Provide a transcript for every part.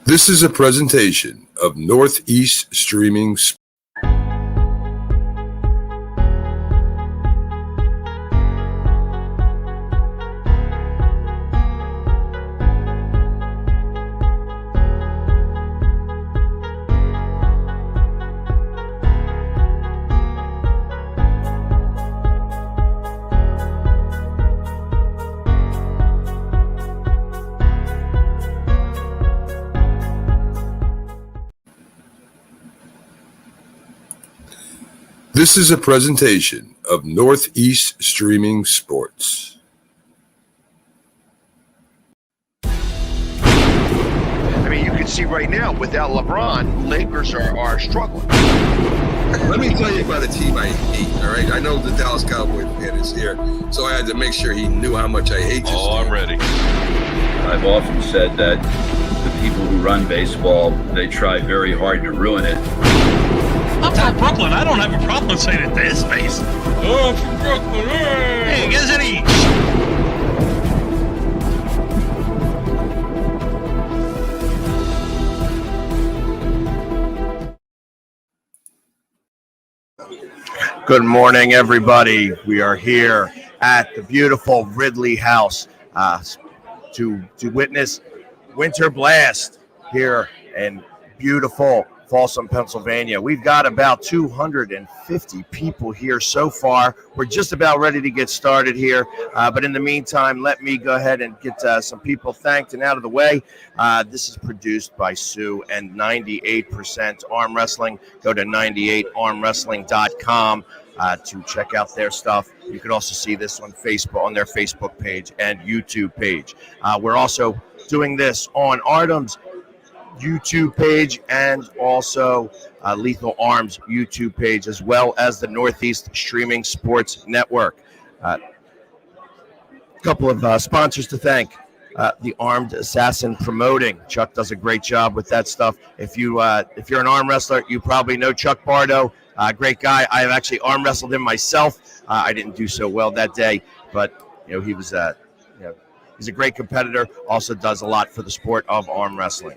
This is a presentation of Northeast Streaming. This is a presentation of Northeast Streaming Sports. I mean, you can see right now, without LeBron, Lakers are struggling. Let me tell you about a team I hate, all right? I know the Dallas Cowboys fan is here, so I had to make sure he knew how much I hate this team. I'm ready. I've often said that the people who run baseball, they try very hard to ruin it. I'm from Brooklyn. I don't have a problem saying it to his face. Oh, from Brooklyn. Hey, isn't he? Good morning, everybody. We are here at the beautiful Ridley House to witness WinterBlast here in beautiful Folsom, Pennsylvania. We've got about 250 people here so far. We're just about ready to get started here. But in the meantime, let me go ahead and get some people thanked and out of the way. This is produced by Sue and 98% Arm Wrestling. Go to 98armwrestling.com to check out their stuff. You can also see this on Facebook, on their Facebook page and YouTube page. We're also doing this on Artem's YouTube page and also Lethal Arms YouTube page, as well as the Northeast Streaming Sports Network. A couple of sponsors to thank. The Armed Assassin Promoting. Chuck does a great job with that stuff. If you're an arm wrestler, you probably know Chuck Bardo. Great guy. I have actually arm wrestled him myself. I didn't do so well that day, but he was he's a great competitor. Also does a lot for the sport of arm wrestling.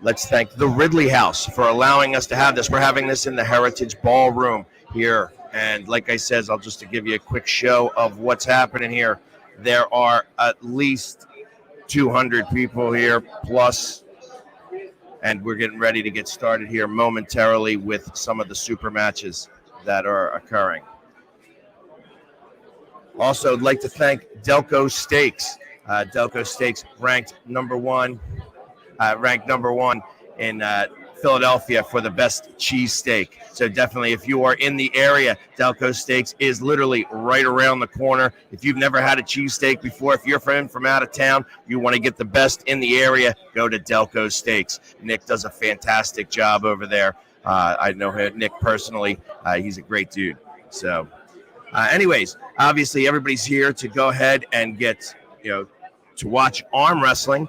Let's thank the Ridley House for allowing us to have this. We're having this in the Heritage Ballroom here. And like I said, I'll just to give you a quick show of what's happening here. There are at least 200 people here plus, and we're getting ready to get started here momentarily with some of the super matches that are occurring. Also, I'd like to thank Delco Steaks. Delco Steaks ranked number one in Philadelphia for the best cheesesteak. So definitely, if you are in the area, Delco Steaks is literally right around the corner. If you've never had a cheesesteak before, if you're from out of town, you want to get the best in the area, go to Delco Steaks. Nick does a fantastic job over there. I know Nick personally. He's a great dude. So anyways, obviously everybody's here to go ahead and get, to watch arm wrestling.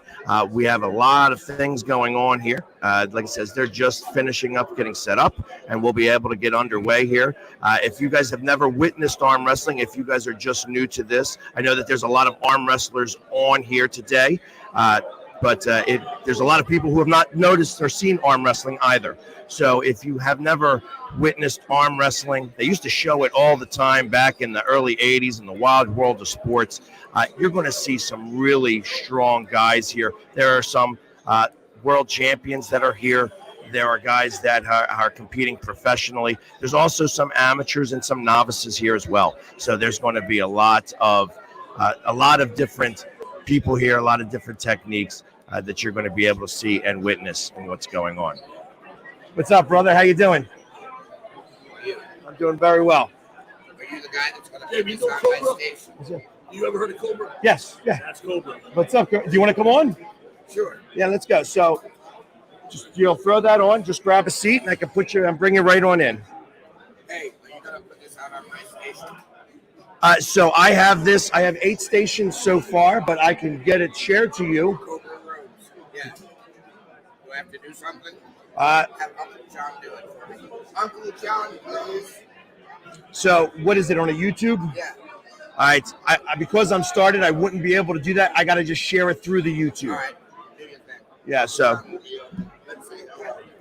We have a lot of things going on here. Like I said, they're just finishing up, getting set up, and we'll be able to get underway here. If you guys have never witnessed arm wrestling, if you guys are just new to this, I know that there's a lot of arm wrestlers on here today, but there's a lot of people who have not noticed or seen arm wrestling either. So if you have never witnessed arm wrestling, they used to show it all the time back in the early 80s in the wild world of sports. You're going to see some really strong guys here. There are some world champions that are here. There are guys that are competing professionally. There's also some amateurs and some novices here as well. So there's going to be a lot of different people here, a lot of different techniques that you're going to be able to see and witness in what's going on. What's up, brother? How you doing? I'm doing very well. Are you the guy that's going to be on my station? You ever heard of Cobra? Yes. Yeah. That's Cobra. What's up? Do you want to come on? Sure. Yeah, let's go. So just throw that on. Just grab a seat, and I can bring you right on in. Hey, are you going to put this out on my station? So I have 8 stations so far, but I can get it shared to you. Cobra Rose. Yeah. Do I have to do something? Have Uncle John do it for me. Uncle John, please. So what is it, on a YouTube? Yeah. All right. I because I'm started, I wouldn't be able to do that. I got to just share it through the YouTube. All right. Do your thing. Yeah, so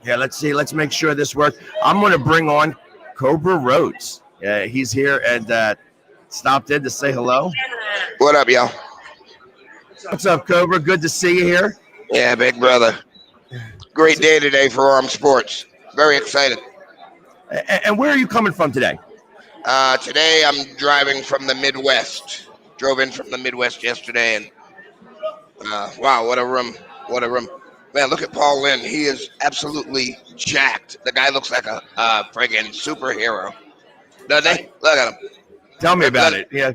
yeah, let's see. Let's make sure this works. I'm going to bring on Cobra Rhodes. He's here and stopped in to say hello. What up, y'all? What's up, Cobra? Good to see you here. Yeah, big brother. Great day today for armed sports. Very excited. And where are you coming from today? Today I'm driving from the Midwest. Drove in from the Midwest yesterday, and wow, what a room! What a room! Man, look at Paul Lynn. He is absolutely jacked. The guy looks like a friggin' superhero. Doesn't he? Look at him. Tell me about it. Yeah.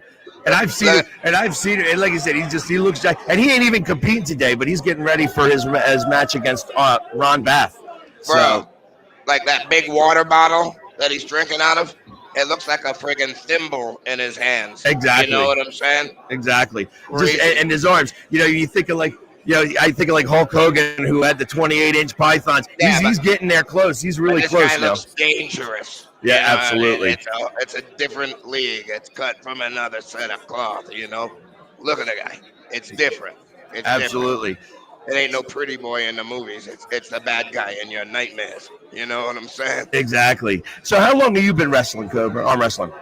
And I've seen it. And like I said, he looks jacked. And he ain't even competing today, but he's getting ready for his match against Ron Bath. So, Bro, like that big water bottle that he's drinking out of, it looks like a friggin' thimble in his hands. Exactly. You know what I'm saying? Exactly. Just, and his arms. You think of like, I think of like Hulk Hogan, who had the 28-inch pythons. Yeah, he's getting there close. He's really this close guy now. looks dangerous. Yeah, You know what I mean? absolutely. It's a different league. It's cut from another set of cloth, Look at the guy. It's different. It's Absolutely. different. It ain't no pretty boy in the movies. It's the bad guy in your nightmares. You know what I'm saying? Exactly. So how long have you been wrestling, Cobra? Arm wrestling?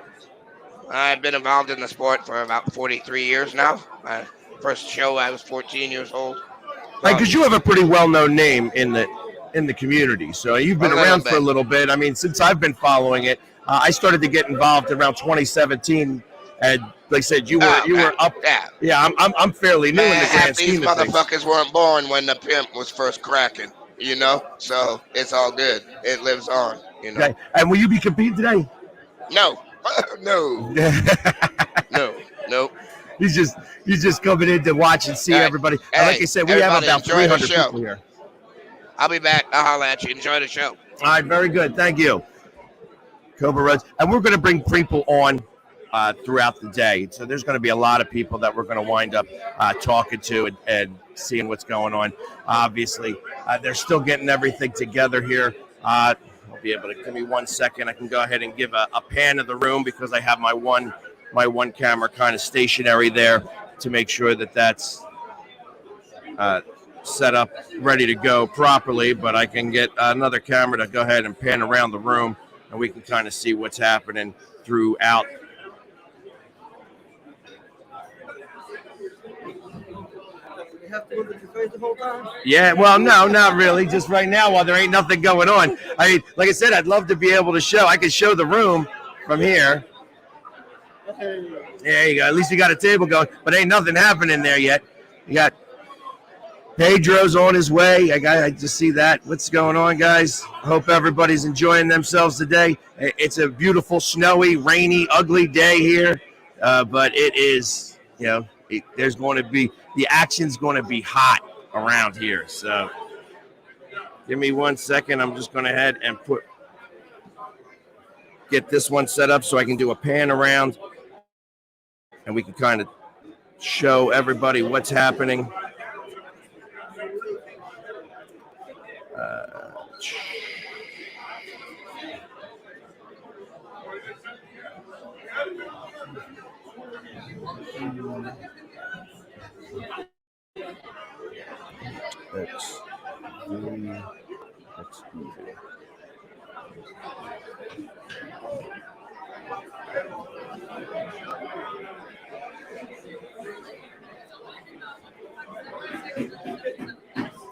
I've been involved in the sport for about 43 years now. My first show, I was 14 years old. Because you have a pretty well-known name in the community. So you've been around for a little bit. I mean, since I've been following it, I started to get involved around 2017. And like I said, you were up. Yeah, I'm fairly new in the grand scheme of things. These motherfuckers weren't born when the pimp was first cracking, So it's all good. It lives on, Okay. And will you be competing today? No. No. Nope. He's just coming in to watch and see everybody. And like I said, we have about 300 people here. I'll be back. I'll holler at you. Enjoy the show. All right, very good. Thank you. Cobra Rhodes. And we're going to bring people on throughout the day. So there's going to be a lot of people that we're going to wind up talking to and seeing what's going on. Obviously, they're still getting everything together here. I'll be able to give me 1 second. I can go ahead and give a pan of the room because I have my one camera kind of stationary there to make sure that that's set up, ready to go properly. But I can get another camera to go ahead and pan around the room, and we can kind of see what's happening throughout. Have to look at your face the whole time? Yeah, well, no, not really. Just right now while there ain't nothing going on. I mean, like I said, I'd love to be able to show. I could show the room from here. There you go. At least you got a table going, but ain't nothing happening there yet. You got Pedro's on his way. I just see that. What's going on, guys? Hope everybody's enjoying themselves today. It's a beautiful, snowy, rainy, ugly day here, but it is, there's going to be, the action's going to be hot around here. So give me 1 second. I'm just going to head and get this one set up so I can do a pan around and we can kind of show everybody what's happening.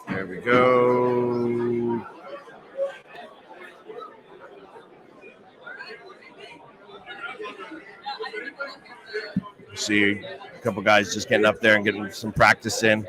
There we go. See a couple guys just getting up there and getting some practice in.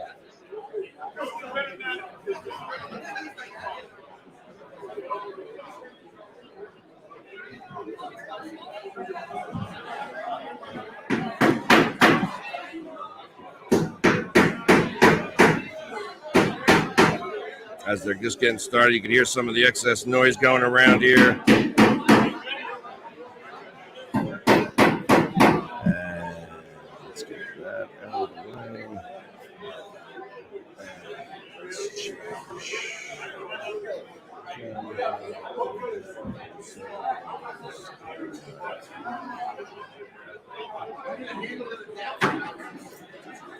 As they're just getting started, you can hear some of the excess noise going around here. Let's get that out of the way.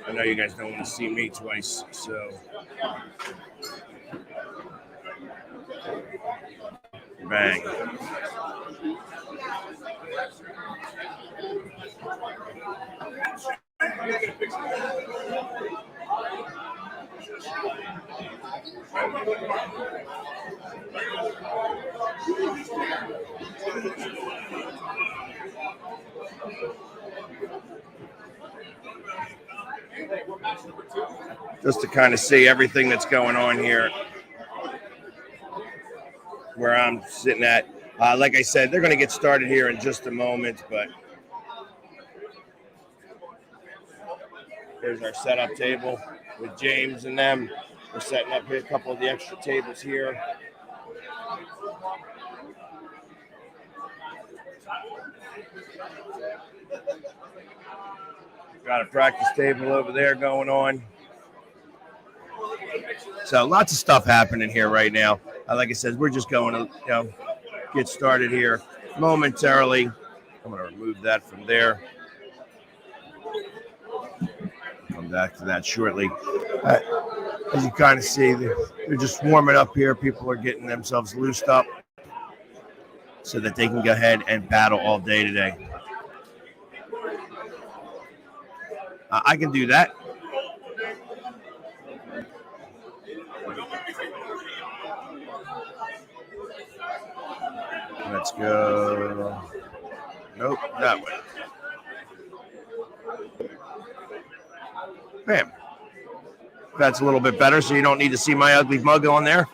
And know you guys don't want to see me twice, so bang. Just to kind of see everything that's going on here where I'm sitting at. Like I said, they're going to get started here in just a moment, but here's our setup table with James and them. We're setting up here a couple of the extra tables here. Got a practice table over there going on. So lots of stuff happening here right now. Like I said, we're just going to get started here momentarily. I'm going to remove that from there. Come back to that shortly. As you kind of see, they're just warming up here. People are getting themselves loosed up so that they can go ahead and battle all day today. I can do that. Let's go. Nope, that way. Bam. That's a little bit better, so you don't need to see my ugly mug on there.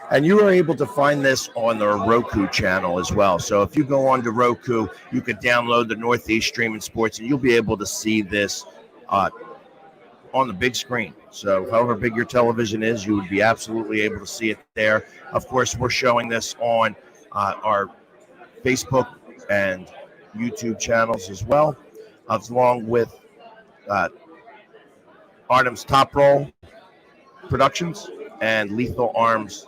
And you are able to find this on the Roku channel as well. So if you go on to Roku, you could download the Northeast Streaming Sports, and you'll be able to see this on the big screen. So however big your television is, you would be absolutely able to see it there. Of course, we're showing this on our Facebook and YouTube channels as well, along with Artem's Top Roll Productions and Lethal Arms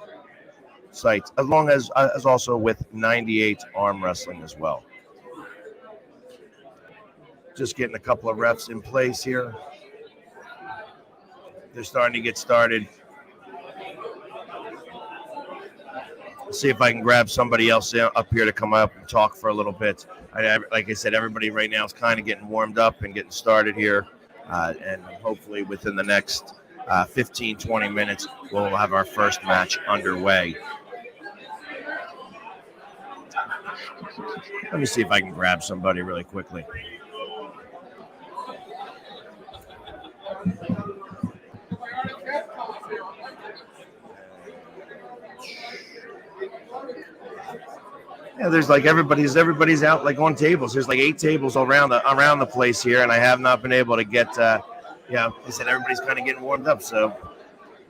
sites, as long as also with 98 Arm Wrestling as well. Just getting a couple of refs in place here. They're starting to get started. See if I can grab somebody else up here to come up and talk for a little bit. Like I said, everybody right now is kind of getting warmed up and getting started here. And hopefully within the next 15, 20 minutes, we'll have our first match underway. Let me see if I can grab somebody really quickly. Yeah, there's like everybody's out like on tables. There's like 8 tables around the place here, and I have not been able to get. I said everybody's kind of getting warmed up. So,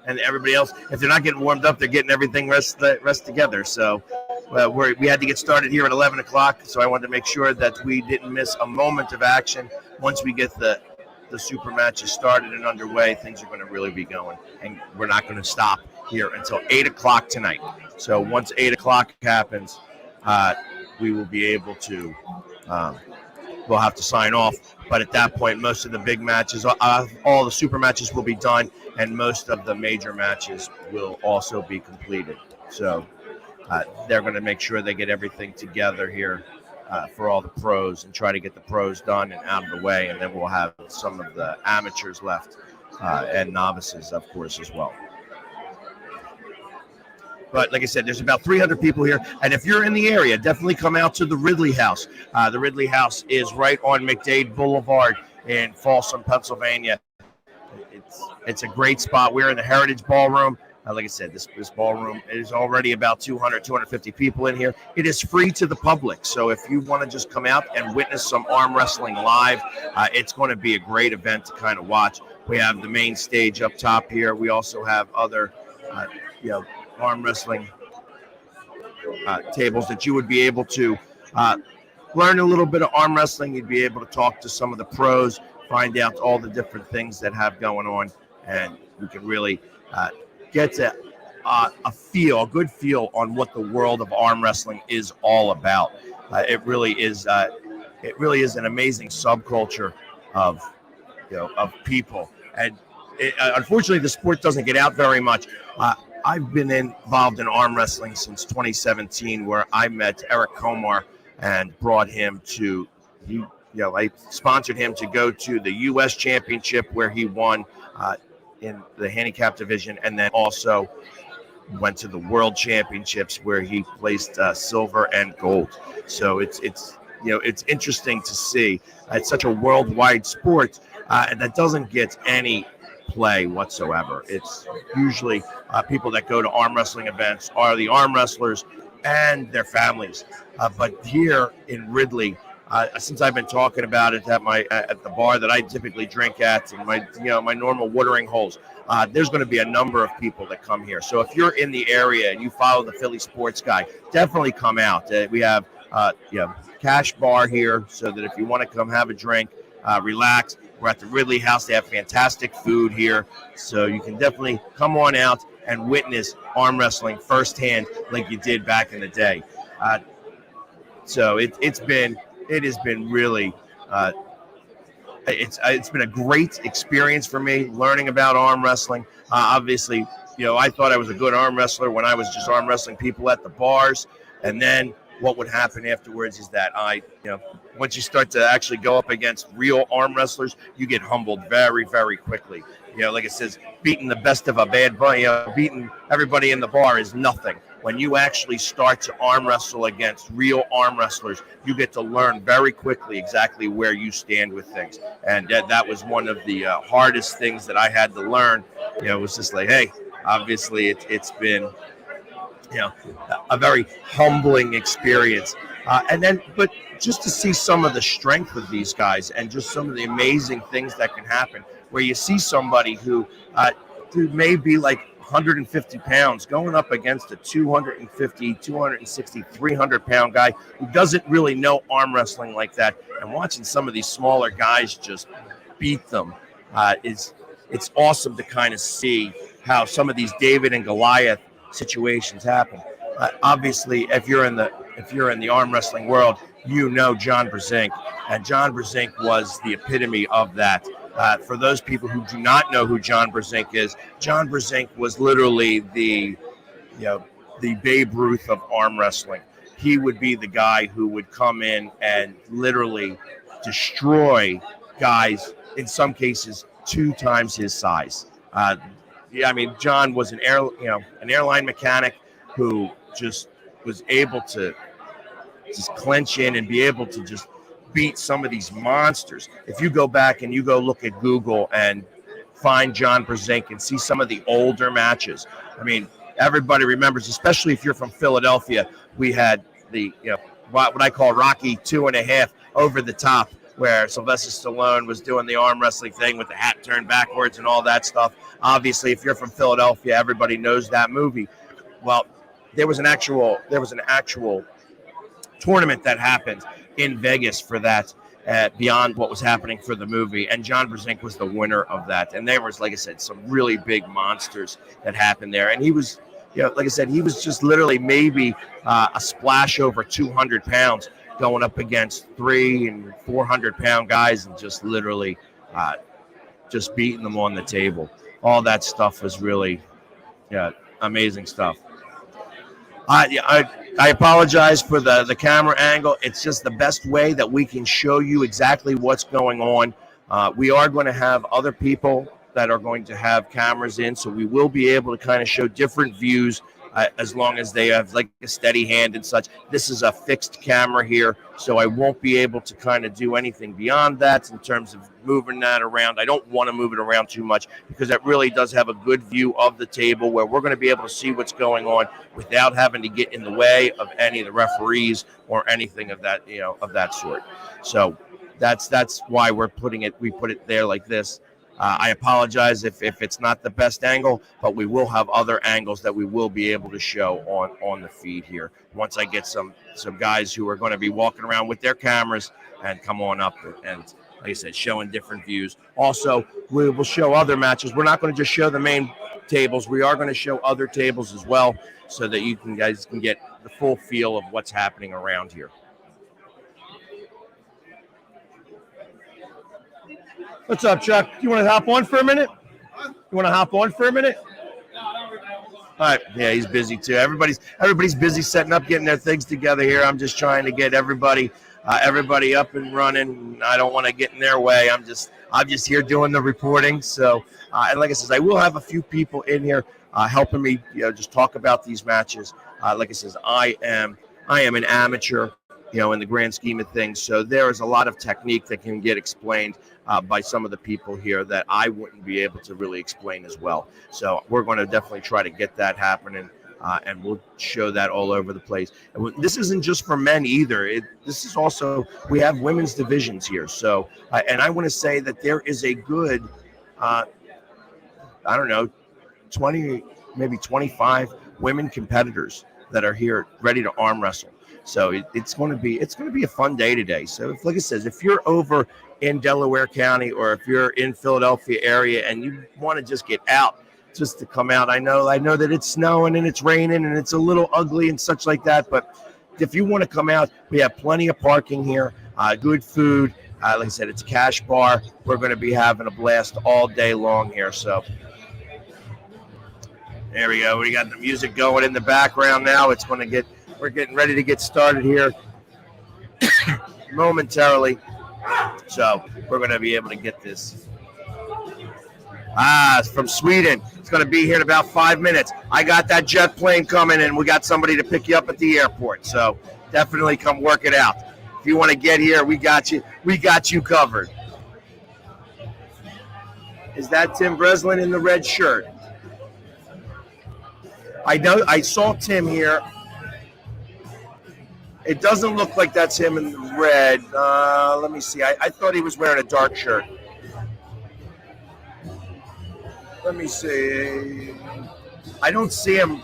and everybody else, if they're not getting warmed up, they're getting everything rest together. So, we had to get started here at 11 o'clock. So I wanted to make sure that we didn't miss a moment of action. Once we get the super matches started and underway, things are going to really be going, and we're not going to stop here until 8 o'clock tonight. So once 8 o'clock happens, we will be able to, we'll have to sign off. But at that point, most of the big matches, all the super matches will be done, and most of the major matches will also be completed. So they're going to make sure they get everything together here for all the pros and try to get the pros done and out of the way. And then we'll have some of the amateurs left and novices, of course, as well. But like I said, there's about 300 people here. And if you're in the area, definitely come out to the Ridley House. The Ridley House is right on MacDade Boulevard in Folsom, Pennsylvania. It's a great spot. We're in the Heritage Ballroom. Like I said, this ballroom is already about 200, 250 people in here. It is free to the public. So if you want to just come out and witness some arm wrestling live, it's going to be a great event to kind of watch. We have the main stage up top here. We also have other, arm wrestling tables that you would be able to learn a little bit of arm wrestling. You'd be able to talk to some of the pros, find out all the different things that have going on, and you can really get a good feel on what the world of arm wrestling is all about. It really is an amazing subculture of people, and unfortunately, the sport doesn't get out very much. I've been involved in arm wrestling since 2017, where I met Eric Komar and brought him to I sponsored him to go to the U.S. Championship, where he won in the handicap division, and then also went to the World Championships, where he placed silver and gold. So it's interesting to see. It's such a worldwide sport that doesn't get any play whatsoever. It's usually people that go to arm wrestling events are the arm wrestlers and their families. But here in Ridley, since I've been talking about it at the bar that I typically drink at, and my normal watering holes, there's going to be a number of people that come here. So if you're in the area and you follow the Philly Sports Guy, definitely come out. We have cash bar here, so that if you want to come have a drink, relax. We're at the Ridley House. They have fantastic food here, so you can definitely come on out and witness arm wrestling firsthand, like you did back in the day. So it has been really it's been a great experience for me learning about arm wrestling. Obviously, I thought I was a good arm wrestler when I was just arm wrestling people at the bars, and then what would happen afterwards is that once you start to actually go up against real arm wrestlers, you get humbled very, very quickly. Like it says, beating the best of a bad bunny, beating everybody in the bar is nothing. When you actually start to arm wrestle against real arm wrestlers, you get to learn very quickly exactly where you stand with things. And that was one of the hardest things that I had to learn. It was just like, hey, obviously it's been a very humbling experience. But just to see some of the strength of these guys and just some of the amazing things that can happen, where you see somebody who may be like 150 pounds going up against a 250, 260, 300-pound guy who doesn't really know arm wrestling like that, and watching some of these smaller guys just beat them, it's awesome to kind of see how some of these David and Goliath situations happen. Obviously, if you're in the arm wrestling world, John Brzenk, and John Brzenk was the epitome of that. For those people who do not know who John Brzenk is, John Brzenk was literally the Babe Ruth of arm wrestling. He would be the guy who would come in and literally destroy guys, in some cases 2 times his size. John was an airline mechanic who just was able to just clench in and be able to just beat some of these monsters. If you go back and you go look at Google and find John Brzenk and see some of the older matches, everybody remembers, especially if you're from Philadelphia, we had the what I call Rocky 2.5 over the top, where Sylvester Stallone was doing the arm wrestling thing with the hat turned backwards and all that stuff. Obviously, if you're from Philadelphia, everybody knows that movie. Well, there was an actual tournament that happened in Vegas for that, beyond what was happening for the movie, and John Brzenk was the winner of that. And there was, like I said, some really big monsters that happened there, and he was, like I said, he was just literally maybe a splash over 200 pounds going up against 300 and 400 pound guys, and just literally just beating them on the table. All that stuff was really amazing stuff. I apologize for the camera angle. It's just the best way that we can show you exactly what's going on. We are going to have other people that are going to have cameras in, so we will be able to kind of show different views as long as they have like a steady hand and such. This is a fixed camera here, so I won't be able to kind of do anything beyond that in terms of moving that around. I don't want to move it around too much because it really does have a good view of the table where we're going to be able to see what's going on without having to get in the way of any of the referees or anything of that, of that sort. So that's why we put it there like this. I apologize if it's not the best angle, but we will have other angles that we will be able to show on the feed here once I get some guys who are going to be walking around with their cameras and come on up and like I said, showing different views. Also, we will show other matches. We're not going to just show the main tables. We are going to show other tables as well so that you guys can get the full feel of what's happening around here. What's up, Chuck? You want to hop on for a minute? You want to hop on for a minute? All right. Yeah, he's busy too. Everybody's busy setting up, getting their things together here. I'm just trying to get everybody up and running. I don't want to get in their way. I'm just here doing the reporting. So, and like I said, I will have a few people in here helping me, just talk about these matches. Like I said, I am an amateur, in the grand scheme of things. So there is a lot of technique that can get explained by some of the people here that I wouldn't be able to really explain as well. So we're going to definitely try to get that happening, and we'll show that all over the place. And this isn't just for men either. This is also, we have women's divisions here. So, and I want to say that there is a good, 20, maybe 25 women competitors that are here ready to arm wrestle. So it's going to be a fun day today. So like I said, if you're over in Delaware County or if you're in Philadelphia area and you want to just get out, just to come out, I know that it's snowing and it's raining and it's a little ugly and such like that. But if you want to come out, we have plenty of parking here, good food. Like I said, it's a cash bar. We're going to be having a blast all day long here. So there we go. We got the music going in the background now. We're getting ready to get started here momentarily. So we're going to be able to get this. It's from Sweden. It's going to be here in about 5 minutes. I got that jet plane coming, and we got somebody to pick you up at the airport. So definitely come work it out. If you want to get here, we got you. We got you covered. Is that Tim Breslin in the red shirt? I know. I saw Tim here. It doesn't look like that's him in the red. Let me see. I thought he was wearing a dark shirt. Let me see. I don't see him.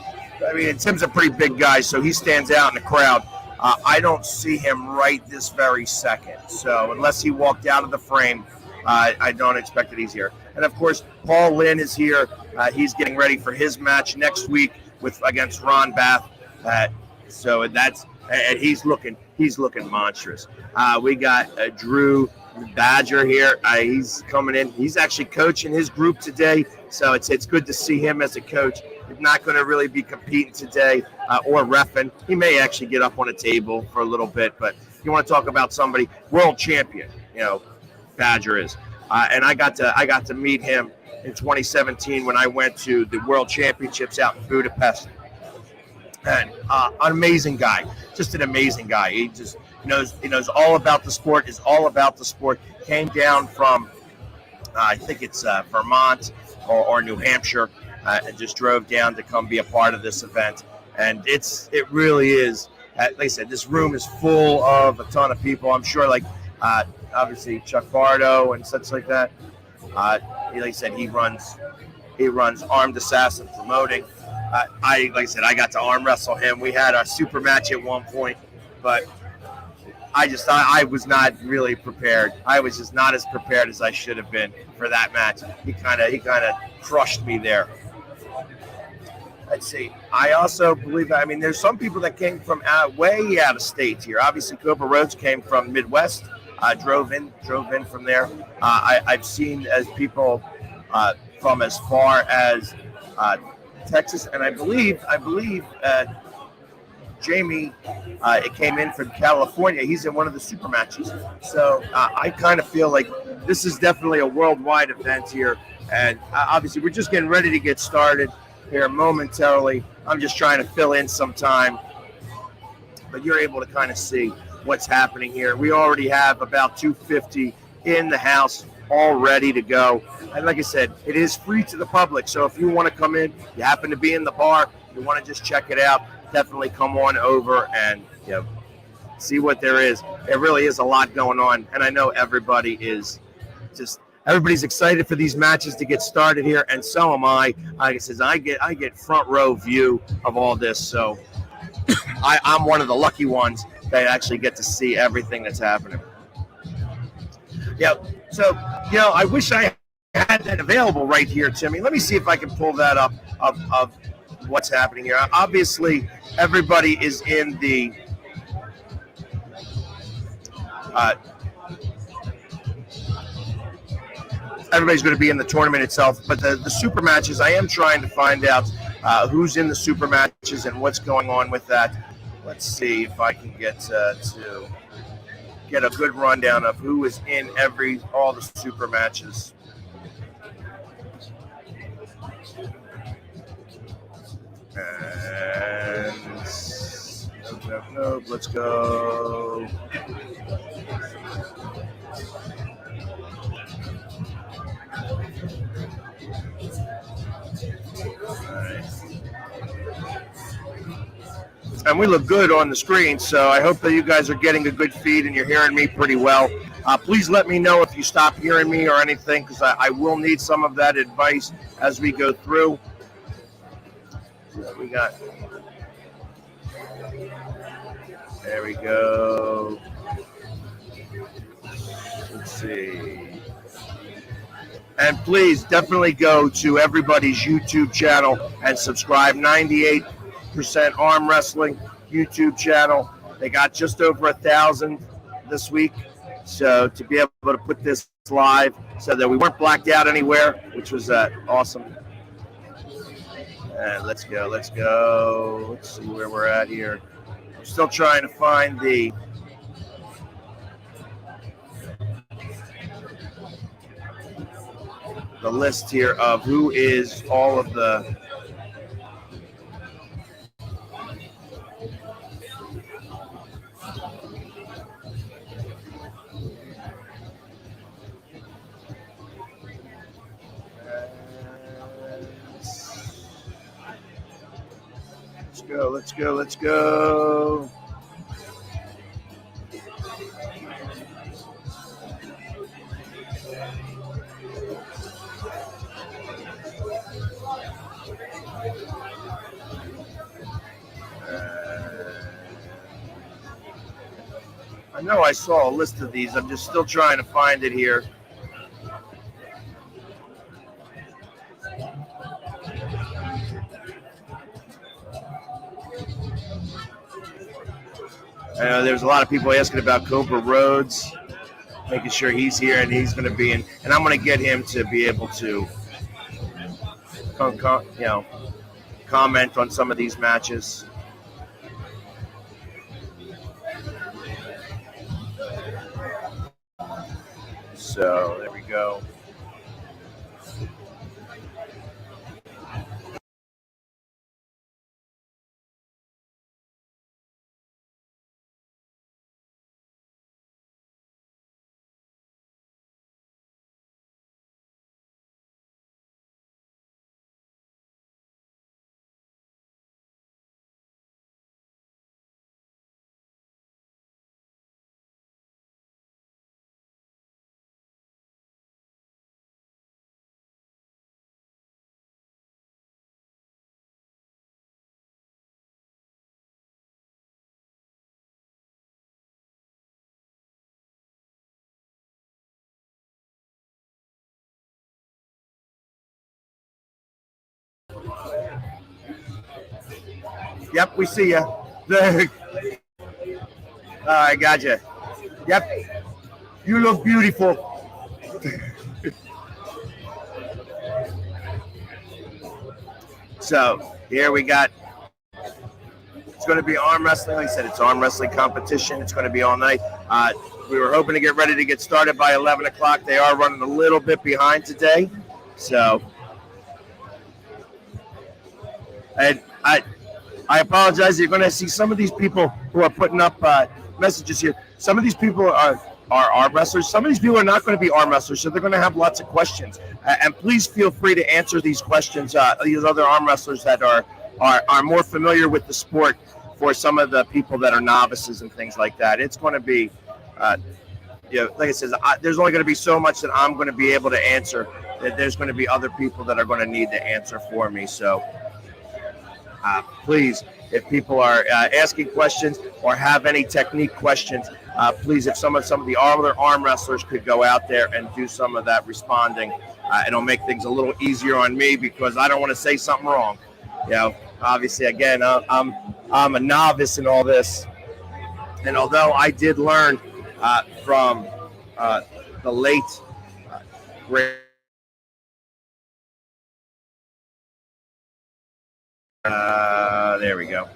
I mean, Tim's a pretty big guy, so he stands out in the crowd. I don't see him right this very second. So unless he walked out of the frame, I don't expect that he's here. And, of course, Paul Lynn is here. He's getting ready for his match next week against Ron Bath. So that's – and he's looking monstrous. We got Drew Badger here. He's coming in. He's actually coaching his group today, so it's good to see him as a coach. He's not going to really be competing today or reffing. He may actually get up on a table for a little bit, but you want to talk about somebody world champion, Badger is. And I got to meet him in 2017 when I went to the World Championships out in Budapest. And an amazing guy, just an amazing guy. He just knows all about the sport, is all about the sport. Came down from, I think it's Vermont or New Hampshire, and just drove down to come be a part of this event. And it really is, like I said, this room is full of a ton of people. I'm sure, obviously Chuck Bardo and such like that. Like I said, he runs Armed Assassin Promoting. Like I said, I got to arm wrestle him. We had a super match at one point, but I was not really prepared. I was just not as prepared as I should have been for that match. He kind of crushed me there. Let's see. I also believe, there's some people that came from way out of state here. Obviously, Cobra Rhodes came from Midwest. Drove in from there. I've seen as people from as far as Texas, and I believe Jamie it came in from California. He's in one of the Supermatches. So I kind of feel like this is definitely a worldwide event here, and obviously we're just getting ready to get started here momentarily. I'm just trying to fill in some time, but you're able to kind of see what's happening here. We already have about 250 in the house, all ready to go. And like I said, it is free to the public. So if you want to come in, you happen to be in the bar, you want to just check it out, definitely come on over and see what there is. There really is a lot going on. And I know everybody's excited for these matches to get started here. And so am I. Like I said, I get front row view of all this. So I'm one of the lucky ones that actually get to see everything that's happening. So, I wish I had that available right here to me. Let me see if I can pull that up of what's happening here. Obviously, everybody is in the everybody's going to be in the tournament itself. But the super matches, I am trying to find out who's in the super matches and what's going on with that. Let's see if I can get a good rundown of who is in all the super matches. And nope, let's go. And we look good on the screen, so I hope that you guys are getting a good feed and you're hearing me pretty well. Please let me know if you stop hearing me or anything, because I will need some of that advice as we go through. So we got. There we go. Let's see. And please definitely go to everybody's YouTube channel and subscribe. 98% Arm Wrestling YouTube channel. They got just over 1,000 this week. So to be able to put this live so that we weren't blacked out anywhere, which was awesome. And let's go. Let's see where we're at here. I'm still trying to find the list here of who is all of the Let's go. I know I saw a list of these. I'm just still trying to find it here. I know there's a lot of people asking about Cobra Rhodes, making sure he's here and he's going to be in. And I'm going to get him to be able to, comment on some of these matches. So there we go. Yep, we see you. I gotcha. Yep, you look beautiful. So here we got. It's going to be arm wrestling. Like I said, it's arm wrestling competition. It's going to be all night. We were hoping to get ready to get started by 11 o'clock. They are running a little bit behind today. So, and I apologize. You're going to see some of these people who are putting up messages here. Some of these people are arm wrestlers. Some of these people are not going to be arm wrestlers, so they're going to have lots of questions. And please feel free to answer these questions. These other arm wrestlers that are more familiar with the sport for some of the people that are novices and things like that. It's going to be, like I said, there's only going to be so much that I'm going to be able to answer. That there's going to be other people that are going to need to answer for me. So. Please, if people are asking questions or have any technique questions, please, if some of the other arm wrestlers could go out there and do some of that responding, it'll make things a little easier on me because I don't want to say something wrong. Obviously, again, I'm a novice in all this, and although I did learn from the late great There we go.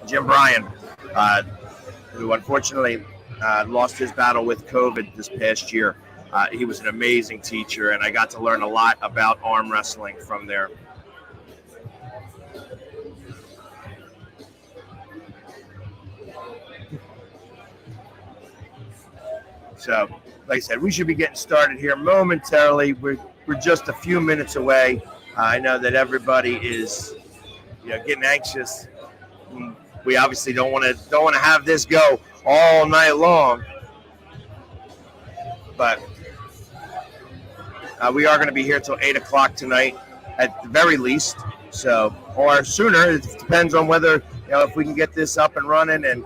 Jim Bryan, who unfortunately lost his battle with COVID this past year. He was an amazing teacher, and I got to learn a lot about arm wrestling from there. So, like I said, we should be getting started here momentarily. We're just a few minutes away. I know that everybody is, getting anxious. We obviously don't want to have this go all night long, but we are going to be here till 8 o'clock tonight, at the very least. So, or sooner. It depends on whether if we can get this up and running and.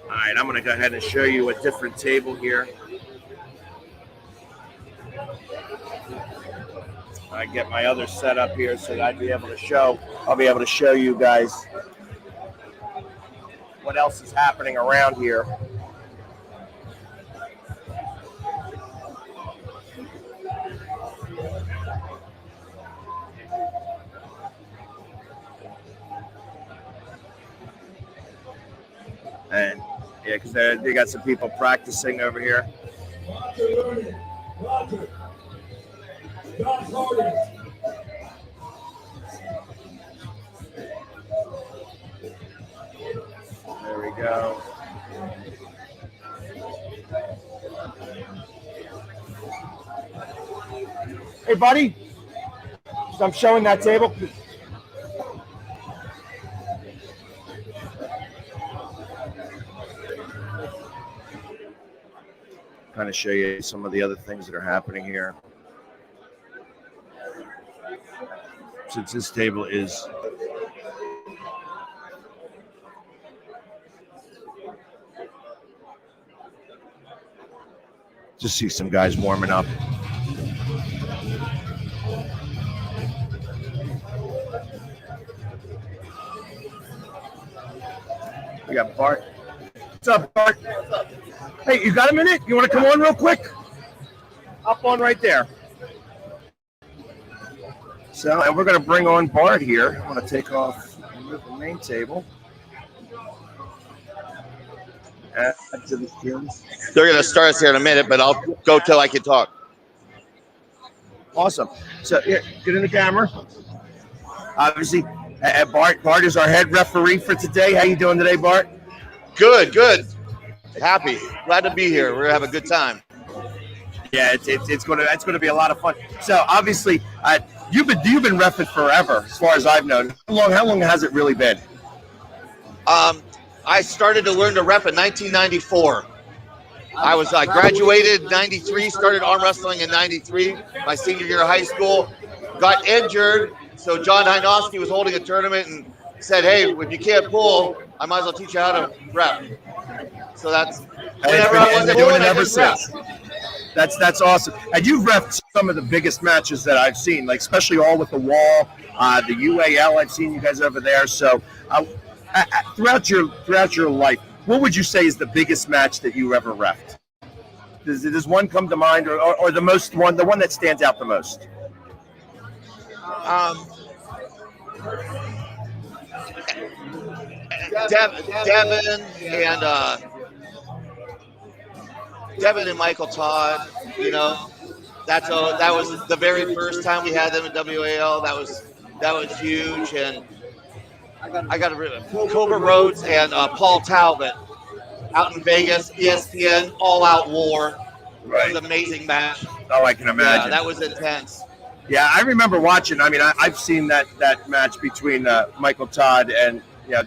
All right, I'm going to go ahead and show you a different table here. I get my other setup here so that I'll be able to show you guys what else is happening around here. And yeah, because they got some people practicing over here. There we go. Hey, buddy. So I'm showing that table. Kind of show you some of the other things that are happening here. Since this table is just see some guys warming up. We got Bart. What's up, Bart? Hey, you got a minute? You want to come on real quick? Up on right there. So, and we're going to bring on Bart here. I'm going to take off the main table. Add to the skins. They're going to start us here in a minute, but I'll go till I can talk. Awesome. So, here, get in the camera. Obviously, Bart is our head referee for today. How you doing today, Bart? Good. Happy. Glad to be here. We're going to have a good time. Yeah, it's going to be a lot of fun. So, obviously, you've been reffing forever, as far as I've known. How long has it really been? I started to learn to rep in 1994. I graduated in 93, started arm wrestling in 93, my senior year of high school. Got injured, so John Heinowski was holding a tournament and said, "Hey, if you can't pull, I might as well teach you how to rep." So that's whenever I wasn't doing it ever since. That's awesome. And you've reffed some of the biggest matches that I've seen, like especially all with the wall, the UAL. I've seen you guys over there. So throughout your life, what would you say is the biggest match that you ever reffed? Does one come to mind, or the one that stands out the most? Devin and Michael Todd, that was the very first time we had them in WAL. That was huge, and I got to remember Cobra Rhodes and Paul Talbot out in Vegas, ESPN all-out war. Right. It was an amazing match. Oh, I can imagine. Yeah, that was intense. Yeah, I remember watching. I mean, I've seen that match between Michael Todd and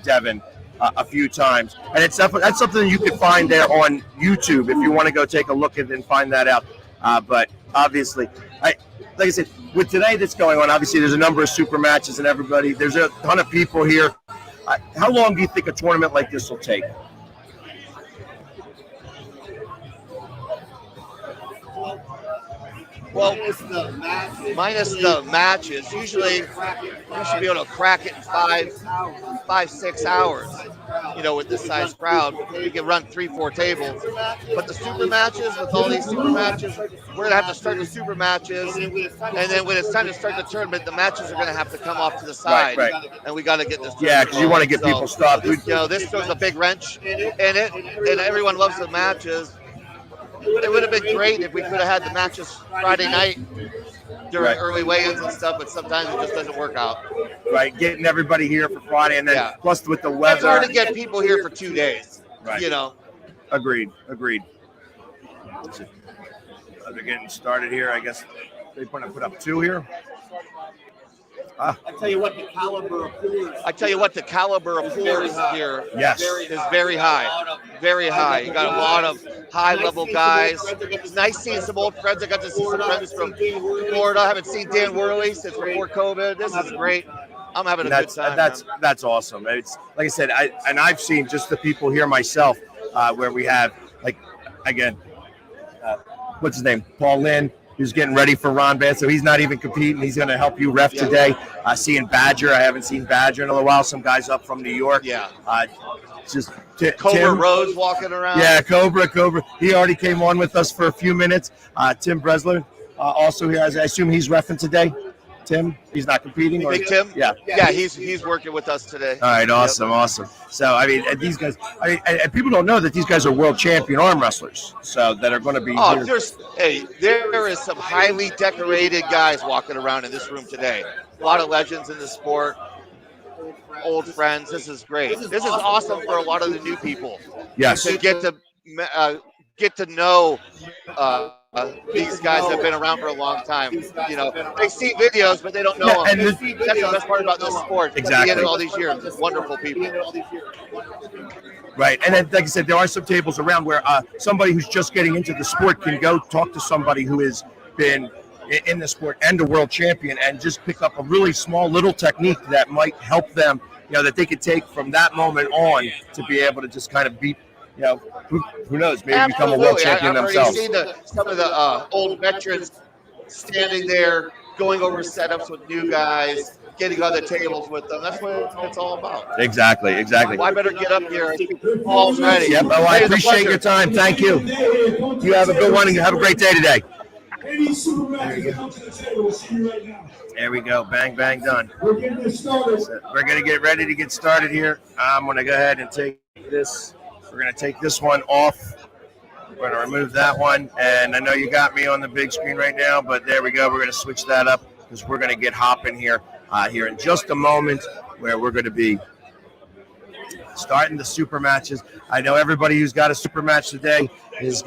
Devin a few times, and that's something you can find there on YouTube if you want to go take a look at it and find that out. But obviously, like I said, with today that's going on, obviously there's a number of super matches and everybody. There's a ton of people here. How long do you think a tournament like this will take? Well, minus the matches. Usually, we should be able to crack it in 6 hours. You know, with this size crowd, we can run 3-4 tables. But the super matches, with all these super matches, we're gonna have to start the super matches, and then when it's time to start the tournament, the matches are gonna have to come off to the side, Right. and we got to get this. Yeah, because you want to get people stopped. You know, this throws a big wrench in it, and everyone loves the matches. It would have been great if we could have had the matches Friday night during early weigh-ins and stuff, but sometimes it just doesn't work out. Right, getting everybody here for Friday, and then plus with the weather. It's hard to get people here for 2 days. Right. You know. Agreed. They're getting started here. I guess they're going to put up 2 here. I tell you what, the caliber of pours here is very high. Very high. You got a lot of high-level guys. It's nice seeing some old friends. I got to see some friends from Florida. I haven't seen Dan Worley since before COVID. This is great. I'm having a good time. That's awesome. It's like I said, I've seen just the people here myself, where we have what's his name, Paul Lynn, who's getting ready for Ron Band, so he's not even competing. He's going to help you ref today. Seeing Badger, I haven't seen Badger in a little while. Some guys up from New York. Yeah. Just Cobra Rose walking around. Yeah, Cobra. He already came on with us for a few minutes. Tim Bresler also here. I assume he's reffing today. Tim, he's not competing. Big Tim? Yeah, he's working with us today. All right, awesome. So I mean, these guys, people don't know that these guys are world champion arm wrestlers. So that are going to be. Oh, there is some highly decorated guys walking around in this room today. A lot of legends in the sport, old friends. This is great. This is awesome for a lot of the new people. Yes. To get to know. These guys have been around for a long time. You know, they see videos, but they don't know them. And that's the best part about this sport. Exactly. At the end of all these years, wonderful people. Right, and then, like I said, there are some tables around where somebody who's just getting into the sport can go talk to somebody who has been in the sport and a world champion, and just pick up a really small little technique that might help them. You know, that they could take from that moment on to be able to just kind of beat. You know, who knows? Maybe become a world champion themselves. I've already seen some of the old veterans standing there, going over setups with new guys, getting on the tables with them. That's what it's all about. Exactly. Well, I better get up here. Paul's ready. Yep. Oh, I appreciate your time. Thank you. You have a good one and have a great day today. There we go. Bang, bang, done. We're going to get ready to get started here. I'm going to go ahead and take this. We're going to take this one off. We're going to remove that one. And I know you got me on the big screen right now, but there we go. We're going to switch that up because we're going to get hopping here in just a moment, where we're going to be starting the super matches. I know everybody who's got a super match today is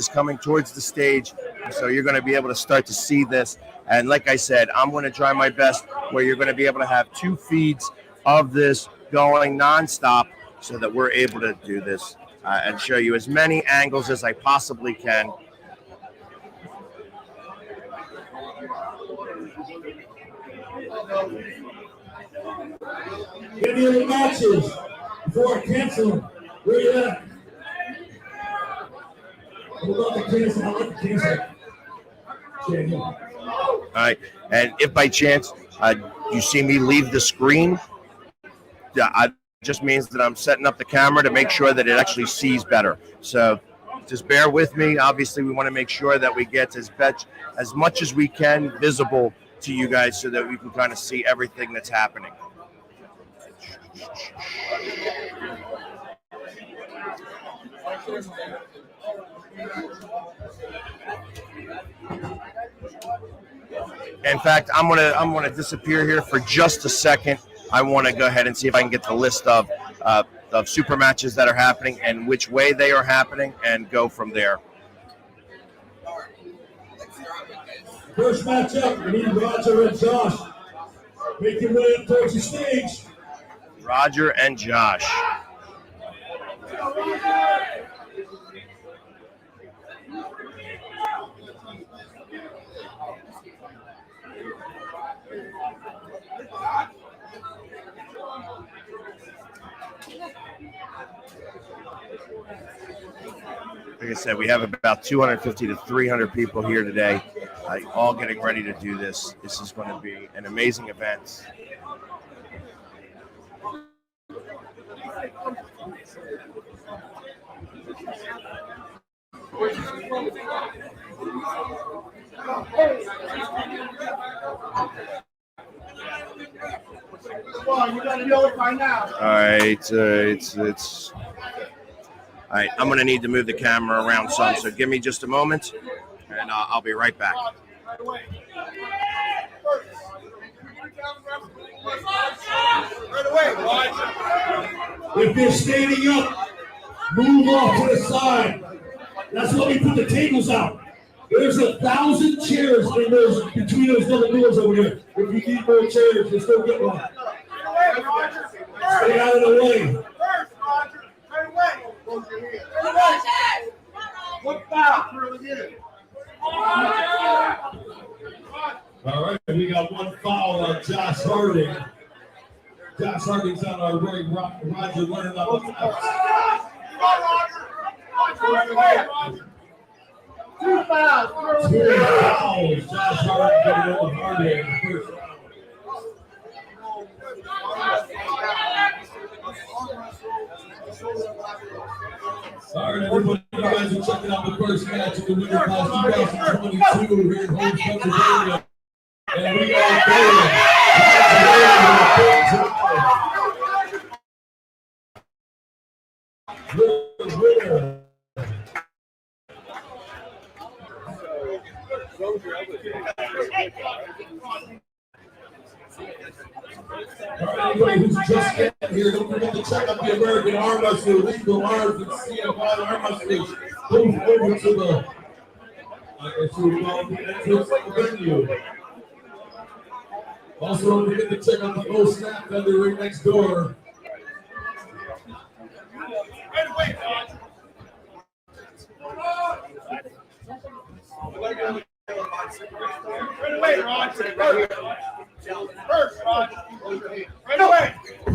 coming towards the stage. So you're going to be able to start to see this. And like I said, I'm going to try my best where you're going to be able to have 2 feeds of this going nonstop, so that we're able to do this and show you as many angles as I possibly can. Any other matches before I cancel them? Where you at? What about the cancel? I like the cancel. All right, and if by chance you see me leave the screen, just means that I'm setting up the camera to make sure that it actually sees better. So just bear with me. Obviously, we want to make sure that we get as much as we can visible to you guys, so that we can kind of see everything that's happening. In fact, I'm gonna disappear here for just a second. I want to go ahead and see if I can get the list of super matches that are happening and which way they are happening, and go from there. First match up, we need Roger and Josh. Make your way up towards the stage. Roger and Josh. Like I said, we have about 250 to 300 people here today. all getting ready to do this. This is going to be an amazing event. All right, all right. I'm going to need to move the camera around some, so give me just a moment, and I'll be right back. If they're standing up, move off to the side. That's why we put the tables out. There's 1,000 chairs in those between those double doors over there. If you need more chairs, just go get one. Stay out of the way. All right, we got one foul on Josh Harding. Josh Harding's on our ring. Roger Leonard on the left. Two fouls. Josh Harding getting over Harding in the first round. All right, everybody, you guys are checking out the first match of the WinterBlast 2022 here in Holmes, Pennsylvania. And we got Bevel. All right, anybody who's just getting here, don't forget to check out the American Arm Wrestling, Legal Arms, and CFI Arm Wrestling. Move over to the entrance of the venue. Also, don't forget to check out the old snap vendor right next door. Right away, Rod. First, Rod. Right away.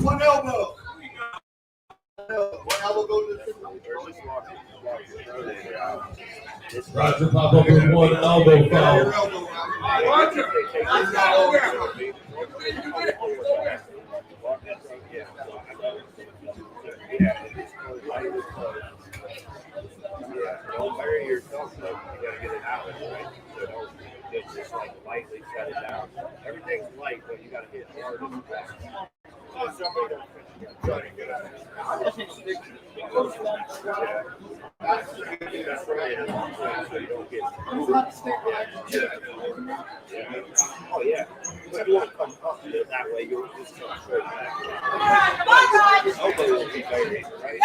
One elbow. One elbow goes to the Roger pop up with one elbow foul. Roger. Don't bury yourself, though. You gotta get it out, right? So don't just like lightly shut it down. Everything's light, but you gotta hit hard in the back. Oh, somebody don't try to get out. That's right. So you don't get. Oh yeah. But you won't come up that way. You'll just come straight back. Elbow will be buried, right?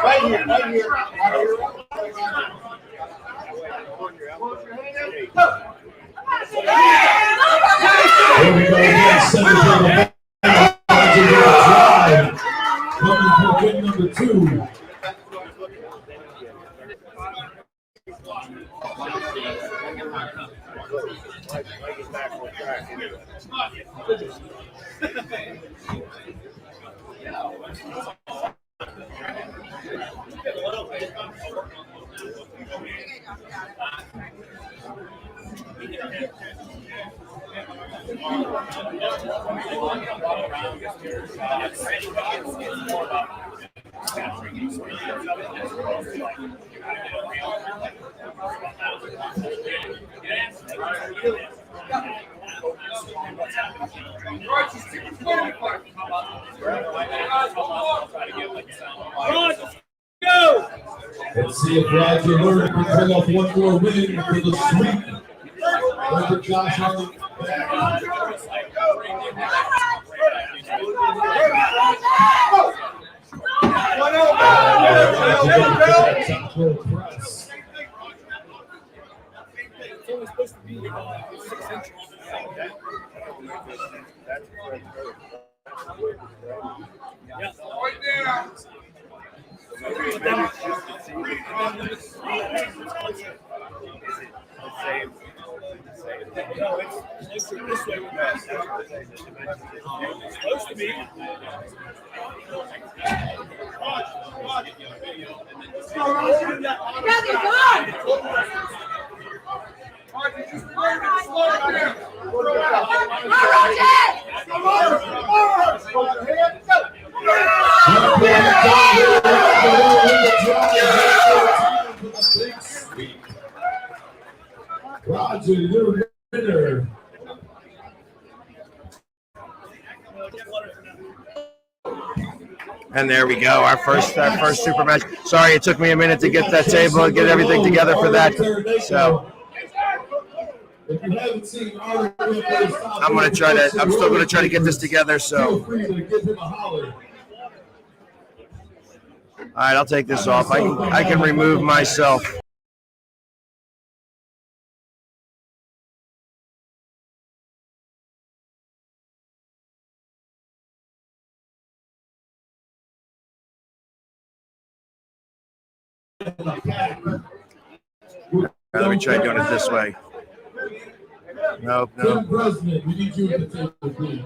Right here. Here we go again, center for the drive. Coming for win number 2. Let's see if Roger Leonard can pull off one more win for the sweep. Over Josh Harding. It's only supposed to be 6 inches. Yeah. Right there. No, it's closer this way with us. It's supposed to be. Roger, your winner. And there we go, our first super match. Sorry, it took me a minute to get that table and get everything together for that. So I'm still gonna try to get this together. So all right, I'll take this off. I can remove myself. Let me try doing it this way. Nope. President, we need you at the table, please.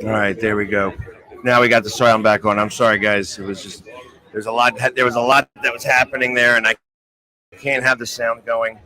All right, there we go. Now we got the sound back on. I'm sorry, guys. It was just there was a lot that was happening there, and I can't have the sound going.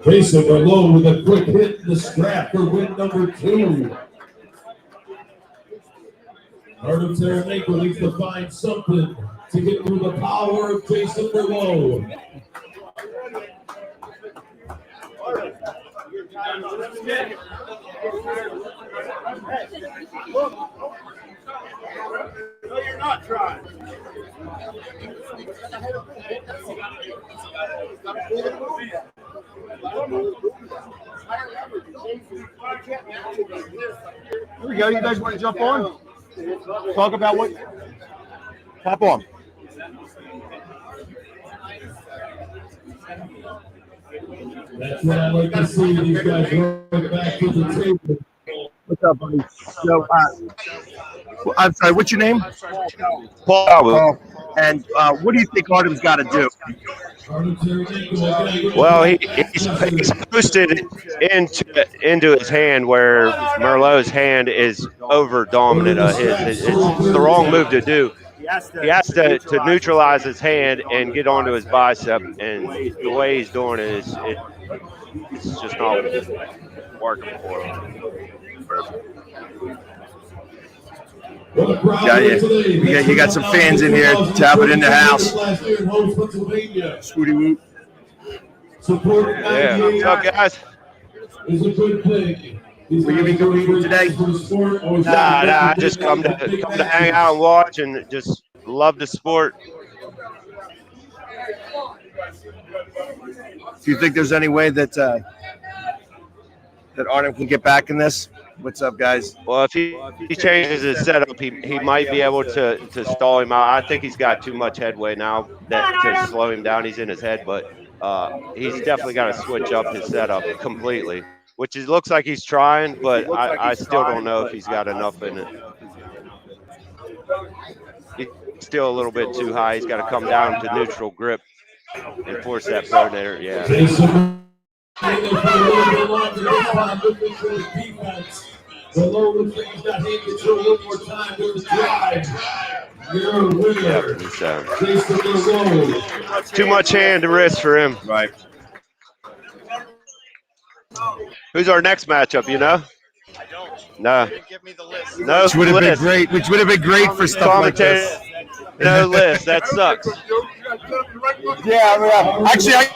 Jason Merlot with a quick hit in the strap for win number 2. Art of Taranenko needs to find something to get through the power of Jason Merlot. No, you're not trying. Here we go. You guys want to jump on? Talk about what? Hop on. That's what I like to see. These guys right back to the table. What's up, buddy? So, I'm sorry. What's your name? Paul. And what do you think Artem's got to do? Well, he's posted into his hand where Merlot's hand is over dominant of his. It's the wrong move to do. He has to neutralize his hand and get onto his bicep, and the way he's doing it it's just not working for him. You got some fans in here. Talbot in the house. Swooty Woot. Yeah. What's up, guys? Is a good thing. Will you be competing today? Nah. I just come to hang out and watch and just love the sport. Do you think there's any way that Artem can get back in this? What's up, guys? Well, if he changes his setup, he might be able to stall him out. I think he's got too much headway now to slow him down. He's in his head, but he's definitely got to switch up his setup completely, which it looks like he's trying, but I still don't know if he's got enough in it. He's still a little bit too high. He's got to come down to neutral grip and force that pronator. Yeah. The low looks like he's got hand control one more time with the drive. Your winner. Yep, too much hand to wrist for him. Right. Who's our next matchup, you know? I don't. No. Give me the list. No which would have been great. Which would have been great for stuff like this. No list. That sucks. Yeah. Actually, I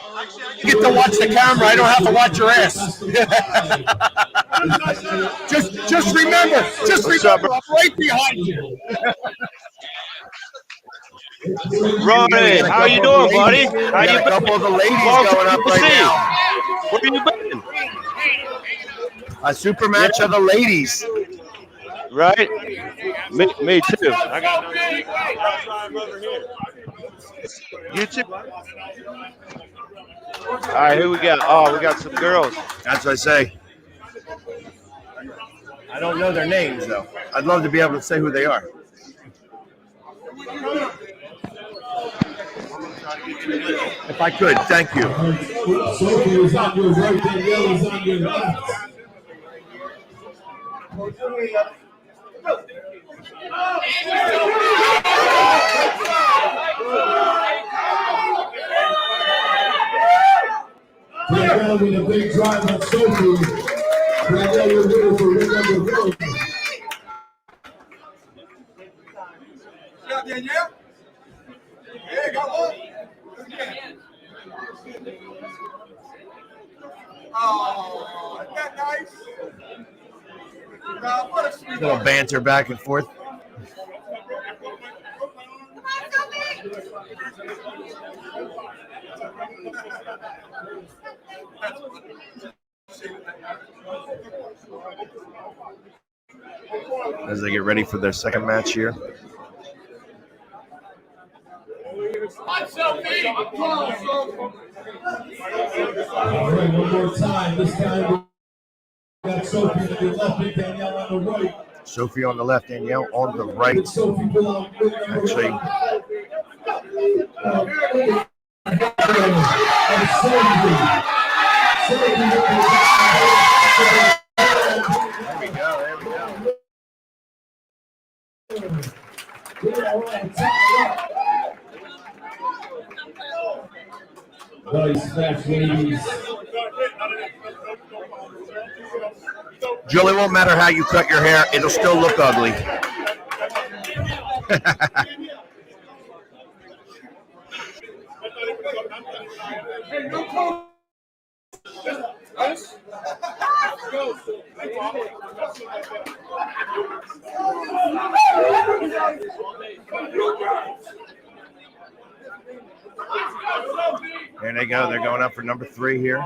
get to watch the camera. I don't have to watch your ass. just remember. I'm right behind you. Ronnie, how you doing, buddy? How you been? A couple of the ladies going up right now. Where you been? A super match of the ladies. Right? Me too. I got over here. You too. All right, who we got? Oh, we got some girls. That's what I say. I don't know their names, though. I'd love to be able to say who they are. If I could, thank you. Sophie is on your right, Danielle is on your left. Danielle with a big drive on Sophie. Danielle, you're winning for ring number 1. Danielle? Yeah, got one. Oh, isn't that nice? What a sweet Little banter back and forth. As they get ready for their second match here. All right, one more time. This time we got Sophie on your left and Danielle on the right. Sophie on the left, Danielle on the right. Sophie pull out Actually, Nice match, ladies. Julie, won't matter how you cut your hair, it'll still look ugly. There they go. They're going up for number 3 here.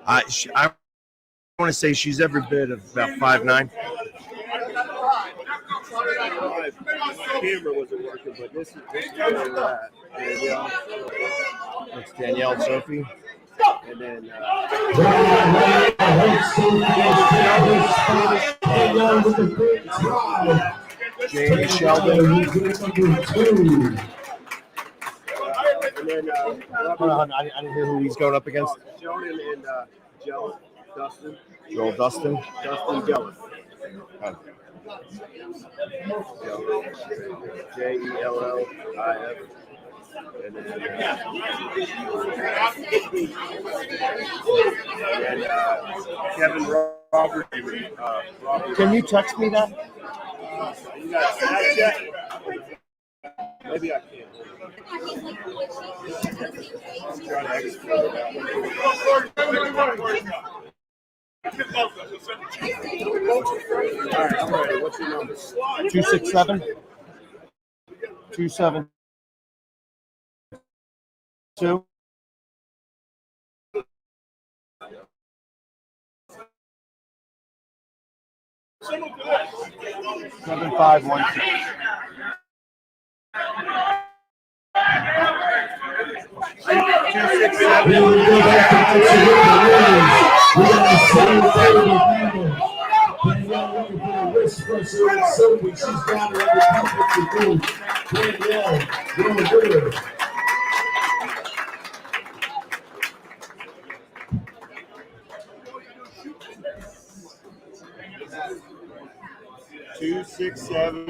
I want to say she's every bit of about 5'9". Camera wasn't working, but this is Danielle. It's Danielle and Sophie. And then Jamie Sheldon. And then I didn't hear who he's going up against. Sheldon and Dustin. Joel Dustin. Dustin Gellis. Oh. Jellif. And then Kevin Robert. Robbie. Can you text me that? You got Snapchat? Maybe I can. I'm trying to explore that. All right, I'm ready. What's your number? 267 272 7516. Two, six, seven,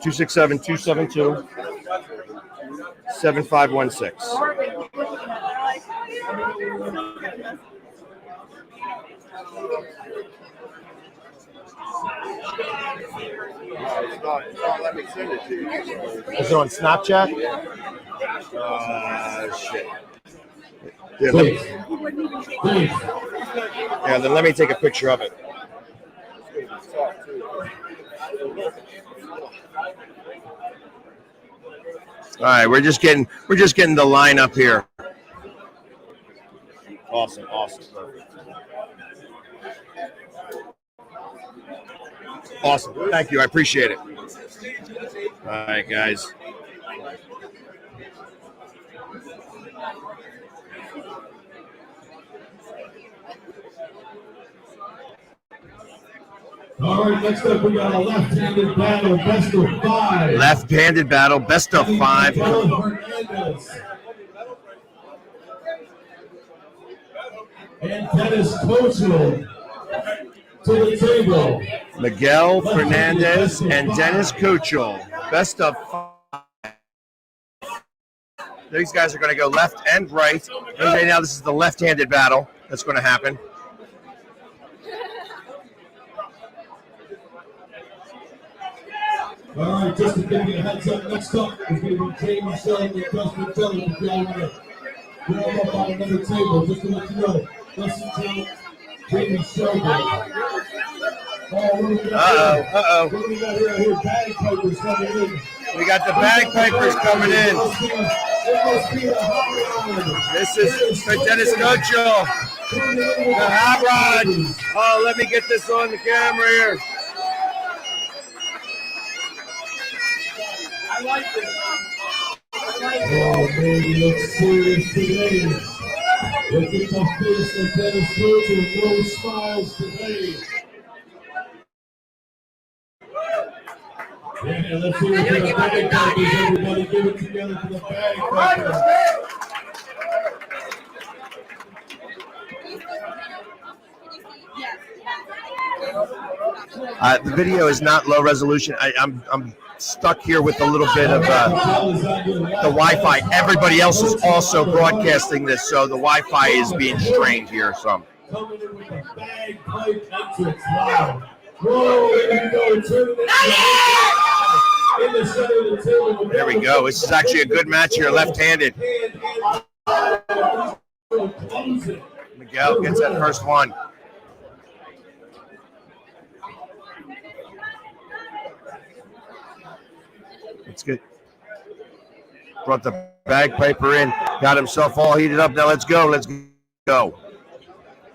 267 272 7516. It's not let me send it to you. Is it on Snapchat? Shit. Yeah, then let me take a picture of it. All right, we're just getting the line up here. Awesome. Awesome. Thank you. I appreciate it. All right, guys. All right, next up we got a left-handed battle, best of 5. Left-handed battle, best of 5. And Dennis Kochel to the table. Miguel Fernandez and Dennis Kochel, best of 5. These guys are going to go left and right. And right now, this is the left-handed battle that's going to happen. All right, just to give you a heads up, next up is going to be Jamie Sheldon and Dustin Gellis. If y'all want to grab up on another table, just to let you know, Dustin Gellis, Jamie Sheldon. What do we got here? I hear bagpipers coming in. We got the bagpipers coming in. It must be the hot rod. This is for Dennis Kochel. The hot rod. Oh, let me get this on the camera here. Oh, man, he looks serious today. Look at the face of Dennis Kochel. No smiles today. Yeah, let's hear it for the bagpipers, everybody. Give it together for the bagpipers. Yes. The video is not low resolution. I'm stuck here with a little bit of the Wi-Fi. Everybody else is also broadcasting this, so the Wi-Fi is being strained here some. There we go. This is actually a good match here, left-handed. Miguel gets that first one. It's good. Brought the bagpiper in, got himself all heated up. Now let's go. Let's go.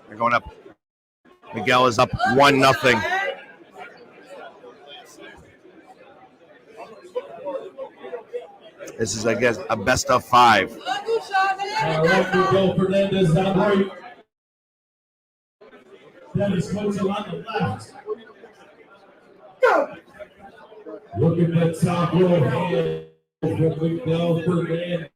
They're going up. Miguel is up 1-0. This is, I guess, a best of 5. All right, Miguel Fernandez on right. Dennis coaching on the left. Look at that top row hand from Miguel Fernandez.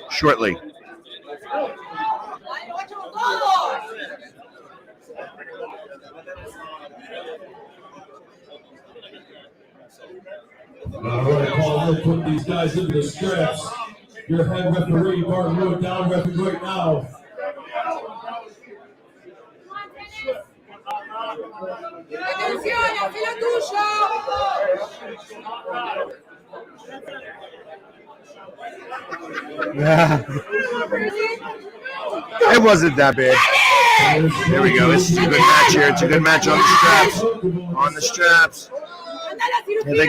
Shortly. All right, Paul, we'll put these guys into the straps. Your head referee, Martin Wood, down referee right now. It wasn't that bad. There we go. This is a good match here. It's a good match on the straps. On the straps. Here they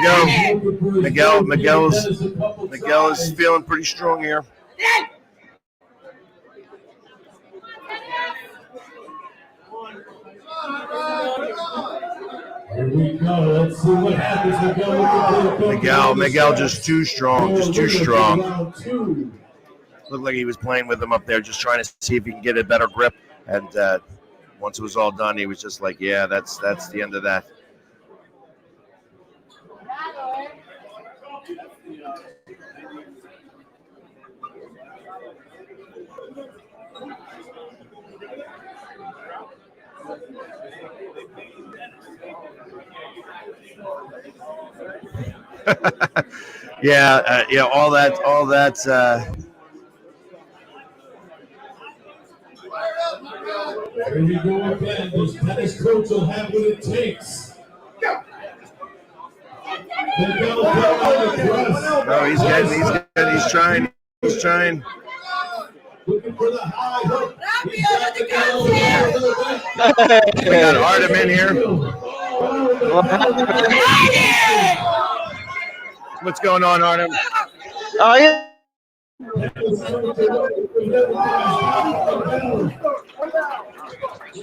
go. Miguel is feeling pretty strong here. Here we go. Let's see what happens. Miguel just too strong. Looked like he was playing with him up there, just trying to see if he can get a better grip. And once it was all done, he was just like, yeah, that's the end of that. Yeah, all that. Here we go again. This tennis coach will have what it takes. Oh, he's trying. Looking for the high hook. We got Artem in here. What's going on, Artem? Oh, yeah.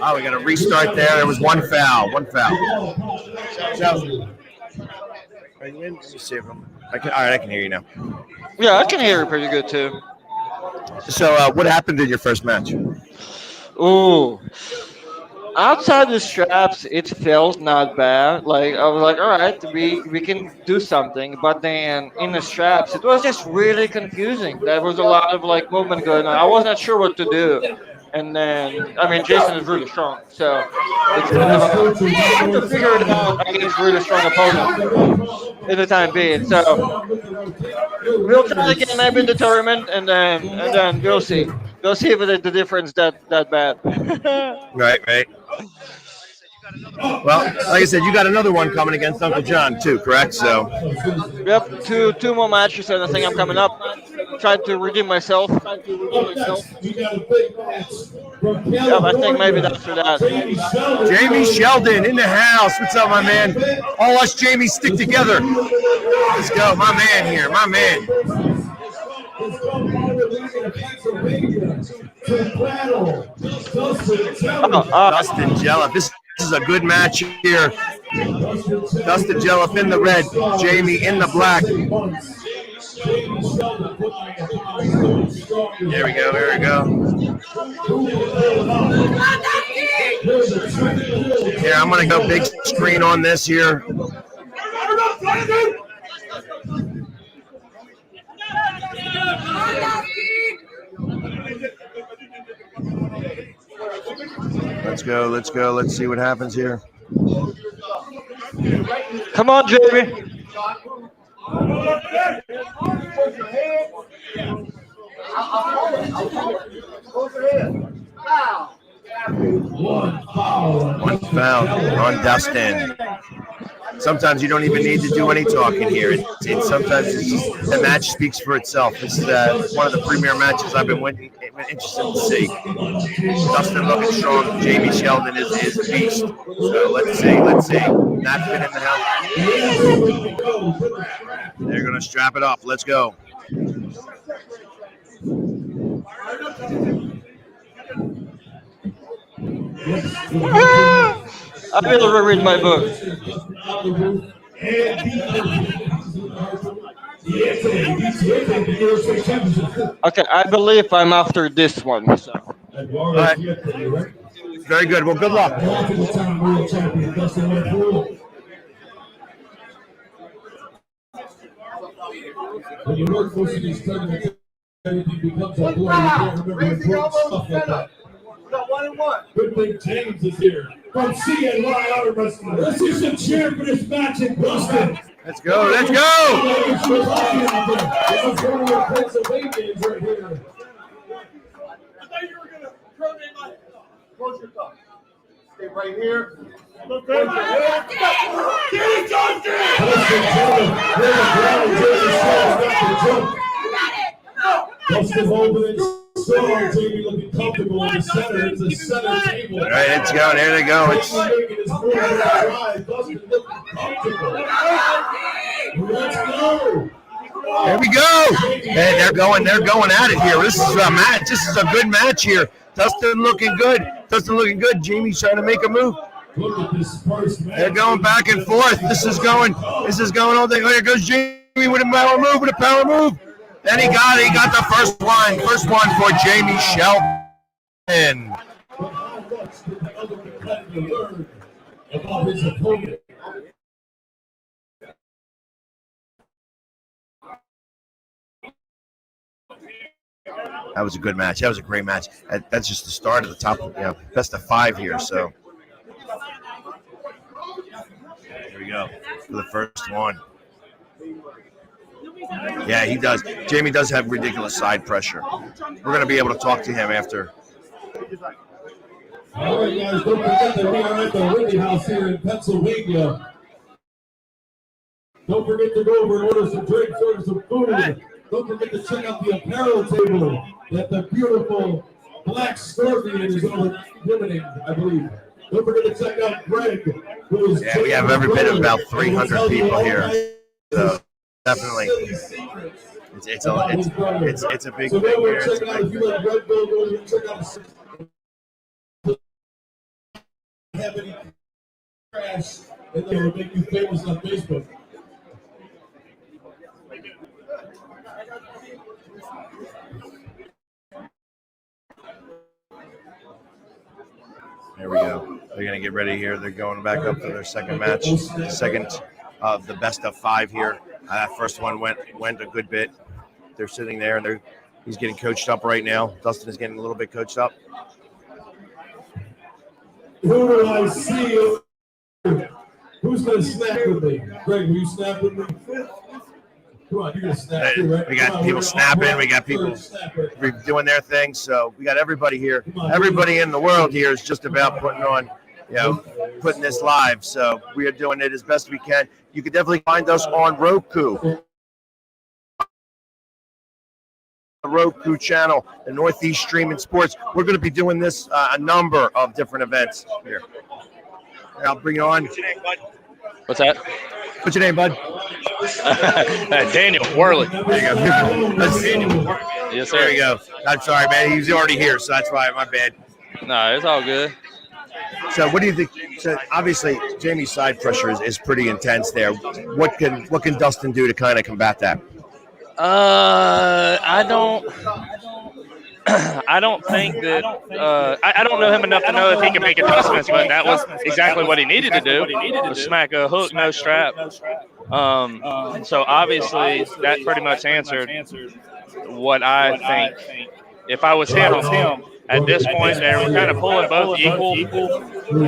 Oh, we got to restart there. There was one foul. So, are you in? Let me see if all right, I can hear you now. Yeah, I can hear you pretty good too. So, what happened in your first match? Ooh. Outside the straps, it felt not bad. Like I was like, all right, we can do something. But then in the straps, it was just really confusing. There was a lot of like movement going on. I was not sure what to do. And then, I mean, Jason is really strong, so it's kind of you have to figure it out against really strong opponents in the time being. So we'll try again maybe in the tournament, and then we'll see. We'll see if the difference that bad. Right. Well, like I said, you got another one coming against Uncle John too, correct? So. Yep, two more matches, and I think I'm coming up. Trying to redeem myself. Yep, I think maybe after that. Jamie Sheldon in the house. What's up, my man? All us Jamies stick together. Let's go, my man here, my man. Dustin Jelliff. This is a good match here. Dustin Jelliff in the red, Jamie in the black. Here we go. Here, I'm going to go big screen on this here. Let's go. Let's go. Let's see what happens here. Come on, Jamie. One foul on Dustin. Sometimes you don't even need to do any talking here. Sometimes it's just, the match speaks for itself. This is one of the premier matches I've been interested to see. Dustin looking strong. Jamie Sheldon is a beast. So let's see. Napkin in the house. They're going to strap it up. Let's go. I will reread my book. Okay, I believe I'm after this one. So. All right. Very good. Well, good luck. When you work most of these tournaments, everything becomes a blur. You can't remember important stuff like that. Good thing James is here from CNY Auto Wrestling. Let's see some cheer for this match in Boston. Let's go. Let's go. Pennsylvania right here. I thought you were going to throw me in my close your thumb. Stay right here. Look at Dustin Holman, strong, Jamie looking comfortable in the center. It's a center table. All right, let's go. There they go. Dustin looking comfortable. Let's go. There we go. Hey, they're going at it here. This is a match. This is a good match here. Dustin looking good. Jamie's trying to make a move. Look at this first match. They're going back and forth. This is going all day. Oh, here goes Jamie with a power move. And he got the first one. First one for Jamie Sheldon. About his opponent. That was a good match. That was a great match. That's just the start of the top, best of 5 here. So here we go for the first one. Yeah, he does. Jamie does have ridiculous side pressure. We're going to be able to talk to him after. All right, guys, don't forget that we are at the Ridley House here in Pennsylvania. Don't forget to go over and order some drinks, order some food. Don't forget to check out the apparel table that the beautiful Black Scorpion is limiting, I believe. Don't forget to check out Greg, who is. Yeah, we have every bit of about 300 people here. So definitely, it's a big so thing here. check it out. If you like Red Bull, go and check out the. Have any crash, and they will make you famous on Facebook. There we go. They're going to get ready here. They're going back up to their second match, second of the best of 5 here. That first one went a good bit. They're sitting there, and he's getting coached up right now. Dustin is getting a little bit coached up. Who do I see? Who's going to snap with me? Greg, will you snap with me? Come on, you're going to snap too, right? We got people snapping. We got people doing their thing. So we got everybody here. Everybody in the world here is just about putting this live. So we are doing it as best we can. You can definitely find us on Roku. The Roku channel, the Northeast Streaming Sports. We're going to be doing this a number of different events here. I'll bring you on. What's that? What's your name, bud? Daniel Worley. There you go. Yes, sir. There you go. I'm sorry, man. He's already here, so that's why. My bad. No, it's all good. So, what do you think? So, obviously, Jamie's side pressure is pretty intense there. What can Dustin do to kind of combat that? I don't think that I don't know him enough to know if he can make adjustments, but that was exactly what he needed to do. To smack a hook, no strap. So obviously that pretty much answered what I think. If I was him, at this point they're kind of pulling both equal.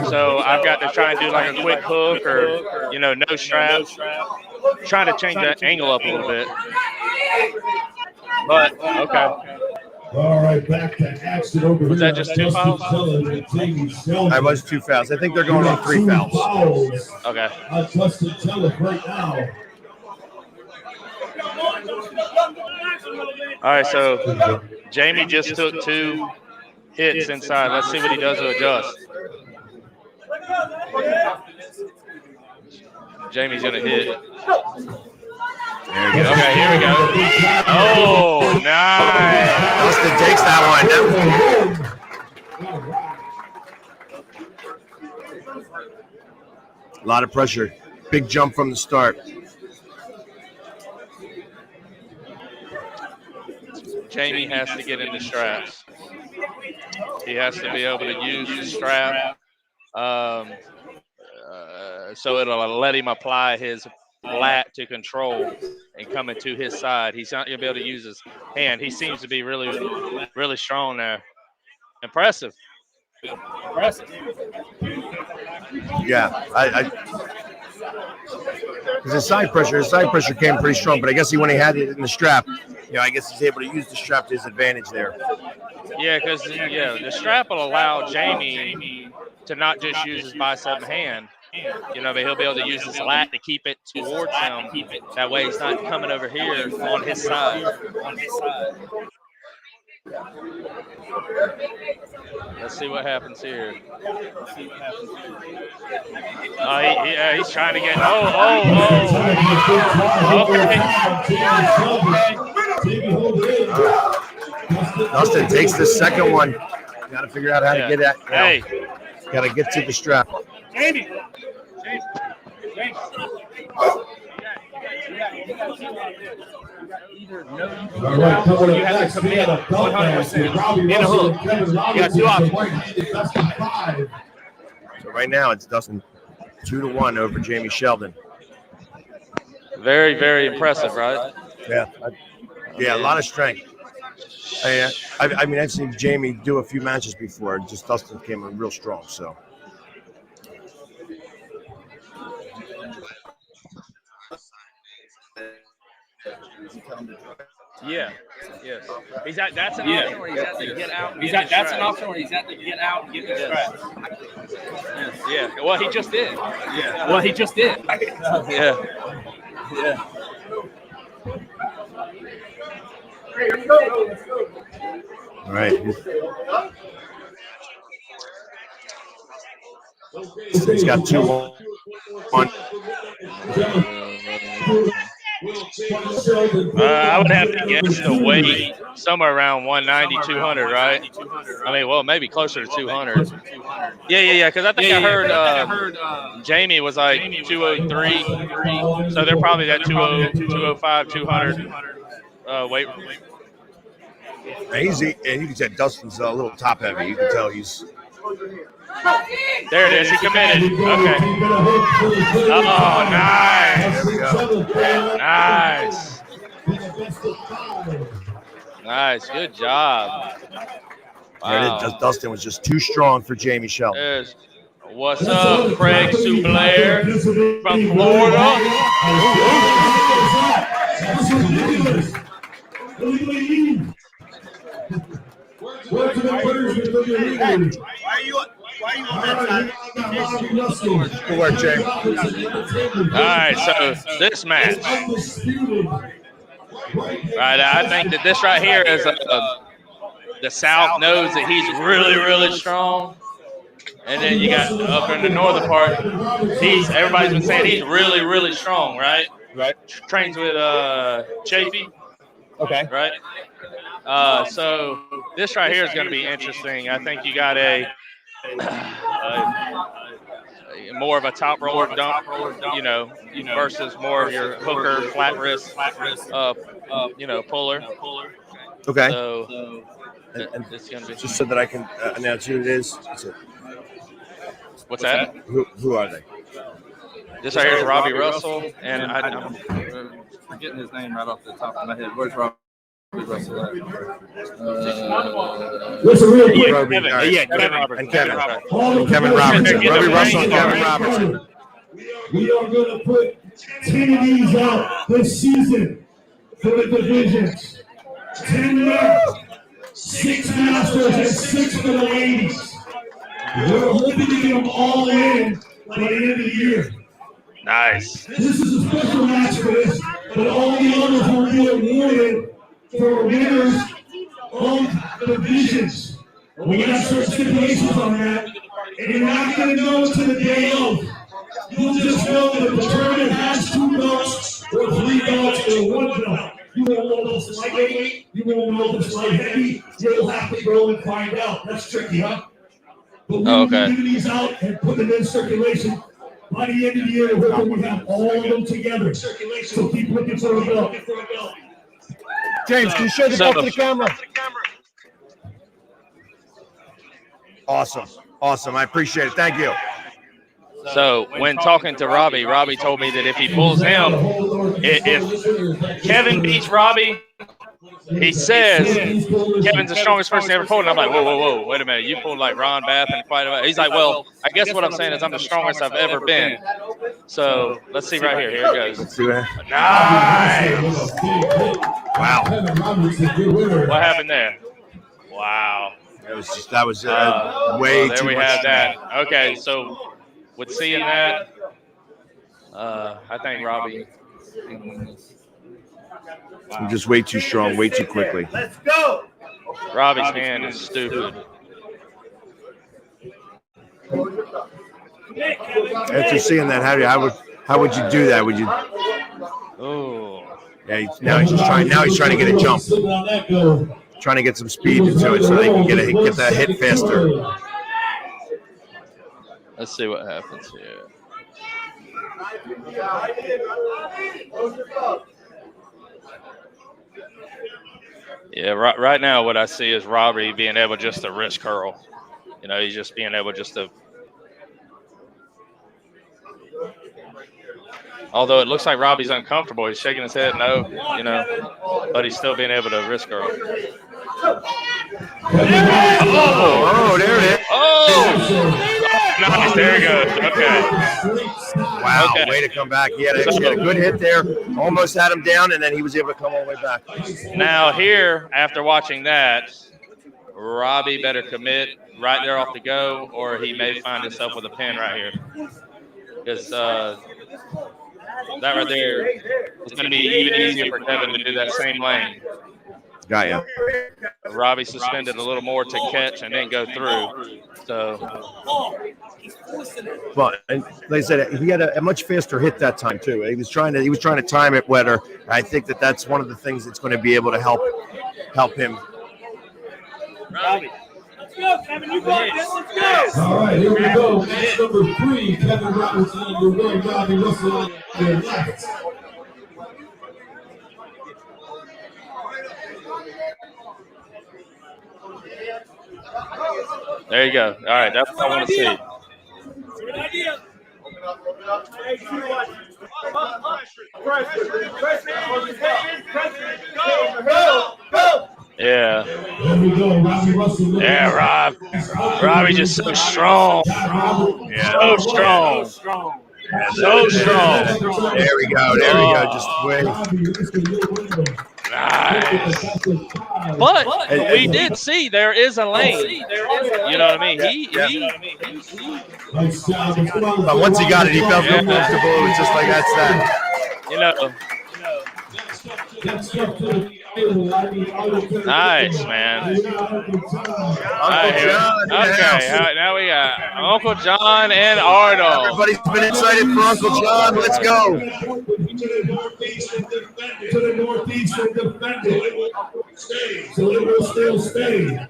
So I've got to try and do like a quick hook or no strap, trying to change that angle up a little bit. But okay. All right, back to action over Was here. that just 2 fouls? I was 2 fouls. I think they're going on 3 fouls. Okay. Justin Tillett right now. All right, so Jamie just took 2 hits inside. Let's see what he does to adjust. Jamie's going to hit. There we go. Okay, here we go. Oh, nice. Dustin takes that one. A lot of pressure. Big jump from the start. Jamie has to get into straps. He has to be able to use the strap so it'll let him apply his lat to control and come into his side. He's not going to be able to use his hand. He seems to be really, really strong there. Impressive. Yeah, his side pressure came pretty strong, but I guess when he had it in the strap, I guess he's able to use the strap to his advantage there. Yeah, because the strap will allow Jamie to not just use his bicep and hand. But he'll be able to use his lat to keep it towards him. That way he's not coming over here on his side. Let's see what happens here. He's trying to get. Okay. Dustin takes the second one. Got to figure out how to get that. Hey, got to get to the strap. Jamie. All right, coming up next, we got a belt match with Robbie Russell and Kevin Robinson. So right now it's Dustin 2-1 over Jamie Sheldon. Very, very impressive, right? Yeah, a lot of strength. I've seen Jamie do a few matches before. Just Dustin came in real strong. So. Yeah. Yes. That's an option where he's at to get out. That's an option where he's at to get out and get the strap. Yeah. Well, he just did. Yeah. Well, he just did. Yeah. Yeah. All right. He's got 2-1. I would have to guess the weight somewhere around 190, 200, right? Maybe closer to 200. Yeah. Because I think I heard Jamie was like 203, so they're probably that 205, 200 weight. Easy, and you can tell Dustin's a little top heavy. You can tell he's. There it is. He committed. Okay. Oh, nice. There we go. Nice. Nice. Good job. Wow. There it is. Dustin was just too strong for Jamie Sheldon. What's up, Craig Supelair from Florida? Why are you on that side? Good work, Jay. All right, so this match. Right, I think that this right here is the South knows that he's really, really strong. And then you got up in the northern part, everybody's been saying he's really, really strong, right? Right. Trains with Chafee. Okay. Right. So this right here is going to be interesting. I think you got a more of a top roller dump, versus more of your hooker, flat wrist, puller. Okay. So and it's going to be just so that I can announce who it is. What's that? Who are they? This right here is Robbie Russell, and I'm forgetting his name right off the top of my head. Where's Robbie Russell at? What's the real quick? Kevin Robertson. Kevin Robertson. Robbie Russell and Kevin Robertson. We are going to put 10 of these out this season for the divisions. 10 men, 6 masters, and 6 for the ladies. We're hoping to get them all in by the end of the year. Nice. This is a special match for this, but all the others will be awarded for winners of divisions. We got certain stipulations on that, and you're not going to know until the day of. You'll just know that if the tournament has 2 belts, or 3 belts, or 1 belt. You won't know if it's lightweight, you won't know if it's light heavy. You'll have to go and find out. That's tricky, huh? But we'll be giving these out and putting them in circulation. By the end of the year, we're going to have all of them together. So keep looking for a belt. James, can you show the belt to the camera? Awesome. Awesome. I appreciate it. Thank you. So when talking to Robbie, Robbie told me that if he pulls him, if Kevin beats Robbie, he says Kevin's the strongest person ever pulled. And I'm like, whoa, wait a minute. You pulled like Ron Bath and quite a bit. He's like, well, I guess what I'm saying is I'm the strongest I've ever been. So let's see right here. Here it goes. Let's see that. Nice. Wow. What happened there? Wow. That was way there too we much. have that. Okay, so with seeing that, I think Robbie. I'm just way too strong, way too quickly. Let's go. Robbie's hand is stupid. After seeing that, how would you do that? Would you? Oh. Yeah. Now he's trying to get a jump. Trying to get some speed into it so they can get that hit faster. Let's see what happens here. Yeah, right now what I see is Robbie being able just to wrist curl. You know, he's just being able just to. Although it looks like Robbie's uncomfortable, he's shaking his head no, you know, but he's still being able to wrist curl. Oh, there it is. Oh, nice. There he goes. Okay. Wow, way to come back. He had a good hit there. Almost had him down, and then he was able to come all the way back. Now here, after watching that, Robbie better commit right there off the go, or he may find himself with a pin right here. Because that right there is going to be even easier for Kevin to do that same lane. Got you. Robbie suspended a little more to catch and then go through. So, but and like I said, he had a much faster hit that time too. He was trying to time it better. I think that's one of the things that's going to be able to help him. Robbie. Let's go, Kevin. You got this. Let's go. All right, here we go. Match number 3. Kevin Robertson on your right, Robbie Russell on your left. There you go. All right, that's what I want to see. Yeah. Yeah, Rob. Robbie's just so strong. Yeah. So strong. So strong. There we go. There we go. Just wait. Nice. But we did see there is a lane. You know what I mean? But once he got it, he felt comfortable. It was just like that's that. You know. Nice, man. Okay, now we got Uncle John and Arnold. Everybody's been excited for Uncle John. Let's go. To the northeast and defend it. So it will still stay.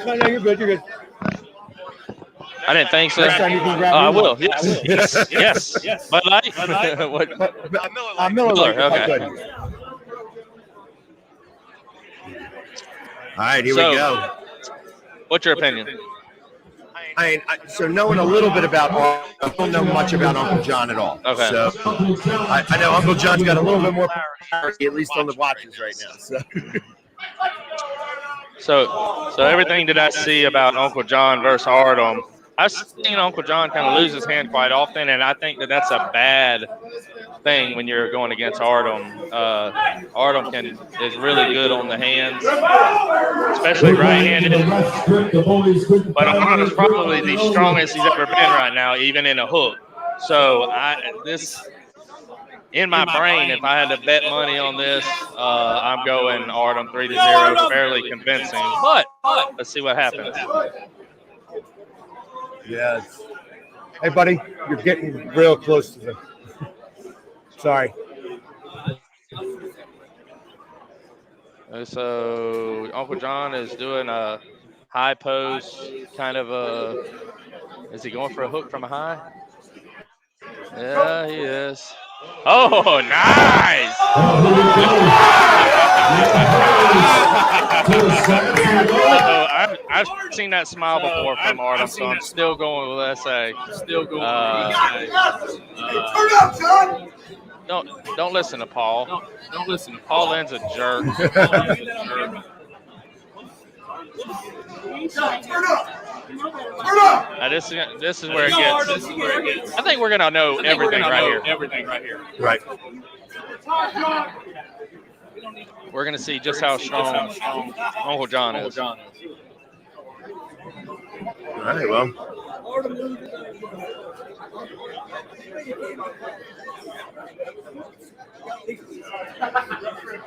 No, you're good. You're good. I didn't think so. Next time you can grab I Miller. will. Yes. Bud Light? Miller. Miller. Okay. All right, here we go. What's your opinion? So knowing a little bit about Artem, I don't know much about Uncle John at all. Okay. So I know Uncle John's got a little bit more clarity, at least on the watches right now. So everything that I see about Uncle John versus Artem, I've seen Uncle John kind of lose his hand quite often, and I think that that's a bad thing when you're going against Artem. Artem is really good on the hands, especially right-handed. But Artem is probably the strongest he's ever been right now, even in a hook. So in my brain, if I had to bet money on this, I'm going Artem 3-0, fairly convincing. But let's see what happens. Yes. Hey, buddy, you're getting real close to the. Sorry. So Uncle John is doing a high post, kind of a. Is he going for a hook from a high? Yeah, he is. Oh, nice! I've seen that smile before from Artem, so I'm still going with SA. Turn up, son! Don't listen to Paul. Don't listen to Paul. Lynn's a jerk. Turn up! This is where it gets. I think we're gonna know everything right here. Right. We're gonna see just how strong Uncle John is. All right. Well.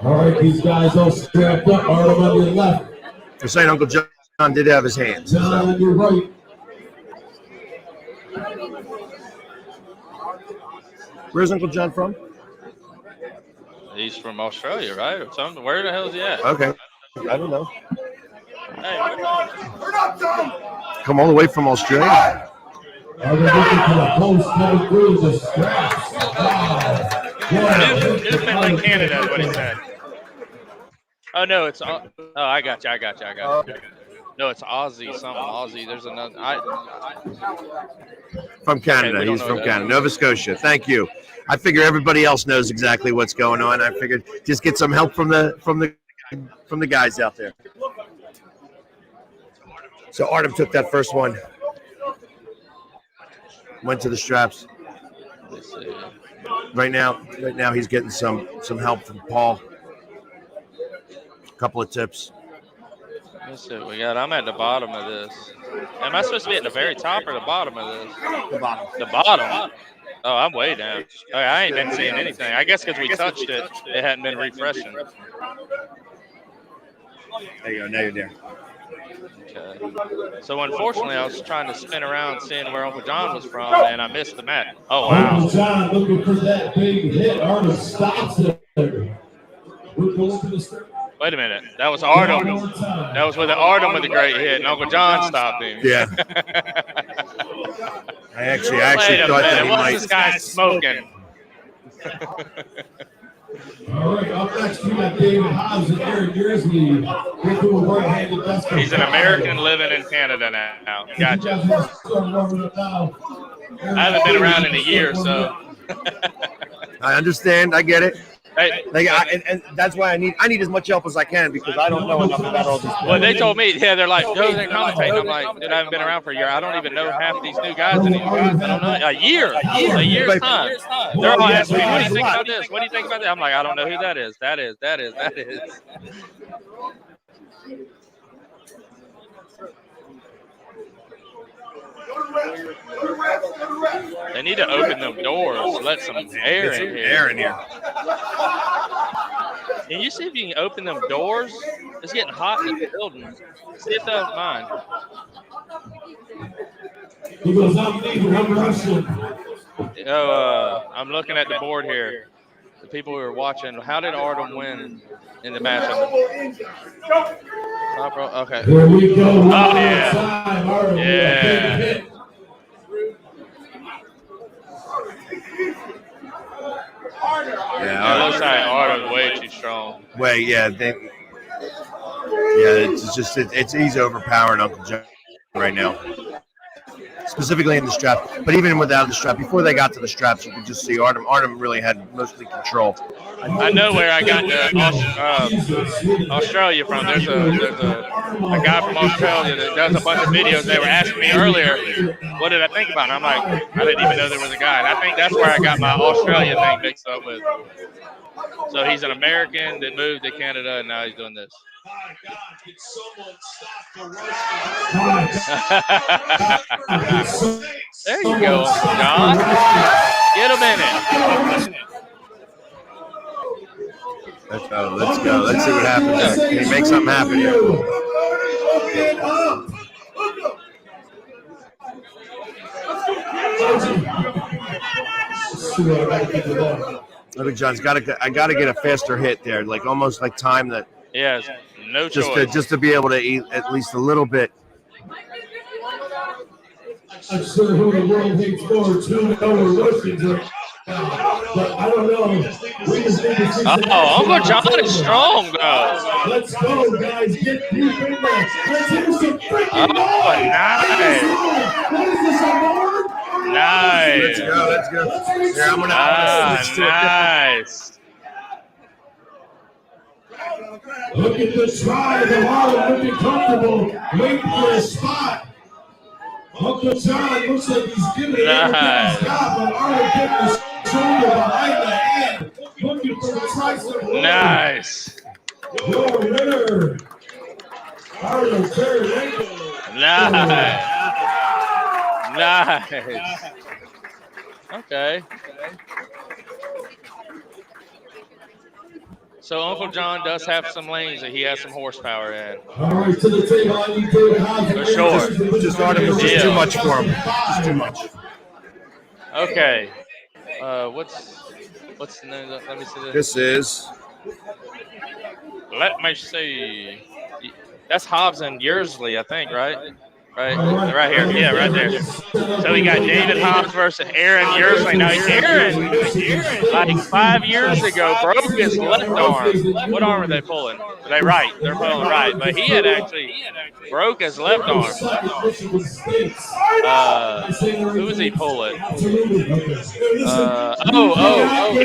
All right, these guys all strapped up. Artem on your left. You're saying Uncle John did have his hands. John on your right. Where's Uncle John from? He's from Australia, right? Or something. Where the hell is he at? Okay. I don't know. Hey, Come all the way from Australia. New Finland, Canada is what he said. Oh, no, it's... Oh, I got you. No, it's Aussie, something Aussie. There's another... From Canada. Okay, He's from Canada. Nova Scotia. Thank you. I figure everybody else knows exactly what's going on. I figured just get some help from the guys out there. So Artem took that first one. Went to the straps. Let's see. Right now he's getting some help from Paul. A couple of tips. Let's see what we got. I'm at the bottom of this. Am I supposed to be at the very top or the bottom of this? The bottom. The bottom? Oh, I'm way down. Okay, I ain't been seeing anything. I guess because we touched it, it hadn't been refreshing. There you go. Now you're there. Okay. So unfortunately, I was trying to spin around seeing where Uncle John was from, and I missed the mat. Oh, wow. Uncle John looking for that big hit. Artem stops it. Wait a minute. That was Artem. That was with Artem with a great hit, and Uncle John stopped him. Yeah. I actually Wait thought a that minute. he What's might. this guy smoking? All right, up next we got David Hobbs and Aaron Yearsley. He's an American living in Canada now. Gotcha. I haven't been around in a year, so. I understand. I get it. Hey, and that's why I need as much help as I can because I don't know enough about all these players. Well, they told me, yeah, they're like, go there commentating. I'm like, dude, I haven't been around for a year. I don't even know half these new guys anymore. I don't know. A year's time. They're all asking me, what do you think about this? What do you think about that? I'm like, I don't know who that is. That is. They need to open them doors, let some air in here. Can you see if you can open them doors? It's getting hot in the building. See if they'll mind. I'm looking at the board here. The people who are watching, how did Artem win in the match? Top row? Okay. Here we go. Oh, yeah. Yeah. Yeah, It looks like Artem's way too strong. Way, yeah. Yeah, he's overpowering Uncle John right now, specifically in the strap. But even without the strap, before they got to the straps, you could just see Artem really had mostly control. I know where I got Australia from. There's a guy from Australia that does a bunch of videos. They were asking me earlier, what did I think about it? I'm like, I didn't even know there was a guy. And I think that's where I got my Australia thing mixed up with. So he's an American that moved to Canada, and now he's doing this. There you go, John. Get him in it. Let's go. Let's see what happens. Can he make something happen here? Look at John's I gotta get a faster hit there, like almost like time that. Yes, no choice. Just to be able to eat at least a little bit. I'm sure who the world hates more, 2 hour Russians are. But I don't know. We just need to see Uncle John is strong, though. Let's go, guys. Get deep in there. Let's hear some freaking noise. Nice. What is this, award? Nice. Let's go. Here, I'm gonna. Nice. Look at the stride of Harlem looking comfortable. Wait for a spot. Uncle John looks like he's giving it everything he's got, but Arlen getting the shoulder behind the hand, looking for the tricep. Nice. Your winner, Arlen Terry. Nice. Nice. Okay. So Uncle John does have some lanes that he has some horsepower in. All right, to the table, I need David House. For sure. Just Artem was just too much for him. Just too much. Okay. What's the name? Let me see this. This is. Let me see. That's Hobbs and Yearsley, I think, right? Right here. Yeah, right there. So we got David Hobbs versus Aaron Yearsley. Now, Aaron, like 5 years ago, broke his left arm. What arm are they pulling? They're right. They're pulling right. But he had actually broke his left arm. Who was he pulling? He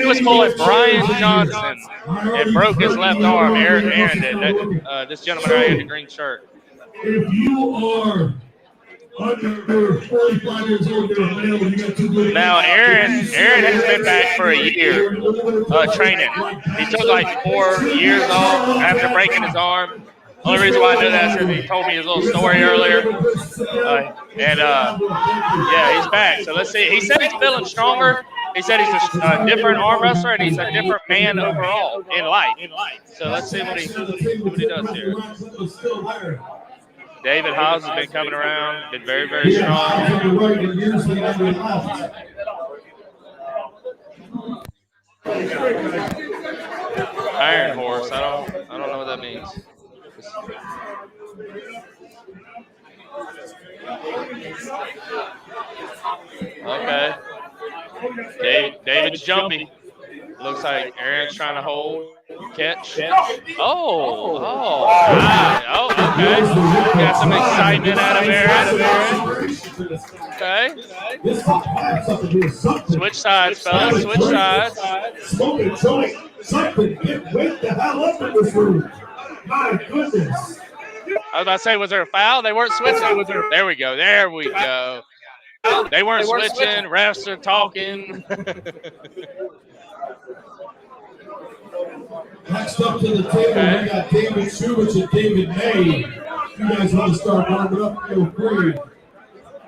was pulling Brian Johnson and broke his left arm. Aaron did. This gentleman right here in the green shirt. If you are under 45 years old, you're a male, you got 2 good. Now, Aaron has been back for a year training. He took like 4 years off after breaking his arm. Only reason why I know that is because he told me his little story earlier. Yeah, he's back. So let's see. He said he's feeling stronger. He said he's a different arm wrestler and he's a different man overall in life. So let's see what he does here. David Hobbs has been coming around, been very, very strong. Iron Horse. I don't know what that means. Okay. David's jumpy. Looks like Aaron's trying to hold, catch. Okay. Got some excitement out of Aaron. Okay. Switch sides, fellas. Switch sides. Smoking joint. Something. Wake the hell up in this room. My goodness. I was about to say, was there a foul? They weren't switching. There we go. They weren't switching. Refs are talking. Next up to the table, we got David Schubert and David May. If you guys want to start warming up, feel free.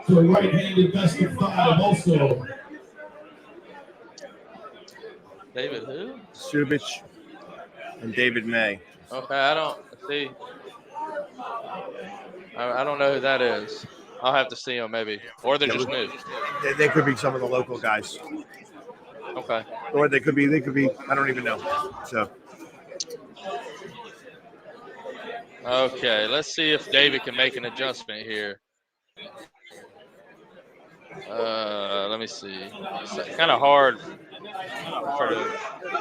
To a right-handed best of 5 also. David who? Subich and David May. Okay, I don't see. I don't know who that is. I'll have to see them maybe. Or they're just new. They could be some of the local guys. Okay. Or they could be, I don't even know. So. Okay, let's see if David can make an adjustment here. Let me see. It's kind of hard for the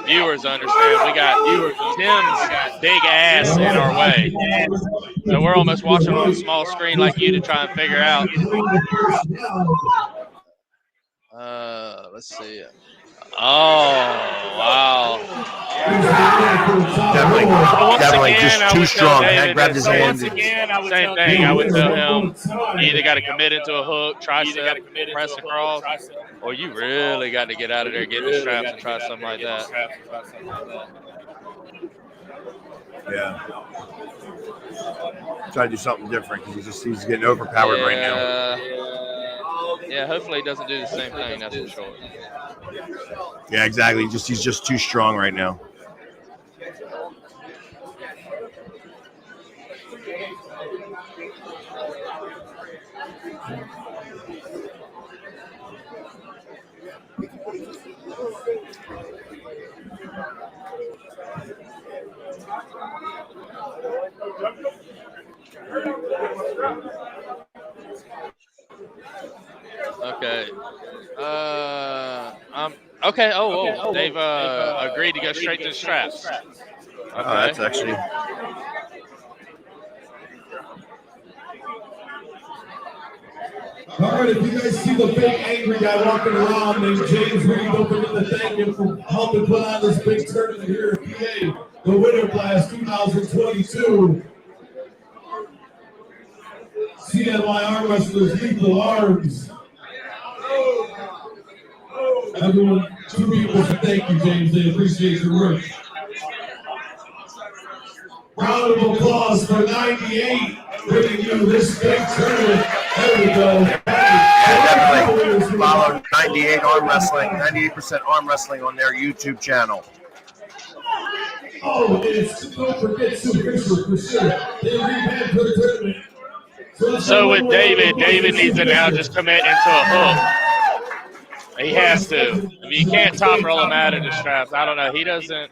viewers to understand. We got Tim's big ass in our way. So we're almost watching on a small screen like you to try and figure out. Let's see. Oh, wow. Definitely just too strong. Had grabbed his hand. Same thing. I would tell him, you either got to commit into a hook, tricep, press across, or you really got to get out of there, get the straps, and try something like that. Yeah. Try to do something different because he's getting overpowered right now. Yeah, hopefully he doesn't do the same thing, that's for sure. Yeah, exactly. He's just too strong right now. Okay. Okay. Oh, they've agreed to go straight to the straps. Okay. Oh, that's actually. All right, if you guys see the big angry guy walking around named James Reed, don't forget to thank him for helping put on this big tournament here in PA, the WinterBlast 2022. CNY Arm Wrestlers Lethal Arms. Everyone, 2 people say thank you, James. They appreciate your work. Round of applause for 98, bringing you this big tournament. There we go. Definitely follow 98 Arm Wrestling, 98% Arm Wrestling on their YouTube channel. Oh, don't forget Sue Fischer for sure. They revamped her tournament. So with David needs to now just commit into a hook. He has to. I mean, you can't top roll him out of the straps. I don't know. He doesn't.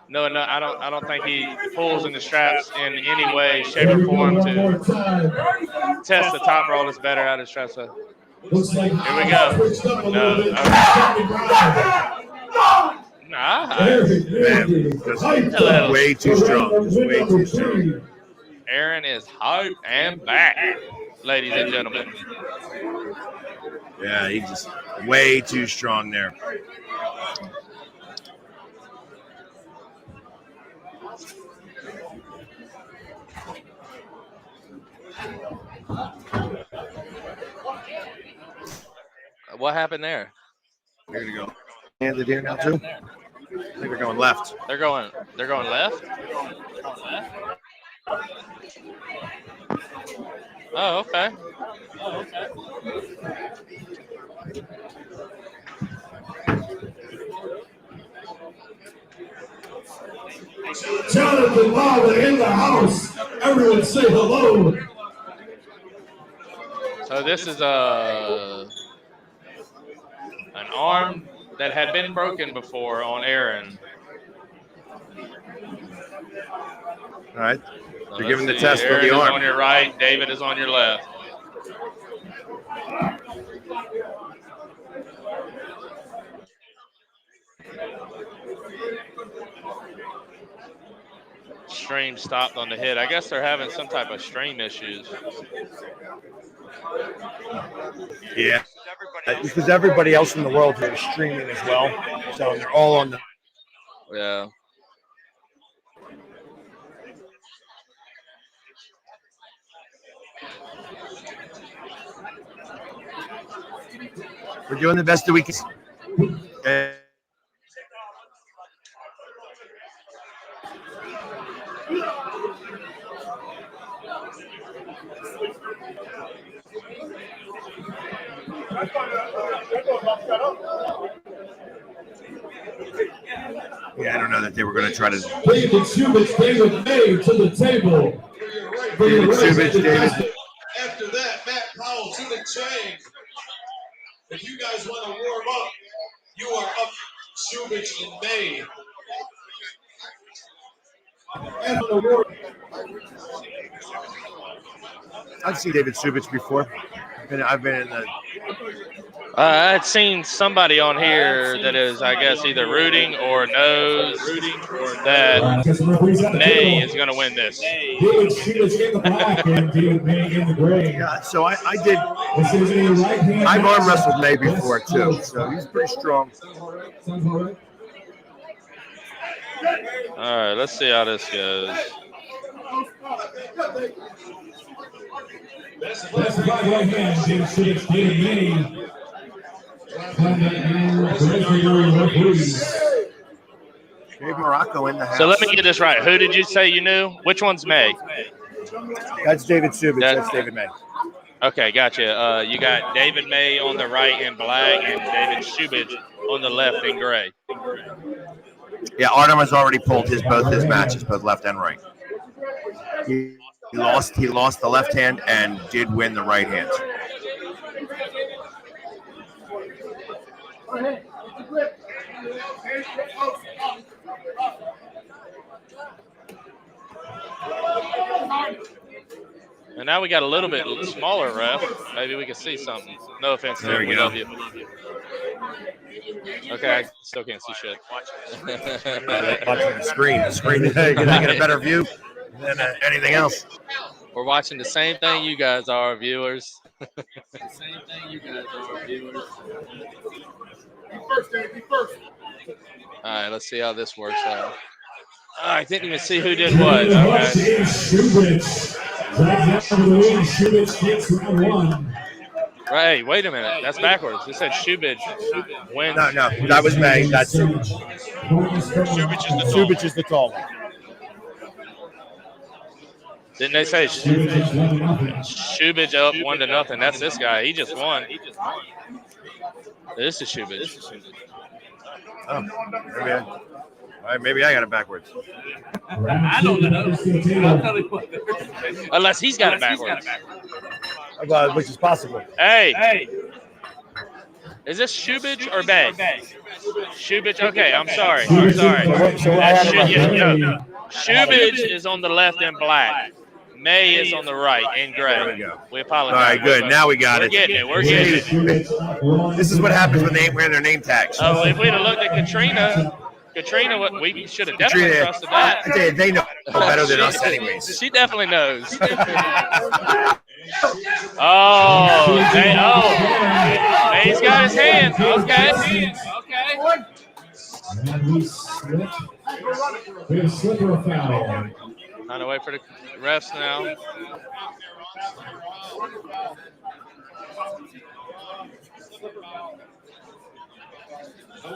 No, I don't think he pulls in the straps in any way, shape, or form to test the top roll that's better out of the straps. So, here we go. No. Nice. Way too strong. Just way too strong. Aaron is hype and back, ladies and gentlemen. Yeah, he's just way too strong there. What happened there? They're gonna go. Handed here now too. I think they're going left. They're going left. Oh, okay. Jonathan Lawler in the house. Everyone say hello. So this is an arm that had been broken before on Aaron. All right. So You're giving the see. test Aaron for the arm. is on your right. David is on your left. Stream stopped on the hit. I guess they're having some type of stream issues. Yeah. Because everybody else in the world here is streaming as well. So they're all on the. Yeah. We're doing the best that we can. Okay. Yeah, I don't know that they were going to try to. David Subich, David May to the table. David Subich, David. After that, Matt Powell to the chain. If you guys want to warm up, you are up Subich and May. I've seen David Subich before. I've been in the. I had seen somebody on here that is, I guess, either rooting or knows that May is going to win this. Yeah, so I did. I've arm wrestled May before too, so he's pretty strong. All right, let's see how this goes. Morocco in the house. So let me get this right. Who did you say you knew? Which one's May? That's David Subich. That's David May. Okay, gotcha. You got David May on the right in black and David Subich on the left in gray. Yeah, Artem has already pulled both his matches, both left and right. He lost the left hand and did win the right hand. And now we got a little bit smaller ref. Maybe we can see something. No offense, there we we go. love you. Okay, I still can't see shit. Watching the screen. Can I get a better view than anything else? We're watching the same thing you guys are, viewers. All right, let's see how this works out. I didn't even see who did what. Okay. Right, wait a minute. That's backwards. It said Subich wins. No, that was May. That's Subich. Subich is the tall one. Didn't they say Subich up 1-0? That's this guy. He just won. This is Subich. Oh, maybe I got it backwards. I don't know. Unless he's got it backwards. Which is possible. Hey. Is this Subich or Bay? Subich. Okay, I'm sorry. Subich is on the left in black. May is on the right in gray. There we go. We apologize. All right, good. Now we got it. We're getting it. This is what happens when they wear their name tags. Oh, if we'd have looked at Katrina, we should have definitely trusted that. I tell you, they know better than us anyways. She definitely knows. May's got his hand. Okay. We have slipper foul. Trying to wait for the refs now.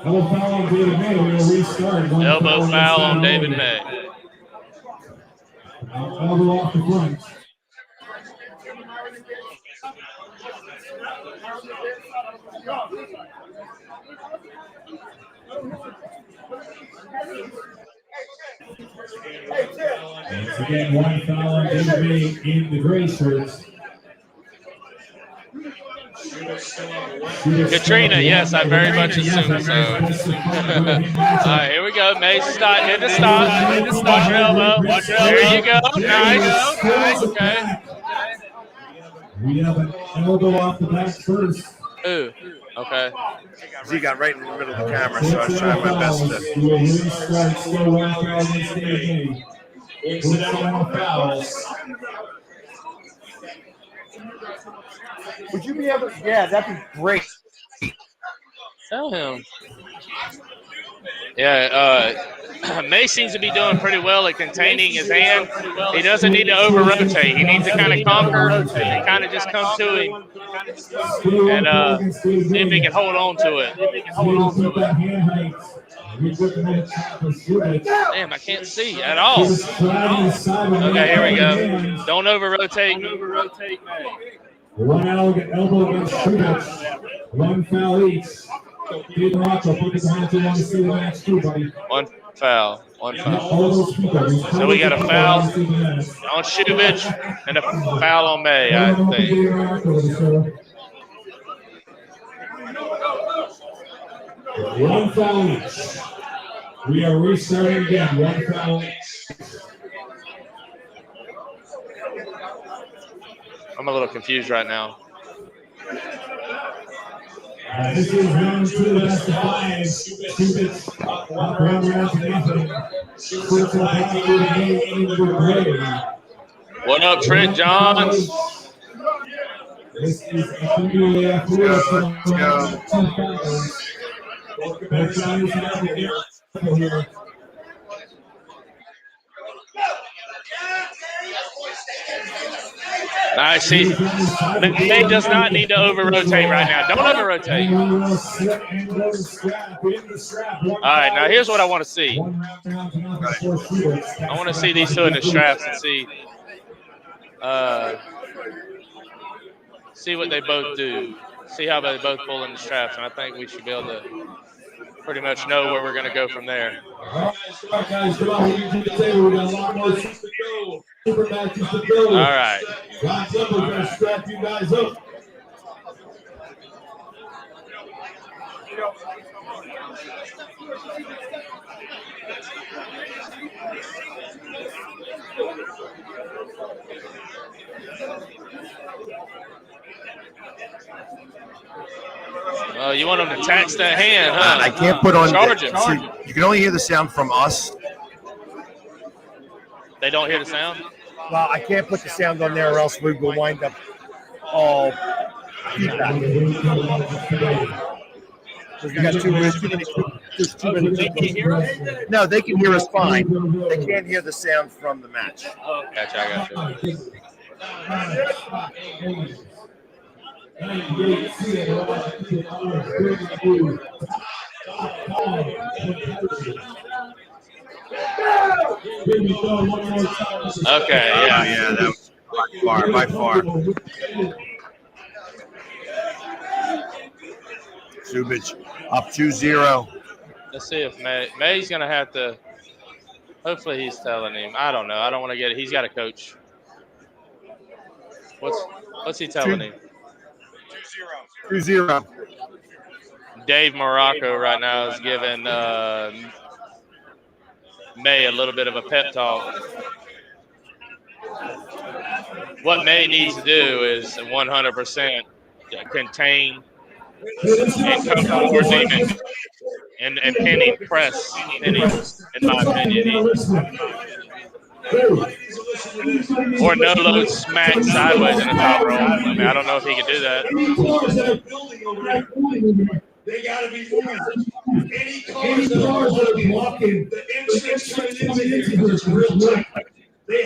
Elbow foul on David May. We'll restart. Elbow foul on David May. Elbow off the front. Once again, one foul on David May in the gray shirts. Katrina, yes, I very much assume so. All right, here we go. May stop. Hit the stop. Watch your elbow. There you go. Nice. Okay. We have an elbow off the back first. Ooh. Okay. Z got right in the middle of the camera, so I was trying my best to. Would you be able to? Yeah, that'd be great. Tell him. Yeah, May seems to be doing pretty well at containing his hand. He doesn't need to over-rotate. He needs to kind of conquer and kind of just come to him and see if he can hold on to it. Damn, I can't see at all. Okay, here we go. Don't over-rotate. One elbow against Subich. One foul each. One foul. So we got a foul on Subich and a foul on May, I think. One foul each. We are restarting again. One foul each. I'm a little confused right now. This is round 2, best of 5. Stupid. One round to nothing. What up, Trent Johns? This is a let's go. I see. They does not need to over-rotate right now. Don't over-rotate. All right, now here's what I want to see. I want to see these two in the straps and see what they both do. See how they both pull in the straps, and I think we should be able to pretty much know where we're going to go from there. All right, guys, come on. We got a lot more super matches to go. All right. God's up, we're going to strap you guys up. You want them to tax that hand, huh? I can't put on. Charge it. See, you can only hear the sound from us. They don't hear the sound? Well, I can't put the sound on there, or else we will wind up all feedback. We got too many. There's too many. They can't hear us? No, they can hear us fine. They can't hear the sound from the match. Oh, gotcha. I gotcha. Okay, yeah, that was by far. Subic up 2-0. Let's see if May's gonna have to. Hopefully, he's telling him. I don't know. I don't want to get it. He's got a coach. What's he telling him? 2-0. Dave Morocco right now is giving May a little bit of a pep talk. What May needs to do is 100% contain and come towards him and penny press penny, in my opinion. Or no load smack sideways in the top roll. I mean, I don't know if he can do that. They got to be moving. Any cars that are blocking the entrance coming into this real tight. They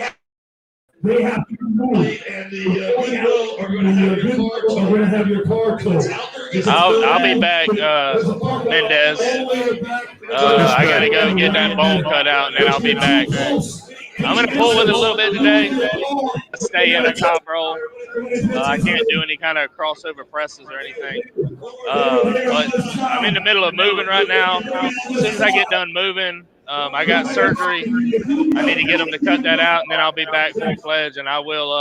have to move. And the Goodwill are going to have your car towed. I'll be back, Mendez. I got to go get that bone cut out, and then I'll be back. I'm going to pull with it a little bit today. Stay in the top roll. I can't do any kind of crossover presses or anything. But I'm in the middle of moving right now. As soon as I get done moving, I got surgery. I need to get them to cut that out, and then I'll be back full-fledged, and I will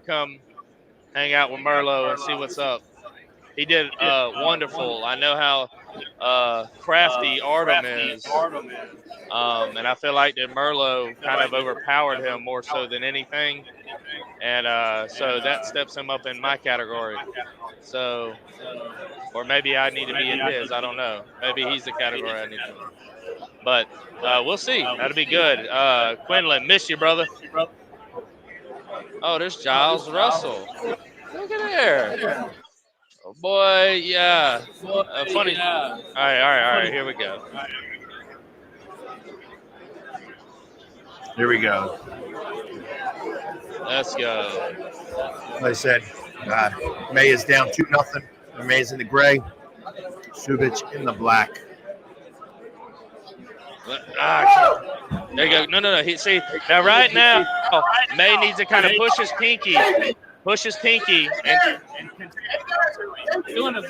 come hang out with Merlot and see what's up. He did wonderful. I know how crafty Artem is. And I feel like that Merlot kind of overpowered him more so than anything. And so that steps him up in my category. So, or maybe I need to be in his. I don't know. Maybe he's the category I need to be. But we'll see. That'll be good. Quinlan, miss you, brother. Oh, there's Giles Russell. Look at there. Oh, boy, yeah. Funny. All right. Here we go. Here we go. Let's go. Like I said, May is down 2-0. May's in the gray. Subic in the black. There you go. No. See, now right now, May needs to kind of push his pinky. And doing a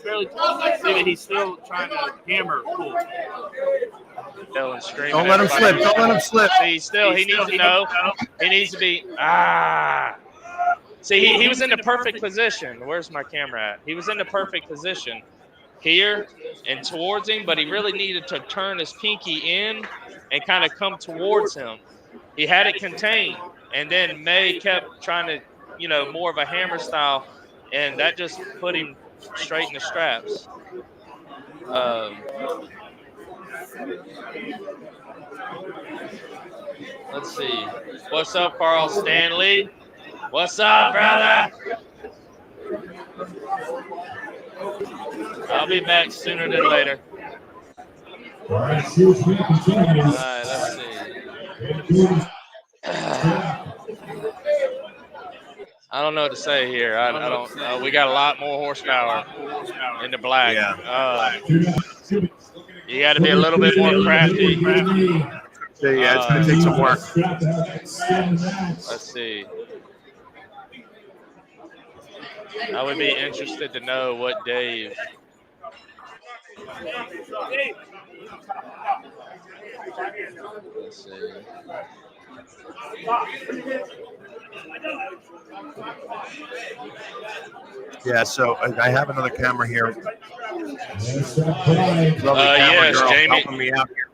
fairly tough. See that he's still trying to hammer pull. Dylan screaming. Don't let him slip. Don't let him slip. See, he needs to know. He needs to be. See, he was in the perfect position. Where's my camera at? He was in the perfect position here and towards him, but he really needed to turn his pinky in and kind of come towards him. He had it contained, and then May kept trying to, more of a hammer style, and that just put him straighten the straps. Let's see. What's up, Carl Stanley? What's up, brother? I'll be back sooner than later. All right, Let's see. I don't know what to say here. I don't. We got a lot more horsepower in the black. Yeah. You got to be a little bit more crafty. So yeah, it's going to take some work. Let's see. I would be interested to know what Dave. Let's see. Yeah, so I have another camera here. Yes, Jamie, helping me out here.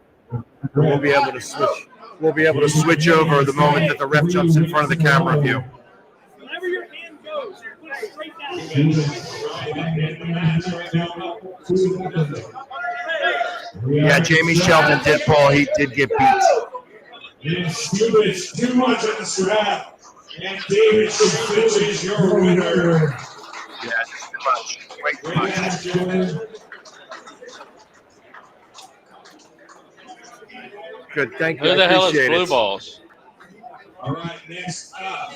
We'll be able to switch. We'll be able to switch over the moment that the ref jumps in front of the camera view. Wherever your hand goes, put it straight down. Yeah, Jamie Shelton did fall. He did get beat. It's too much on the strap. And David Sue is your winner. Yeah, it's too much. Way too much. Good, thank you. Who the hell is Blue Balls? All right, next up,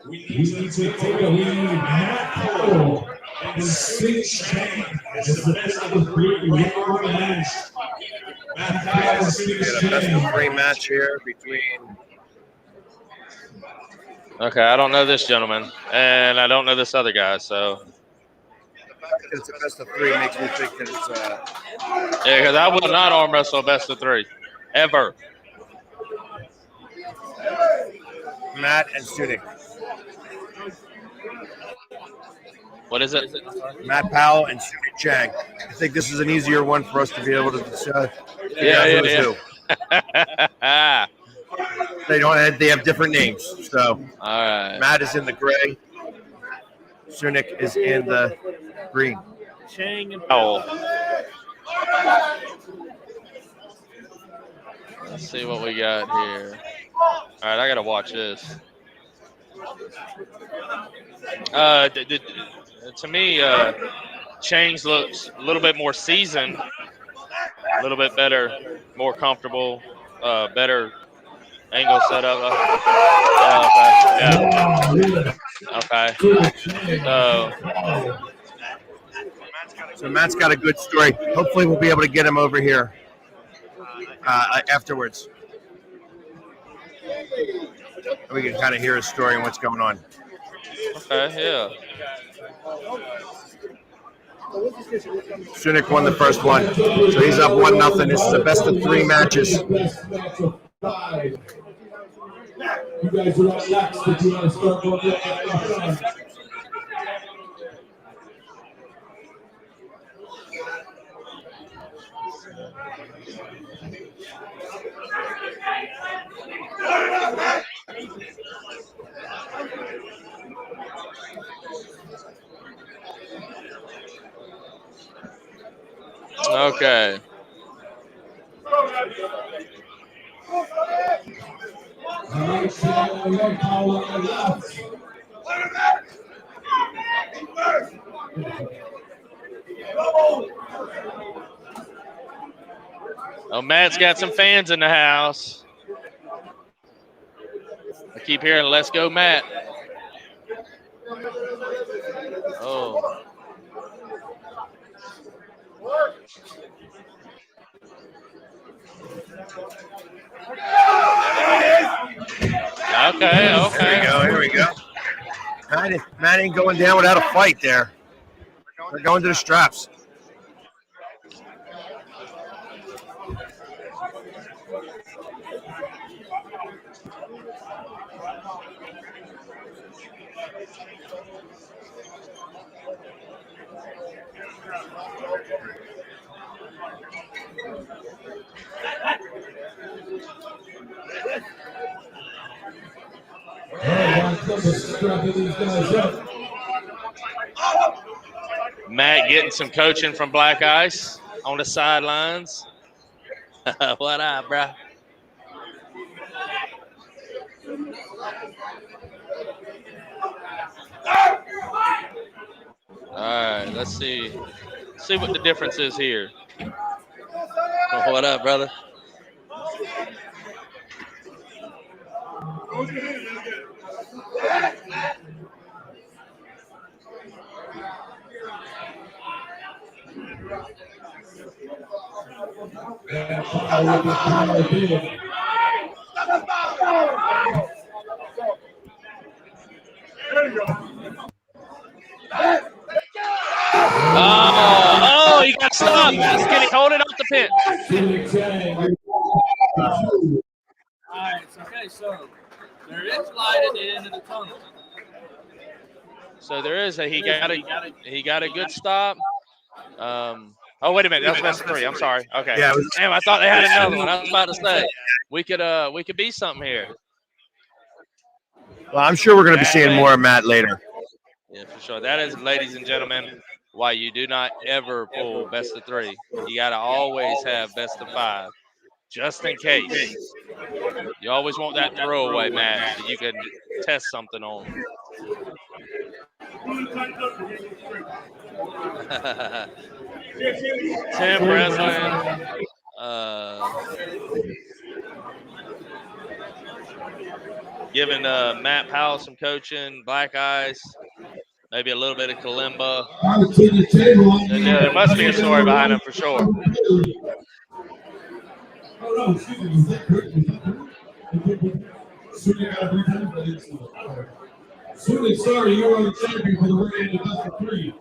we need to take a lead. Matt Cole and the Six Chain. This is the best of the three. We are on the match. Matt Cole and Six Chain. Best of three match here between. Okay, I don't know this gentleman, and I don't know this other guy, so. It's a best of three makes me think that it's. Yeah, because I will not arm wrestle a best of three, ever. Matt and Sudik. What is it? Matt Powell and Sudik Chang. I think this is an easier one for us to be able to Yeah. They don't. They have different names. So, all right. Matt is in the gray. Sunik is in the green. Chang and Powell. Let's see what we got here. All right, I gotta watch this. To me, Chang's looks a little bit more seasoned, a little bit better, more comfortable, better angle setup. Okay. So Matt's got a good story. Hopefully, we'll be able to get him over here afterwards. We can kind of hear his story and what's going on. Okay, yeah. Sunik won the first one, so he's up 1-0. This is the best of three matches. You guys are up next. If you want to start going Okay. Oh, Matt's got some fans in the house. I keep hearing, "Let's go, Matt." Oh. Okay. Here we go. Matt ain't going down without a fight there. They're going to the straps. strapping these guys up. Matt getting some coaching from Black Ice on the sidelines. What up, bro? All right, let's see what the difference is here. What up, brother? Oh, you got stopped. Skinny, hold it off the pin. All right, okay, so there is light at the end of the tunnel. So there is he got a good stop. Oh, wait a minute, that was best of 3. I'm sorry. Okay. Yeah, damn, I thought they had another one. I was about to say we could be something here. Well, I'm sure we're going to be seeing more of Matt later. Yeah, for sure. That is, ladies and gentlemen, why you do not ever pull best of 3. You got to always have best of 5, just in case. You always want that throwaway match that you can test something on. Tim Breslin. Giving Matt Powell some coaching, Black Ice, maybe a little bit of Kalimba. There must be a story behind him for sure. Certainly sorry, you are the champion for the ring and the best of 3.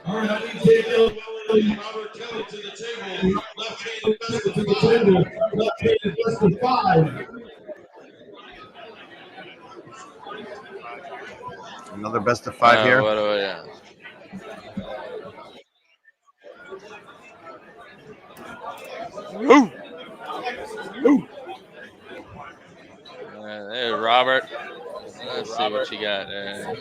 All right, I need Daniel Robert Kelly to the table. Left-handed best to the table. Left-handed best of 5. Another best of 5 here. What do I got? Woo! Woo! There's Robert. Let's see what you got there.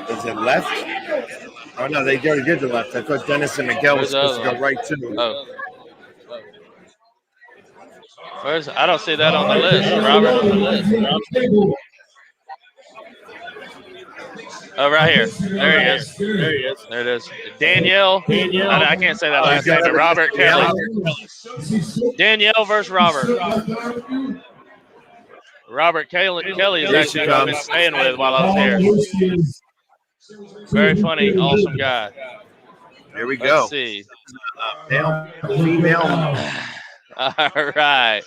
Is it left? Oh, no, they already did the left. I thought Dennis and Miguel was supposed to go right, too. Oh. Where's, I don't see that on the list, Robert. Oh, right here. There he is. There it is. Danielle. I can't say that last name, but Robert Kelly. Danielle versus Robert. Robert Kelly is actually who I've been staying with while I was here. Very funny, awesome guy. Here we go. Let's see. Female. All right.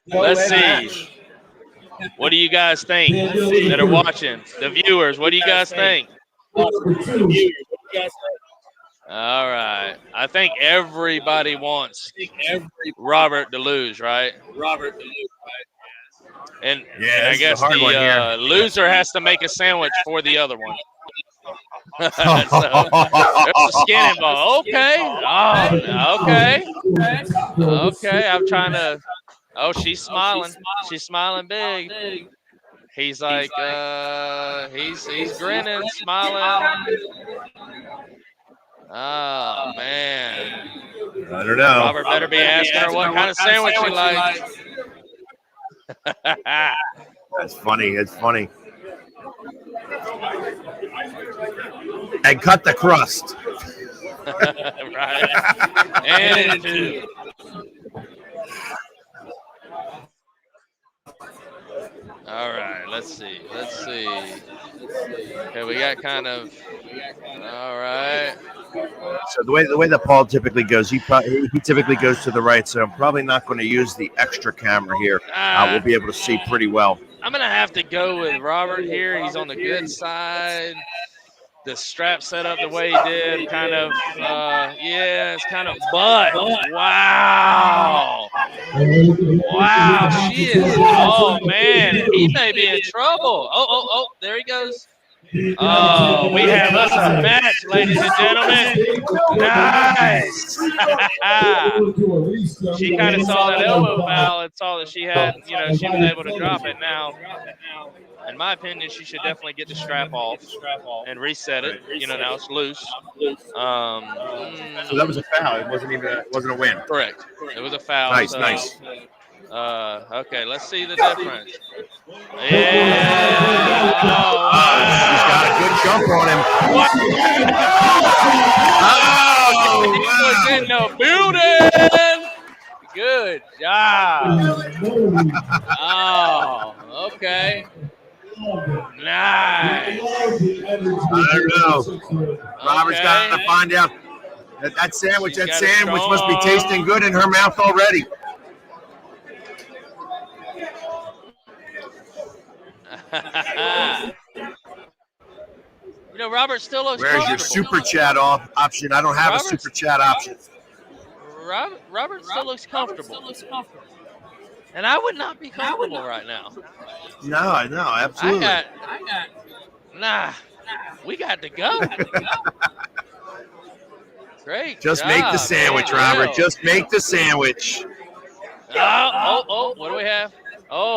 Let's see. What do you guys think that are watching? The viewers, what do you guys think? All right. I think everybody wants Robert to lose, right? And I guess the loser has to make a sandwich for the other one. So, there's a skin involved. Okay. Oh, okay. Okay. I'm trying to. Oh, she's smiling. She's smiling big. He's like, he's grinning, smiling. Oh, man. I don't know. Robert better be asking her what kind of sandwich she likes. That's funny. It's funny. And cut the crust. Right. And 2. All right, let's see. Okay, we got kind of. All right. So the way that Paul typically goes, he typically goes to the right. So I'm probably not going to use the extra camera here. We'll be able to see pretty well. I'm gonna have to go with Robert here. He's on the good side. The strap set up the way he did, kind of. Yeah, it's kind of. But wow. Wow, she is. Oh man, he may be in trouble. Oh, there he goes. Oh, we have us a match, ladies and gentlemen. Nice. She kind of saw that elbow foul and saw that she had, she was able to drop it. Now, in my opinion, she should definitely get the strap off and reset it. Now it's loose. So that was a foul. It wasn't a win. Correct. It was a foul. Nice, so, nice. Okay, let's see the difference. Yeah. She's got a good jump on him. He was in the building. Good job. Oh, okay. Nice. I don't know. Robert's got to find out that sandwich must be tasting good in her mouth already. Robert still looks Where's your super chat option? I don't have a super chat option. Robert still looks comfortable. And I would not be comfortable right now. No, absolutely. We got to go. Great. Just make the sandwich, man. Robert. Just make the sandwich. Oh, what do we have? Oh,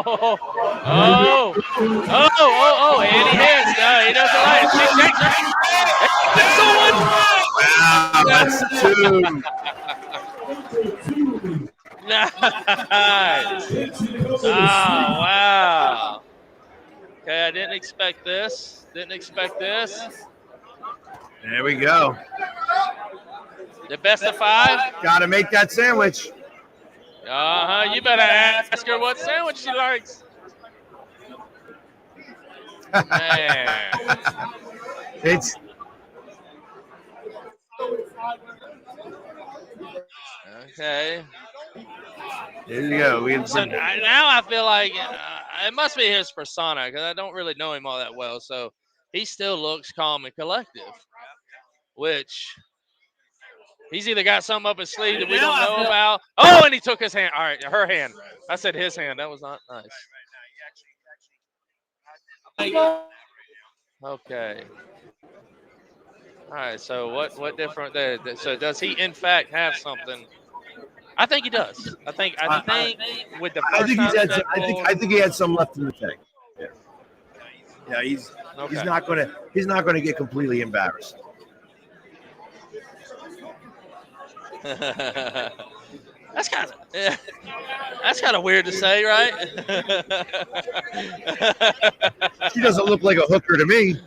and he hits. No, he doesn't like it. She takes it. Wow, that's two. Nice. Oh, wow. Okay, I didn't expect this. There we go. The best of 5. Got to make that sandwich. You better ask her what sandwich she likes. Man. It's okay. There you go. So now I feel like it must be his persona because I don't really know him all that well. So he still looks calm and collective, which he's either got something up his sleeve that we don't know about. Oh, and he took his hand. All right, her hand. I said his hand. That was not nice. Okay. All right. So what different there? So does he in fact have something? I think he does. I think with the first I think he had some left in the tank. Yeah, he's not gonna get completely embarrassed. That's kind of weird to say, right? She doesn't look like a hooker to me.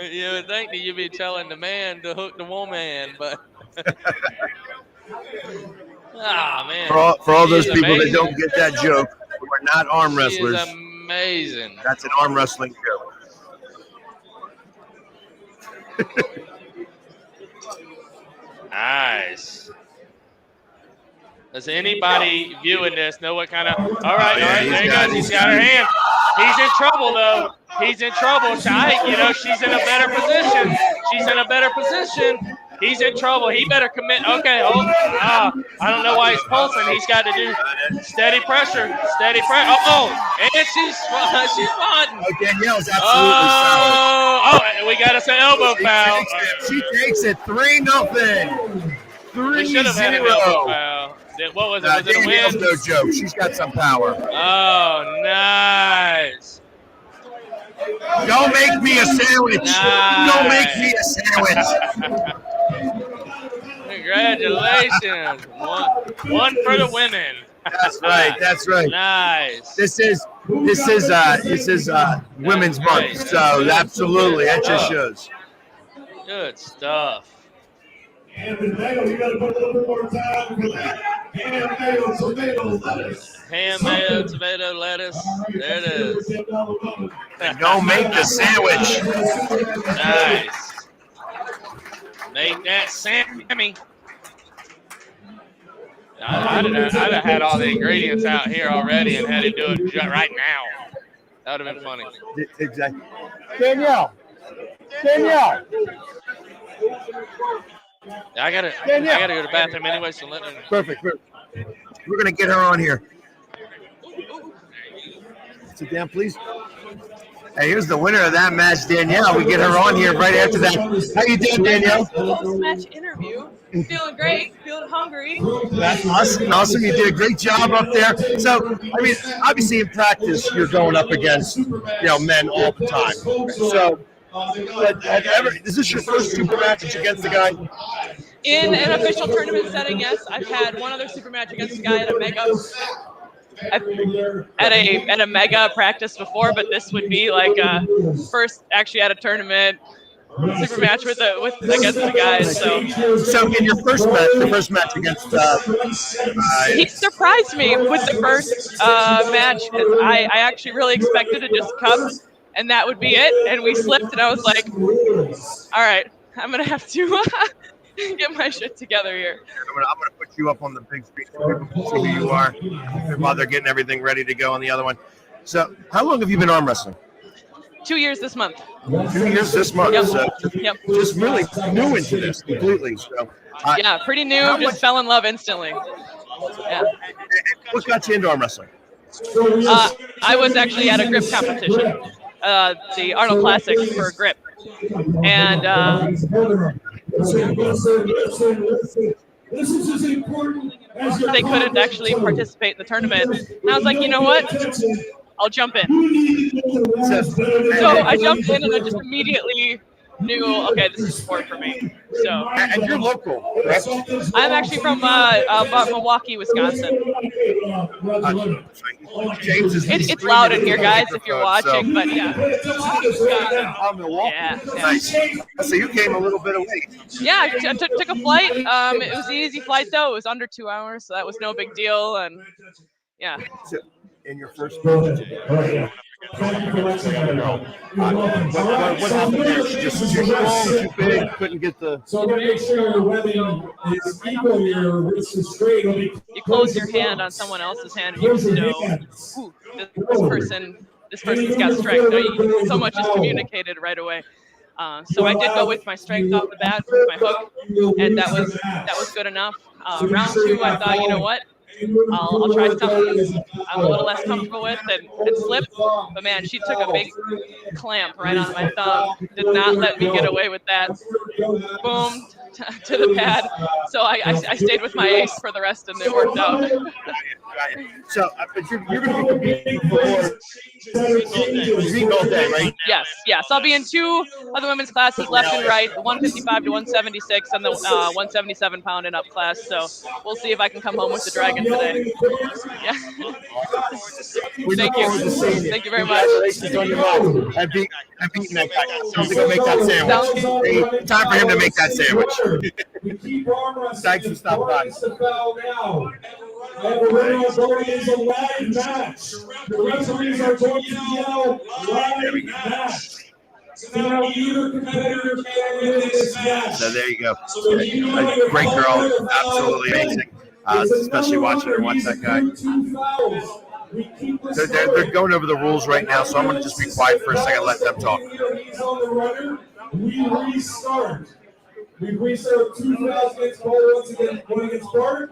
You would think that you'd be telling the man to hook the woman, but man. For all those people that don't get that joke, we're not arm wrestlers. She is amazing. That's an arm wrestling joke. Nice. Does anybody viewing this know what kind of? All right, there he goes. He's got her hand. He's in trouble though. He's in trouble. She's in a better position. He's in trouble. He better commit. Okay. I don't know why he's pulsing. He's got to do steady pressure. And she's fighting. Danielle's absolutely solid. We got us an elbow foul. She takes it 3-0. 3-0. What was it? Was it a win? No joke. She's got some power. Oh, nice. Don't make me a sandwich. Nice. Don't make me a sandwich. Congratulations. One for the women. That's right. Nice. This is Women's Month, so absolutely, that just shows. Good stuff. And tomato, you got to put a little bit more time for that. Ham, mayo, tomato, lettuce. Ham, mayo, tomato, lettuce. There it is. Don't make the sandwich. Nice. Make that Sammy. I'd have had all the ingredients out here already and had to do it right now. That would have been funny. Exactly. Danielle. I gotta go to the bathroom anyway, so let me. Perfect. We're gonna get her on here. Sit down, please. Hey, here's the winner of that match, Danielle. We get her on here right after that. How you doing, Danielle? Post-match interview. Feeling great. Feeling hungry. That's awesome. Awesome. You did a great job up there. So, I mean, obviously in practice, you're going up against, men all the time. So, is this your first super match against the guy? In an official tournament setting, yes. I've had one other super match against a guy at a mega. At a mega practice before, but this would be like first actually at a tournament super match with against the guys. So in your first match, the first match against he surprised me with the first match. I actually really expected to just come and that would be it, and we slipped, and I was like, all right, I'm gonna have to get my shit together here. I'm gonna put you up on the big screen so people can see who you are while they're getting everything ready to go on the other one. So, how long have you been arm wrestling? 2 years this month. 2 years this month. Yep. So Yep. just really new into this completely. So, yeah, pretty new. Just fell in love instantly. Yeah. What got you into arm wrestling? I was actually at a grip competition, the Arnold Classic for grip, and they couldn't actually participate in the tournament. And I was like, you know what? I'll jump in. So I jumped in, and I just immediately knew, okay, this is sport for me. So. And you're local, correct? I'm actually from Milwaukee, Wisconsin. It's loud in here, guys, if you're watching, but yeah. Milwaukee. Yeah. Nice. So you came a little bit away. Yeah, I took a flight. It was an easy flight, though. It was under 2 hours, so that was no big deal. And yeah. So in your first match, what happened there? She just too long, too big, couldn't get the. So to make sure the webbing is equal, your wrist is straight. You close your hand on someone else's hand, and you just know, ooh, this person's got strength. So much is communicated right away. So I did go with my strength off the bat with my hook, and that was good enough. Round 2, I thought, you know what? I'll try something I'm a little less comfortable with and slip. But man, she took a big clamp right on my thumb. Did not let me get away with that. Boom, to the pad. So I stayed with my ace for the rest, and it worked out. So, but you're going to be competing for Greek all day, right? Yes. I'll be in 2 of the women's classes, left and right, the 155 to 176 and the 177-pound and up class. So we'll see if I can come home with the dragon today. Yeah. Thank you. Thank you very much. Congratulations on your match. I'm beating that guy. Someone's going to make that sandwich. Hey, time for him to make that sandwich. Thanks for stopping by. And the winner is going into a live match. The referees are going to yell live match. Now either competitor can win this match. So there you go. A great girl, absolutely amazing. Especially watching her watch that guy. They're going over the rules right now, so I'm going to just be quiet for a second and let them talk. He's on the runner. We restart. We restart 2 fouls against Paul, once again, going against Bart.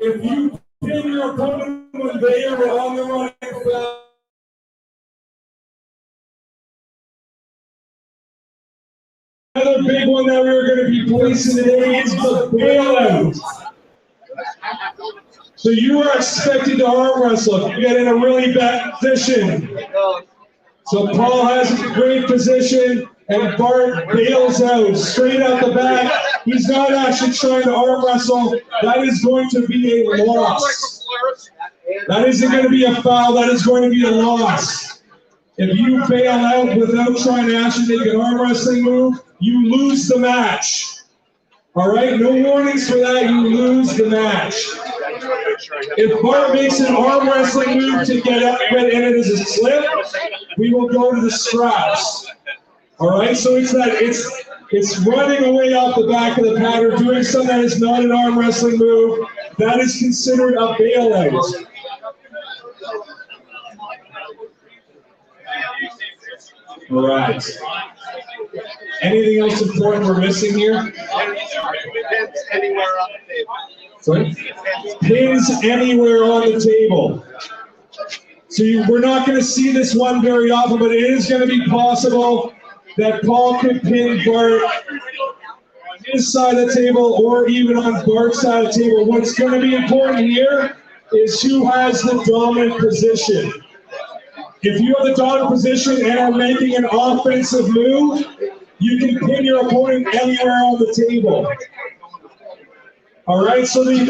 If you pin your opponent when they are on the running foul, another big one that we're going to be placing today is the bailout. So you are expected to arm wrestle. You get in a really bad position. So Paul has a great position, and Bart bails out straight out the back. He's not actually trying to arm wrestle. That is going to be a loss. That isn't going to be a foul. That is going to be a loss. If you bail out without trying to actually make an arm wrestling move, you lose the match. All right? No warnings for that. You lose the match. If Bart makes an arm wrestling move to get up and it is a slip, we will go to the straps. All right? So it's running away off the back of the pad or doing something that is not an arm wrestling move. That is considered a bailout. All right. Anything else important we're missing here? Pins anywhere on the table. Sorry? Pins anywhere on the table. We're not going to see this one very often, but it is going to be possible that Paul could pin Bart on his side of the table or even on Bart's side of the table. What's going to be important here is who has the dominant position. If you have the dominant position and are making an offensive move, you can pin your opponent anywhere on the table. All right, so the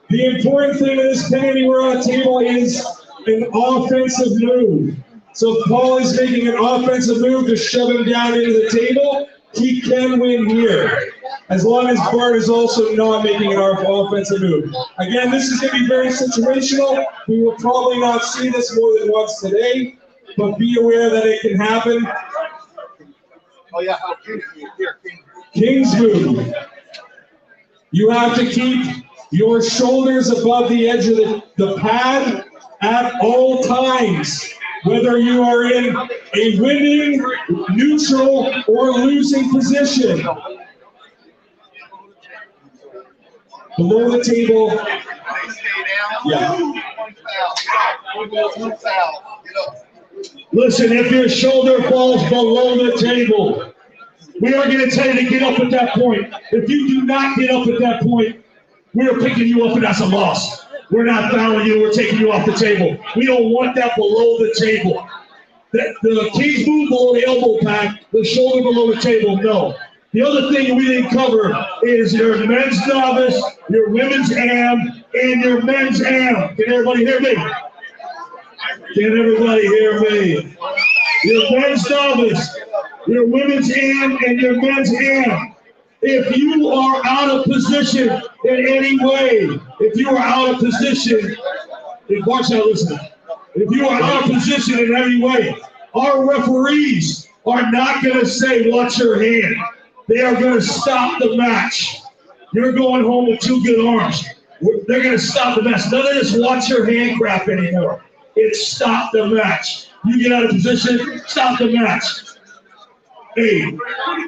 important thing in this pin anywhere on the table is an offensive move. So if Paul is making an offensive move to shove him down into the table, he can win here, as long as Bart is also not making an offensive move. Again, this is going to be very situational. We will probably not see this more than once today, but be aware that it can happen. Oh yeah, King's move. You have to keep your shoulders above the edge of the pad at all times, whether you are in a winning, neutral, or losing position. Below the table. Yeah. Listen, if your shoulder falls below the table, we are going to tell you to get up at that point. If you do not get up at that point, we're picking you up and that's a loss. We're not fouling you, we're taking you off the table. We don't want that below the table. The King's move below the elbow pad, the shoulder below the table, no. The other thing we didn't cover is your men's novice, your women's am, and your men's am. Can everybody hear me? Can everybody hear me? Your men's novice, your women's am, and your men's am. If you are out of position in any way, if you are out of position, watch out, listen. If you are out of position in any way, our referees are not going to say, watch your hand. They are going to stop the match. You're going home with 2 good arms. They're going to stop the match. None of this watch your hand crap anymore. It's stop the match. You get out of position, stop the match. Hey,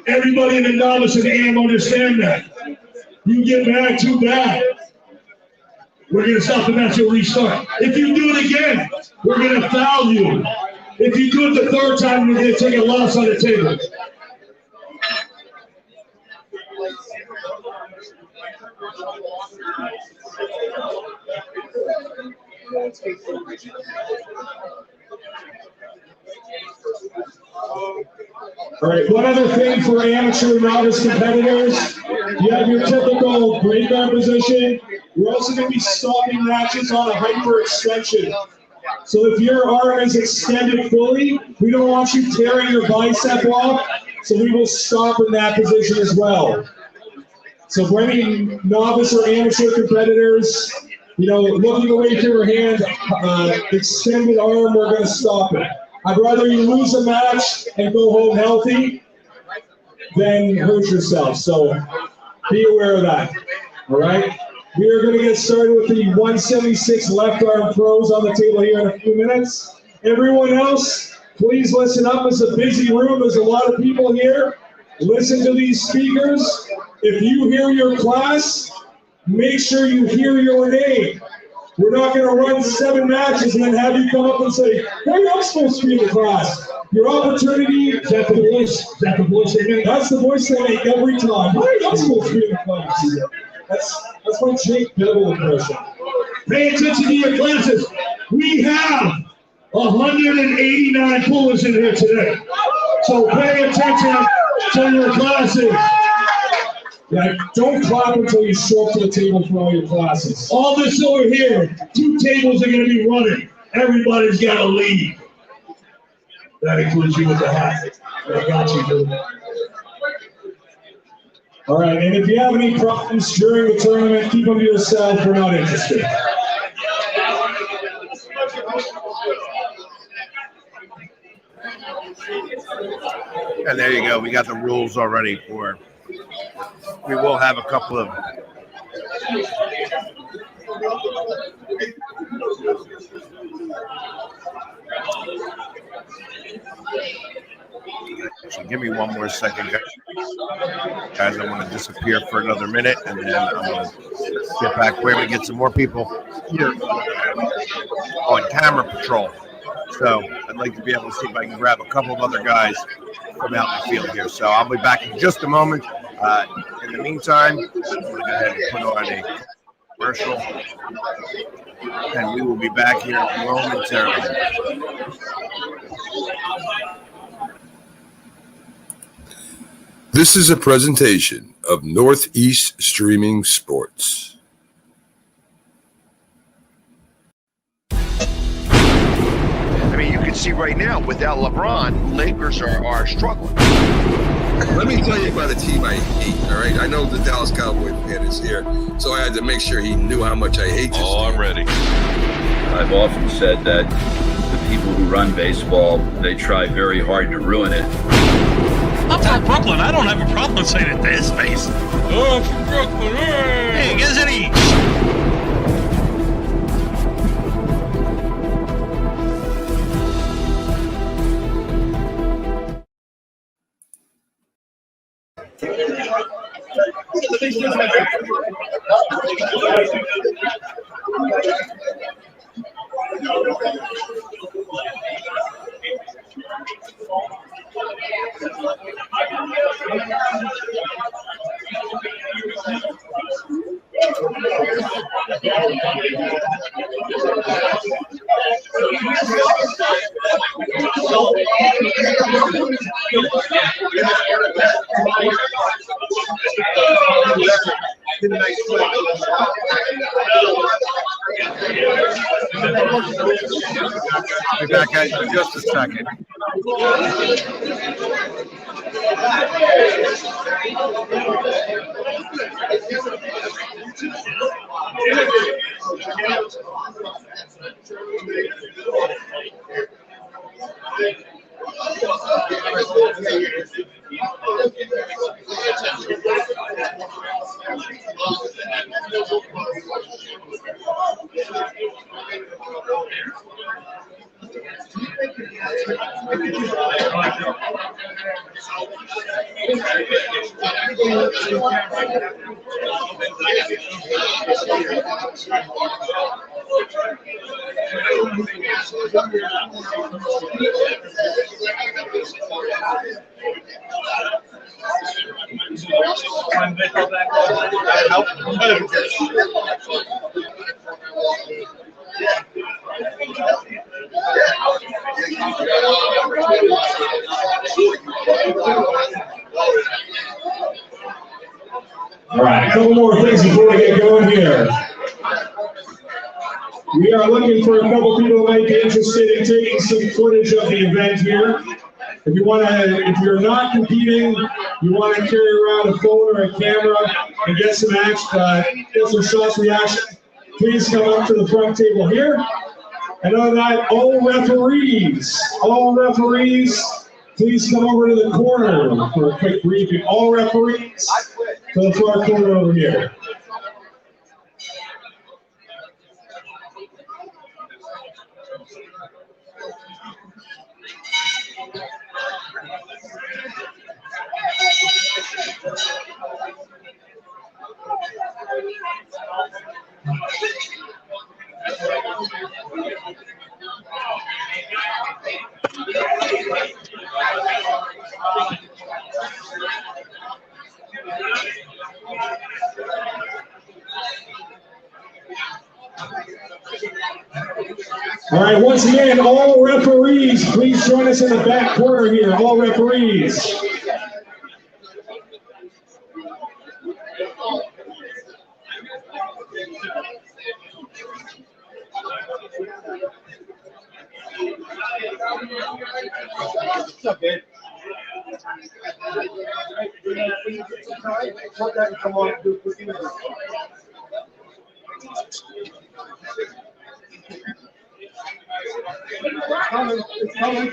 everybody in the novice and AM understand that. You get mad, too bad. We're going to stop the match and restart. If you do it again, we're going to foul you. If you do it the 3rd time, you're going to take a loss on the table. All right, one other thing for amateur and novice competitors, you have your typical break arm position. We're also going to be stopping matches on a hyperextension. So if your arm is extended fully, we don't want you tearing your bicep off, so we will stop in that position as well. So for any novice or amateur competitors, looking away from your hand, extended arm, we're going to stop it. I'd rather you lose a match and go home healthy than hurt yourself. So be aware of that. All right? We are going to get started with the 176 left arm pros on the table here in a few minutes. Everyone else, please listen up. It's a busy room. There's a lot of people here. Listen to these speakers. If you hear your class, make sure you hear your name. We're not going to run 7 matches and then have you come up and say, hey, I'm supposed to be in the class. Your opportunity, is that the voice? Is that the voice they make? That's the voice they make every time. Hey, I'm supposed to be in the class. That's my Jake Bevel impression. Pay attention to your classes. We have 189 pullers in here today. So pay attention to your classes. Yeah, don't clap until you show up to the table for all your classes. All this over here, 2 tables are going to be running. Everybody's got to leave. That includes you with the hat. I got you, dude. All right, and if you have any problems during the tournament, keep them to yourself. We're not interested. And there you go. We got the rules already for. We will have a couple of. So give me one more second, guys. I'm going to disappear for another minute, and then I'm going to get back. We're going to get some more people here on camera patrol. So I'd like to be able to see if I can grab a couple of other guys from out in the field here. So I'll be back in just a moment. In the meantime, I'm going to go ahead and put on a commercial, and we will be back here momentarily. This is a presentation of Northeast Streaming Sports. I mean, you can see right now, without LeBron, Lakers are struggling. Let me tell you about a team I hate, all right? I know the Dallas Cowboy fan is here, so I had to make sure he knew how much I hate this team. I'm ready. I've often said that the people who run baseball, they try very hard to ruin it. I'm from Brooklyn. I don't have a problem saying it to his face. Oh, I'm from Brooklyn. Hey, get it each. I'll be back at you in just a second. All right, a couple more things before we get going here. We are looking for a couple people who might be interested in taking some footage of the event here. If you want to, if you're not competing, you want to carry around a phone or a camera and get some action, get some shots reaction, please come up to the front table here. And other than that, all referees, please come over to the corner for a quick briefing. All referees to the far corner over here. All right, once again, all referees, please join us in the back corner here, all referees. What's up, man? Come on, do a quick interview. It's coming. It's coming.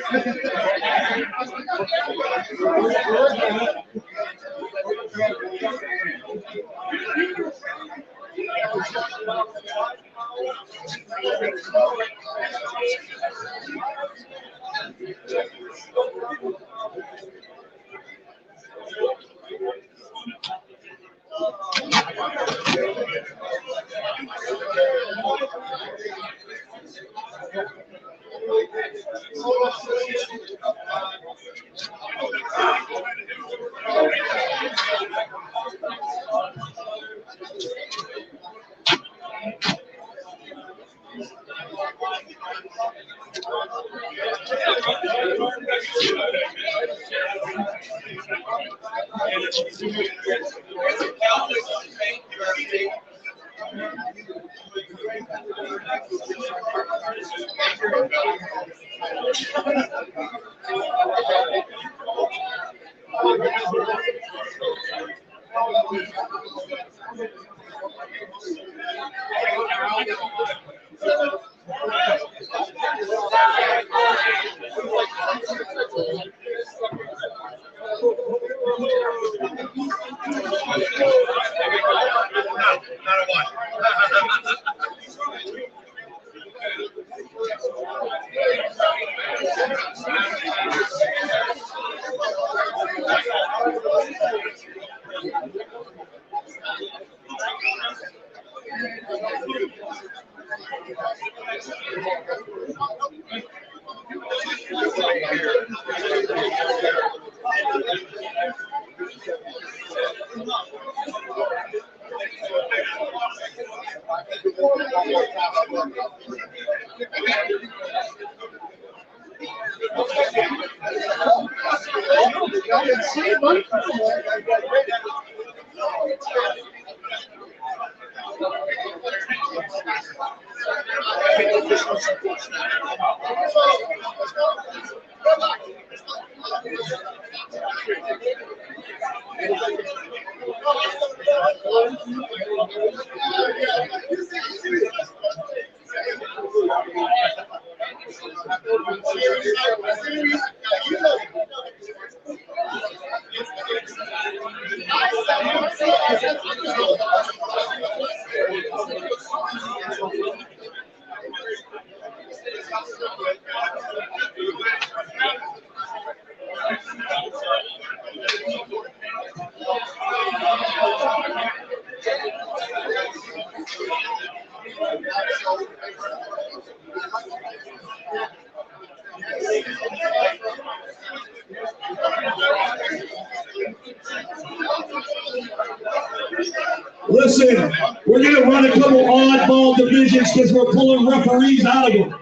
Listen, we're going to run a couple oddball divisions because we're pulling referees out of them.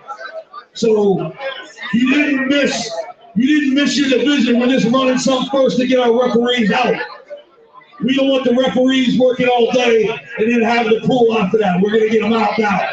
So you didn't miss your division. We're just running some first to get our referees out. We don't want the referees working all day and then having to pull after that. We're going to get them out now.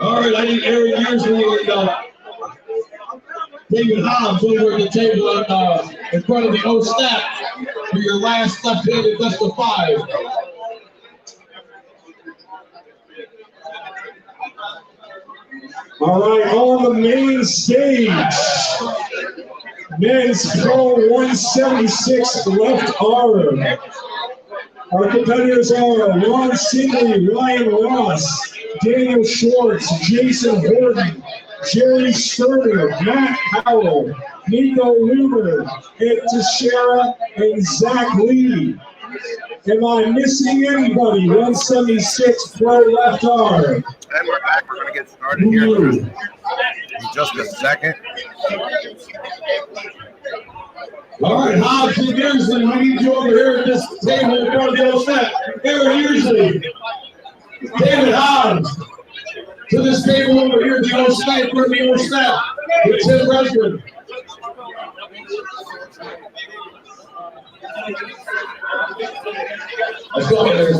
All right, I need Aaron Usually and David Holmes over at the table in front of the O snap for your last left-handed best of 5. All right, on the main stage, men's Pro 176 left arm. Our competitors are Ron Singley, Ryan Ross, Daniel Schwartz, Jason Horton, Jerry Sterner, Matt Powell, Nico Luber, and Teixeira and Zach Lee. Am I missing anybody? 176 pro left arm. And we're back. We're going to get started here in just a second. All right, Hobbs and Usually, we need you over here at this table in front of the set. Aaron Usually, David Hobbs, to this table over here at the old snap, for the old snap, with Tim Resman. Let's go ahead.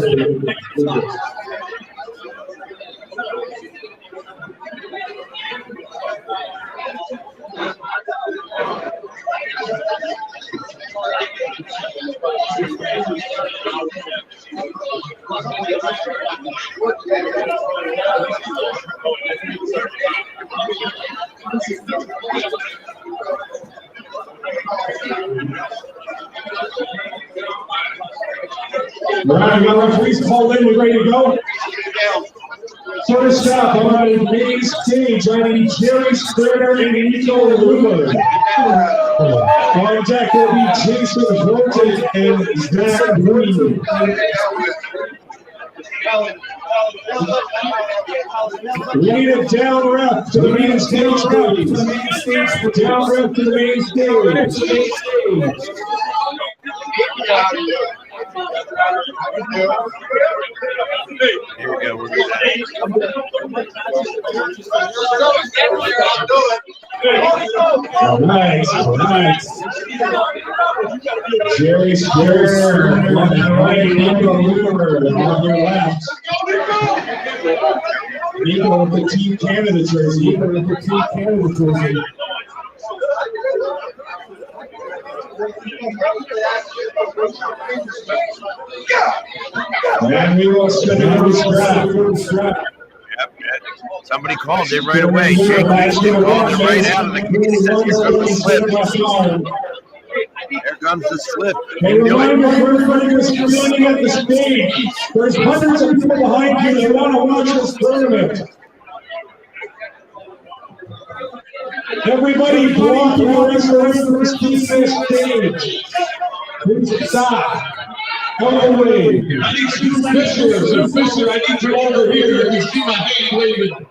All right, we got referees called in. We're ready to go. First up on the main stage, I need Jerry Sterner and Nico Lumer. On deck will be Jason Horton and Zach Green. We need a down rep to the main stage, please. Down rep to the main stage. Here we go. We're All right. Jerry Sterner on the right, Nico Lumer on your left. Nico with the Team Canada jersey. And we will spin it to strap. Yep. Somebody called it right away. Jake Peasley called it right out of the gate. He says, here comes the slip. Here comes the slip. Hey, reminder for everybody who's standing at the stage, there's hundreds of people behind you that want to watch this tournament. Everybody block your reservations to this stage. Please stop. Come away. I need Sue Fischer. Sue Fischer, I need you over here. You see my hand waving.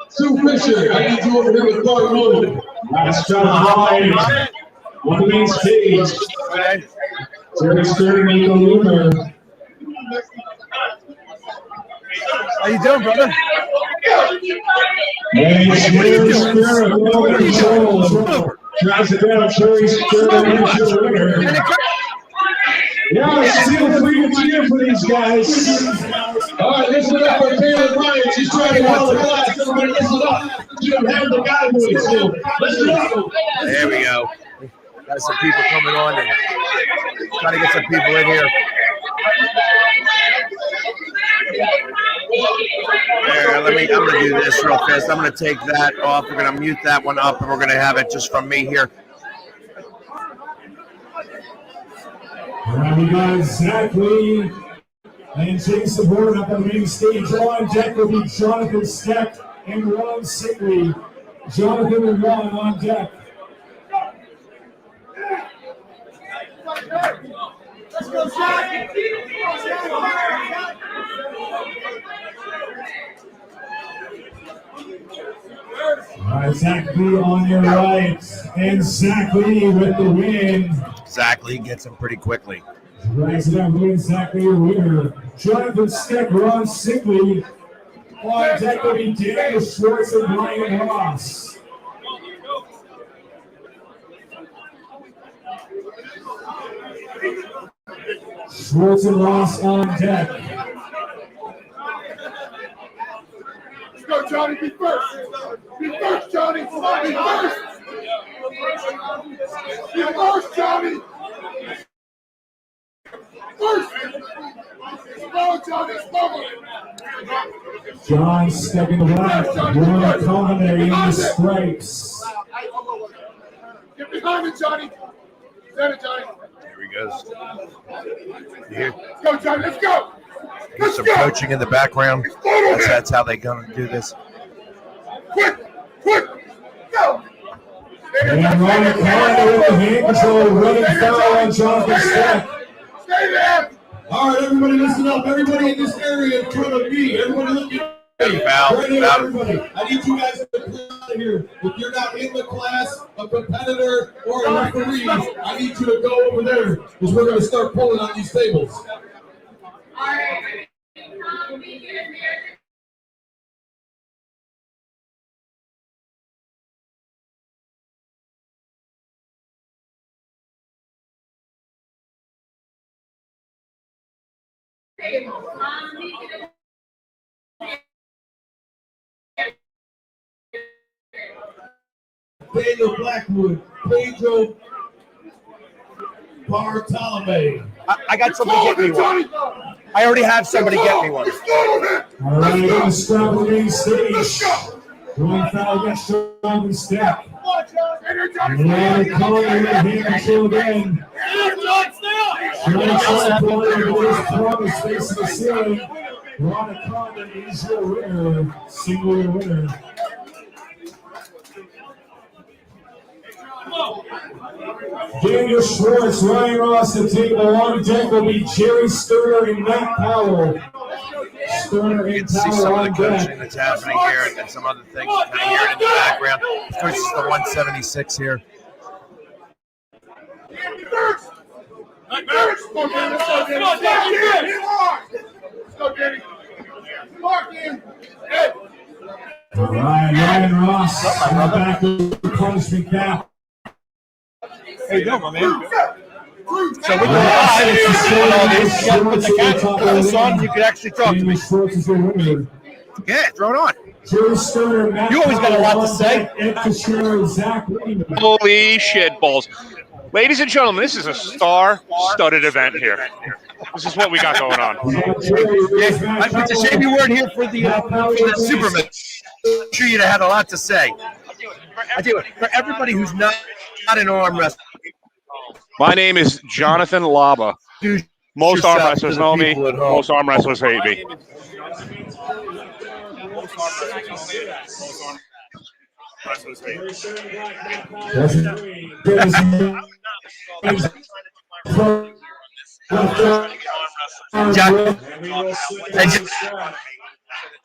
Sue Fischer, I need you over here with Clark Moon. Last shot high on the main stage. Jerry Sterner, Nico Lumer. How you doing, brother? Hey, Jerry Sterner, well controlled. Tries it down, Jerry Sterner into the winner. Yeah, feel free to cheer for these guys. All right, listen up for Taylor Bryant. She's trying to hold the class. Everybody listen up. She don't have the guy voice, so listen up. There we go. Got some people coming on and trying to get some people in here. There, I'm going to do this real fast. I'm going to take that off. We're going to mute that one up, and we're going to have it just from me here. All right, we got Zach Lee and Jason Horton up on the main stage. On deck will be Jonathan Steck and Ron Sickley. Jonathan and Ron on deck. Let's go, Zach! All right, Zach Lee on your right, and Zach Lee with the win. Zach Lee gets him pretty quickly. Rise it up, win Zach Lee, your winner. Jonathan Steck, Ron Sickley. On deck will be Daniel Schwartz and Brian Ross. Schwartz and Ross on deck. Let's go, Johnny. Be first. Be first, Johnny. Be first. Be first, Johnny. First. Slow, Johnny. Slow. John Steck in the left. Ron Culinary in the stripes. Get behind it, Johnny. Stand it, Johnny. Here he goes. Here. Let's go, Johnny. Let's go. There's some coaching in the background. That's how they're going to do this. Quick, go. And Ron Culinary with the hand control, running foul on Jonathan Steck. Stay there. All right, everybody listen up. Everybody in this area in front of me. Everybody look at me. Right here, everybody. I need you guys to clear out of here. If you're not in the class, a competitor, or a referee, I need you to go over there because we're going to start pulling on these tables. All right. Daniel Blackwood, Pedro Bartolome. I got something to get me one. I already have somebody get me one. All right, on the scrap of the main stage. One foul against strong and stack. And calling in hand control again. John Side calling over this promise facing the ceiling. Ron Condon is your winner. Single winner. Daniel Schwartz, Ryan Ross, the table on deck will be Jerry Sterner and Matt Powell. Sterner and See Powell some of on the deck. coaching that's happening here and some other things kind of here in the background. Of course, it's the 176 here. All right, Ryan Ross back with the punishment cap. How you doing, my man? So with the live, if you're doing all this, you got to put the this on, you can actually talk to me. Yeah, throw it on. You always got a lot to say. Holy shit balls. Ladies and gentlemen, this is a star-studded event here. This is what we got going on. Yeah, it's a shame you weren't here for the Supermatches. I'm sure you'd have had a lot to say. I do it for everybody who's not an arm wrestler. My name is Jonathan Laba. Most arm wrestlers know me. Most arm wrestlers hate me.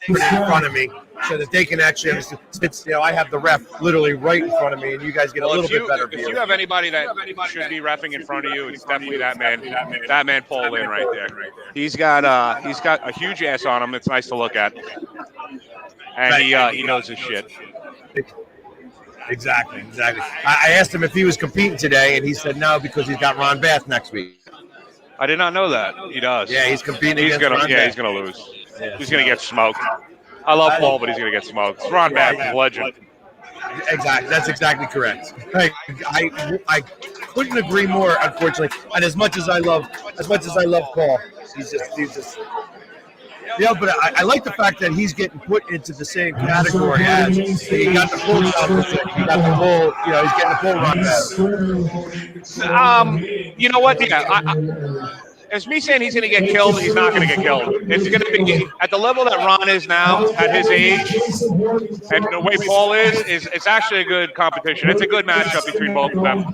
In front of me, so that they can actually understand. I have the ref literally right in front of me, and you guys get a little bit better view. If you have anybody that should be reffing in front of you, it's definitely that man. That man, Paul Lynn, right there. He's got a huge ass on him. It's nice to look at, and he knows his shit. Exactly. I asked him if he was competing today, and he said no because he's got Ron Bath next week. I did not know that. He does. Yeah, he's competing against Ron Bath. He's gonna lose. Yeah. He's gonna get smoked. I love Paul, but he's gonna get smoked. Ron Bath is a legend. Exactly. That's exactly correct. I couldn't agree more, unfortunately. And as much as I love Paul, he's just. Yeah, but I like the fact that he's getting put into the same category as he got the full championship. He got the full, he's getting the full run back. You know what? Yeah, as me saying he's going to get killed, he's not going to get killed. It's going to be at the level that Ron is now, at his age, and the way Paul is it's actually a good competition. It's a good matchup between both of them.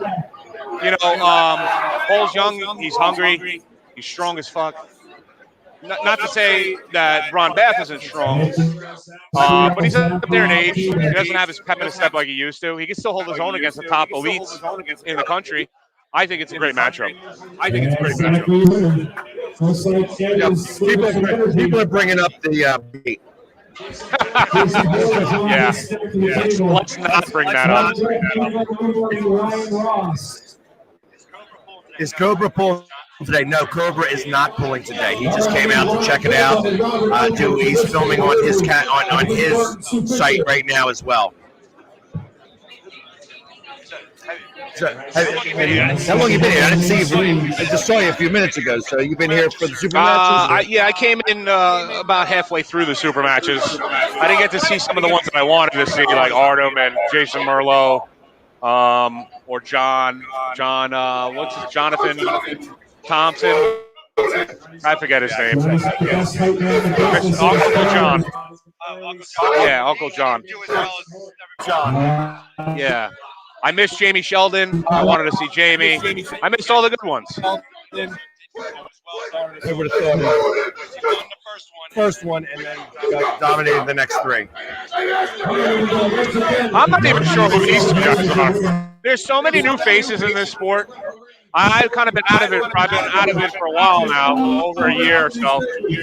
Paul's young, he's hungry, he's strong as fuck. Not to say that Ron Bath isn't strong, but he's up there in age. He doesn't have his pep in his step like he used to. He can still hold his own against the top elites in the country. I think it's a great matchup. People are bringing up the meat. Yeah. Let's not bring that up. Is Cobra pulling today? No, Cobra is not pulling today. He just came out to check it out. He's filming on his on his site right now as well. So, how long you been here? I didn't see you. I just saw you a few minutes ago. So you've been here for the Supermatches? I came in about halfway through the Supermatches. I didn't get to see some of the ones that I wanted to see, like Artem and Jason Merlot, or Jonathan Thompson. I forget his name. Uncle John. Yeah, Uncle John. Yeah. I missed Jamie Sheldon. I wanted to see Jamie. I missed all the good ones. I would have thought first one, and then dominated the next three. I'm not even sure who these two guys are. There's so many new faces in this sport. I've kind of been out of it. I've been out of it for a while now, over a year or so.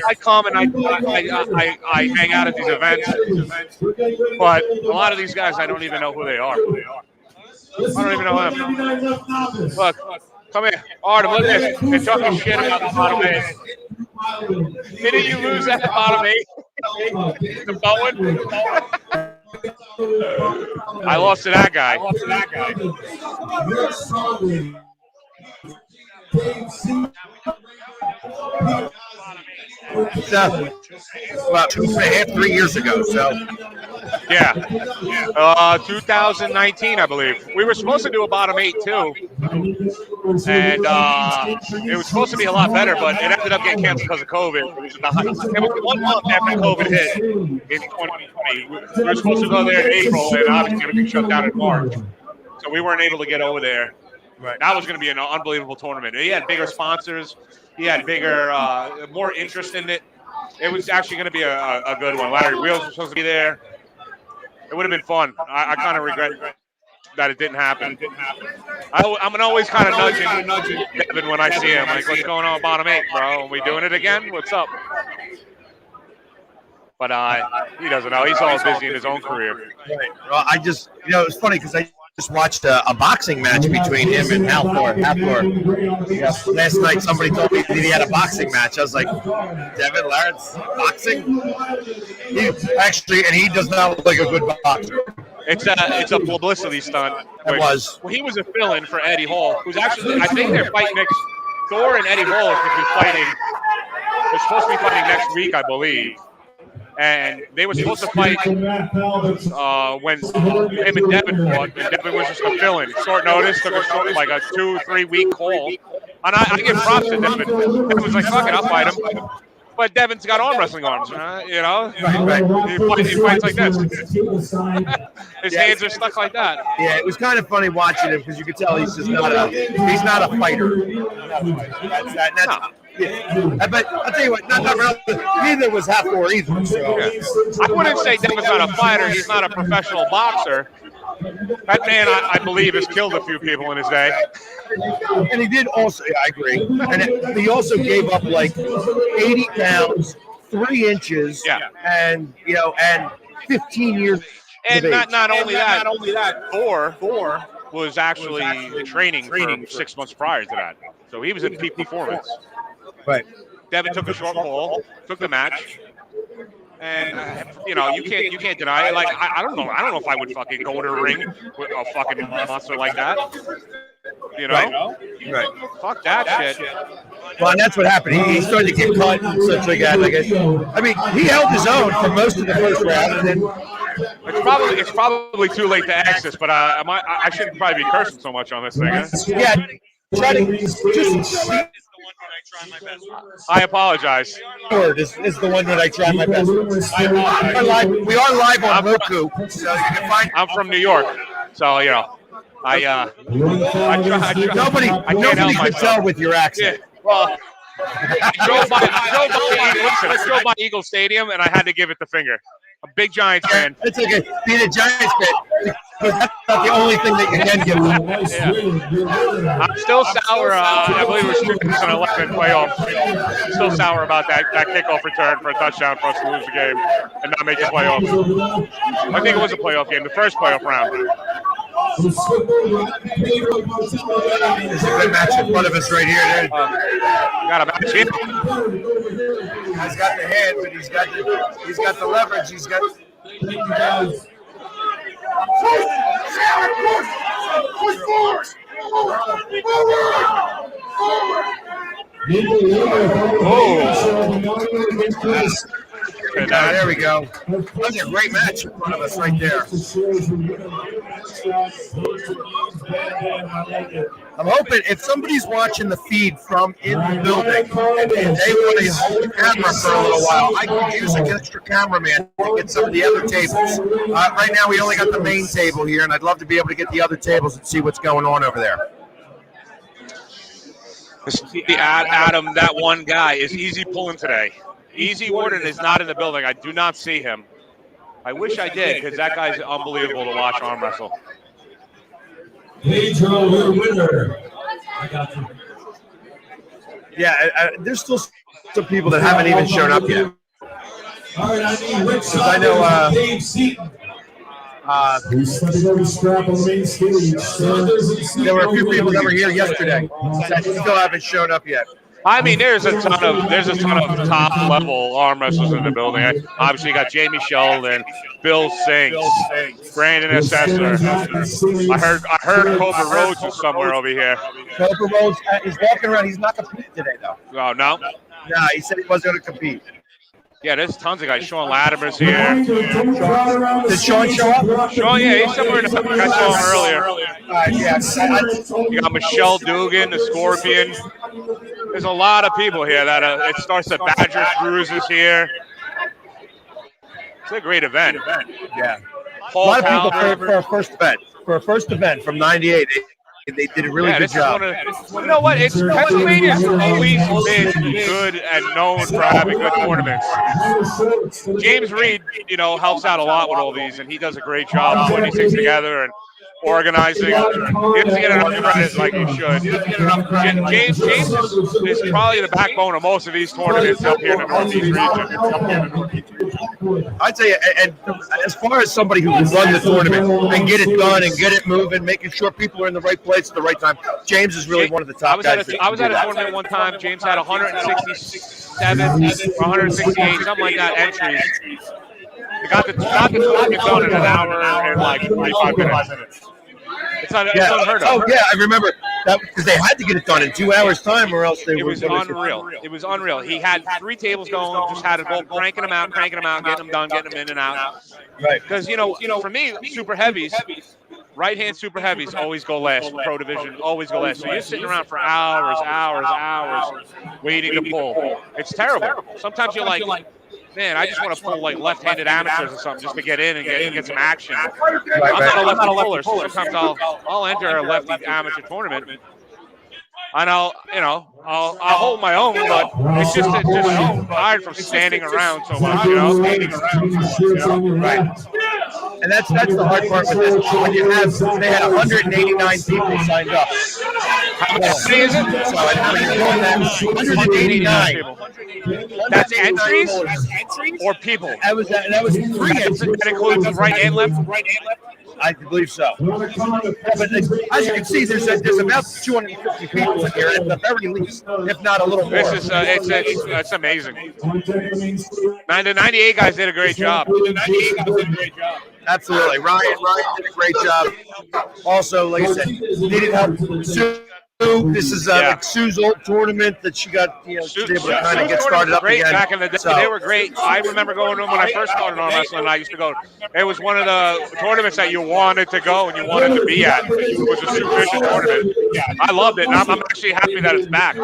I come and I hang out at these events, but a lot of these guys I don't even know who they are. I don't even know them. Look, come here. Artem, look at this. They're talking shit about the bottom eight. Didn't you lose that bottom eight? The Bowen? I lost to that guy. So, about 2.5, 3 years ago. So, Yeah. 2019, I believe. We were supposed to do a bottom 8 too, and it was supposed to be a lot better, but it ended up getting canceled because of COVID. It was 1 month after COVID hit in 2020. We were supposed to go there in April, and obviously everything shut down in March, so we weren't able to get over there. Right. That was going to be an unbelievable tournament. He had bigger sponsors. He had bigger, more interest in it. It was actually going to be a good one. Larry Wheels was supposed to be there. It would have been fun. I kind of regret that it didn't happen. I'm always kind of nudging Devin when I see him. Like, what's going on bottom 8, bro? Are we doing it again? What's up? But he doesn't know. He's all busy in his own career. Right. Well, it's funny because I just watched a boxing match between him and Halford. Last night, somebody told me that he had a boxing match. I was like, Devin Lawrence, boxing? He does not look like a good boxer. It's a publicity stunt. It was. Well, he was a fill-in for Eddie Hall, who's actually, I think they're fighting next. Thor and Eddie Hall are supposed to be fighting next week, I believe. And they were supposed to fight when him and Devin fought, and Devin was just a fill-in. Short notice, took a 2-3 week call. And I give props to Devin. Devin was like, fuck it, I'll fight him. But Devin's got arm wrestling arms, you know? Right. He fights like this. His hands are stuck like that. Yeah, it was kind of funny watching him because you could tell he's not a fighter. Yeah. But I'll tell you what, neither was Halford either. So. I wouldn't say Devin's not a fighter. He's not a professional boxer. That man, I believe, has killed a few people in his day. And he did also, I agree. And he also gave up like 80 pounds, 3 inches, and 15 years. And not only that, Thor was actually training for 6 months prior to that. So he was in peak performance. Right. Devin took a short ball, took the match, and you can't deny it. Like I don't know if I would fucking go in a ring with a fucking monster like that. Right. Fuck that shit. Well, and that's what happened. He started to get cut and such like that. He held his own for most of the first round, and then it's probably too late to ask this, but I shouldn't probably be cursing so much on this thing. Huh? Yeah. Try to just. I apologize. Is the one that I try my best. We are live on Roku, so you can find. I'm from New York, so I try. Nobody can tell with your accent. Yeah, well, I drove by Eagle Stadium, and I had to give it the finger. A big Giants fan. It's okay. Being a Giants fan, because that's not the only thing that you can give them. Yeah. I'm still sour. I believe it was 2011 playoffs. I'm still sour about that kickoff return for a touchdown for us to lose the game and not make the playoffs. I think it was a playoff game, the first playoff round. There's a good match in front of us right here. Got a match here. He's got the head, but he's got the leverage. He's got. There we go. That's a great match in front of us right there. I'm hoping if somebody's watching the feed from in the building and they want to hold the camera for a little while, I can use an extra cameraman to get some of the other tables. Right now we only got the main table here, and I'd love to be able to get the other tables and see what's going on over there. Adam, that one guy is easy pulling today. Easy Warden is not in the building. I do not see him. I wish I did, because that guy's unbelievable to watch arm wrestle. Pedro, your winner. I got you. Yeah, there's still some people that haven't even shown up yet. All right, I need Rick I know. Dave Seaton. He's going to scrap on the main stage. There were a few people that were here yesterday that still haven't shown up yet. I mean, there's a ton of top level arm wrestlers in the building. Obviously, you got Jamie Sheldon, Bill Sinks, Brandon Assessor. I heard Cobra Rhodes is somewhere over here. Cobra Rhodes is walking around. He's not competing today, though. Oh no. No, he said he wasn't going to compete. Yeah, there's tons of guys. Sean Latimer's here. Did Sean show up? Sean, yeah, he's somewhere in the back. I saw him earlier. You got Michelle Dugan, the Scorpion. There's a lot of people here that it starts at Badger Cruises here. It's a great event. Yeah. Paul a lot of people Talbot. for a first event. For a first event from '98, they did a really good job. You know what? Pennsylvania's always been good and known for having good tournaments. James Reed, helps out a lot with all these, and he does a great job putting these things together and organizing. He doesn't get enough credit like he should. James is probably the backbone of most of these tournaments up here in the Northeast region. I tell you, and as far as somebody who can run the tournament and get it done and get it moving, making sure people are in the right place at the right time, James is really one of the top guys. I was at a tournament one time. James had 167 or 168, something like that, entries. He got the tournament done in an hour and like 45 minutes. It's unheard of. Oh, yeah, I remember that because they had to get it done in 2 hours' time or else they It was unreal. It was unreal. He had 3 tables going, just had to go cranking them out, getting them done, getting them in and out. Right. Because, for me, super heavies, right-hand super heavies always go last. Pro division always go last. So you're sitting around for hours waiting to pull. It's terrible. Sometimes you're like, man, I just want to pull like left-handed amateurs or something just to get in and get some action. I'm not a lefty puller, so sometimes I'll enter a lefty amateur tournament, and I'll hold my own, but it's just so tired from standing around so much, Right. And that's the hard part with this. When they had 189 people signed up. How many is it? So when you're doing that, 189. That's entries or people? That was 3 entries. That includes right and left? I believe so. But as you can see, there's about 250 people in here at the very least, if not a little more. This is it's amazing. Man, the 98 guys did a great job. Absolutely, Ryan did a great job. Also, like I said, needed help. Sue, this is like Sue's old tournament that she got, was able to kind of get started up again. Back in the day, they were great. I remember going to them when I first started on wrestling. I used to go. It was one of the tournaments that you wanted to go and you wanted to be at. It was a Sue Fischer tournament. I loved it, and I'm actually happy that it's back.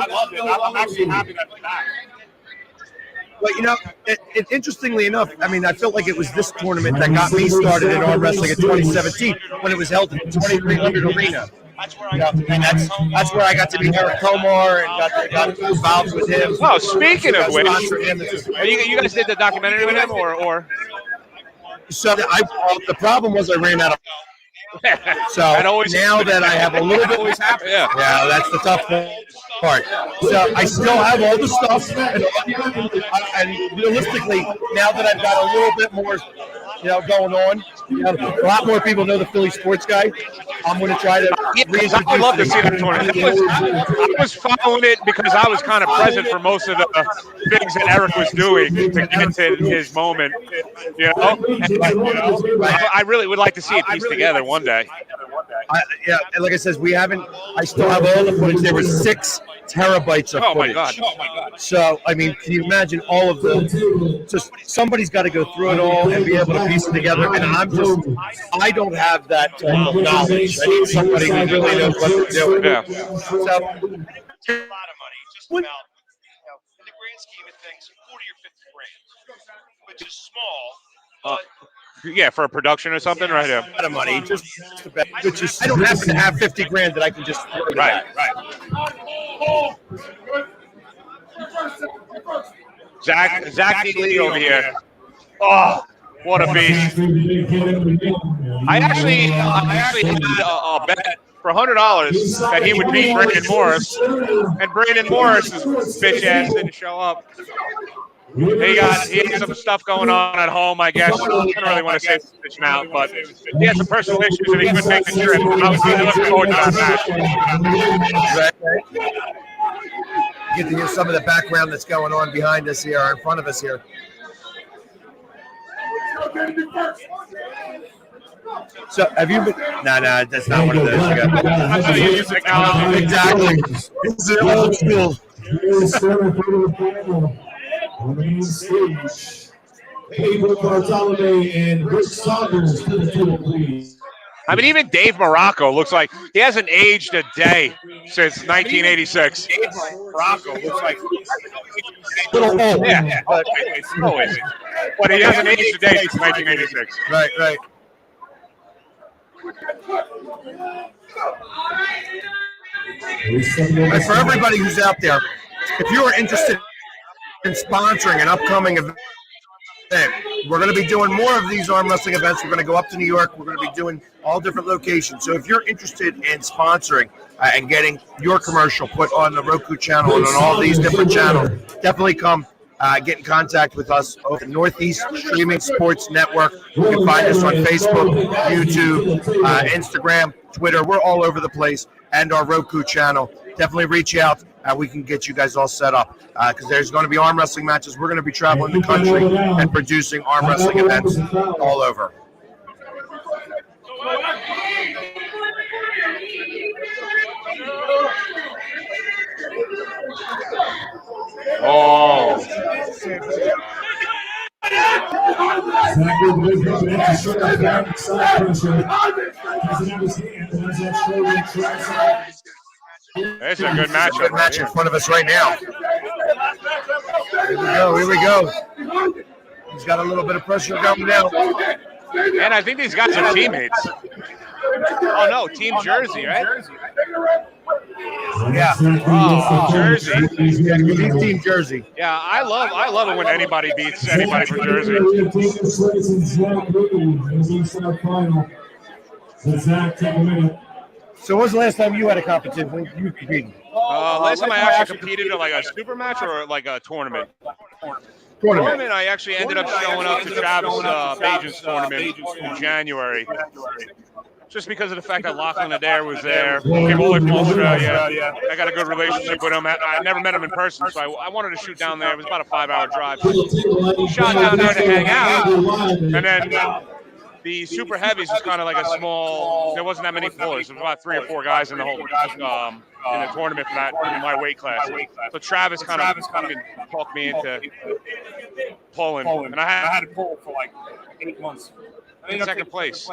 But interestingly enough, I mean, I felt like it was this tournament that got me started in arm wrestling in 2017 when it was held in the 2300 Arena. And that's where I got to meet Eric Komar and got involved with him. Oh, speaking of which, you guys did the documentary with him, or? So the problem was I ran out of. So now that I have a little bit, yeah, that's the tough part. So I still have all the stuff, and realistically, now that I've got a little bit more, going on, a lot more people know the Philly Sports Guy. I'm going to try to reintroduce. I would love to see that tournament. I was following it because I was kind of present for most of the things that Eric was doing to get to his moment. I really would like to see it pieced together one day. And like I said, I still have all the footage. There were 6 terabytes of footage. Oh my God. So, I mean, can you imagine all of them? So somebody's got to go through it all and be able to piece it together. And I don't have that type of knowledge. I need somebody who really knows what they're doing. Yeah. So, a lot of money, just about, in the grand scheme of things, 40 or 50 grand, which is small. Yeah, for a production or something, right? Yeah. A lot of money, just about. Which is, I don't happen to have 50 grand that I can just throw to that. Zach Lee over here. Oh, what a beast! I actually had a bet for $100 that he would beat Brandon Morris, and Brandon Morris's bitch ass didn't show up. He had some stuff going on at home, I guess. I don't really want to say this now, but he had some personal issues and he couldn't make the trip. I was really looking forward to that match. You get to hear some of the background that's going on behind us here, or in front of us here. So, have you been? No, that's not one of those. Exactly. It's the old school. Here's starting for the final on the main stage. Pedro Bartolome and Rick Saunders to the table, please. I mean, even Dave Morocco looks like he hasn't aged a day since 1986. Dave Morocco looks like yeah, but he hasn't aged a day since 1986. Right, right. And for everybody who's out there, if you are interested in sponsoring an upcoming event, we're going to be doing more of these arm wrestling events. We're going to go up to New York. We're going to be doing all different locations. So if you're interested in sponsoring and getting your commercial put on the Roku channel and on all these different channels, definitely come get in contact with us over the Northeast Streaming Sports Network. You can find us on Facebook, YouTube, Instagram, Twitter. We're all over the place, and our Roku channel. Definitely reach out. We can get you guys all set up because there's going to be arm wrestling matches. We're going to be traveling the country and producing arm wrestling events all over. Oh. It's a good matchup. Good match in front of us right now. Here we go. Here we go. He's got a little bit of pressure going now. And I think these guys are teammates. Oh no, Team Jersey, right? Yeah. Oh, Jersey. Yeah, he's Team Jersey. Yeah, I love it when anybody beats anybody from Jersey. So when was the last time you had a competition when you competed? Last time I actually competed in like a super match or like a tournament. Tournament, I actually ended up showing up to Travis Bajan's tournament in January. Just because of the fact that Lachlan Adair was there, came all the way from Australia. I got a good relationship with him. I never met him in person, so I wanted to shoot down there. It was about a 5-hour drive. Shot down there to hang out, and then the super heavies was kind of like a small. There wasn't that many pullers. There was about 3 or 4 guys in the whole in the tournament for that in my weight class. So Travis kind of talked me into pulling, and I had to pull for like 8 months. In second place,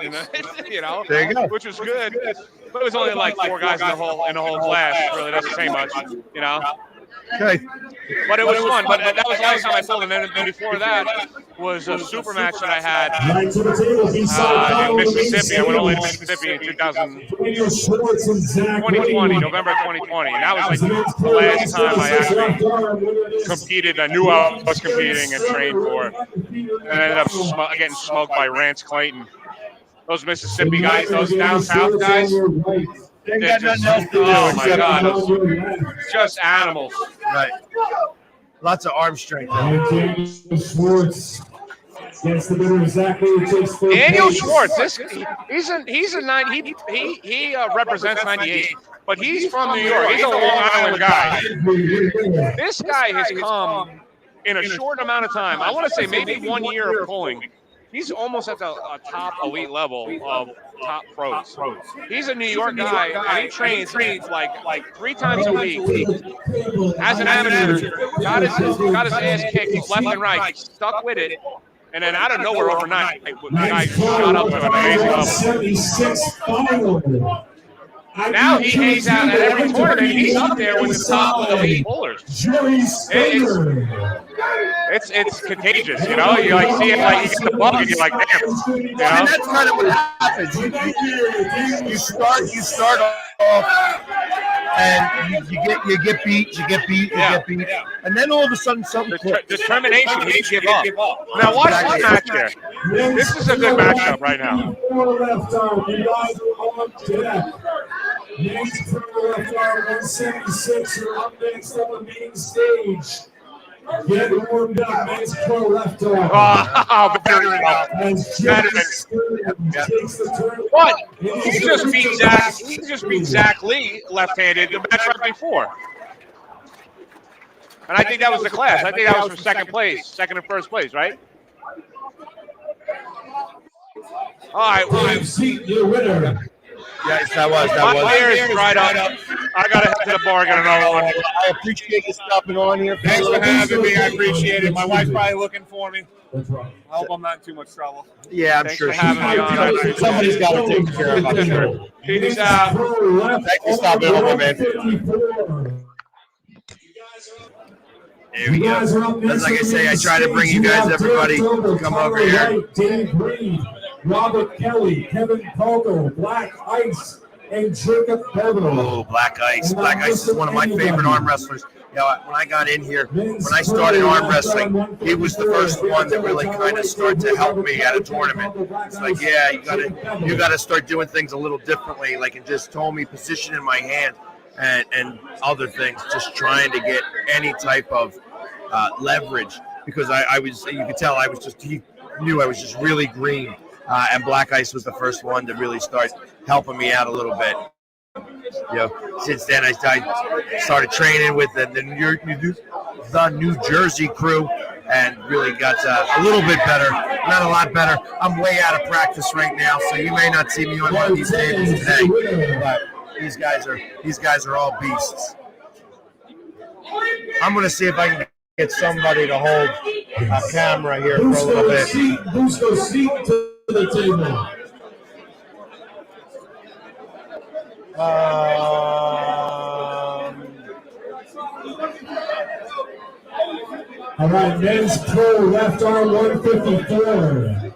you know, there you go. Which was good, but it was only like 4 guys in the whole class. It really doesn't say much, you know. Okay. But it was fun. But that was the last time I pulled, and then before that was a super match that I had in Mississippi. I went all in Mississippi in 2020, November 2020, and that was like the last time I actually competed. I knew I was competing and trained for it, and I ended up getting smoked by Rance Clayton. Those Mississippi guys, those down south guys. They got nothing else to do. Oh my God, just animals. Right. Lots of arm strength. Daniel Schwartz, he's a 9. He represents 98, but he's from New York. He's a Long Island guy. This guy has come in a short amount of time. I want to say maybe 1 year of pulling. He's almost at the top elite level of top pros. He's a New York guy, and he trains like 3 times a week. As an amateur, got his ass kicked left and right, stuck with it, and then out of nowhere overnight, the guy shot up to an amazing level. Now he hangs out at every tournament. He's up there with the top elite pullers. It's contagious, you know. You like see it, like you get the bug, and you're like, damn. You know? And that's kind of what happens. You start off, and you get beat, and then all of a sudden something clicks. Determination, he didn't give up. Now watch this match here. This is a good matchup right now. Next pro left arm 176. You're up next on the main stage. Get warmed up. Next pro left arm. As James takes the turn. What? He just beat Zach Lee left-handed the match right before. And I think that was the class. I think that was for second and first place, right? All right. Your winner Yes, that was. My beer is dried up. I gotta head to the bar get another one. I appreciate you stopping on here. Thanks for having me. I appreciate it. My wife's probably looking for me. I hope I'm not in too much trouble. Yeah, I'm Thanks sure for having me on. I appreciate it. Somebody's got to take care of it. Peace out. Thanks for stopping over, man. There we go. That's like I say, I try to bring you guys, everybody, come over here. Dave Reed, Robert Kelly, Kevin Pogo, Black Ice, and Jacob Bevel. Oh, Black Ice. Black Ice is one of my favorite arm wrestlers. You know, when I got in here, when I started arm wrestling, he was the first one that really kind of started to help me at a tournament. It's like, yeah, you gotta start doing things a little differently. Like, and just told me position in my hand and other things, just trying to get any type of leverage, because I was, you could tell he knew I was just really green. And Black Ice was the first one to really start helping me out a little bit. You know, since then I started training with the New Jersey crew, and really got a little bit better, not a lot better. I'm way out of practice right now, so you may not see me on one of these tables today. But these guys are all beasts. I'm gonna see if I can get somebody to hold a camera here for a little bit. Who's going to seat to the table? All right, men's pro left arm 154.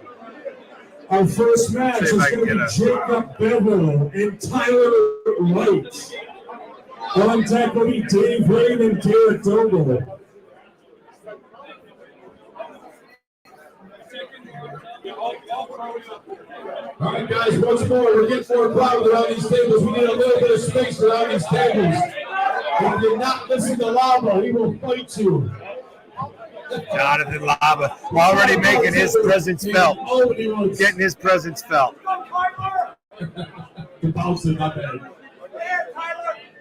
Our first match is going to be Jacob Bevel and Tyler Wright. On deck will be Dave Reed and Garrett Dogle. All right, guys, once more, we're getting more crowded around these tables. We need a little bit of space around these tables. If you're not listening to Lava, he will fight you. Jonathan Lava already making his presence felt. Getting his presence felt. Bouncing, not bad.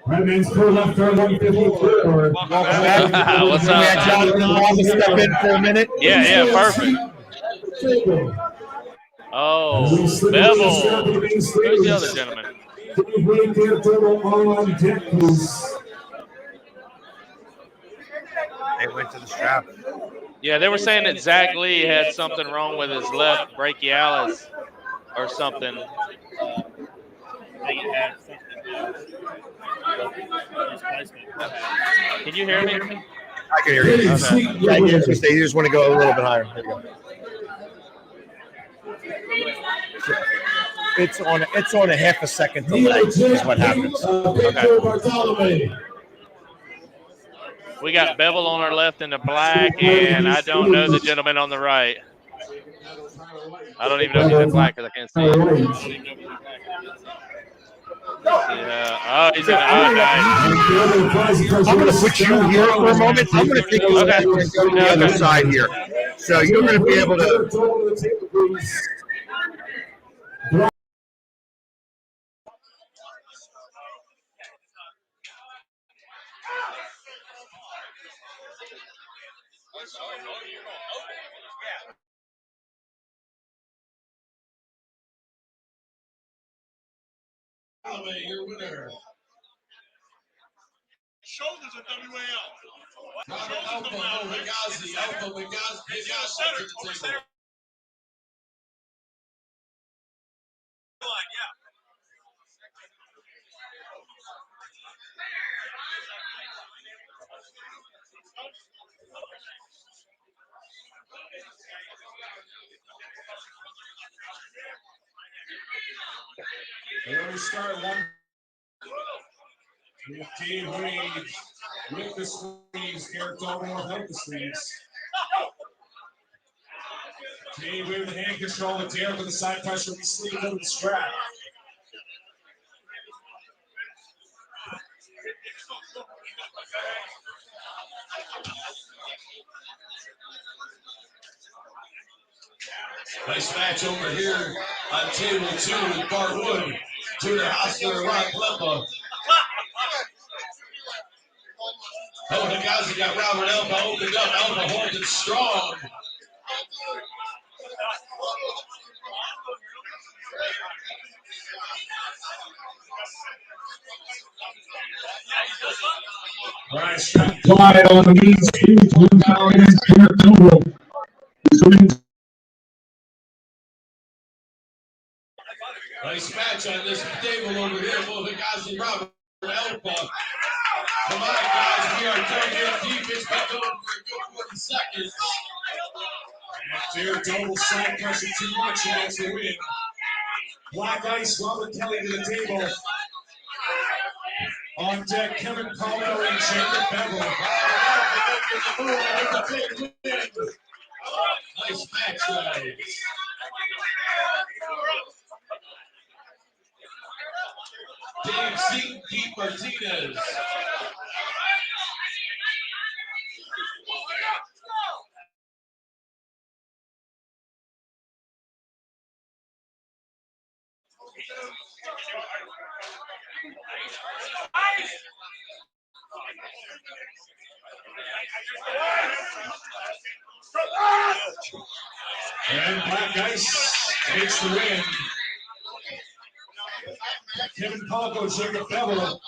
Right, man's pro left arm 154. What's up? We had Jonathan Lava step in for a minute. Yeah, perfect. Oh, Bevel. Who's the other gentleman? They went to the strap. Yeah, they were saying that Zach Lee had something wrong with his left brachialis or something. Can you hear me? I can hear you. Okay. Yeah, you just want to go a little bit higher. There you go. It's on a half a second delay is what happens. Okay. We got Bevel on our left in the black, and I don't know the gentleman on the right. I don't even know if he's in black because I can't see him. Oh, he's in the nice. I'm going to put you here for a moment. I'm going to take you back and go to the other side here. So you're going to be able to. Your winner. Shoulders at WAL. Alpha Benghazi. Here we start one. Dave Reed with the sleeves. Garrett Doble without the sleeves. Dave Reed with hand control. With Derek with the side pressure. With the sleeve over the strap. Nice match over here on table 2 with Bart Wood, Tudor Hostler, and Ron Plemba. Oh, the guys that got Robert Elba opened up. Elba holding strong. Quiet on the main stage. Blue Counties, Derek Noble. Nice match on this table over here. Both the guys and Robbie Elba. Come on, guys. We are going in deep. It's been going for a good 40 seconds. And Derek Noble side pressure too much. He gets the win. Black Ice, Robert Kelly to the table. On deck, Kevin Palmer and Jacob Bevel. Nice match, guys. Dave Seaton, Pete Martinez. And Black Ice takes the win. Kevin Palco, Jacob Bevel.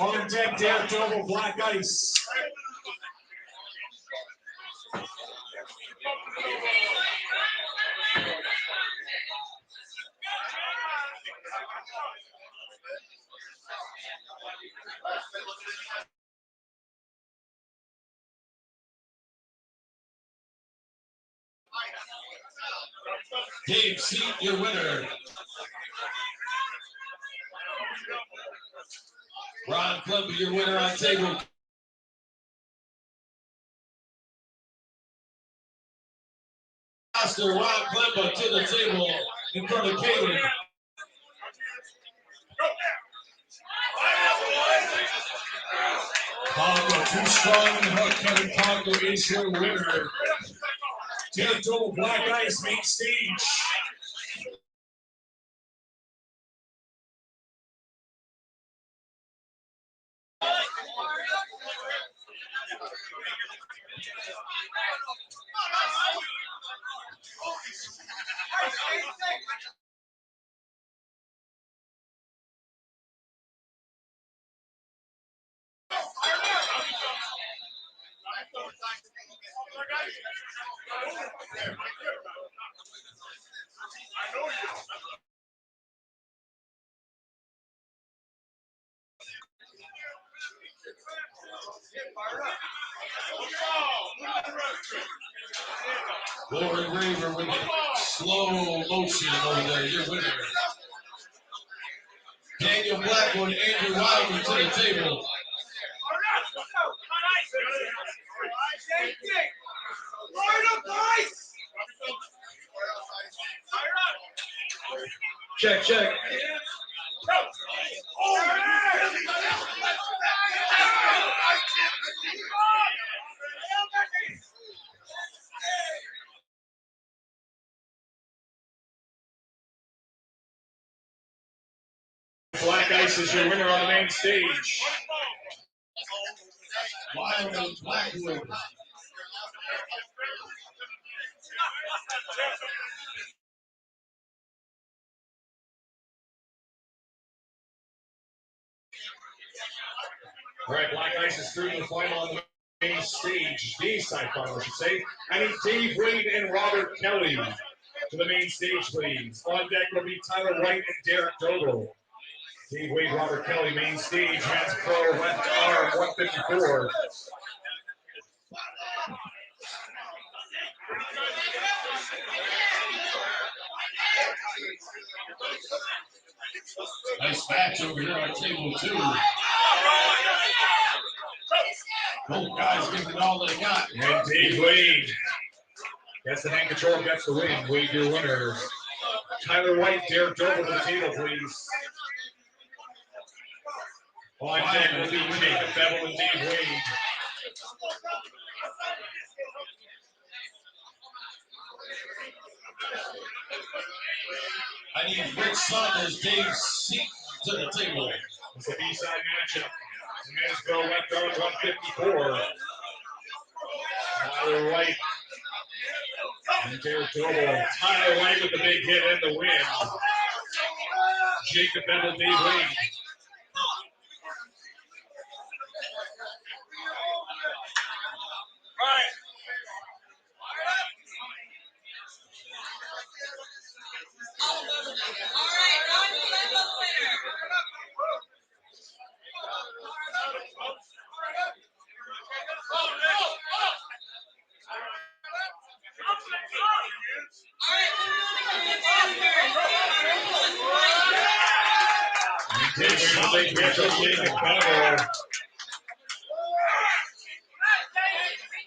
On deck, Derek Noble, Black Ice. Dave Seat, your winner. Ron Clumpy, your winner on table. Master Ron Klemba to the table in front of Caleb. Palco too strong in the hook. Kevin Palco is your winner. Derek Noble, Black Ice, main stage. Lauren Raver with slow motion over there, your winner. Daniel Blackwood, Andrew Wilder to the table. Check, check. Black Ice is your winner on the main stage. Wild and Blackwood. All right, Black Ice is through to the final on the main stage. The side final, I should say. I need Dave Wade and Robert Kelly to the main stage, please. On deck will be Tyler Wright and Derek Dogle. Dave Wade, Robert Kelly, main stage. Hands pro, left arm, 154. Nice match over here on table 2. Both guys giving it all they got. And Dave Wade gets the hand control, gets the win. Wade, your winner. Tyler White, Derek Doble to the table, please. On deck will be Jacob Bevel and Dave Wade. I need Rick Saunders, Dave Seaton to the table. It's a B-side matchup. Men's go left arm 154. Tyler White and Derek Doble. Tyler White with the big hit and the win. Jacob Bevel, Dave Wade.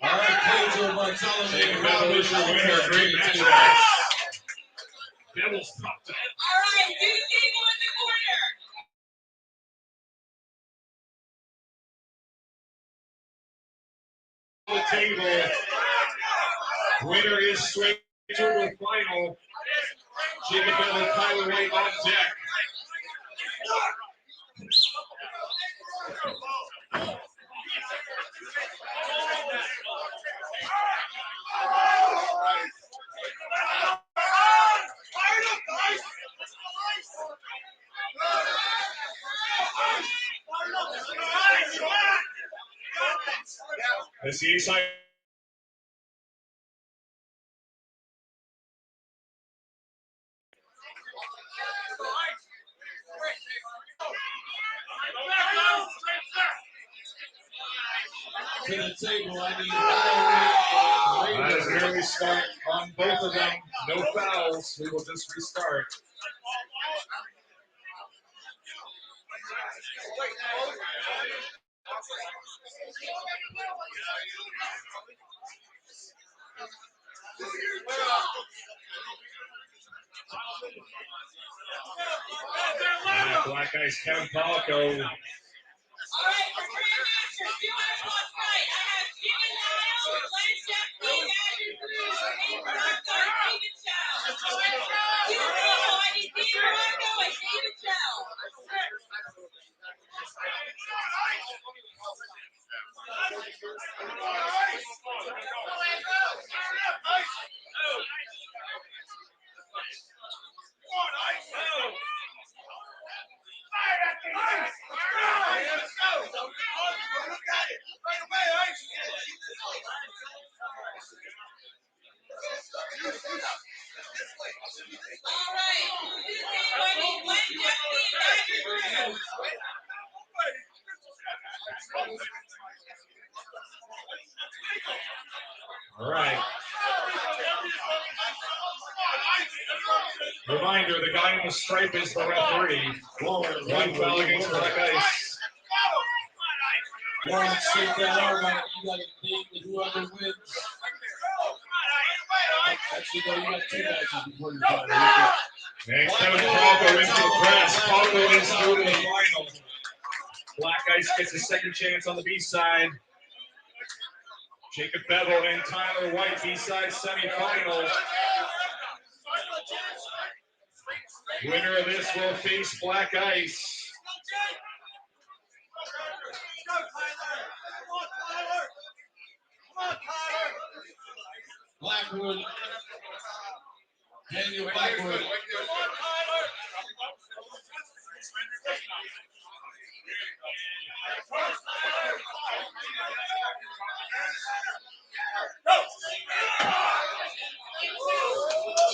All right, Paige over on television. Bevel is your winner. Great match. Bevel's popped up. All right, do the table in the corner. The table. Winner is straight to the final. Jacob Bevel, Tyler White on deck. As the inside. To the table, I need an early start on both of them. No fouls. We will just restart. Black Ice Kevin Polko. All right, for grandmasters, do it on right. I have Jimmy Lyle, Glenn Jeffrey, Andrew Cruz, Steve Rocco, and David Chow. I need Steve Rocco and David Chow. All right. Reminder, the guy in the stripe is the referee. One foul against Black Ice. One shake that arm out. You got to date with whoever wins. Actually, no, you got two matches before you're done. And Kevin Polko into the press. Polko is through to the final. Black Ice gets a second chance on the B side. Jacob Bevel and Tyler White, B-side semifinal. Winner of this will face Black Ice. Blackwood. Daniel Blackwood.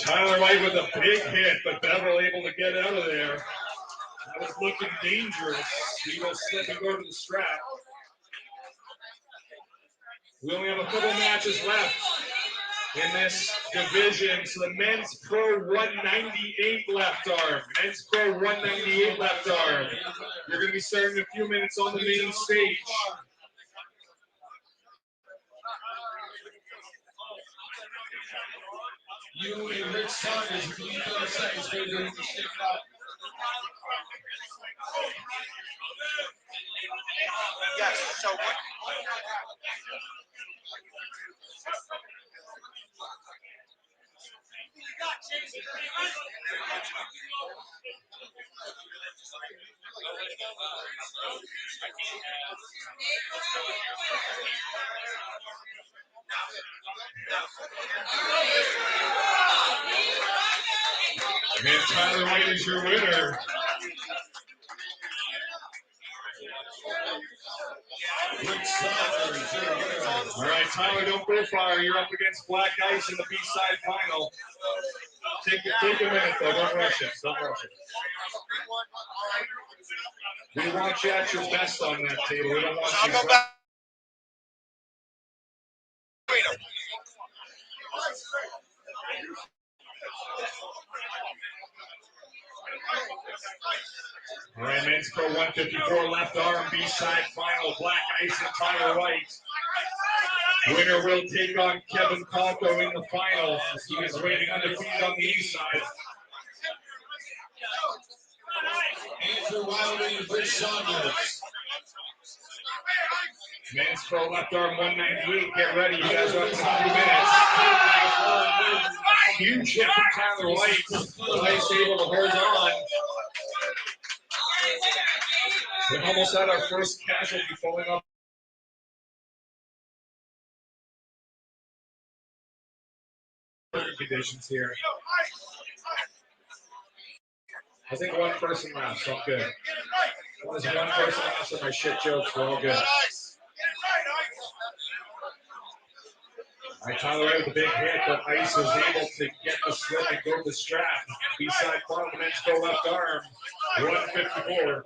Tyler White with a big hit, but Bevel able to get out of there. That was looking dangerous. He will slip and go to the strap. We only have a couple matches left in this division. So the men's pro 198 left arm. Men's pro 198 left arm. You're going to be starting in a few minutes on the main stage. You and Rich Saunders, you can leave 30 seconds for you to shake it out. Yes, so what? And Tyler White is your winner. All right, Tyler, don't go far. You're up against Black Ice in the B-side final. Take a minute, though. Don't rush it. Don't rush it. We want you at your best on that table. We don't want you. All right, men's pro 154 left arm, B-side final, Black Ice and Tyler White. Winner will take on Kevin Palco in the final. He is waiting undefeated on the east side. Andrew Wiley and Rich Saunders. Men's pro left arm 198. Get ready, you guys are up to 2 minutes. Huge hit from Tyler White. White's able to hold on. We almost had our first casualty falling off. Conditions here. I think one person laughs, so I'm good. As one person laughs at my shit jokes, we're all good. All right, Tyler White with a big hit, but Ice was able to get the slip and go to the strap. B-side final, men's pro left arm, 154.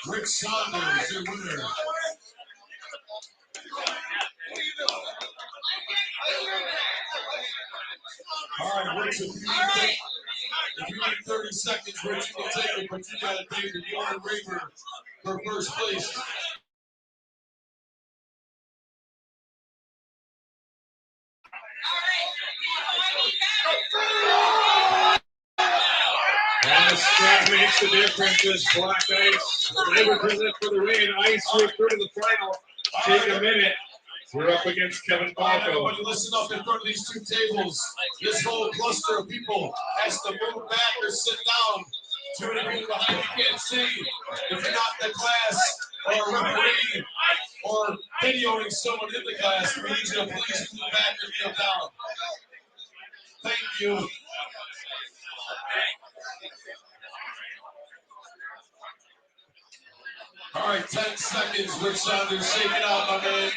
Rick Saunders, your winner. All right, Rich, if you need 30 seconds, Rich, you can take it, but you got to take the Bjorn Raver for first place. And the strap makes the difference as Black Ice able to live for the win. Ice through to the final. Take a minute. We're up against Kevin Palco. Everybody listen up in front of these two tables. This whole cluster of people has to move back or sit down. Too many people behind you can't see. If you're not in the class or a referee or videoing someone in the class, we need you to please move back or kneel down. Thank you. All right, 10 seconds. Rick Saunders, shake it out, my man.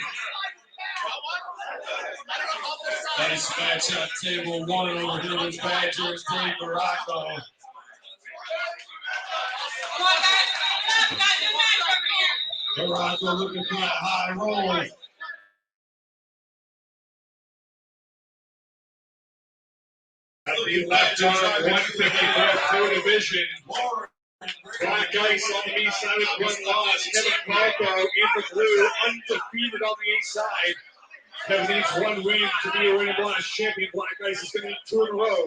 Nice match on table one over here with Badger and Dave Morocco. Morocco looking for a high roll. At the left arm, 154 pro division. Black Ice on the east side with one loss. Kevin Palco in the blue, undefeated on the east side. Kevin needs one win to be a WinterBlast champion. Black Ice is going to need 2 in a row.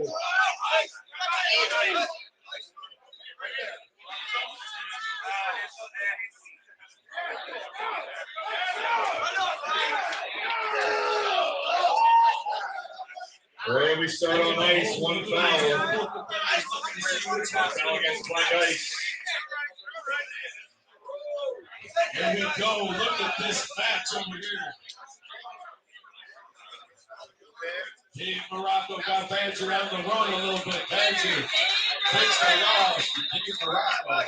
Well, we start on ice, one foul. Foul against Black Ice. Here we go. Look at this match over here. Dave Morocco got Badger on the run a little bit. Badger takes the loss. Dave Morocco.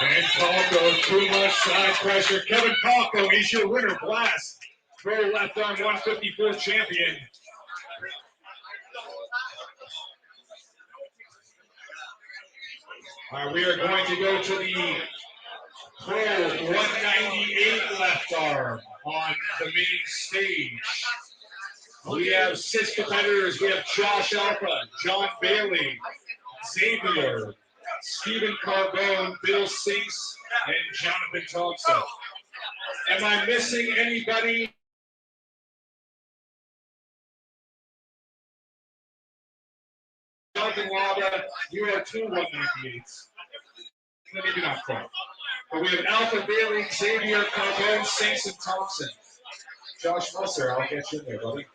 And Palco, too much side pressure. Kevin Palco, he's your winner, Blast. Pro left arm 154 champion. All right, we are going to go to the Pro 198 left arm on the main stage. We have 6 competitors. We have Josh Alpha, John Bailey, Xavier, Stephen Carbone, Bill Sinks, and Jonathan Thompson. Am I missing anybody? Jonathan Lava, you are 2 198s. Maybe not quite. But we have Alpha, Bailey, Xavier, Carbone, Sinks, and Thompson. Josh Musser, I'll get you in there, buddy.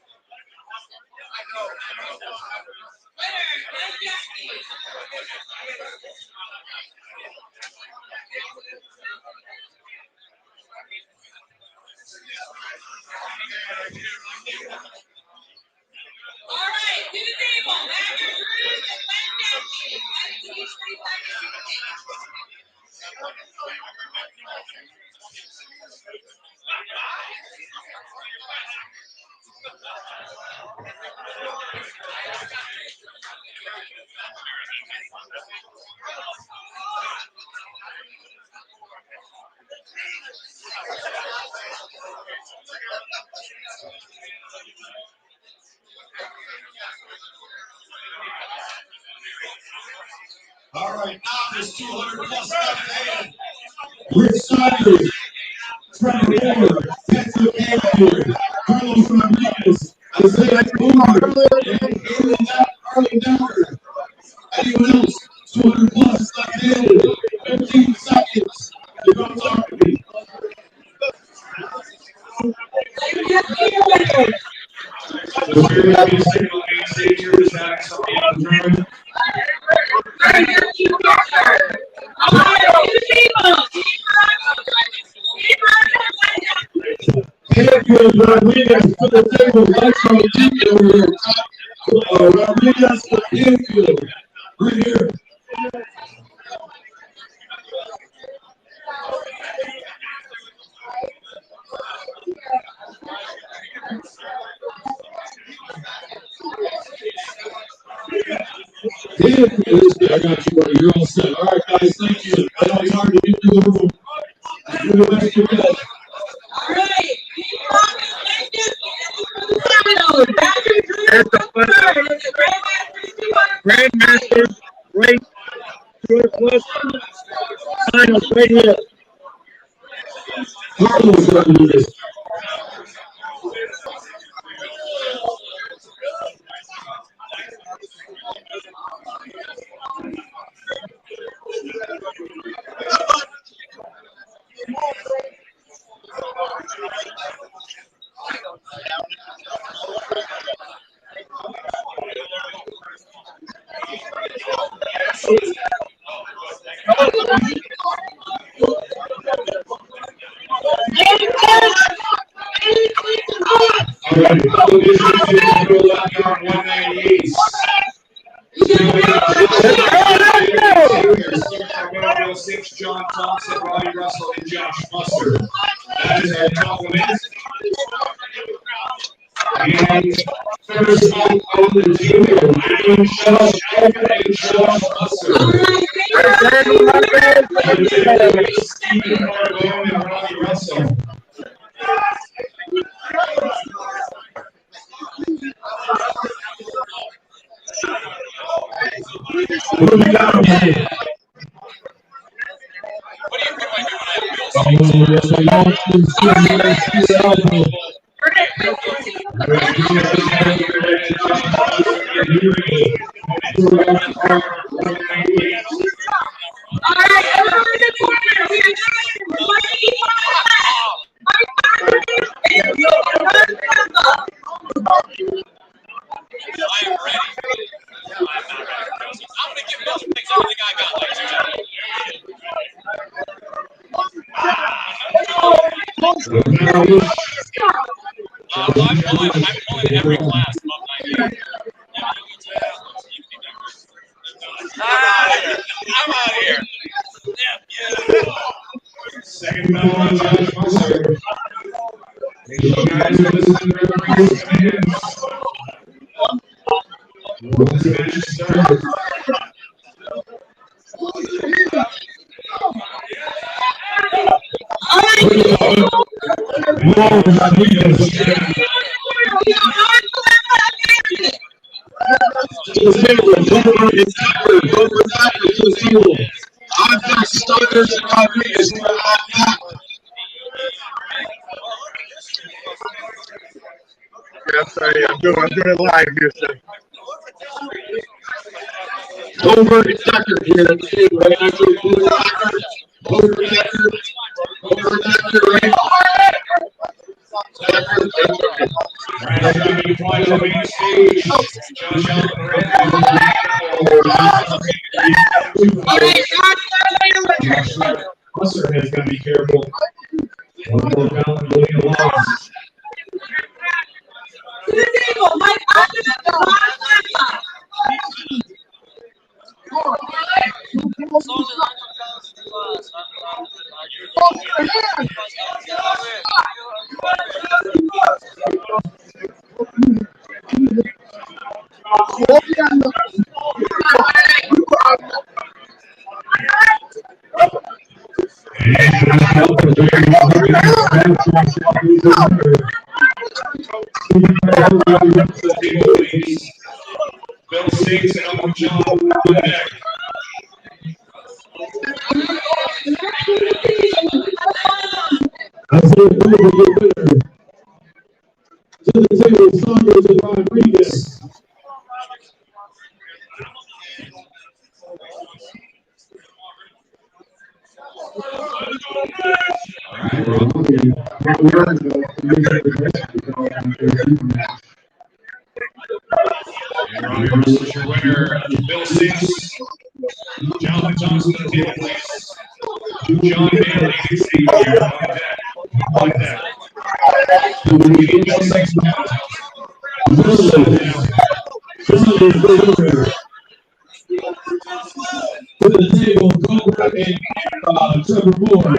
All right, to the table. Badger Cruz and Glenn Jesse. Let's do 3 seconds. right, novice 200 plus left hand. Rick Saunders, Trevor Moore, Texas Anfield, Carlos Rodriguez, Isaiah Boomer, and Arlen Denver. Anyone else? 200 plus left-handed. 15 seconds. You don't talk to me. The very obvious thing on main stage here is having somebody on the tournament. Champion Rodriguez to the table. Lights on the TV over here. Rodriguez for Anfield. Right here. I got you, buddy. You're all set. All right, guys, thank you. I know it's hard to get through the room. Do the best you can. All right. Grandmaster, right, short plus, finals right here. Carlos Rodriguez. Alright, television 198. Melville, 6, John Thompson, Robbie Russell, and Josh Muster. That is our compliment. And first up on the table, Adam Josh Muster. Stephen Margot and Robbie Russell. What do we got over here? I'm pulling every class above 98. I'm out of here. Yeah. Second bell on Josh Muster. Make sure guys are listening to referees' commands. Once the match is started. I've got Starters and Rodriguez. I'm sorry, I'm doing it live here, sir. Over and Tucker here at the table, right after the blue Tucker. Over Tucker. Over Tucker, right? Tucker, Tucker. Right, going to be flying to the main stage. Josh Allen, Josh Musser has got to be careful. One more down, going along. To the table, Mike Bill Stakes and Uncle John on the deck. To the table, Saunders and Rodriguez. Ron Bruce is your winner. Bill Six. Jonathan Johnson to the table, please. John Bailey is the winner. On deck. Bill Six. To the table, Cobra and Trevor Moore.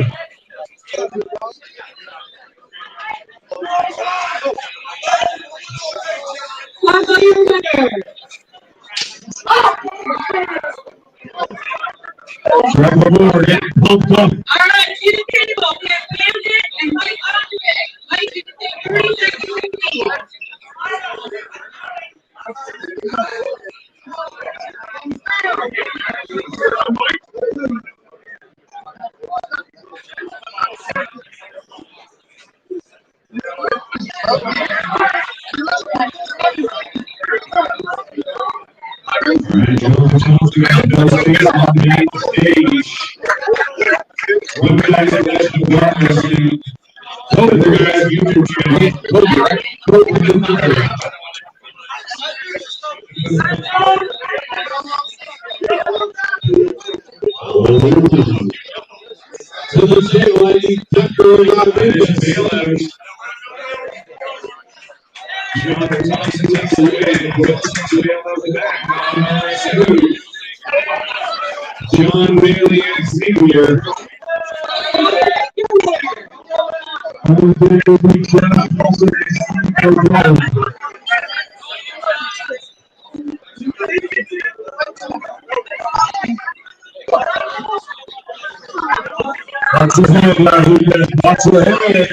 Trevor Moore getting pumped up. All right, to the table, we have Camden and Mike on the deck. Mike, you can take 30 seconds to lead. John Bailey and Xavier. Watch your head, Rodriguez. Watch your head.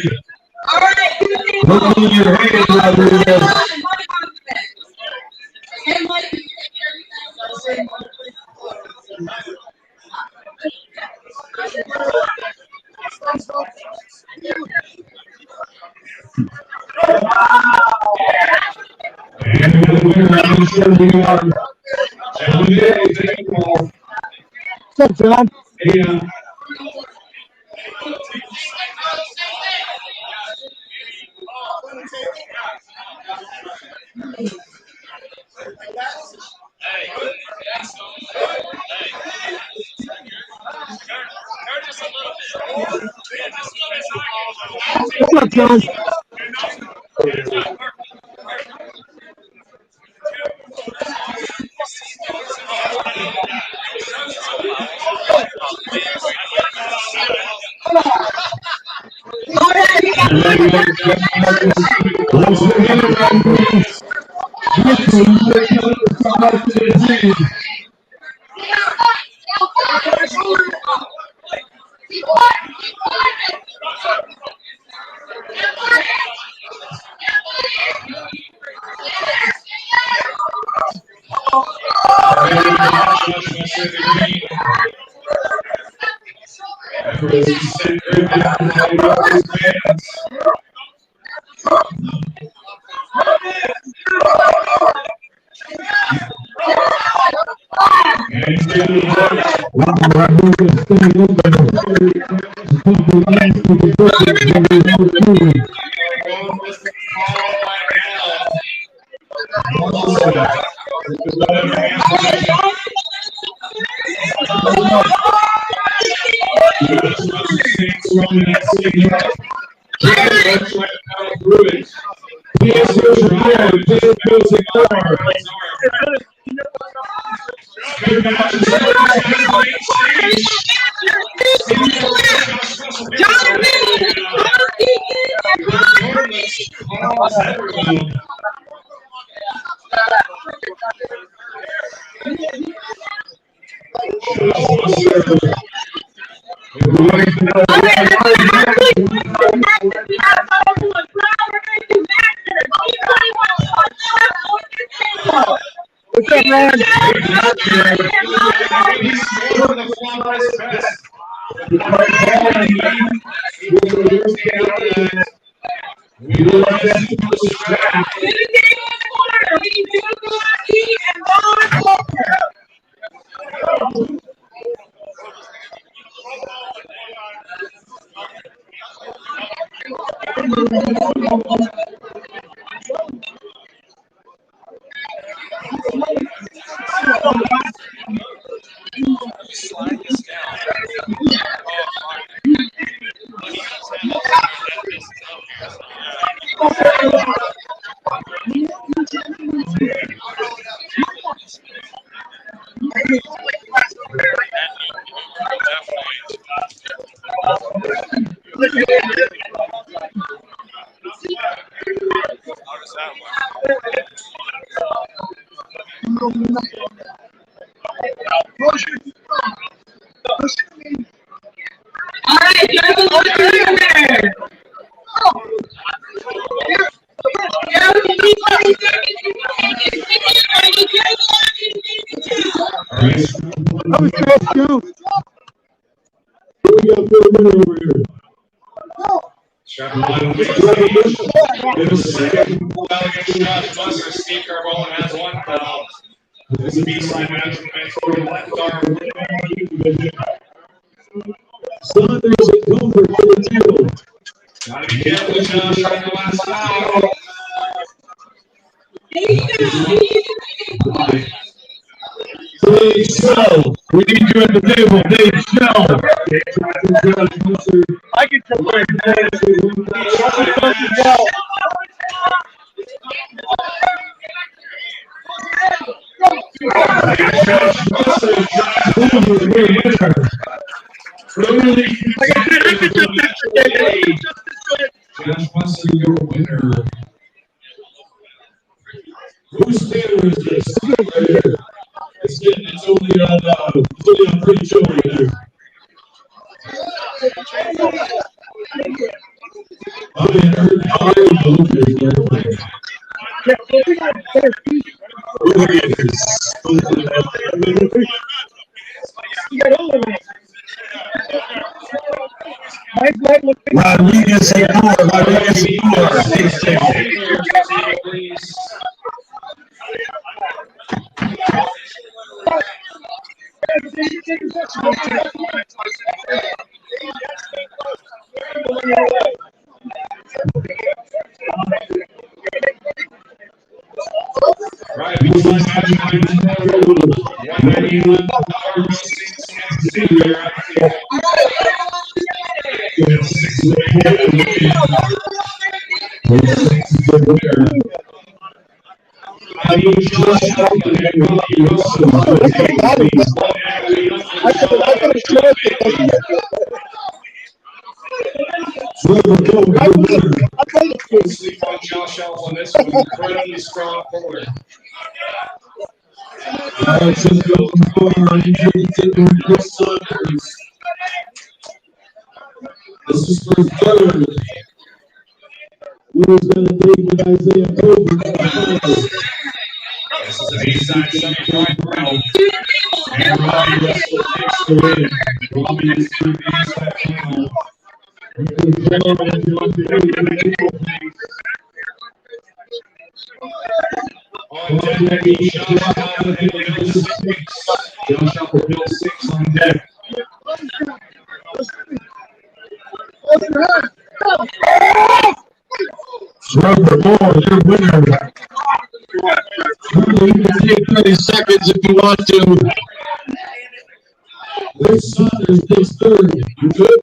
Look in your head, Rodriguez. And the winner, I'm sure we are. John Bailey, take the ball. What's up, John? Yeah. What's up, John? Slide this down. All right, Joe, look over there. That was fast, Joe. We got Bill Winter over here. Buster Sneaker Ball has one foul. This is Beasley match for the left arm. Son, there's a cover for the table. Gotta be careful, Josh, on the last foul. Dave Shell, we need you at the table. Dave Shell. I can come right Josh Buster, your winner. Whose banner is this? Right here. It's only on pretty chill right there. I mean, Rodriguez and Sleep on Josh Elf on this one. Incredibly strong forward. This is for third. Where's going to be with Isaiah Colbert? This is a B-side 75 round. And Robbie Russell takes the win. Robbie is to the B-side final. On deck, Josh Allen and Bill 6. Josh Allen, Bill 6 on deck. Trevor Moore, your winner. You can take 30 seconds if you want to. This Saunders takes third. You good?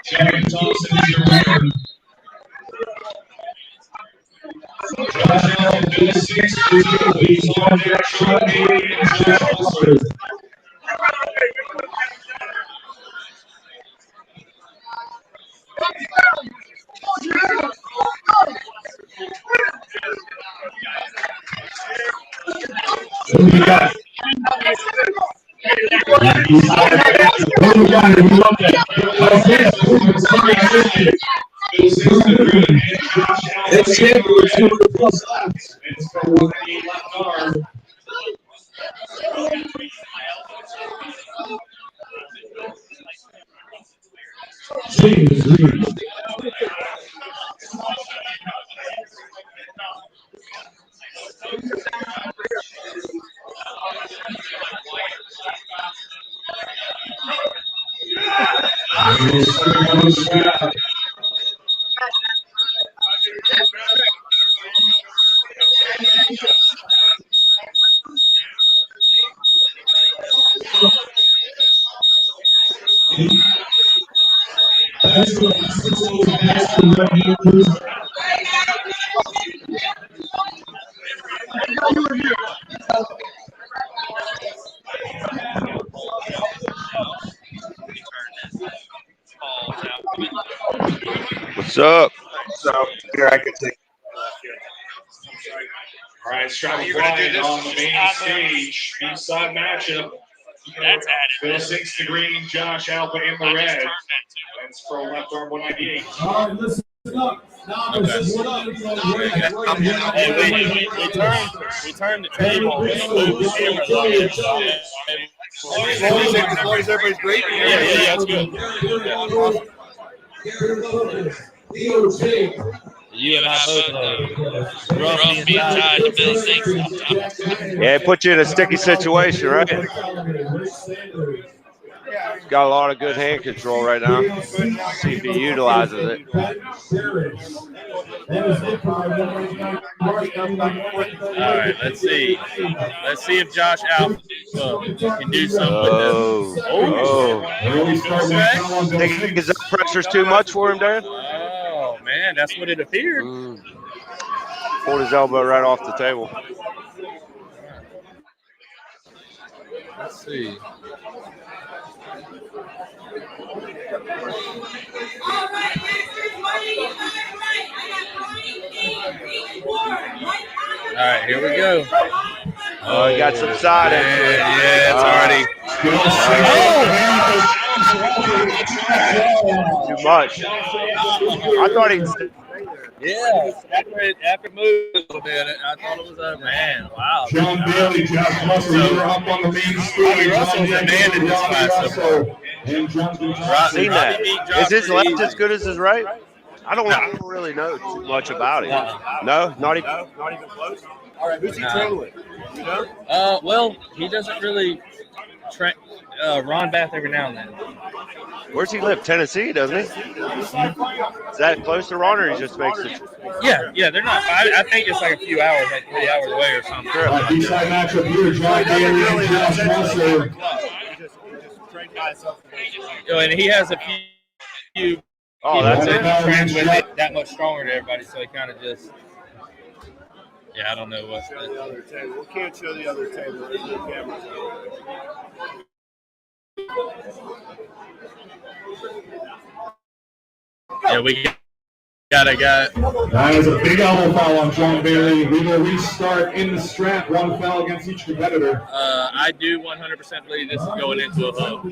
Jerry Thompson is your winner. Josh Allen, Bill 6 for 2. He's on deck, Sean Bailey and Josh Buster. What's up? So here I can take. All right, strike flying on the main stage. B-side matchup. That's added. Bill 6 the green, Josh Alpha in the red. That's pro left arm 198. All right, listen up. Now there's just one We turned the table. We moved the cameras on it. As long as everybody's great. Yeah, that's good. You and I both rough being tied to Bill 6 sometimes. Yeah, it put you in a sticky situation, right? He's got a lot of good hand control right now. See if he utilizes it. All right, let's see. Let's see if Josh Alpha can do something with this. Think his pressure's too much for him, Dan? Oh, man, that's what it appeared. Pulled his elbow right off the table. Let's see. All right, here we go. Oh, he got some side into it. Yeah, it's already. Too much. I thought he'd. Yeah, after moving a little bit, I thought it was a man. Wow. John Bailey, Josh Russell, you're up on the main stage. Robbie Russell's a man in this fight so far. Seen that. Is his left as good as his right? I don't really know too much about it. No, not even close. All right, who's he train with? You know? Well, he doesn't really train. Ron Bath every now and then. Where's he live? Tennessee, doesn't he? Is that close to Ron, or he just makes it? Yeah, they're not. I think it's like a few hours, like 3 hours away or something. B-side matchup here, John Bailey and Josh Russell. And he has a few. Oh, that's it. Trains with it that much stronger than everybody, so he kind of just. Yeah, I don't know what. The other table. We can't show the other table. There's no cameras. Yeah, we got a guy. That is a big elbow foul on John Bailey. We will restart in the strap. One foul against each competitor. I do 100% believe this is going into a hook.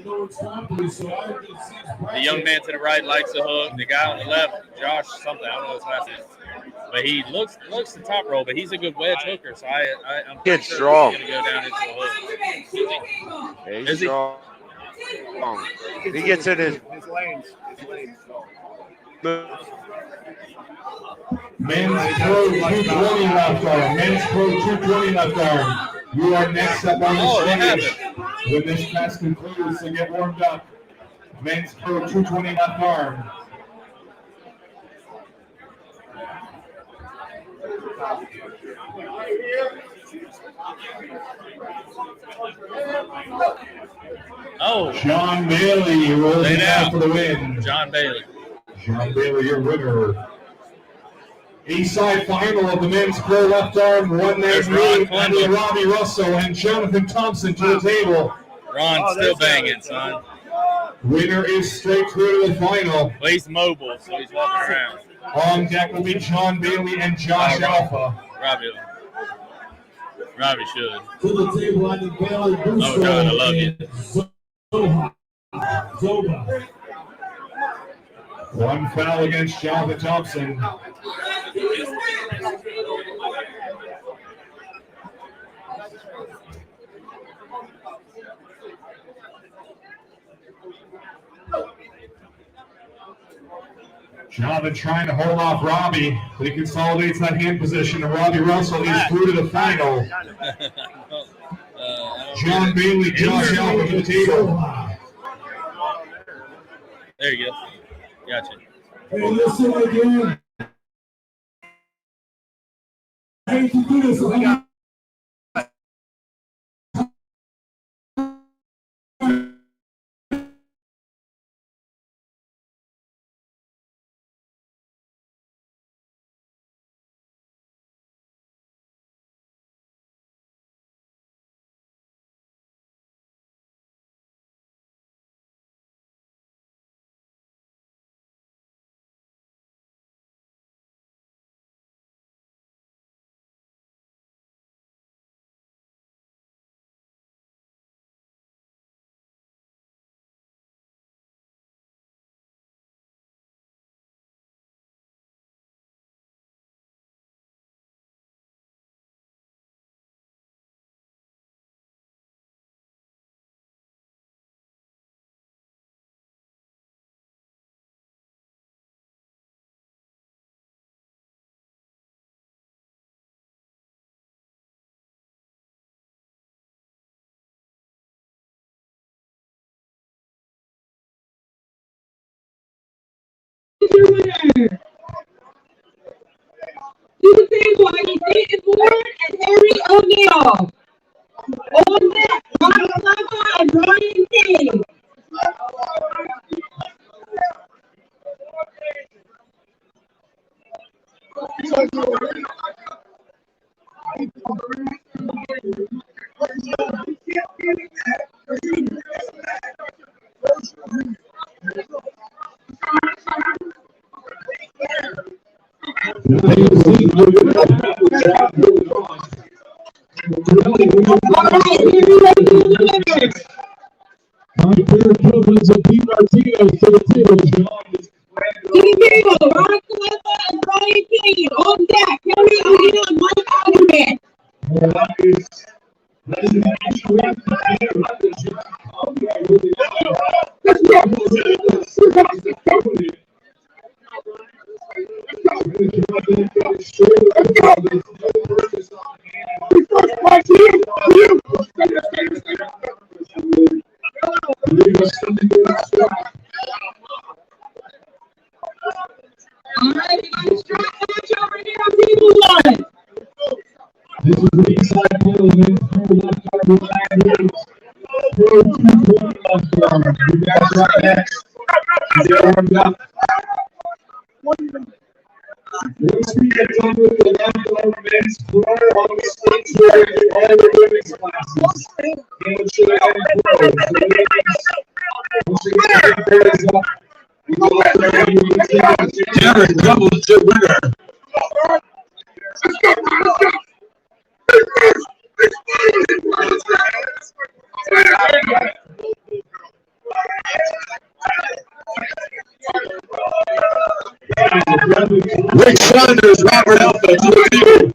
The young man to the right likes a hook. The guy on the left, Josh something, I don't know his last name. But he looks the top roll, but he's a good wedge hooker. So I'm pretty sure strong. He's going to go down into a hook. Yeah, he's strong. He gets in his lanes. Men's Pro 220 left arm. Men's Pro 220 left arm. You are next up on the stage. When this class concludes, so get warmed up. Men's Pro 220 left arm. Oh, John Bailey rolls it out for the win. John Bailey. John Bailey, your winner. East side final of the men's pro left arm, one man move, and Robbie Russell and Jonathan Thompson to the table. Ron's still banging, son. Winner is straight through to the final. Well, he's mobile, so he's walking around. On deck will be John Bailey and Josh Alpha. Robbie. Robbie should. To the table, I need Bailey Oh God, I love you. Zoba. One foul against Jonathan Thompson. Jonathan trying to hold off Robbie, but he consolidates that hand position, and Robbie Russell is through to the final. John Bailey, Josh Allen to the table. There you go. Gotcha. Hey, listen again. I hate to do this. Winner. To the table, I need Nathan Ward and Harry O'Neill. On that, Ron Flava and Brian King. My favorite privilege of Pete Martinez to the table. To the table, Ron Flava and Brian King. On deck, Harry O'Neill and Mike Alderman. Alright, we got a strong match over here on table one. This is the inside middle, man. Left arm, right hand. Throw 2 left arm. You guys right next. The arm up. Once we get done with the left arm, men's floor on the stage where you all the women's classes. And should I have once you get the boys up, we go back there and we Jared, double is your winner. Let's go. Rick Saunders, Robert Alpha, to the table.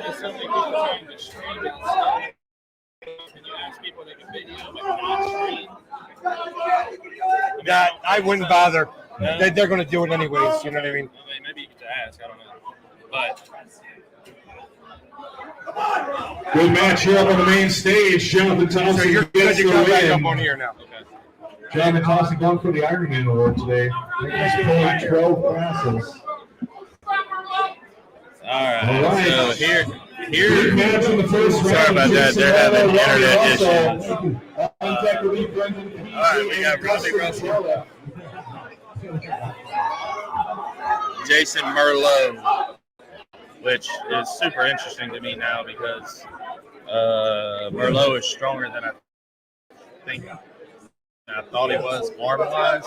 good is so many people trying to stream and stuff. Can you ask people they can video but not stream? That I wouldn't bother. They're going to do it anyways. You know what I mean? Maybe you could ask. I don't know. But Good match here up on the main stage. Jonathan Thompson So you're gets good to the go back win. up on here now. Jonathan Thompson going for the Ironman award today. He's pulling 12 passes. all right. All right. So here. Big match in the first round. Sorry about that. They're having internet issues. On deck will be Brendan Peasley. All right, we got Robbie Russell, Jason Merlot, which is super interesting to me now because Merlot is stronger than I think I thought he was arm-wise.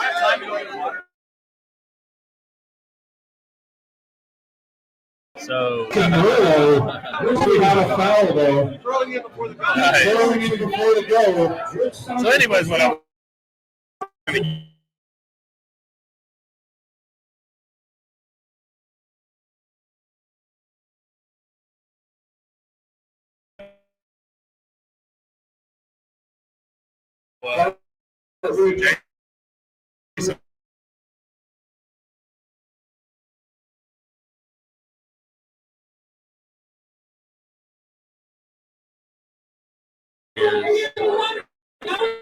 So Ridley had a foul though. Throwing it before the goal. Nice. Throwing it before the goal. So anyways, what I'm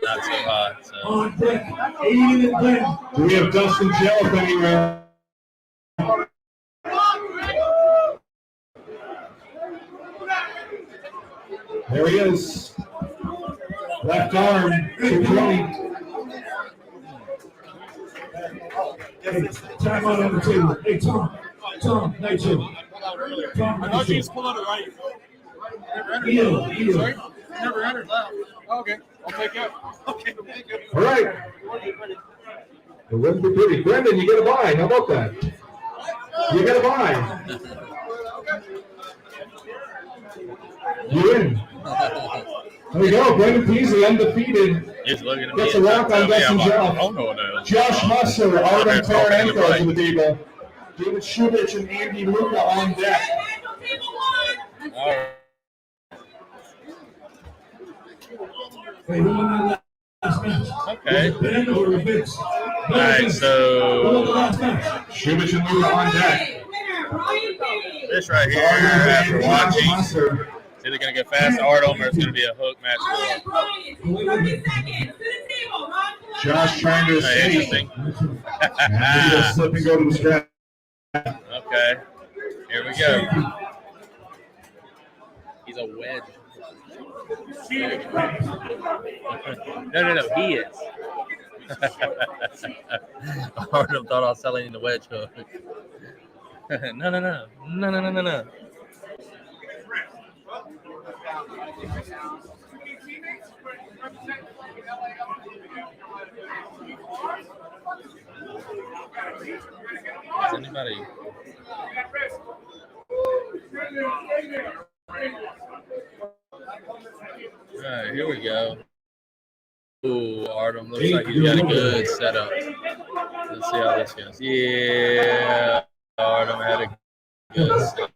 not so hot. So. On deck, Aiden and Glenn. Do we have Dustin Jelliff anywhere? There he is. Left arm, 220. Time out on the table. Hey, Tom, night two. Tom, I thought you just pulled out a right. Never entered. Eel. Sorry? Never entered left. Oh, okay. I'll take it. Okay. All right. The win be pretty. Brendan, you get a buy. How about that? You get a buy. You win. There you go. Brendan Peasley, undefeated. He's looking at me. Gets a rock on Dustin Jelliff. Oh, no. Josh Musser, Artem Okay, Taranenko okay. to the table. David Shubich and Andy Luca on deck. All right. Hey, who won that last match? Okay. Ben or Vince? All right, so Who won the last match? Shubich and Luca on deck. this right here, after watching, it's either going to get fast Artem or it's going to be a hook match. Josh trying to escape. Interesting. Slip and go to the strap. Okay, here we go. he's a wedge. No, he is. Artem thought I was selling the wedge hook. No. Is anybody? All right, here we go. Ooh, Artem looks like he's got a good setup. Let's see how this goes. Yeah, Artem had a good setup.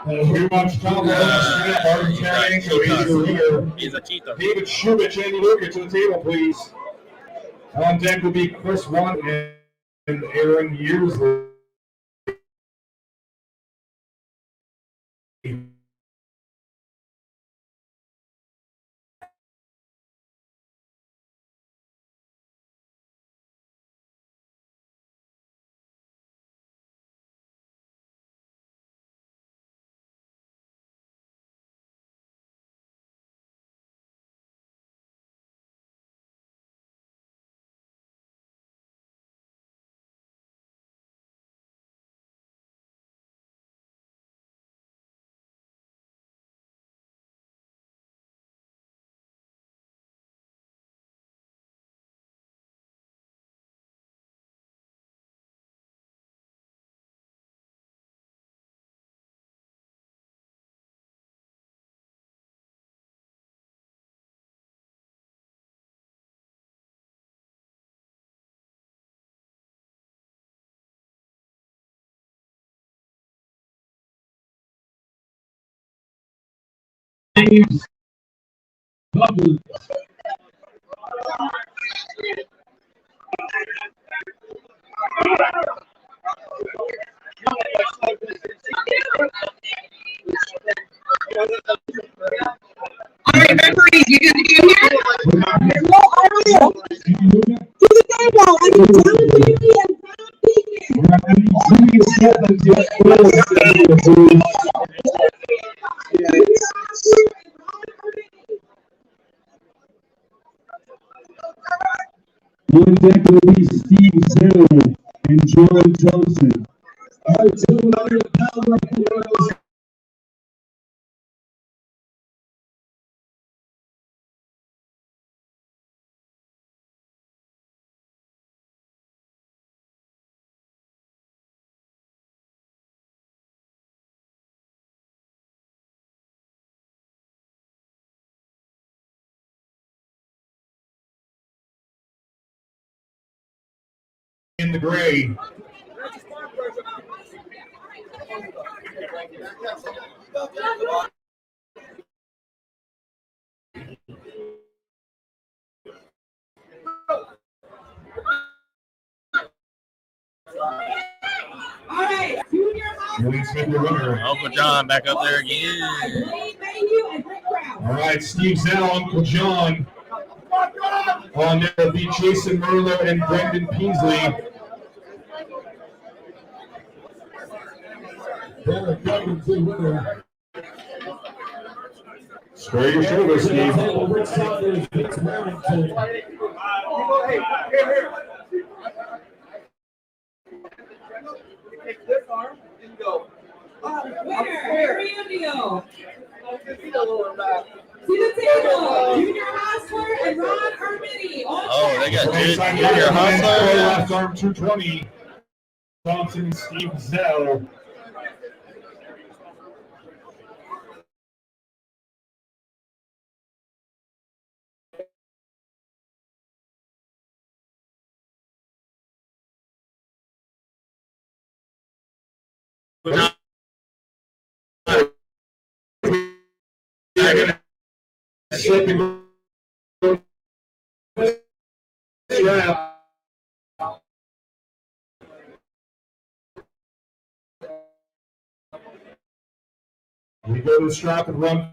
We watch Tom Artem Taranenko. He's a cheetah. David Shubich, Andy Luca to the table, please. On deck will be Chris Watt and Aaron Yearsley. James Bevel. All right, referees, you good to go here? No, I don't know. To the table, I need John Bailey and On deck will be Steve Zell and John Johnson. All right, so another power forwards. In the gray. all right, junior high. Uncle John back up there again. All right, Steve Zell, Uncle John. On there will be Jason Merlot and Brendan Peasley. Square your shoulders, Steve. Winner, Harry Indio. To the table, Junior Hostler and Ron Armini. Oh, they got Junior Hustler. Left arm 220. Thompson and Steve Zell. We go to the strap and run.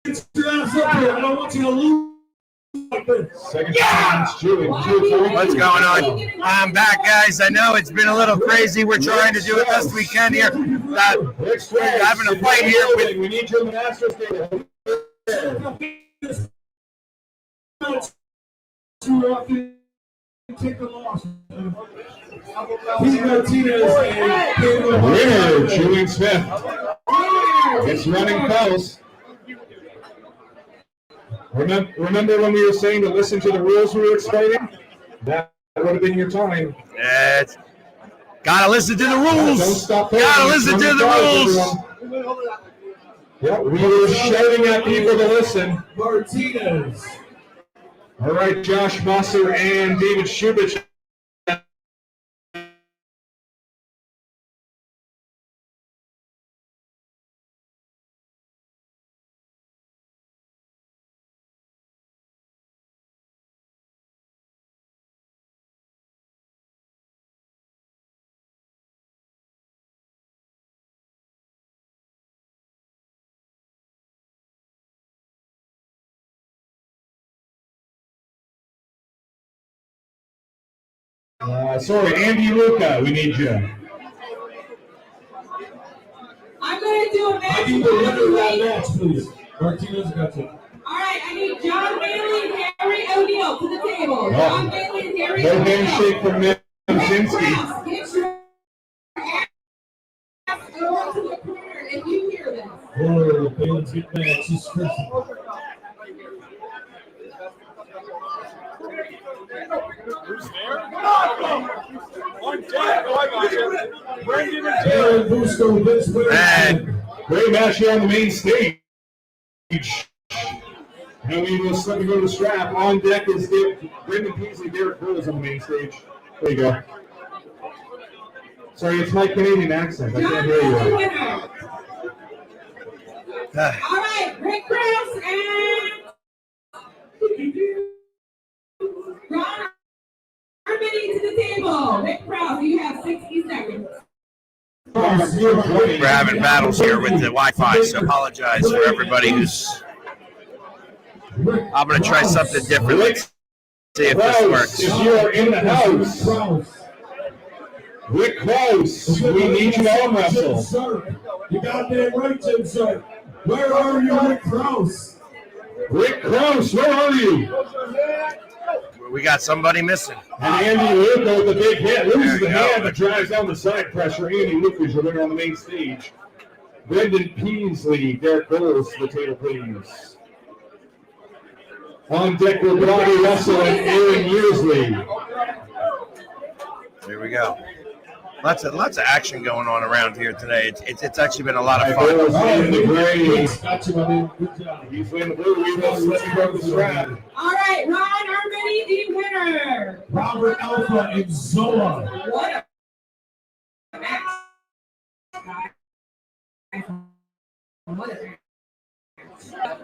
Get your ass up here. I don't want you to lose. Second What's going on? I'm back, guys. I know it's been a little crazy. We're trying to do it best we can here. We're having a fight here with. We need your masters table. Too often take the loss. Pete Martinez and winner, Julian Smith. It's running close. Remember when we were saying to listen to the rules we were explaining? That would have been your time. Gotta listen to the rules. Don't stop Gotta listen to the rules. Yeah, we were shouting at people to listen. Martinez. All right, Josh Musser and David Shubich. Sorry, Andy Luca, we need you. I'm going to do a match. I need the winner of that match, please. Martinez got you. All right, I need John Bailey and Harry O'Neill to the table. John Bailey and Harry No O'Neill. handshake from Nemczynski. Get your ass over to the corner if you hear this. Oh, Bailey's get mad. She's crazy. Who's there? On deck. Oh, I got you. Brandon and Taylor Busto, Vince Whitaker. Great match here on the main stage. And we will slip and go to the strap. On deck is Brendan Peasley, Derek Curls on the main stage. There you go. Sorry, it's my Canadian accent. I can't hear you. All right, Rick Krause and Ron Harmony to the table. Rick Krause, you have 60 seconds. We're having battles here with the Wi-Fi, so apologize for everybody who's. I'm going to try something different. Let's see if this works. If you are in the house, Rick Krause, we need you to arm wrestle. You got that right, Tim, sir. Where are you, Rick Krause? Rick Krause, where are you? We got somebody missing. And Andy Luca with the big hit. Loses the hand that drives down the side pressure. Andy Luca is your winner on the main stage. Brendan Peasley, Derek Bowles to the table, please. On deck with Robbie Russell and Aaron Yearsley. There we go. Lots of action going on around here today. It's actually been a lot of fun. Got you, my man. Good job. He's in the blue. We will let you go to the strap. All right, Ron Harmony, the winner. Robert Alpha and Zola. What a match.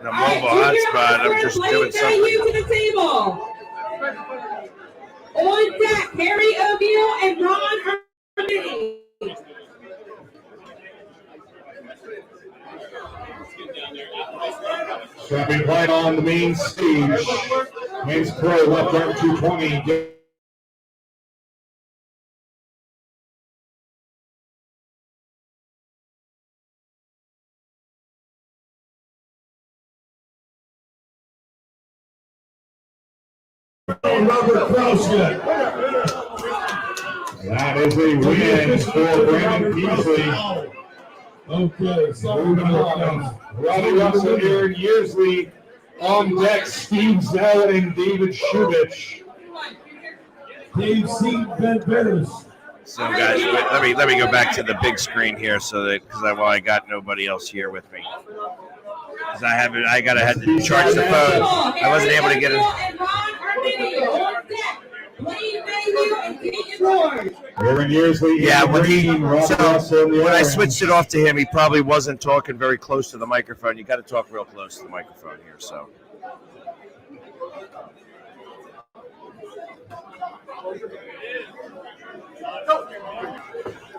The mobile hotspot. I'm just doing something. You to the table. On deck, Harry O'Neill and Ron Harmony. Strapping right on the main stage. Men's Pro, left arm 220. Robert Krause. That is a win for Brandon Peasley. Okay, so Robbie Russell, Aaron Yearsley on deck, Steve Zell and David Shubich. Dave C. Ben Bears. So guys, let me go back to the big screen here, so that because I got nobody else here with me. Because I had to charge the phone. I wasn't able to get it. Aaron Yearsley. Yeah, when I switched it off to him, he probably wasn't talking very close to the microphone. You got to talk real close to the microphone here. So.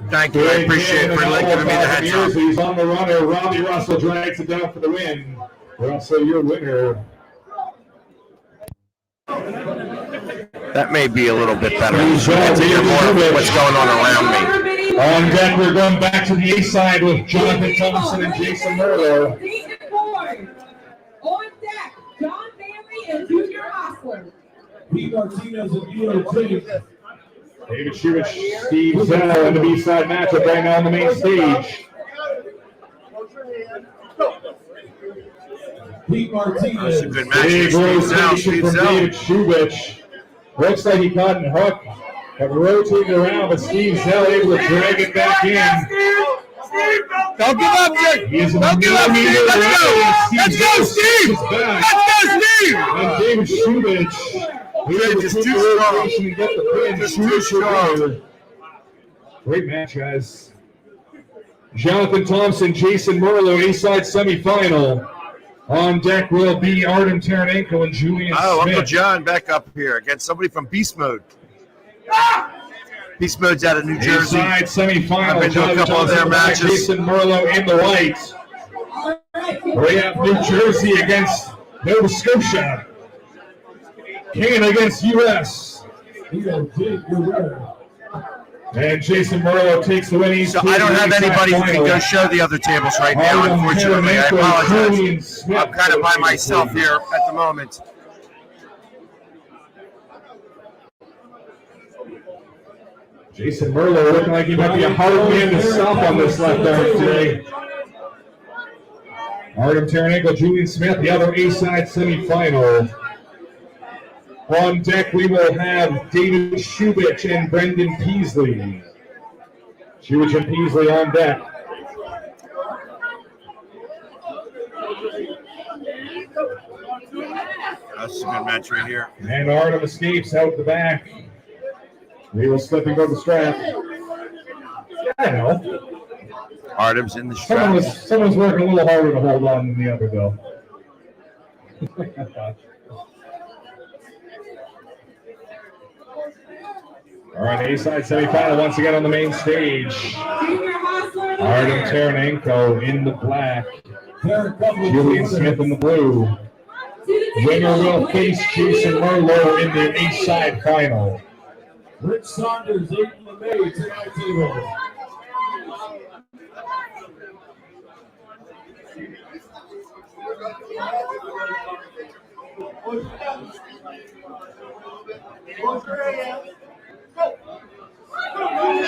Thank you. I appreciate it for giving me the heads up. He's on the runner. Robbie Russell drags it down for the win. Russell, your winner. That may be a little bit better. So I get to hear more of what's going on around me. On deck, we're going back to the A side with Jonathan Thompson and Jason Merlot. On deck, John Bailey and Junior Hostler. Pete Martinez and D.O. James. David Shubich, Steve Zell in the B-side matchup right now on the main stage. Pete Martinez. That's a good match. Big Steve Zell, rotation from David Shubich. Looks like he caught and hooked. But rotated around, but Steve Zell able to drag it back in. Don't give up, Jake. Don't give up, Steve. Let's go. Let's go, Steve. Let's go, Steve. And David Shubich. Just too strong. Just too strong. Great match, guys. Jonathan Thompson, Jason Merlot, A-side semifinal. On deck will be Artem Taranenko and Julian Oh, Smith. Uncle John back up here against somebody from Beast Mode. Beast Mode's out of New Jersey. A-side semifinal. I've been to a couple of their matches. Jason Merlot in the white. We have New Jersey against Nova Scotia. Canada against U.S. And Jason Merlot takes the winning. So I don't have anybody who can go show the other tables right now, unfortunately. I apologize. I'm kind of by myself here at the moment. Jason Merlot looking like he might be a hard man to stop on this left arm today. Artem Taranenko, Julian Smith, the other A-side semifinal. On deck, we will have David Shubich and Brendan Peasley. Shubich and Peasley on deck. That's a good match right here. And Artem escapes out the back. He will slip and go to the strap. I know. Artem's in the strap. Someone's working a little harder to hold on than the other, though. All right, A-side semifinal once again on the main stage. Artem Taranenko in the black. Julian Smith in the blue. Winner will face Jason Merlot in the A-side final. Rich Saunders, 8th of May, tonight table.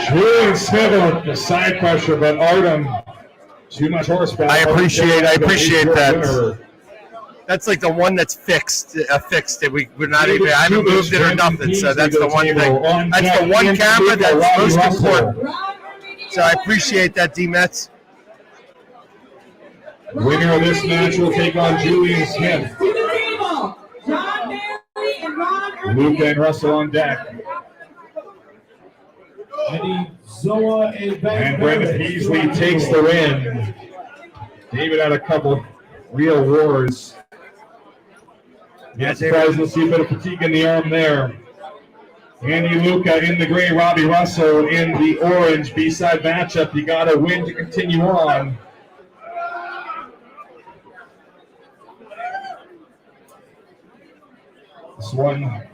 Julian Smith with the side pressure, but Artem, too much horsepower. I appreciate that. That's like the one that's fixed. That we're not even. I haven't moved it or nothing. So that's the one thing. That's the one camera that's most important. So I appreciate that, D-Mets. Winner of this match will take on Julian Smith. Luke and Russell on deck. And Brendan Peasley takes the win. David had a couple real wars. Not surprised to see a bit of fatigue in the arm there. Andy Luca in the gray, Robbie Russell in the orange. B-side matchup. You got to win to continue on. This one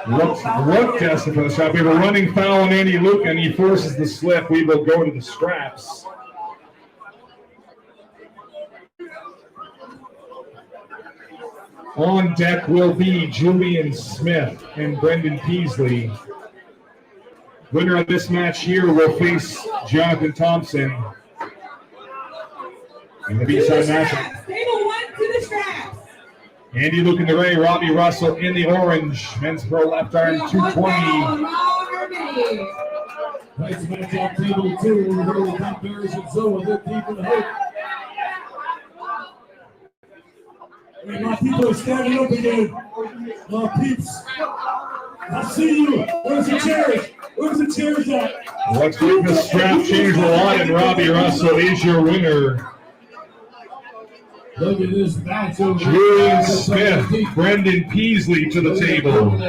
looked tested for the shot. We have a running foul on Andy Luca, and he forces the slip. We will go to the straps. On deck will be Julian Smith and Brendan Peasley. Winner of this match here will face Jonathan Thompson in the B-side matchup. Table 1 to the straps. Andy Luke in the gray, Robbie Russell in the orange. Men's pro left arm 220. Nice match on table 2. We're here with Tom Bears and Zoe. They're deep in the hook. Hey, my people are standing up again. My peeps. I see you. Where's the chairs? Where's the chairs at? Let's make the strap change a lot, and Robbie Russell is your winner. Look at this match. Julian Smith, Brendan Peasley to the table.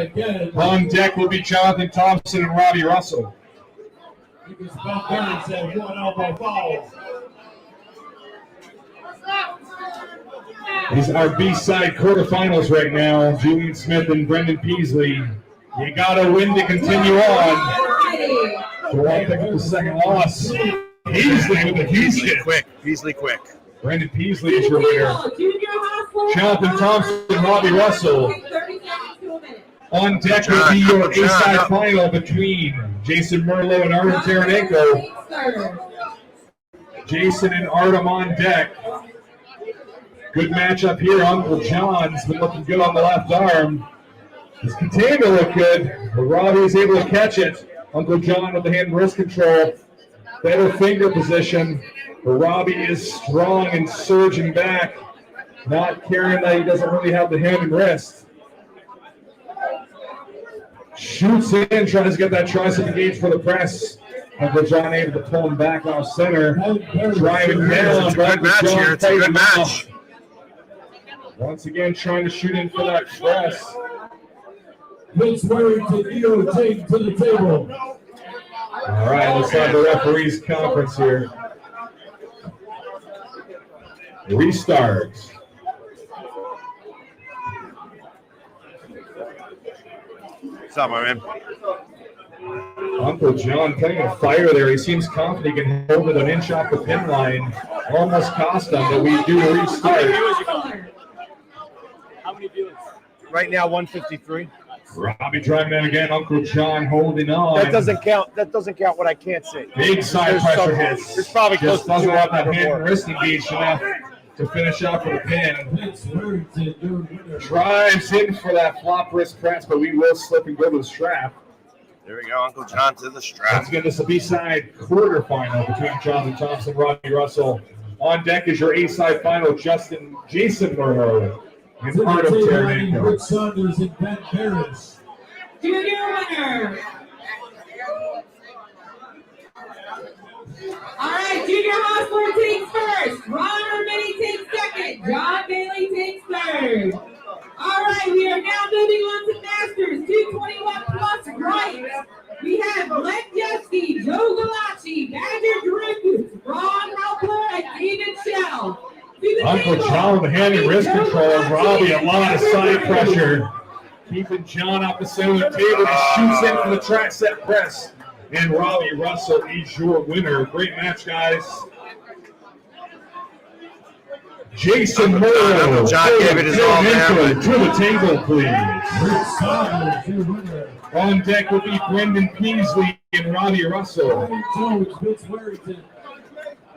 On deck will be Jonathan Thompson and Robbie Russell. Because Bob Burns said one elbow foul. These are B-side quarterfinals right now. Julian Smith and Brendan Peasley. You gotta win to continue on. So I'll pick up the second loss. Peasley with a huge hit. Peasley quick. Brendan Peasley is your winner. Jonathan Thompson and Robbie Russell. On deck will be your A-side final between Jason Merlot and Artem Taranenko. Jason and Artem on deck. Good matchup here. Uncle John's been looking good on the left arm. His container looked good, but Robbie is able to catch it. Uncle John with the hand and wrist control. Better finger position. But Robbie is strong and surging back. Not caring that he doesn't really have the hand and wrist. Shoots in, tries to get that tricep engaged for the press. Uncle John able to pull him back off center. Driving down. It's a good match here. It's a good match. Once again, trying to shoot in for that press. Vince Warrington, Eo take to the table. All right, let's have the referees conference here. Restart. What's up, my man? Uncle John putting a fire there. He seems confident he can hold it an inch off the pin line. Almost cost him, but we do restart. How many viewers? Right now, 153. Robbie driving in again. Uncle John holding on. That doesn't count. That doesn't count what I can't see. Big side pressure hits. There's probably close just to doesn't 200 have that or hand more. and wrist engaged enough to finish off with a pin. Drives in for that flop wrist press, but we will slip and go to the strap. There we go, Uncle John to the strap. Once again, this is a B-side quarterfinal between Jonathan Thompson and Robbie Russell. On deck is your A-side final, Jason Merlot and Artem Taranenko. Rick Saunders and Ben Parrish. Junior winner. All right, Junior Hostler takes first. Ron Urmini takes second. John Bailey takes third. All right, we are now moving on to Masters 221 plus right. We have Glenn Jeske, Joe Galacci, Badger Drew, Ron Halper, and David Shell. Uncle John with the hand and wrist control. Robbie, a lot of side pressure. Keeping John off the center of the table. He shoots in for the tricep press. And Robbie Russell is your winner. Great match, guys. Jason Merlot. Uncle John gave it his all there. To the table, please. On deck will be Brendan Peasley and Robbie Russell.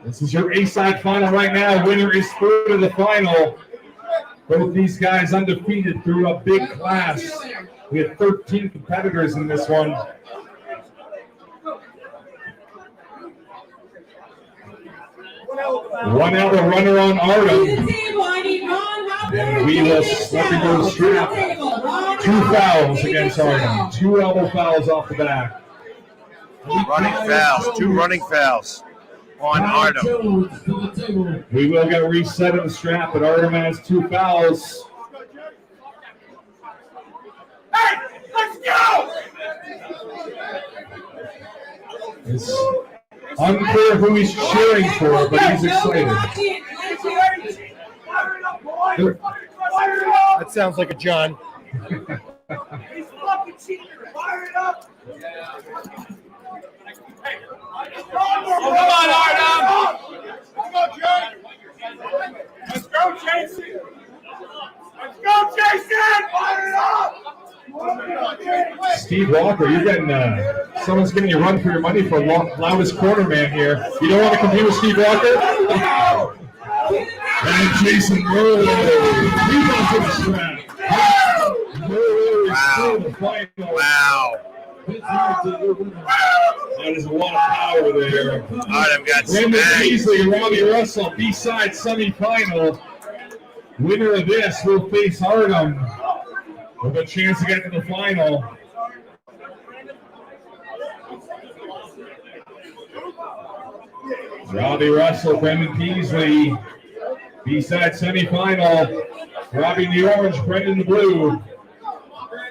This is your A-side final right now. Winner is third of the final. Both these guys undefeated through a big class. We have 13 competitors in this one. One out, a runner on Artem. And we will slip and go to strap. 2 fouls against Artem. 2 elbow fouls off the back. Running fouls, 2 running fouls on Artem. We will get a reset of the strap, but Artem has 2 fouls. Hey, let's go! It's unclear who he's cheering for, but he's excited. That sounds like a John. He's fucking cheating. Fire it up. Come on, Artem. Let's go, Jay. Let's go, Jason. Let's go, Jason. Fire it up. Steve Walker, you're getting someone's giving you a run for your money for loudest corner man here. You don't want to compete with Steve Walker? And Jason Merlot, he goes to the strap. Wow. That is a lot of power there. Artem got Brendan smacked. Peasley and Robbie Russell, B-side semifinal. Winner of this will face Artem with a chance to get to the final. Robbie Russell, Brendan Peasley, B-side semifinal. Robbie in the orange, Brendan in the blue.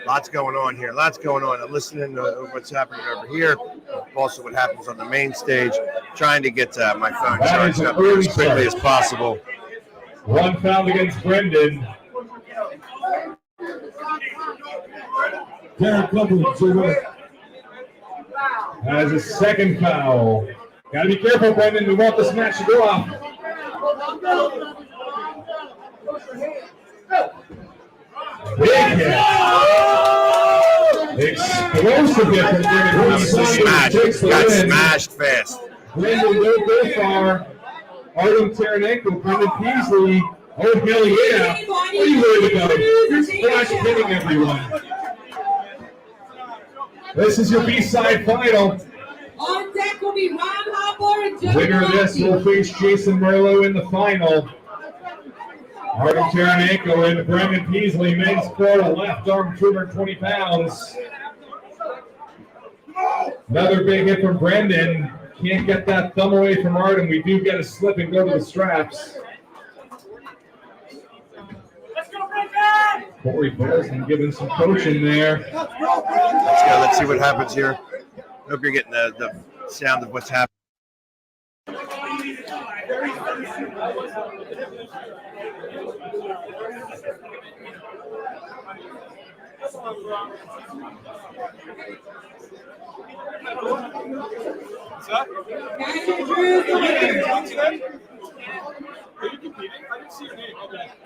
Lots going on here. Lots going on. I'm listening to what's happening over here. Also, what happens on the main stage. Trying to get my phone charged up here as quickly as possible. One foul against Brendan. Derek Copeland has a second foul. Got to be careful, Brendan. We want this match to go off. Big hit. Explosive hit from Brendan. Got smashed fast. Brendan don't go far. Artem Taranenko, Brendan Peasley. Oh, hell yeah. What are you worried about? You're splash hitting everyone. This is your B-side final. On deck will be Ron Hopper and Joe Winner of this will face Jason Merlot in the final. Artem Taranenko and Brendan Peasley, men's quota, left arm, 220 pounds. Another big hit from Brendan. Can't get that thumb away from Artem. We do get a slip and go to the straps. Corey Bolson giving some coaching there. Let's go. Let's see what happens here. Hope you're getting the sound of what's happening.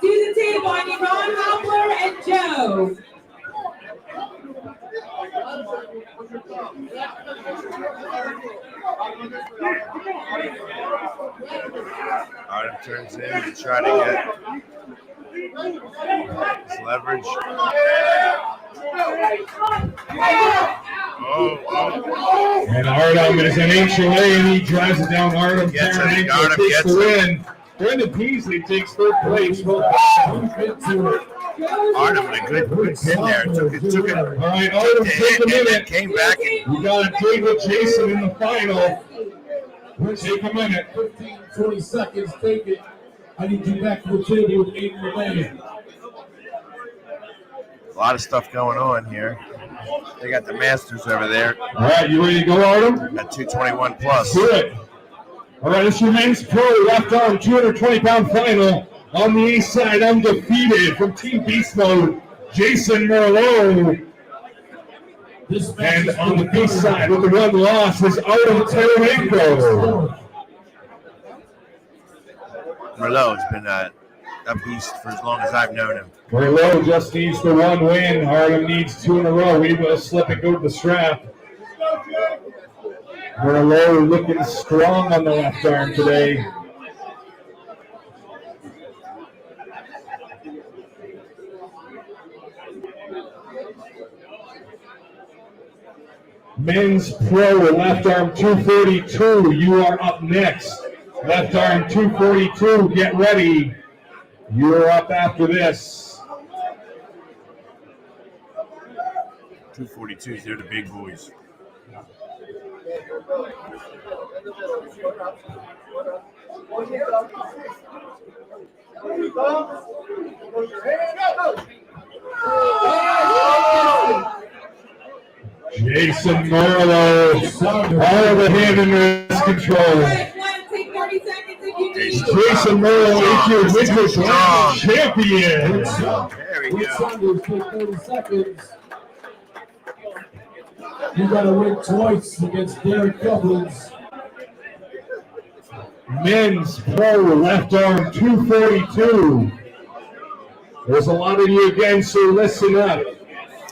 To the table, I need Ron Hopper and Joe. Artem turns in to try to get his leverage. And Artem is an inch away, and he drives it down. Artem takes the win. Brendan Peasley takes third place. Artem with a good pin there. Took it. All right, Artem, take a minute. Came back. We got a trade with Jason in the final. Take a minute. 15, 20 seconds. Take it. I need you back to the table with 8 remaining. A lot of stuff going on here. They got the Masters over there. All right, you ready to go, Artem? At 221 plus. Do it. All right, this is your men's pro left arm 220-pound final. On the east side, undefeated from Team Beast Mode, Jason Merlot. And on the east side, with the one loss, is Artem Taranenko. Merlot has been a beast for as long as I've known him. Merlot just needs the one win. Artem needs 2 in a row. We will slip and go to the strap. Merlot looking strong on the left arm today. Men's pro left arm 242. You are up next. Left arm 242. Get ready. You're up after this. 242s, they're the big boys. Jason Merlot, all the hand and wrist control. Jason Merlot is your WinterBlast champion. There we go. 30 seconds. You got to win twice against Derek Copeland. Men's pro left arm 242. There's a lot of you again, so listen up.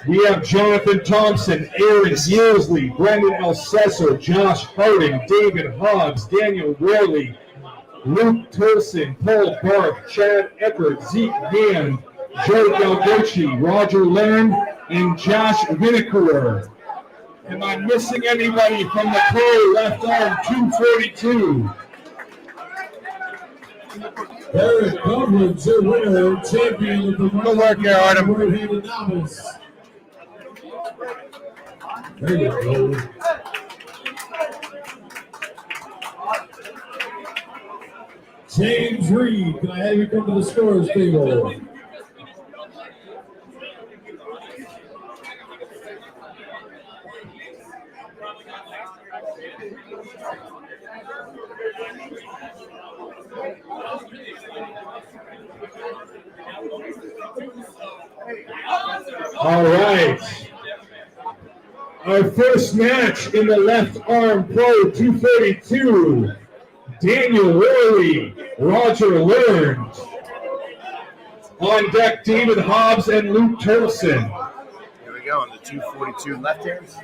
We have Jonathan Thompson, Aaron Yearsley, Brendan Elsesser, Josh Harding, David Hobbs, Daniel Worley, Luke Tolson, Paul Barth, Chad Eckert, Zeke Hand, Joe Galgucci, Roger Leonard, and Josh Vinicour. Am I missing anybody from the pro left arm 242? Derek Copeland, your winner, champion of the Good work here, Artem. right-handed novice. There you go. James Reed, can I have you come to the scores table? All right. Our first match in the left arm pro 232. Daniel Worley, Roger Learned. On deck, David Hobbs and Luke Tolson. Here we go on the 242 left hands.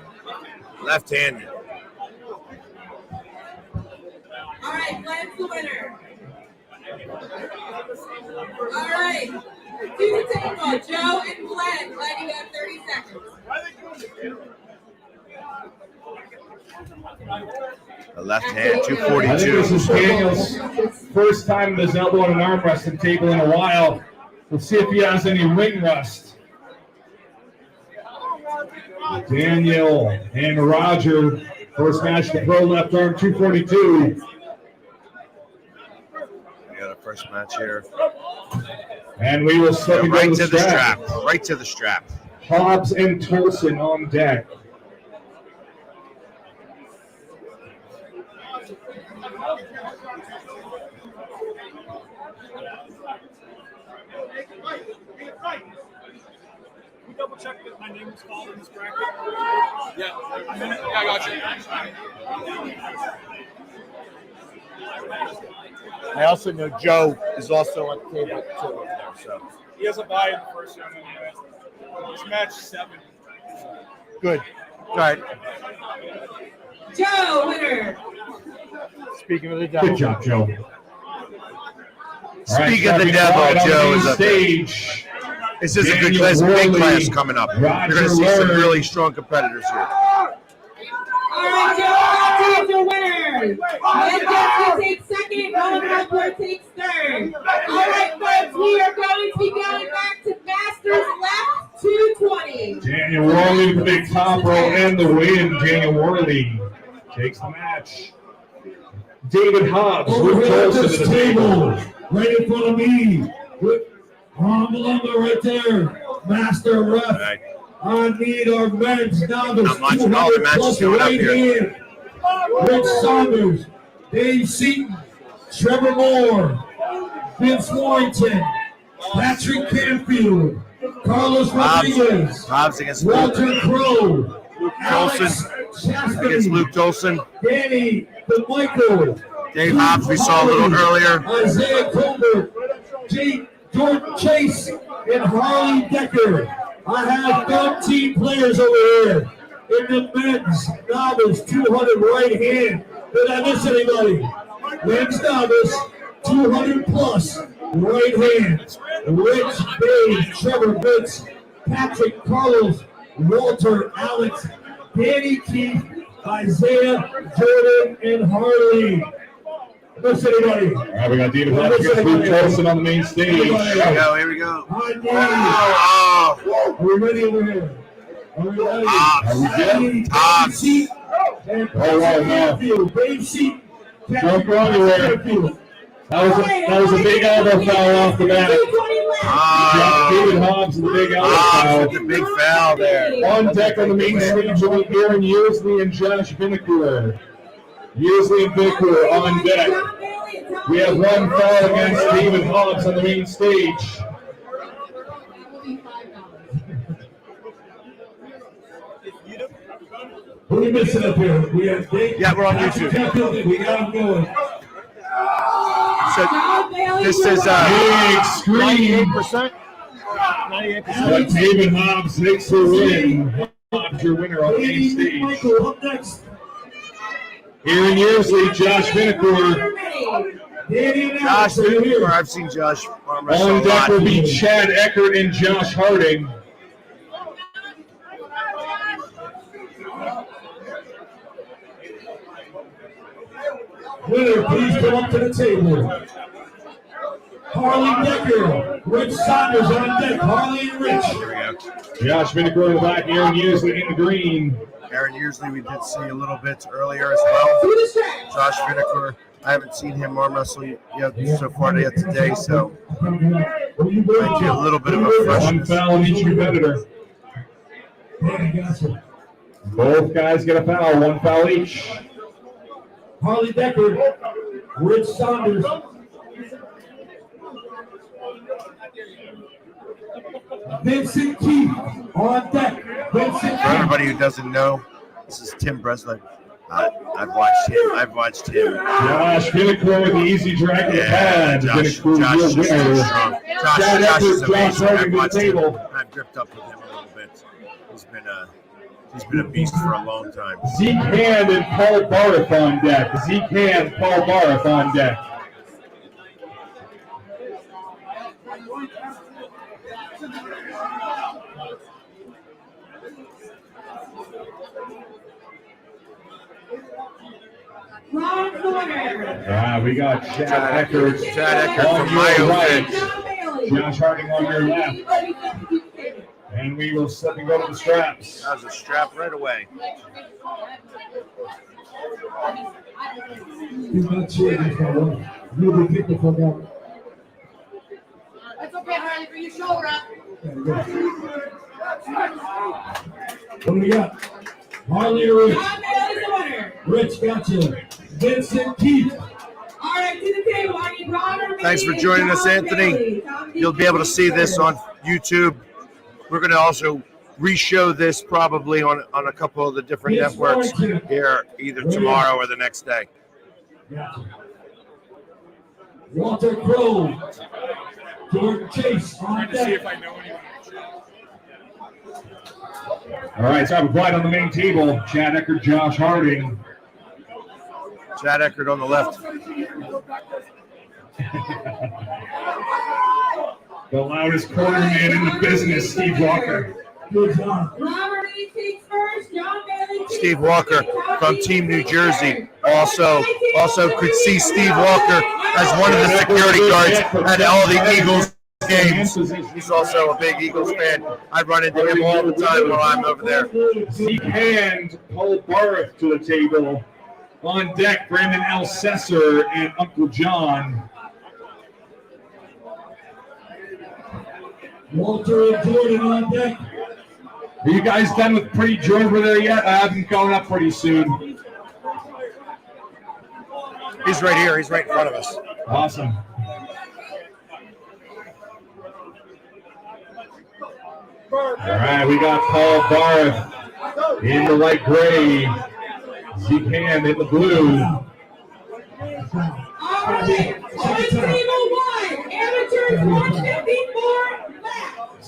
Left-handed. All right, Glenn's the winner. All right, to the table, Joe and Glenn. Glenn, you got 30 seconds. The left hand, I think 242. this is Daniel's first time in his elbow on an arm wrestling table in a while. We'll see if he has any ring rust. Daniel and Roger, first match, the pro left arm 242. We got a first match here. And we will start right to the strap. Right to the strap. Hobbs and Tolson on deck. Double check that my name is called in this bracket. Yeah, I got you. I also know Joe is also on the table too over there. So He has a bye in the first round anyway. It's match 7. good. All right. Joe, winner. Speaking of the devil. Good job, Joe. Speaking of the devil, Joe is up there. This is a good class, big class coming up. You're going to see some really strong competitors here. All right, Joe, that's your winner. Glenn Johnson takes second, Rowan Ruckler takes third. All right, folks, we are going to be going back to Masters left 220. Daniel Worley, the big top row and the win. Daniel Worley takes the match. David Hobbs, Luke Tolson to the table. Right in front of me. Humble number right there. Master ref. Right. I need our men's novice. Not watching all the matches coming up here. Rich Saunders, Dave Seaton, Trevor Moore, Vince Warrington, Patrick Canfield, Carlos Rodriguez, Hobbs against Walter Crow, Alex Tolson against Luke Tolson. Danny DeMichael, Dave Hobbs we saw a little earlier. Isaiah Colbert, Jordan Chase, and Harley Decker. I have 13 players over here in the men's novice 200 right hand. Did I miss anybody? Men's novice 200 plus right hand. Rich, Dave, Trevor, Vince, Patrick, Carlos, Walter, Alex, Danny, Keith, Isaiah, Jordan, and Harley. Miss anybody? All right, we got David Hobbs against Luke Tolson on the main stage. Here we go. Are we ready over here? Are we ready? Hobbs. All right, now. Don't go anywhere. That was a big elbow foul off the bat. David Hobbs with the big elbow foul. The big foul there. On deck on the main stage will be Aaron Usley and Josh Vinecourt. Usley and Vinecourt on deck. We have one foul against David Hobbs on the main stage. Who are we missing up here? We have Dave. Yeah, we're on YouTube. We got him going. So this is big screen. 98%. 98%. David Hobbs makes the win. Hobbs your winner on the main stage. Up next. Aaron Usley, Josh Vinecourt. Josh Vinecourt. I've seen Josh wrestle on deck will be Chad Eckert and Josh Harding. Winner, please come up to the table. Harley Decker, Rich Saunders on deck. Harley and Rich. Here we go. Josh Vinecourt in the back, Aaron Usley in the green. Aaron Usley we did see a little bit earlier as well. Josh Vinecourt, I haven't seen him arm wrestle yet so far yet today, so might be a little bit of a fresh. One foul on each competitor. Both guys get a foul, one foul each. Harley Decker, Rich Saunders. Vincent Keith on deck. Vincent For everybody who doesn't know, this is Tim Breslin. I've watched him. Josh Vinnicourt with the easy drag of the pad. Josh is so strong. Josh is amazing. I've watched him. I've gripped up with him a little bit. He's been a beast for a long time. Zeke Hand and Paul Barth on deck. Zeke Hand, Paul Barth on deck. We got Chad Eckert on your right. Josh Harding on your left. And we will slip and go to the straps. That was a strap right away. That's okay, Harley, for your shoulder up. What do we got? Harley or Rich? Rich, gotcha. Vincent Keith. All right, to the table. I need Robert. Thanks for joining us, Anthony. You'll be able to see this on YouTube. We're going to also re-show this probably on a couple of the different networks here either tomorrow or the next day. Walter Crowe. Jordan Chase on to see if deck. I know anyone. All right, so I have a fight on the main table. Chad Eckert, Josh Harding. Chad Eckert on the left. The loudest corner man in the business, Steve Walker. Robert takes first. John Bailey takes Steve Walker from Team New Jersey. Also could see Steve Walker as one of the security guards at all the Eagles games. He's also a big Eagles fan. I run into him all the time while I'm over there. Zeke Hand, Paul Barth to the table. On deck, Brandon L. Sesser and Uncle John. Walter and Jordan on deck. Are you guys done with Pretty Joe over there yet? I have him going up pretty soon. He's right here. He's right in front of us. Awesome. All right, we got Paul Barth in the light gray. Zeke Hand in the blue. All right, on table one, amateurs 154 left.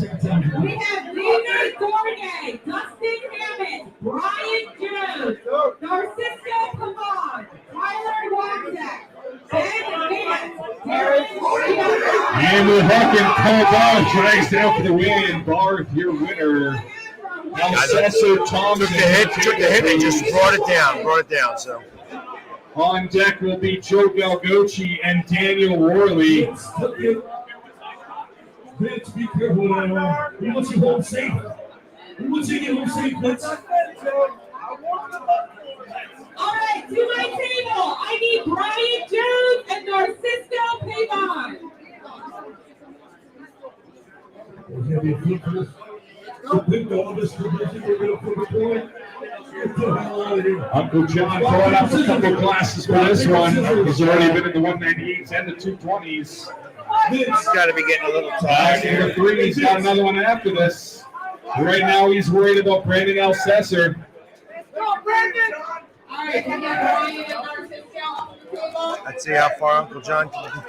We have David Dorgay, Dustin Hammond, Brian Jones, Narciso Pavon, Tyler Wozak, Ben Vance, Darren Andrew Huck and Paul Barth drags down for the win. Barth, your winner. Sesser Thompson took the hit and just brought it down. So on deck will be Joe Galgochi and Daniel Worley. Vince, be careful. He wants you home safe. He wants you to get home safe, Vince. All right, to my table, I need Brian Jones and Narciso Pavon. Uncle John brought up a couple classes for this one. He's already been in the 198s and the 220s. he's got to be getting a little tired. Number 3, he's got another one after this. Right now, he's worried about Brandon L. Sesser. Let's see how far Uncle John can.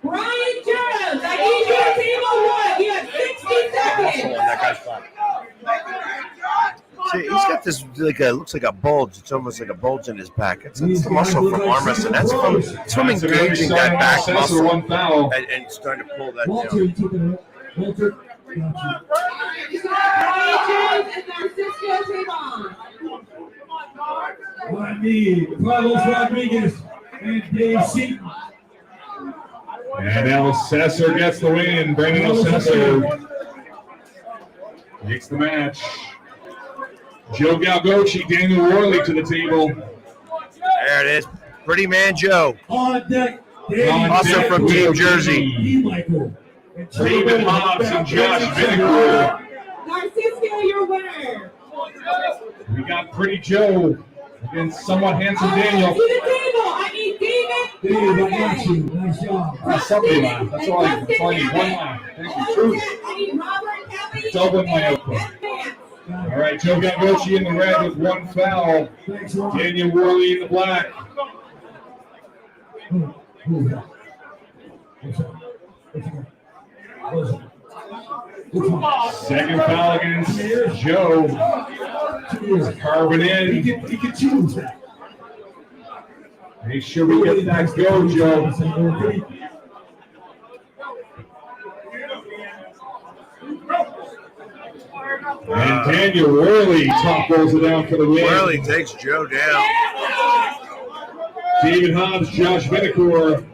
Brian Jones, I need you at table 1. You have 60 seconds. That guy's fine. See, he's got this looks like a bulge. It's almost like a bulge in his back. It's the muscle from arm wrestling. That's from engaging that back muscle and starting to pull that down. Brian Jones and Narciso Pavon. I need Carlos Rodriguez and Dave Seaton. And L. Sesser gets the win. Brandon L. Sesser takes the match. Joe Galgochi, Daniel Worley to the table. There it is. Pretty Man Joe. On deck, Also from Team Jersey. David Hobbs and Josh Vinnicourt. Narciso, your winner. We got Pretty Joe against somewhat handsome Daniel. To the table, I need David Dave, I got you. Nice job. Somebody laugh. That's all I need. One laugh. Thank you. Truth. Doubling my output. All right, Joe Gavrochi in the red with one foul. Daniel Worley in the black. Second foul against Joe. Carving in. He can choose. Make sure we get that go, Joe. And Daniel Worley top rolls it down for the win. Worley takes Joe down. David Hobbs, Josh Vinacore.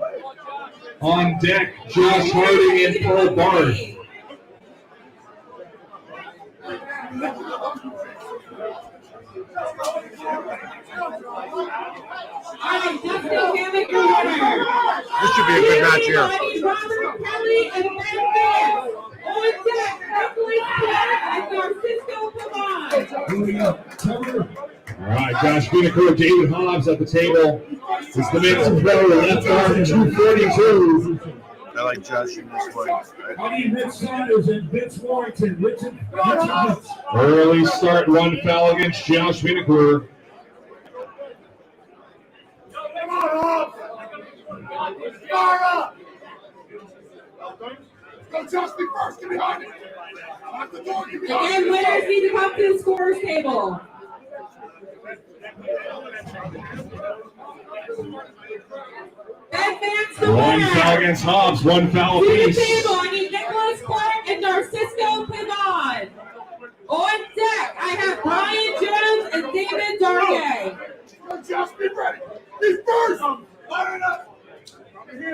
On deck, Josh Harding and Paul Barth. This should be a good match here. All right, Josh Vinacore, David Hobbs at the table. It's the men's pro, left arm 242. I like Josh in this one. I need Mitch Saunders and Vince Warrington. Richard. Early start, one foul against Josh Vinacore. Go, Justin, first. Get behind it. Lock the door. Get behind Again, it. winners need to come to the scorer's table. Advance the One winner. foul against Hobbs, one foul To the apiece. table, I need Nicholas Clark and Narciso Pivon. On deck, I have Brian Jones and David Dargay. Go, Josh, be ready. Be first. Line it up.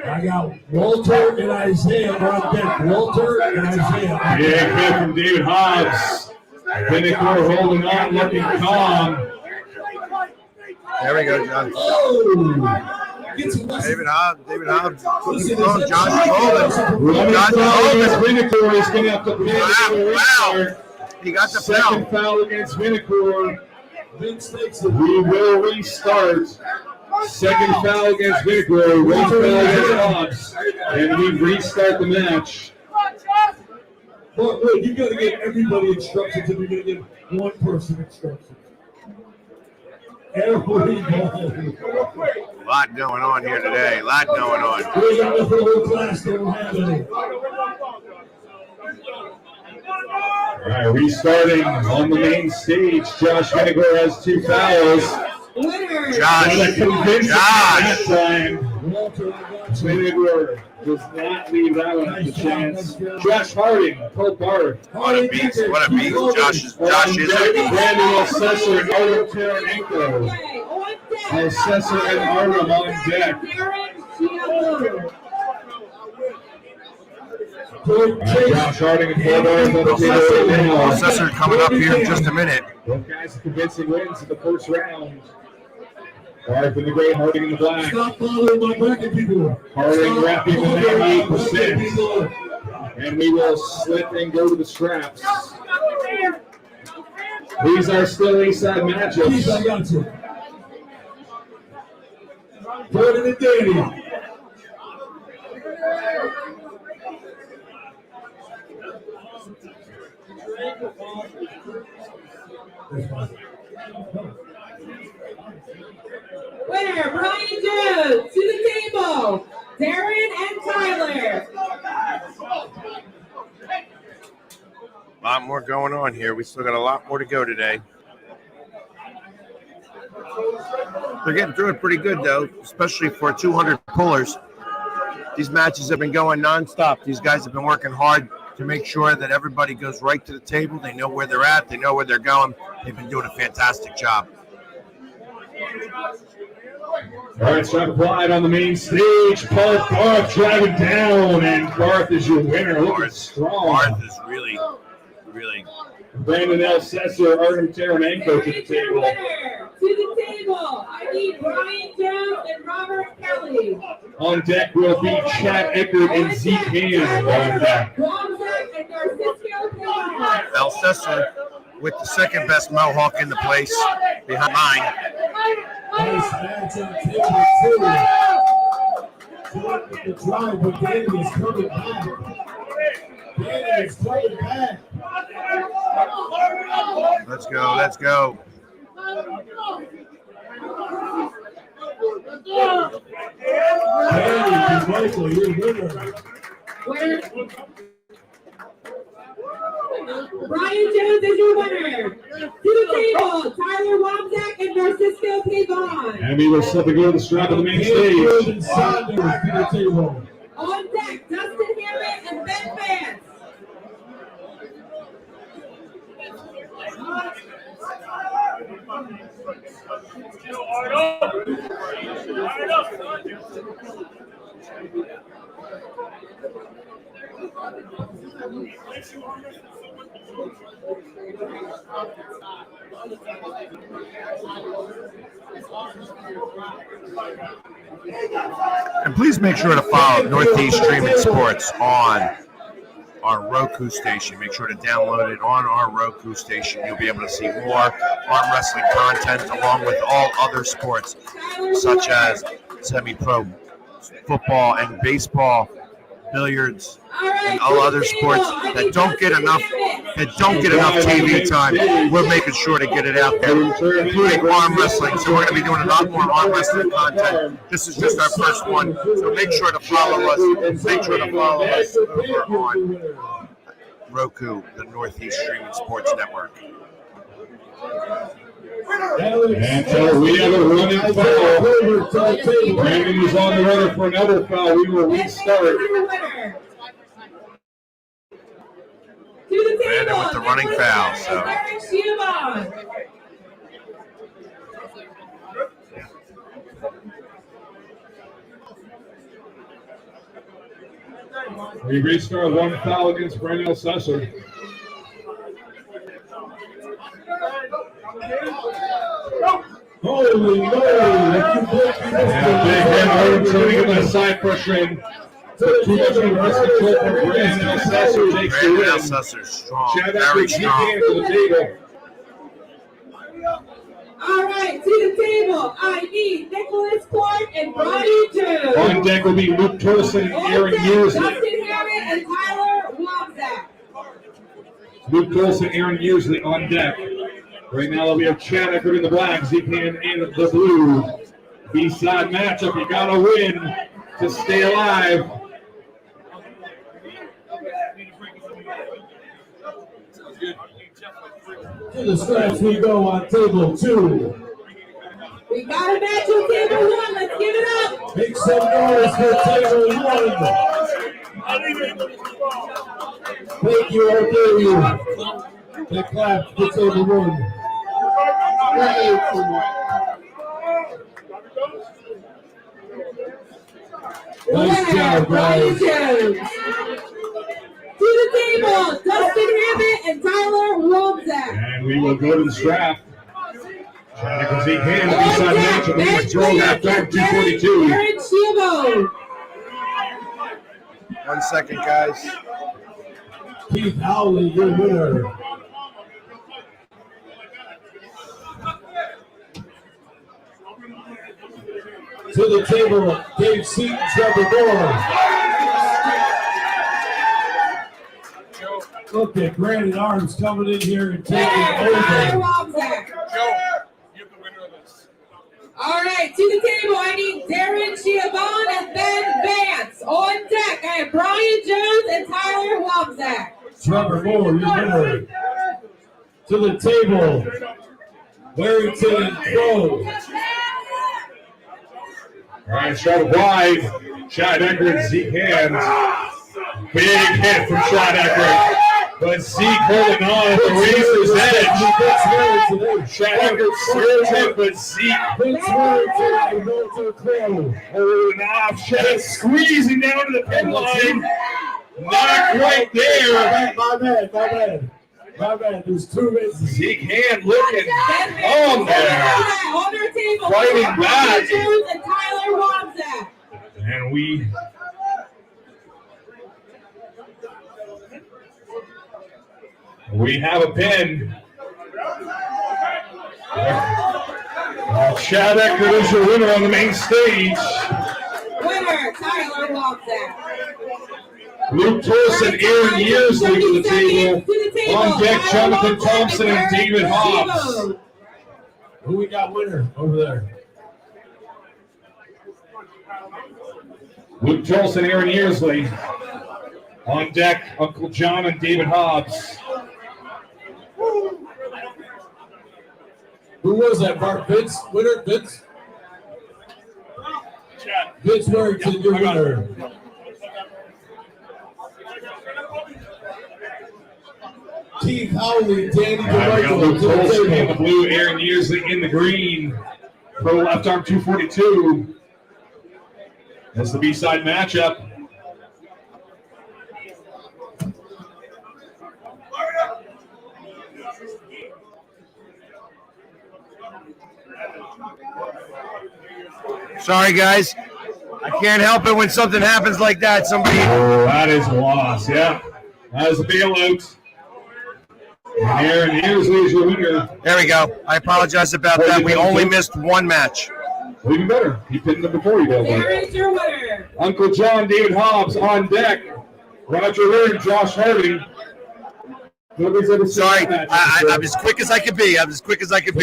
I got Walter and Isaiah on deck. Walter and Isaiah. Big hit from David Hobbs. Vinacore holding on, looking calm. There we go, John. Oh! David Hobbs. Oh, Josh Holden. Running Josh foul against Holden. Vinacore is going to have to pay. Wow. He got the Second foul against Vinacore. We will restart. Second foul against Vinacore. One foul against Hobbs. And we restart the match. But wait, you got to give everybody instructions if you're going to give one person instructions. Everybody. A lot going on here today. A lot going on. We got enough for the whole class. They don't have any. All right, restarting on the main stage. Josh Vinacore has two fouls. Winner. Josh. Vinacore does not leave that one up to chance. Josh Harding, Paul Barth. What a beast. What a beast. Josh is it. Brandon Assessor and Artem Taranenko. Assessor and Artem on deck. Josh Harding and Paul Barth on the table right now. Assessor coming up here in just a minute. Both guys convincing wins in the first round. Barth in the gray, Harding in the black. Stop following my bracket, people. Harding wrapping the 98%. And we will slip and go to the straps. These are still Eastside matchups. I got you. Jordan and Danny. Winner, Brian Jones. To the table, Darren and Tyler. A lot more going on here. We still got a lot more to go today. They're getting through it pretty good, though, especially for 200 pullers. These matches have been going nonstop. These guys have been working hard to make sure that everybody goes right to the table. They know where they're at. They know where they're going. They've been doing a fantastic job. All right, shot applied on the main stage. Paul Barth driving down, and Barth is your winner. Looking strong. Barth is really. Brandon Assessor, Artem Taranenko to the table. Winner, to the table, I need Brian Jones and Robert Kelly. On deck will be Chad Eckert and Zeke Ham on deck. Assessor with the second best mohawk in the place behind mine. Nice match on table 2. The drive, but Danny is coming back. Danny is coming back. Let's go. Let's go. Danny, Michael, your winner. Brian Jones is your winner. To the table, Tyler Womzak and Narcisco Pavon. And we will set to go to the strap of the main stage. Saunders to the table. On deck, Dustin Hammond and Ben Vance. And please make sure to follow Northeast Streaming Sports on our Roku station. Make sure to download it on our Roku station. You'll be able to see more arm wrestling content along with all other sports such as semi-pro football and baseball, billiards, and all other sports that don't get enough TV time. We're making sure to get it out there, including arm wrestling. So we're going to be doing a lot more arm wrestling content. This is just our first one, so make sure to follow us. Make sure to follow us over on Roku, the Northeast Streaming Sports Network. And so we have a running foul. Brandon is on the runner for another foul. We will restart. Brandon with the running foul. So. We restart one foul against Brandon Sesser. Holy moly! And big hand trying to get that side pressure in. Too much of wrist control from Brandon Sesser takes the win. Brandon Sesser strong, very strong. To the table. All right, to the table, I need Nicholas Clark and Brian Jones. On deck will be Luke Torsen and Aaron Yearsley. Dustin Hammond and Tyler Womzak. Luke Torsen, Aaron Yearsley on deck. Right now we have Chad Eckert in the black, Z-Pan in the blue. B-side matchup, you gotta win to stay alive. To the scratch we go on table 2. We got a match on table 1. Let's give it up. Make some noise for table 1. Thank you, I dare you. They clap for table 1. Nice job, guys. To the table, Dustin Hammond and Tyler Womzak. And we will go to the strap. Chad Eckert Z-Pan, B-side matchup. We were thrown after 242. Aaron Shivo. 1 second, guys. Keith Howley, your winner. To the table, Dave Seaton, Trevor Moore. Look at Brandon Arms coming in here and taking over. All right, to the table, I need Darren Chiavon and Ben Vance. On deck, I have Brian Jones and Tyler Womzak. Trevor Moore, your winner. To the table, Warrington and Crow. All right, shot wide. Chad Eckert, Zeke hands. Big hit from Chad Eckert. But Zeke holding on at the razor's edge. Chad Eckert squares it, but Zeke holding off. Chad squeezing down to the pin line. Not quite there. My bad. There's 2 races. Zeke hand looking on there. On their table, Fighting back. Jones and Tyler Womzak. And we have a pin. Chad Eckert is your winner on the main stage. Winner, Tyler walks out. Luke Torson, Aaron Yearsley to the table. On deck, Jonathan Thompson and David Hobbs. Who we got winner over there? Luke Torson, Aaron Yearsley. On deck, Uncle John and David Hobbs. Who was that, Mark? Vince? Winner? Vince? Vince Warrington, your winner. Keith Howley, Danny DeMarco. Luke Torson in the blue, Aaron Yearsley in the green. Pro left arm 242. That's the B-side matchup. Sorry, guys. I can't help it when something happens like that. Somebody. Oh, that is a loss. Yeah. That is a bailout. And Aaron Yearsley is your winner. There we go. I apologize about that. We only missed one match. Even better. He pinned them before you did. There is your winner. Uncle John, David Hobbs on deck. Roger Learn, Josh Harding. Sorry, I'm as quick as I could be.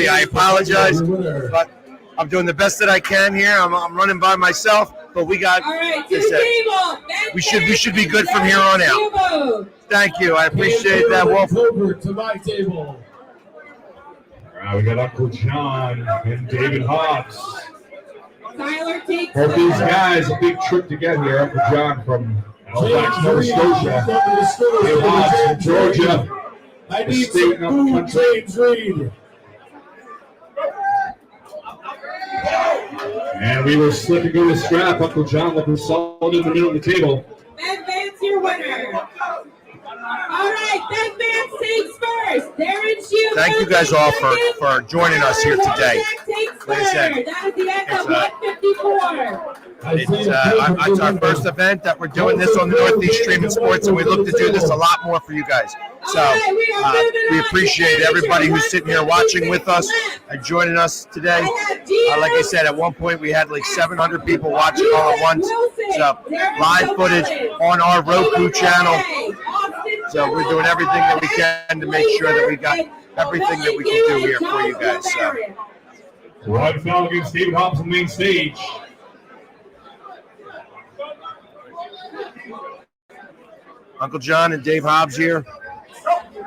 I apologize, but I'm doing the best that I can here. I'm running by myself, but we got. All right, to the table. We should be good from here on out. Thank you. I appreciate that, Wolf. Over to my table. All right, we got Uncle John and David Hobbs. Tyler takes Both these guys, a big trip to get here. Uncle John from Halifax, Nova Scotia. David Hobbs from Georgia. I need some food, James Reed. And we will slip and go to scrap. Uncle John looking solid in the middle of the table. Ben Vance, your winner. All right, Ben Vance takes first. Darren Shields. Thank you guys all for joining us here today. Like I said, that is the end of 154. It's our first event that we're doing this on the Northeast Streaming Sports, and we look to do this a lot more for you guys. So we appreciate everybody who's sitting here watching with us and joining us today. Like I said, at one point we had like 700 people watching all at once. So live footage on our Roku channel. So we're doing everything that we can to make sure that we got everything that we can do here for you guys. So. Rod foul against David Hobbs on the main stage. Uncle John and Dave Hobbs here.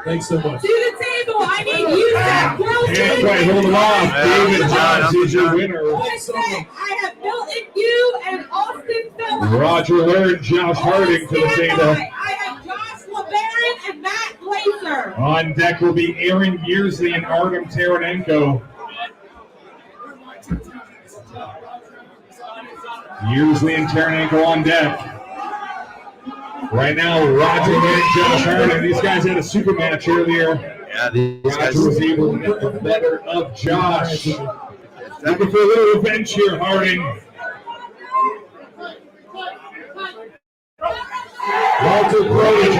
Thanks so much. To the table, I need you back. Wait, hold them off. David Hobbs is your winner. I have Milton Yu and Austin Phillips. Roger Learn, Josh Harding to the table. I have Josh LeBaron and Matt Glazer. On deck will be Aaron Yearsley and Artem Taranenko. Yearsley and Taranenko on deck. Right now, Roger and Josh Harding. These guys had a super match earlier. Yeah, these guys was able to get the better of Josh. Looking for a little revenge here, Harding. Walter Brody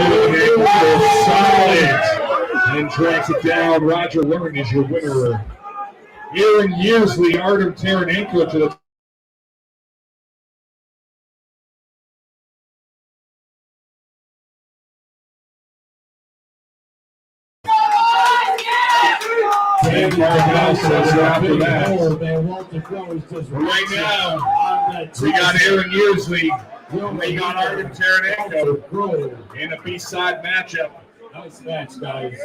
solid and tracks it down. Roger Learn is your winner. Aaron Yearsley, Artem Taranenko to the and Mark House after that. Right now, we got Aaron Yearsley. We got Artem Taranenko in a B-side matchup. Nice match, guys.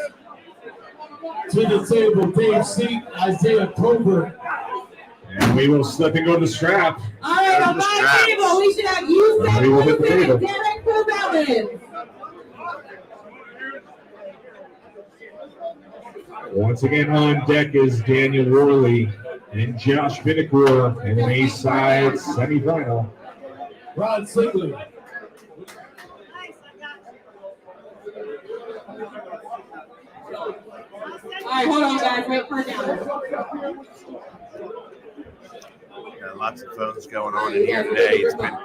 To the table, Dave Seat, Isaiah Covert. And we will slip and go to scrap. All right, on my table, we should have you, And we will hit the table. and Derek Bowman. Once again on deck is Daniel Worley and Josh Vinnicker in an A-side semifinal. Ron Sigley. All right, hold on, guys. Wait for it down. Got lots of phones going on in here today. It's been,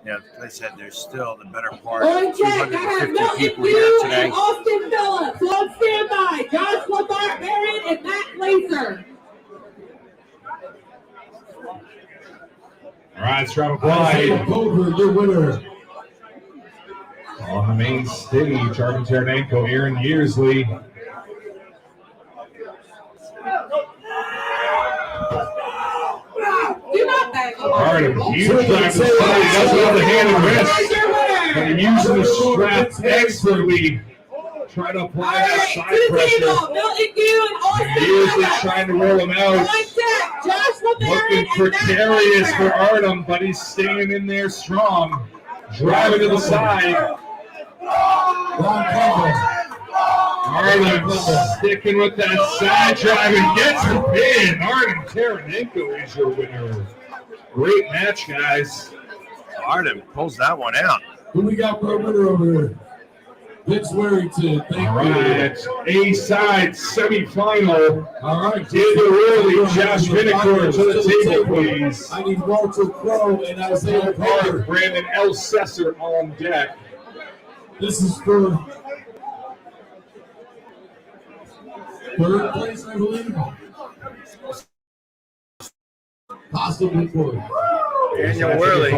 like I said, there's still the better part On of deck, I have 250 Milton people here Yu today. and Austin Phillips. On standby, Josh LeBaron and Matt Glazer. right, Strava Clyde. Your winner. On the main stage, Artem Taranenko, Aaron Yearsley. Do not back up. Artem, huge drive to the side. He does it on the hand and wrist. And using the strap expertly. Trying to apply that side pressure. Yearsley trying to roll him out. Looking precarious for Artem, but he's staying in there strong. Driving to the side. Artem sticking with that side drive and gets the pin. Artem Taranenko is your winner. Great match, guys. Artem pulls that one out. Who we got for a winner over here? Vince Warrington. All right, A-side semifinal. All right, Daniel Worley, Josh Vinecourt to the table, please. I need Walter Crow and Isaiah Carter. Brandon Elsesser on deck. This is for third place, I believe. Possibly fourth. Daniel Worley,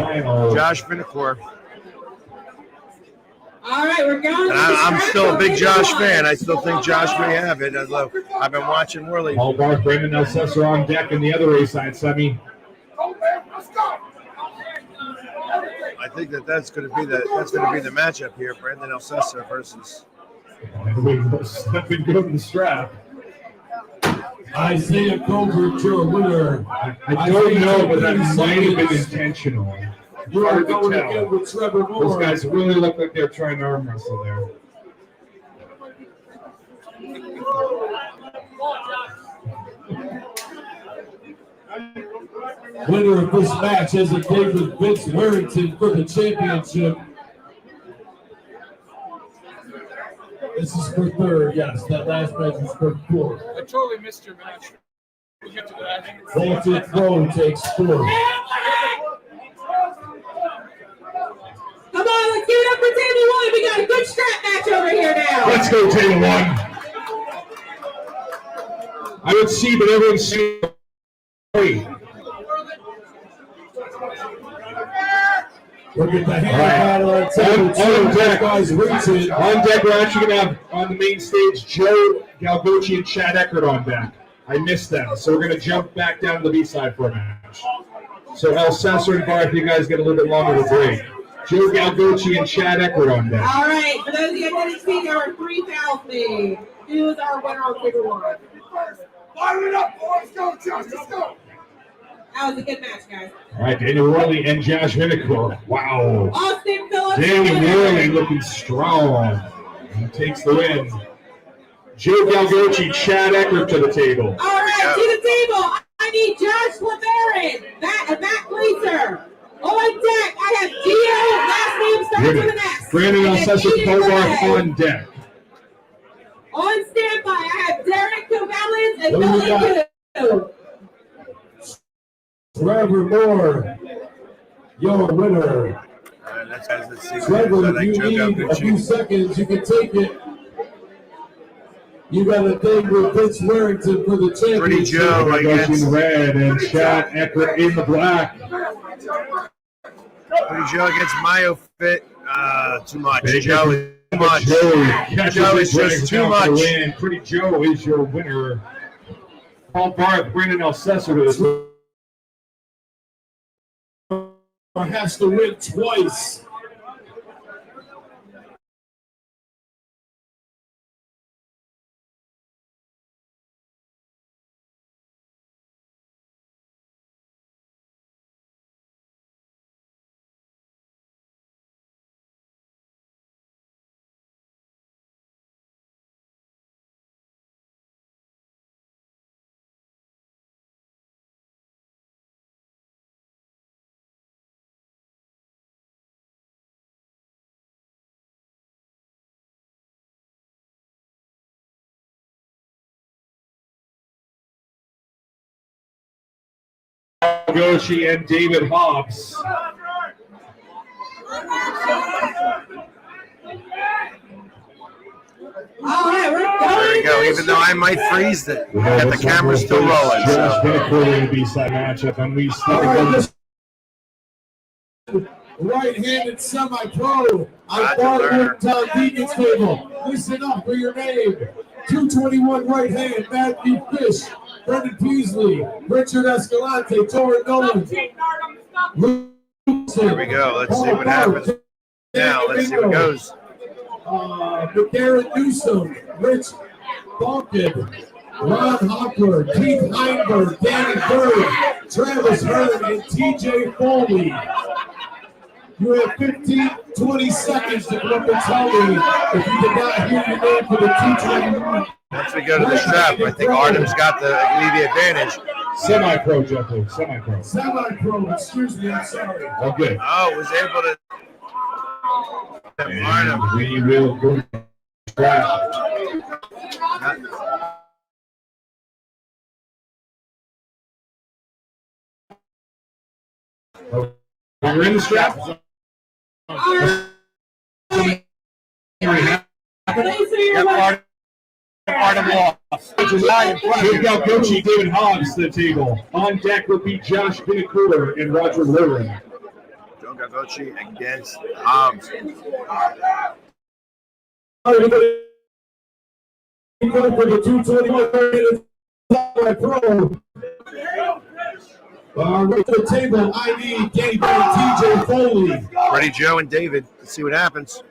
Josh Vinecourt. All right, we're going. And I'm still a big Josh fan. I still think Josh may have it. Although I've been watching Worley. Paul Barth, Brandon Elsesser on deck in the other A-side semi. I think that's going to be the matchup here. Brandon Elsesser versus. Stepping good to the strap. Isaiah Colbert, your winner. I don't know, but that might have been intentional. You are Hard to going tell. again with Trevor Moore. Those guys really look like they're trying to arm wrestle there. Winner of this match has a date with Vince Warrington for the championship. This is for third, yes. That last match was for fourth. I totally missed your match. We'll get to that. Walter Crow takes fourth. Come on, let's give it up for table one. We got a good strap match over here now. Let's go, table one. I would see, but everyone's seeing. Look at the hand on the table. On deck, guys reaching. on deck, we're actually going to have on the main stage Joe Galgochi and Chad Eckert on deck. I missed them, so we're going to jump back down to the B-side for a match. So Elsesser and Barth, you guys get a little bit longer to break. Joe Galgochi and Chad Eckert on deck. All right, for those of you that didn't see, there were 3 fouls made. Who is our winner on table one? Fire it up, boys. Go, Josh. Let's go. That was a good match, guys. All right, Daniel Worley and Josh Vinecourt. Wow. Austin Phillips. Daniel Worley looking strong. He takes the win. Joe Galgochi, Chad Eckert to the table. All right, to the table. I need Josh LeBaron, Matt Gleaser. On deck, I have Gio. Last name starts with an S. Brandon Elsesser Pogarth on deck. On standby, I have Derek Cavallins and Billy Gu. Trevor Moore, your winner. Let's see. Trevor, if you need a few seconds, you can take it. You got a thing with Vince Warrington for the championship. Pretty Joe, I guess. In red and Chad Eckert in the black. Pretty Joe against Mayo Fit. Too much. Joe is too much. Joe is just too much. Pretty Joe is your winner. Paul Barth, Brandon Elsesser to the has to win twice. Goshi and David Hobbs. All right, we're going. There we go. Even though I might freeze it, got the camera still rolling. Josh Vinecourt in the B-side matchup, and we still right-handed semi-pro. I bought Tom Deacon's table. Listen up for your name. 221 right hand, Matthew Fish, Brendan Peasley, Richard Escalante, Torrin Nolan. Here we go. Let's see what happens now. Let's see what goes. McDarren Newsom, Rich Balkin, Ron Hopper, Keith Heinberg, Danny Bird, Travis Hearn, and TJ Foley. You have 15, 20 seconds to come up and tell me if you did not hear your name for the 221. Once we go to the strap, I think Artem's got the advantage. Semi-pro, Jeffrey. Semi-pro. Semi-pro, excuse me, I'm sorry. Okay. Oh, was able to. And we will go to the strap. We're in the strap. Artem lost. We've got Coachy David Hobbs to the table. On deck will be Josh Vinacour and Roger Lewin. Joe Gagocci against Hobbs. Right to the table, I need Danny Bird and TJ Foley. Ready, Joe and David. Let's see what happens.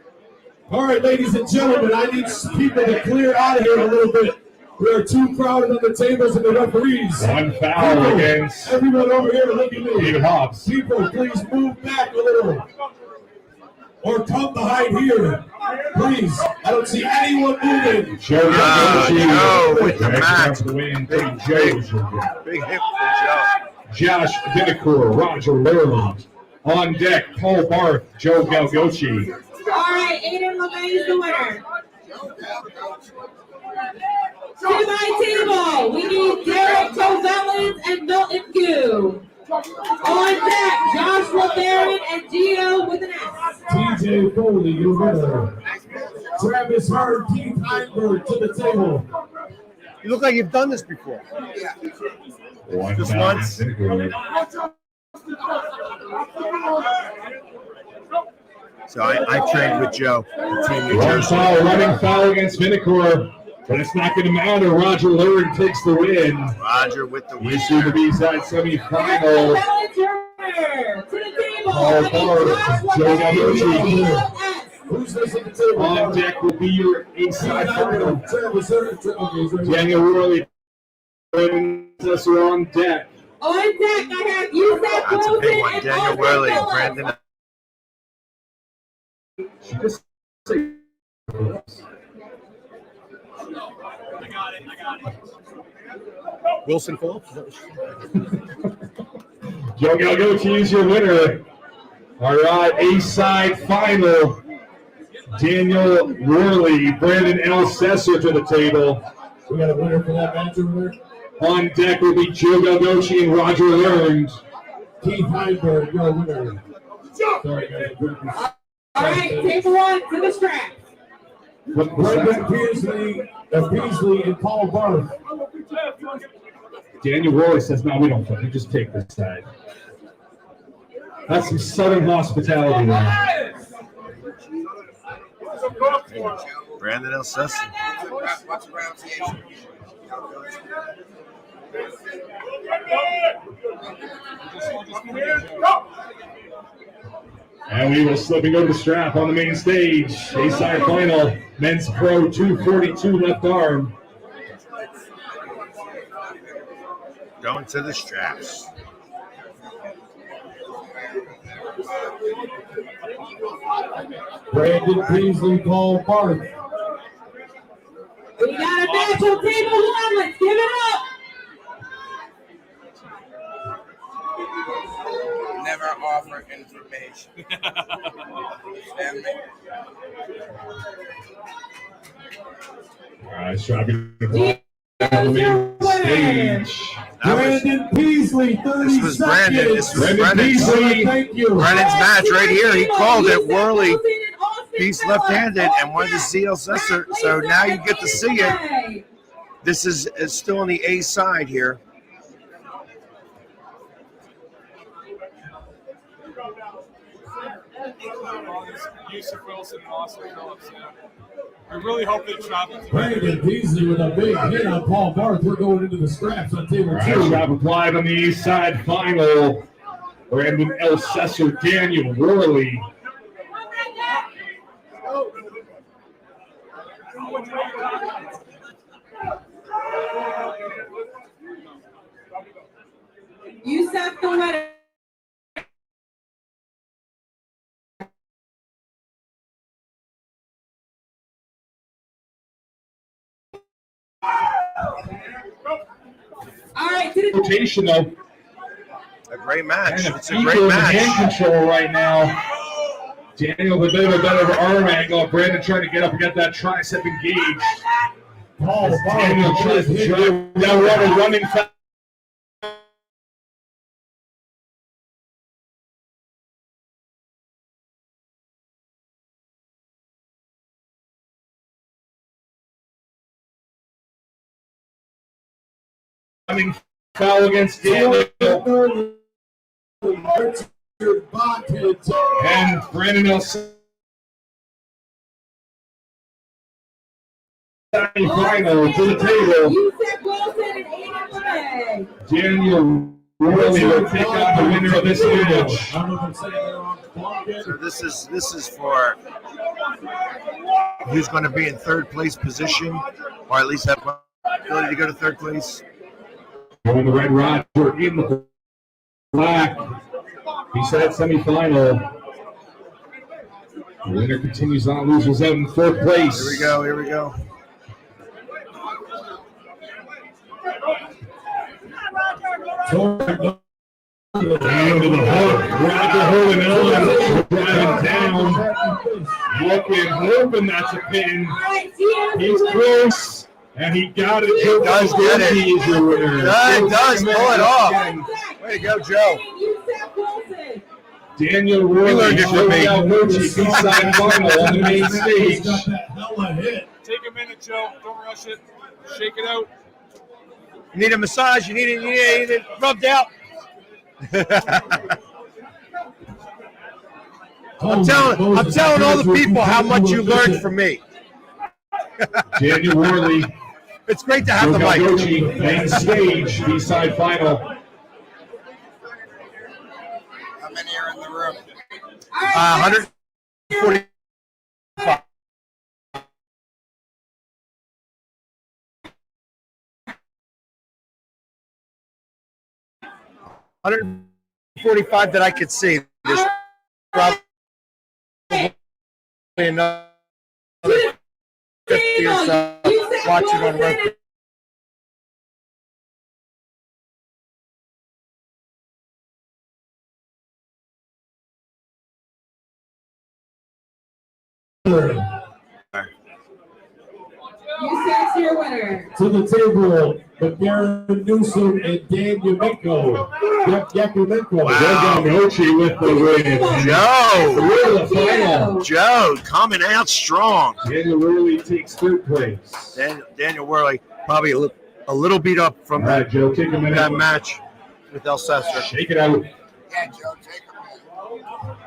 All right, ladies and gentlemen, I need people to clear out of here a little bit. We are too crowded on the tables and the referees. One foul against everyone over here, look at me. David Hobbs. People, please move back a little. Or come behind here. Please. I don't see anyone moving. Joe with the match. Big hit for Joe. Josh Vinacour, Roger Lurland. On deck, Paul Barth, Joe Galgocci. All right, Aiden LeMay is the winner. To my table, we need Derek Tovellins and Milton Gu. On deck, Josh LeBaron and Gio with an S. TJ Foley, your winner. Travis Hearn, Keith Heinberg to the table. You look like you've done this before. Just once. So I trained with Joe. One foul, running foul against Vinacour. But it's not going to matter. Roger Lurie takes the win. Roger with the win. He's to the B-side semifinal. Paul Barth, Joe Gallucci. On deck will be your A-side final. Daniel Worley. Us are on deck. On deck, I have Yusef That's a big one. and Daniel Worley and Brandon. Wilson Phillips. Joe Galgocci is your winner. All right, A-side final. Daniel Worley, Brandon L. Sesser to the table. We got a winner for that match over there. On deck will be Joe Galgocci and Roger Learned. Keith Heinberg, your winner. Sorry, guys. All right, table one to the strap. Brendan Peasley and Paul Barth. Daniel Worley says, no, we don't play. We just take this side. That's some Southern hospitality there. Brandon L. Sesson. And we will slip and go to the strap on the main stage. A-side final, men's pro 242 left arm. Going to the straps. Brandon Peasley, Paul Barth. We got a match on table one. Let's give it up. Never offer information. Understand me? All right, strapping the stage. Brandon Peasley, 30 This was Brandon. seconds. This was Brandon's. Thank you. Brandon's match right here. He called it. Worley piece left-handed and wanted to see El Cesar. So now you get to see it. This is still on the A side here. Yusuf Wilson and Austin Phillips. Yeah. I really hope they travel. Brandon Peasley with a big hit on Paul Barth. We're going into the scraps on table 2. Shot applied on the east side final. Brandon Elsesser, Daniel Worley. Yusuf the winner. All right, to the Rotation though. A great match. And It's a great match. Hand control right now. Daniel with a bit of a better arm angle. Brandon trying to get up and get that tricep engaged. Paul Daniel tries to drive that water running fast. Foul against Daniel. And Brandon Nelson. Final to the table. Yusuf Wilson and Aiden LeMay. Daniel Worley will take on the winner of this match. So this is for who's going to be in third place position, or at least have ability to go to third place. Going the red rod, in the black. He said semifinal. The winner continues on, loses out in fourth place. Here we go. Here we go. Into the hook. Roger holding on. Driving down. Looking, hoping that's a pin. He's close. And he got it. He does get it. He is your winner. Yeah, he does. Pull it off. Way to go, Joe. Daniel Worley. You learned it from me. B-side final on the main stage. Take a minute, Joe. Don't rush it. Shake it out. You need a massage. You need it rubbed out. I'm telling all the people how much you learned from me. Daniel Worley. It's great to have the mic. Main stage, B-side final. How many are in the room? 145. $145 that I could see. There's probably another 50 or so watching on Roku. Yusuf's your winner. To the table, McGarren Newsom and Dan Yakumenko. Wow. Nochi with the win. Joe coming out strong. Daniel Worley takes third place. Daniel Worley probably a little beat up from right, Joe, take a minute. That match with Elsesser. Shake it out. Yeah, Joe, take a minute.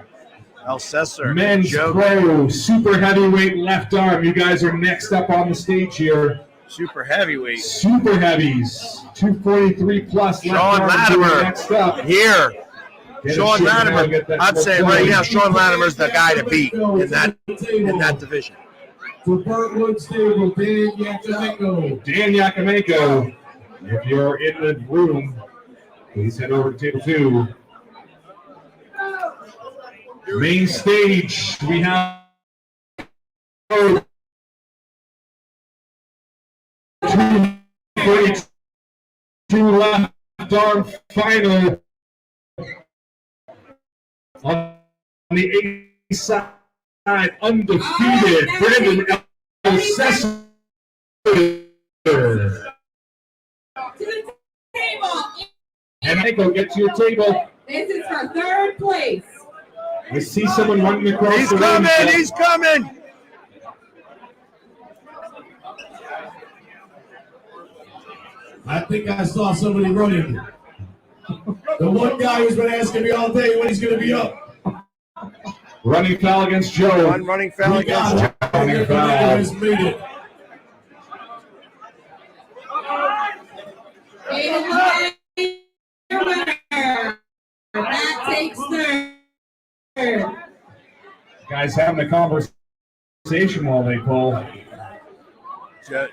Elsesser. Men's pro super heavyweight left arm. You guys are next up on the stage here. Super heavyweight. Super heavies. 243 plus. Sean Latimer. Next up Here. Sean Latimer. I'd say right now, Sean Latimer's the guy to beat in that division. To Birdwood Stable, Dan Yakumenko. Dan Yakumenko. If you're in the room, please head over to table 2. Main stage, we have 242 left arm final on the east side, undefeated Brandon Elsesser. And Michael, get to your table. This is for third place. I see someone running across He's the room. He's coming. I think I saw somebody running. The one guy who's been asking me all day when he's going to be up. Running foul against Joe. One running foul against Joe. Running foul. Has made it. That takes third. Guys having a conversation while they pull.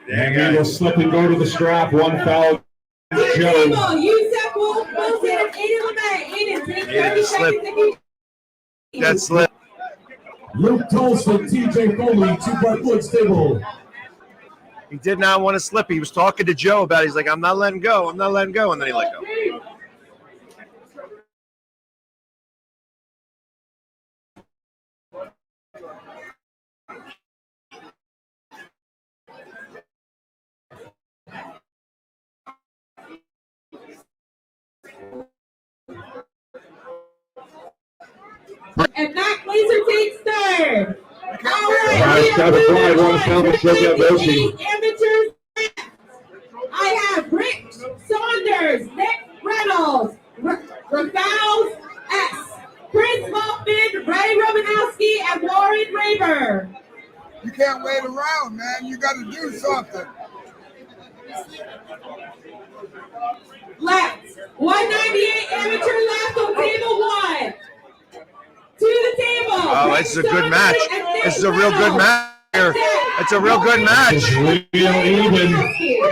And he will slip and go to the strap. One foul. Joe. Yusef Wilson and Aiden LeMay. Aiden, take 30 seconds. That slip. Luke Tolson, TJ Foley, two-part Woods table. He did not want to slip. He was talking to Joe about it. He's like, I'm not letting go. I'm not letting go. And then he let go. And Matt Glazer takes third. All right, amateurs. I have Rick Saunders, Nick Reynolds, Rafals S, Chris Hoffman, Ray Romanowski, and Warren Raber. You can't wait around, man. You got to do something. Left. 198 amateur left on table one. To the table. Oh, this is a good match. This is a real good match here. It's a real good match. Real even.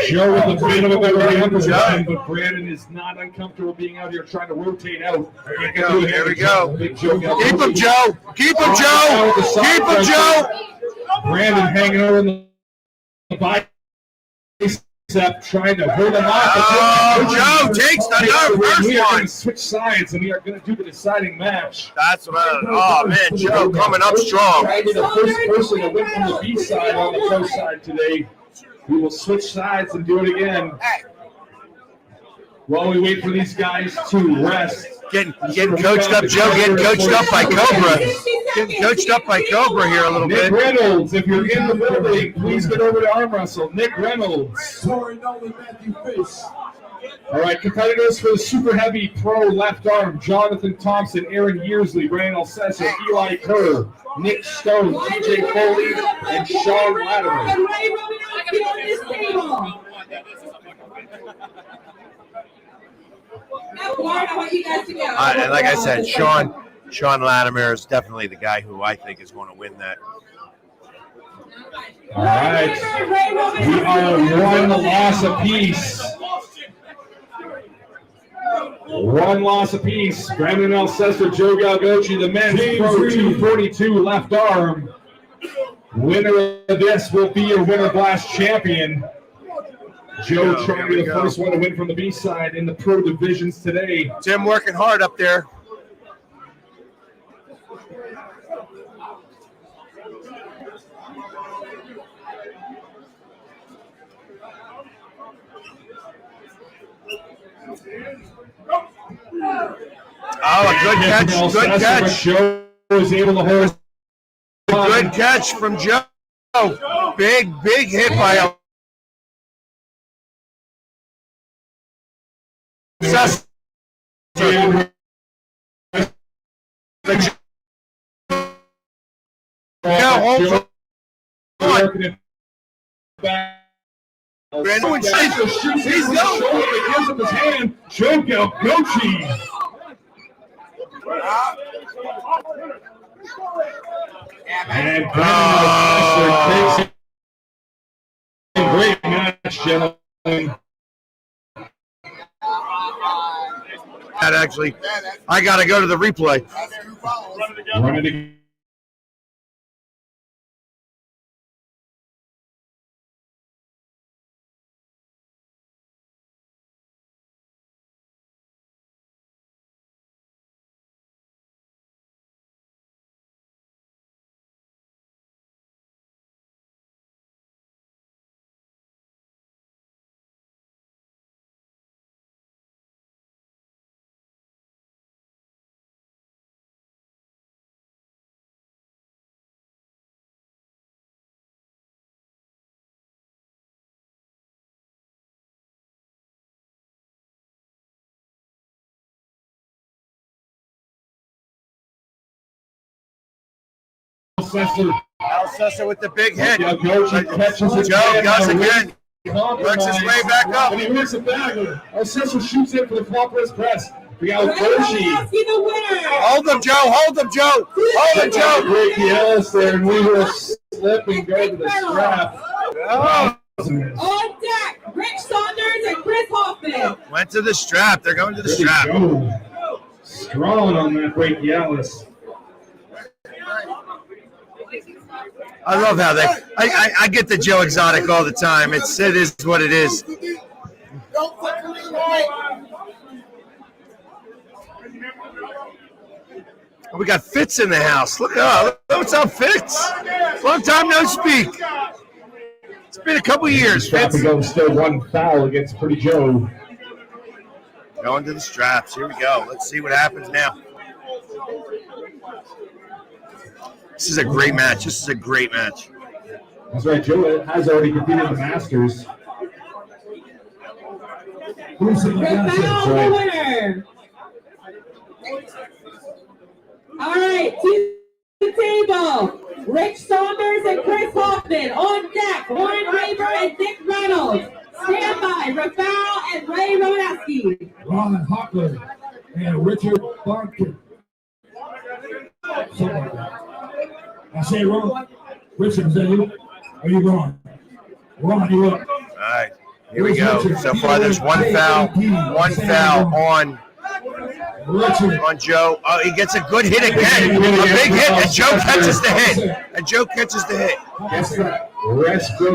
Joe with the freedom of every underline, but Brandon is not uncomfortable being out here trying to rotate out. There we go. There we go. Keep him, Joe. Keep him, Joe. Keep him, Joe. Brandon hanging over in the bicep, trying to hold him off. Oh, Joe takes the first We are going one. to switch sides, and we are going to do the deciding match. That's what oh, man, Joe coming up strong. Trying to be the first person to win from the B side on the pro side today. We will switch sides and do it again. While we wait for these guys to rest. Getting coached up, Joe. Getting coached up by Cobra. Getting coached up by Cobra here a little Nick bit. Reynolds, if you're in the building, please get over to arm wrestle. Nick Reynolds. Tori Nolan, Matthew Fish. All right, competitors for the super heavy pro left arm: Jonathan Thompson, Aaron Yearsley, Brandon Alcessa, Eli Kerr, Nick Stone, TJ Foley, and Sean Latimer. And Ray Romanowski on this table. Now, Warren, I want you guys to go. And like I said, Sean Latimer is definitely the guy who I think is going to win that. All right, we are one loss apiece. One loss apiece. Brandon Alcester, Joe Galgochi, the men's pro 242 left arm. Winner of this will be your WinterBlast champion. Joe trying to be the first one to win from the B side in the pro divisions today. Tim working hard up there. Oh, a good catch. Good catch. Joe was able to hold. Good catch from Joe. Big hit by Alcester. Holmes. Brandon he's going. Gives him his hand. Joe Galgochi. And Brandon takes a great match, gentlemen. That actually, I got to go to the replay. Run it again. Alcessa with the big hit. Joe goes again. Works his way back up. And he hits it back. Alcessa shoots in for the flop press. We got Hershey. Hold him, Joe. Hold him, Joe. Hold him, Joe. Break the Ellis there, and we will slip and go to the strap. Oh. On deck, Rich Saunders and Chris Hoffman. Went to the strap. They're going to the strap. Strong on that break the Ellis. I love how they. I get the Joe Exotic all the time. It is what it is. We got Fitz in the house. Look what's up, Fitz. Long time no speak. It's been a couple years, Fitz. Goes still one foul against Pretty Joe. Going to the straps. Here we go. Let's see what happens now. This is a great match. This is a great match. That's right. Joe has already competed in the Masters. Who's in the Masters? Winner. All right, to the table. Rich Saunders and Chris Hoffman. On deck, Warren Raver and Dick Reynolds. Stand by, Rafael and Ray Romaneski. Ron Hockler and Richard Barker. I say it wrong. Richard, is that you? Are you wrong? Ron, you up? All right, here we go. So far, there's one foul on Joe. Oh, he gets a good hit again. A big hit, and Joe catches the hit.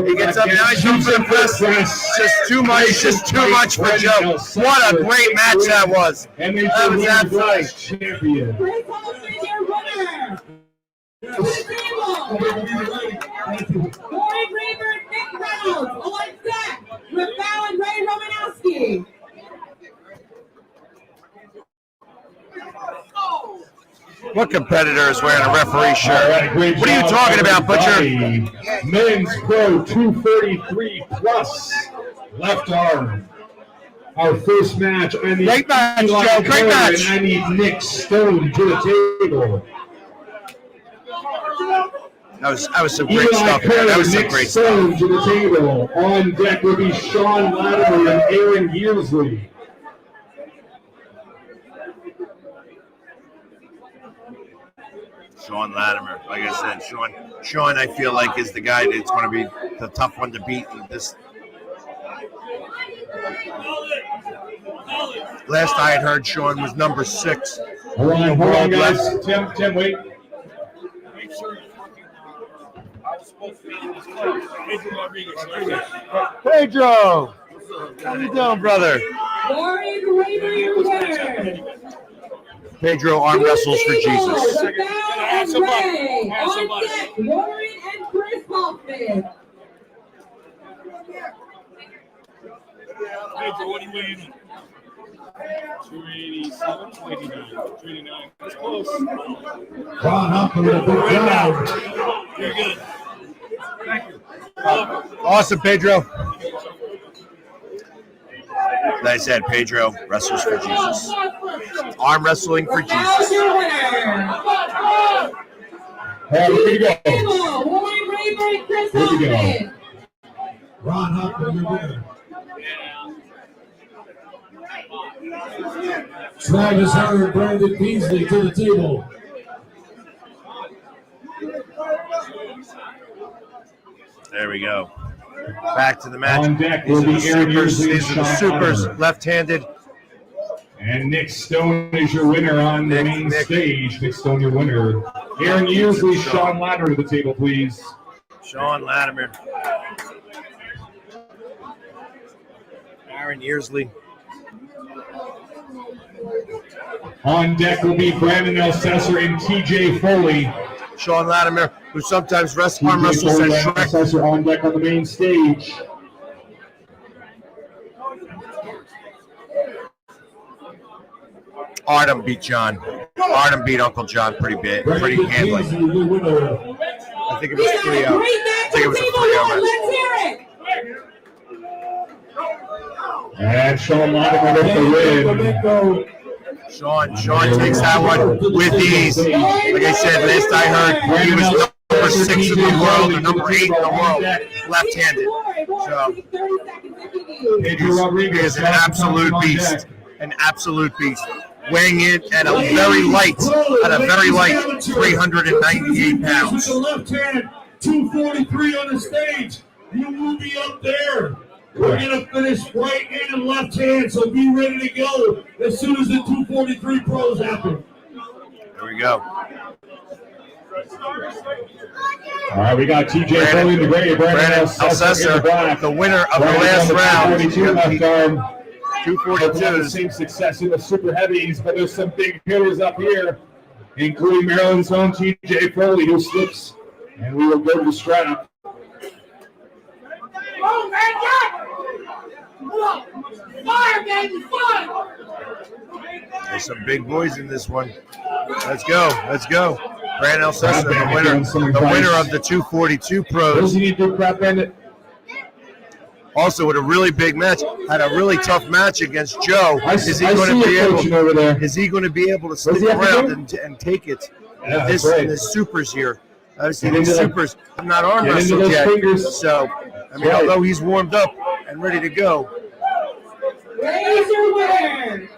He gets up now. He's going for the press. Just too much for Joe. What a great match that was. That was absolutely. Chris Hoffman, your winner. To the table. Warren Raver and Nick Reynolds. On deck, Rafael and Ray Romanowski. What competitor is wearing a referee shirt? What are you talking about, Butcher? Men's Pro 243 plus left arm. Our first match. Great match, Joe. Great match. And I need Nick Stone to the table. That was some great stuff. That was some great Stone stuff. to the table. On deck will be Sean Latimer and Aaron Yearsley. Sean Latimer, like I said, Sean, I feel like is the guy that's going to be the tough one to beat in this. Last I had heard, Sean was number 6. Hold on, guys. Tim, wait. Make sure you're working I was supposed to be in this club. Pedro, how you doing, brother? Warren Raver, your winner. Pedro arm wrestles for Jesus. And Ray. On deck, Warren and Chris Hoffman. Pedro, what are you weighing? 287, 289, 289. That's close. Ron Hoffman with a big job. Very good. Thank you. Awesome, Pedro. Like I said, Pedro wrestles for Jesus. Arm wrestling for Jesus. Your winner. Warren Raver and Chris Hoffman. Ron Hoffman, your winner. Travis Hurd and Brandon Peasley to the table. There we go. Back to the match. On deck These will are be the Aaron supers. Yearsley These are the and supers. Sean Left-handed. And Nick Stone is your winner on the main stage. Nick Stone, your winner. Aaron Yearsley, Sean Latimer to the table, please. Sean Latimer. Aaron Yearsley. On deck will be Brandon Elsesser and TJ Foley. Sean Latimer, who sometimes arm wrestles at Shrek. Elsesser on deck on the main stage. Artem beat John. Artem beat Uncle John pretty handily. I think it was 3-0. I think it was a 3-0 Let's hear it. And Sean Latimer with the win. Sean takes that one with ease. Like I said, last I heard, he was number 6 in the world, the number 8 in the world, left-handed. So Pedro Rodriguez is an absolute beast. An absolute beast. Weighing in at a very light 398 pounds. With the left hand, 243 on the stage. You will be up there. We're going to finish right hand and left hand, so be ready to go as soon as the 243 pros happen. There we go. All right, we got TJ Foley in the gray, Brandon Alcessa in the black. The winner of the last round. 242 left arm. 242. The same success in the super heavies, but there's some big hitters up here, including Maryland's own TJ Foley, who slips, and we will go to the strap. Oh, man, God! Fire, baby, fire! There's some big boys in this one. Let's go. Let's go. Brandon Alcessa, the winner of the 242 pros. Also with a really big match, had a really tough match against Joe. Is he going to be able to stick around and take it in this supers here? Obviously, these supers have not arm wrestled yet. So, I mean, although he's warmed up and ready to go. Razor winner.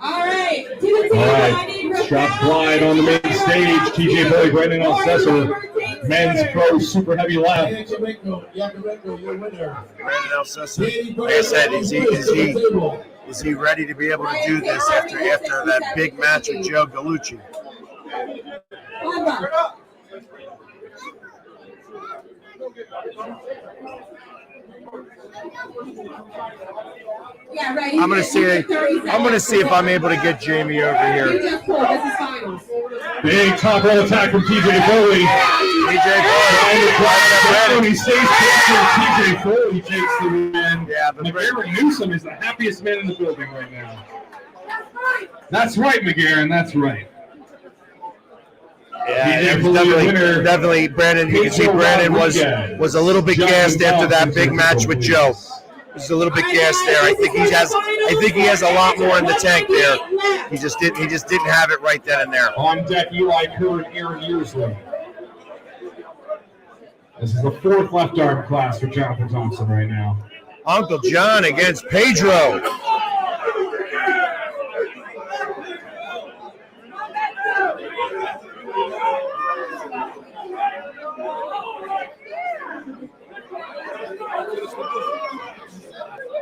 All right, to the table, I need Strap glide on the main stage. TJ Foley, Brandon Alcessa, men's pro super heavy left. Brandon Alcessa, like I said, is he ready to be able to do this after that big match with Joe Gallucci? Yeah, right. I'm gonna see if I'm able to get Jamie over here. This is finals. Big top roll attack from TJ Foley. He stays patient. TJ Foley takes the win. Yeah, but McGarren Newsom is the happiest man in the building right now. That's right, McGarren. That's right. Yeah, definitely Brandon. You can see Brandon was a little bit gassed after that big match with Joe. He's a little bit gassed there. I think he has a lot more in the tank there. He just didn't have it right then and there. On deck, Eli Kerr and Aaron Yearsley. This is the 4th left arm class for Jonathan Thompson right now. Uncle John against Pedro.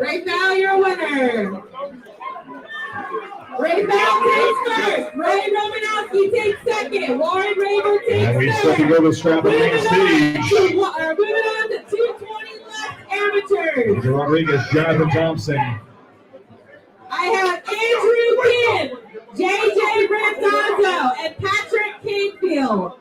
Ray Fowl, your winner. Ray Fowl takes first. Ray Romanowski takes second. Warren Raver takes And we third. still can go to the strap on the main stage. Moving on to 220 left amateurs. Pedro Rodriguez, Jonathan Thompson. I have Andrew Kim, JJ Randazzo, and Patrick Kingfield.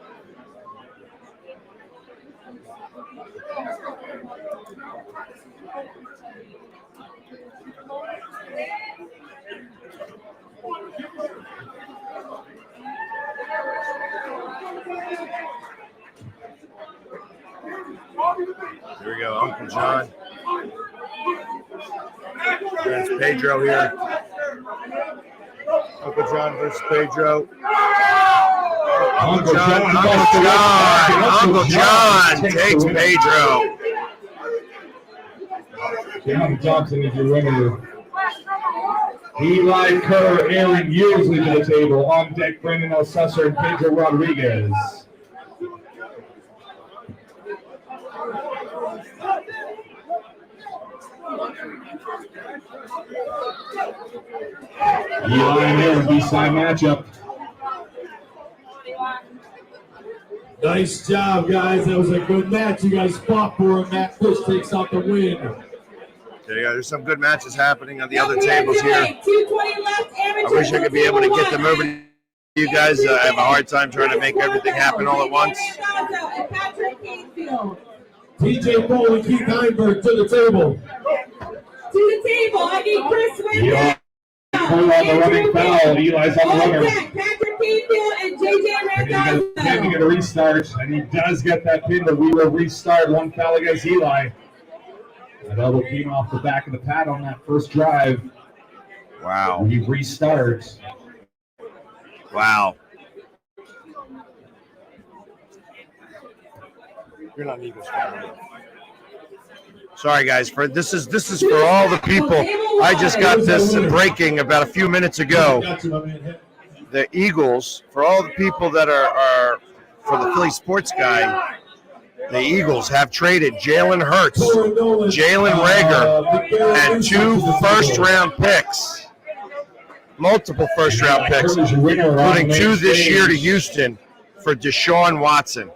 Here we go, Uncle John. There's Pedro here. Uncle John versus Pedro. Uncle John takes Pedro. Jonathan Thompson is your winner. Eli Kerr, Aaron Yearsley to the table. On deck, Brandon Alcessa and Pedro Rodriguez. Eli and Aaron, B-side matchup. Nice job, guys. That was a good match. You guys fought for it. Matt Fish takes out the win. There you go. There's some good matches happening on the other tables here. 220 left amateurs. I wish I could be able to get them over to you guys. I have a hard time trying to make everything happen all at once. And Patrick Kingfield. TJ Cole and Keith Heinberg to the table. To the table, I need Chris Winter. Cole on the running foul. Eli's on the runner. Patrick Kingfield and JJ Randazzo. He's to get a restart, and he does get that pin, but we will restart. One foul against Eli. A double came off the back of the pad on that first drive. Wow. We restart. Wow. You're not an Eagles fan. Sorry, guys. This is for all the people. I just got this breaking about a few minutes ago. The Eagles, for all the people that are for the Philly sports guy, the Eagles have traded Jalen Hurts, Jalen Reagor, and 2 first-round picks, multiple first-round picks, including 2 this year to Houston for Deshaun Watson.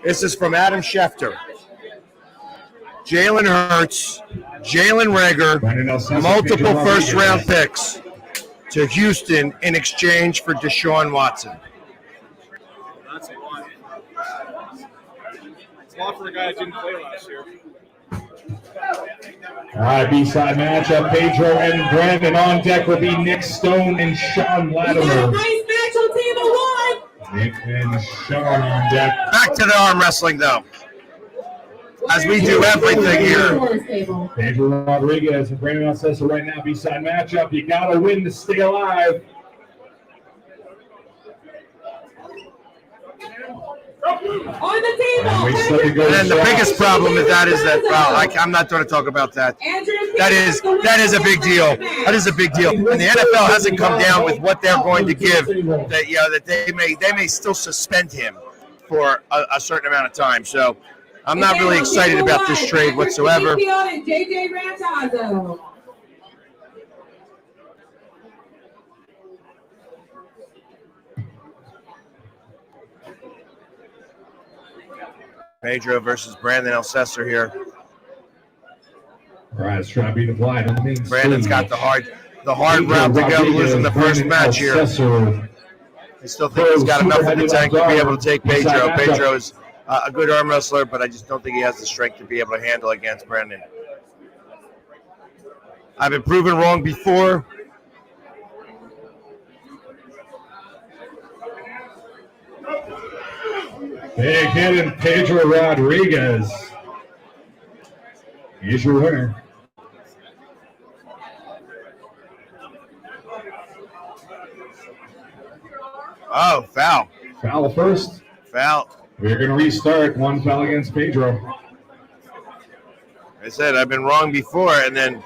This is from Adam Schefter. Jalen Hurts, Jalen Reagor, multiple first-round picks to Houston in exchange for Deshaun Watson. That's a lot. It's a lot for a guy that didn't play last year. All right, B-side matchup. Pedro and Brandon on deck will be Nick Stone and Sean Latimer. Nice match on table 1. Nick and Sean on deck. Back to the arm wrestling, though, as we do everything here. Pedro Rodriguez and Brandon Alcessa right now, B-side matchup. You got to win to stay alive. On the table. And the biggest problem with that is that, well, I'm not going to talk about that. That is a big deal. That is a big deal. And the NFL hasn't come down with what they're going to give. That they may still suspend him for a certain amount of time. So I'm not really excited about this trade whatsoever. JJ Rantazzo. Pedro versus Brandon Alcessa here. All right, let's try to beat the blind. Brandon's got the hard route to go, losing the first match here. I still think he's got enough in the tank to be able to take Pedro. Pedro is a good arm wrestler, but I just don't think he has the strength to be able to handle against Brandon. I've been proven wrong before. Big hit in Pedro Rodriguez. Here's your winner. Oh, foul. Foul first. Foul. We're going to restart. 1 foul against Pedro. I said I've been wrong before, and then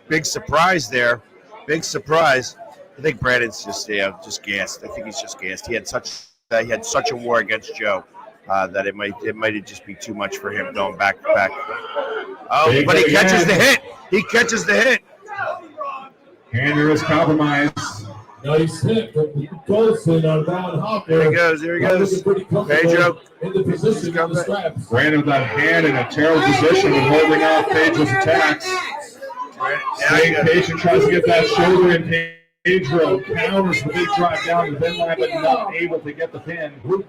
big surprise there. Big surprise. I think Brandon's just gassed. I think he's just gassed. He had such a war against Joe that it might just be too much for him going back to back. Oh, but he catches the hit. He catches the hit. Hander is compromised. Nice hit from Golson on Von Hopper. There he goes. There he goes. Pedro. In the position of the straps. Brandon with that hand in a terrible position and holding off Pedro's attacks. Staying patient, tries to get that shoulder in. Pedro counters the big drive down the bin line, but not able to get the pin. Now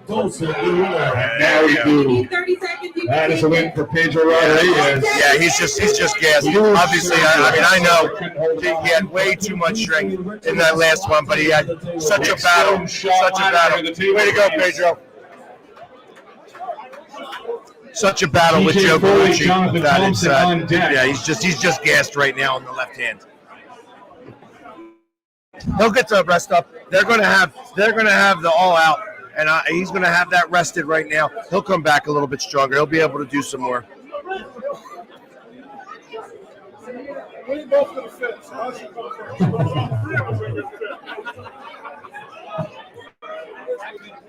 we do. That is a win for Pedro Rodriguez. Yeah, he's just gassed. Obviously, I know he had way too much strength in that last one, but he had such a battle. Way to go, Pedro. Such a battle with Joe Bellucci with that inside. Yeah, he's just gassed right now on the left hand. He'll get the rest up. They're going to have the all out, and he's going to have that rested right now. He'll come back a little bit stronger. He'll be able to do some more.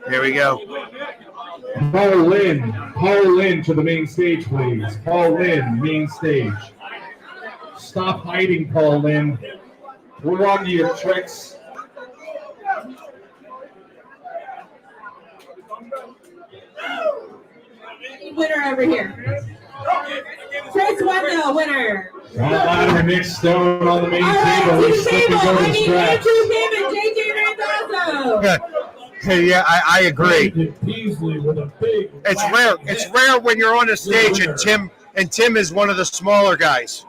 Here we go. Paul Lynn to the main stage, please. Paul Lynn, main stage. Stop hiding, Paul Lynn. We're on to your tricks. Winner over here. Chris Wendell, winner. Ron Latimer, Nick Stone on the main table. He's slipping over the straps. JJ Rantazzo. Yeah, I agree. Peasley with a big. It's rare. It's rare when you're on a stage and Tim is one of the smaller guys.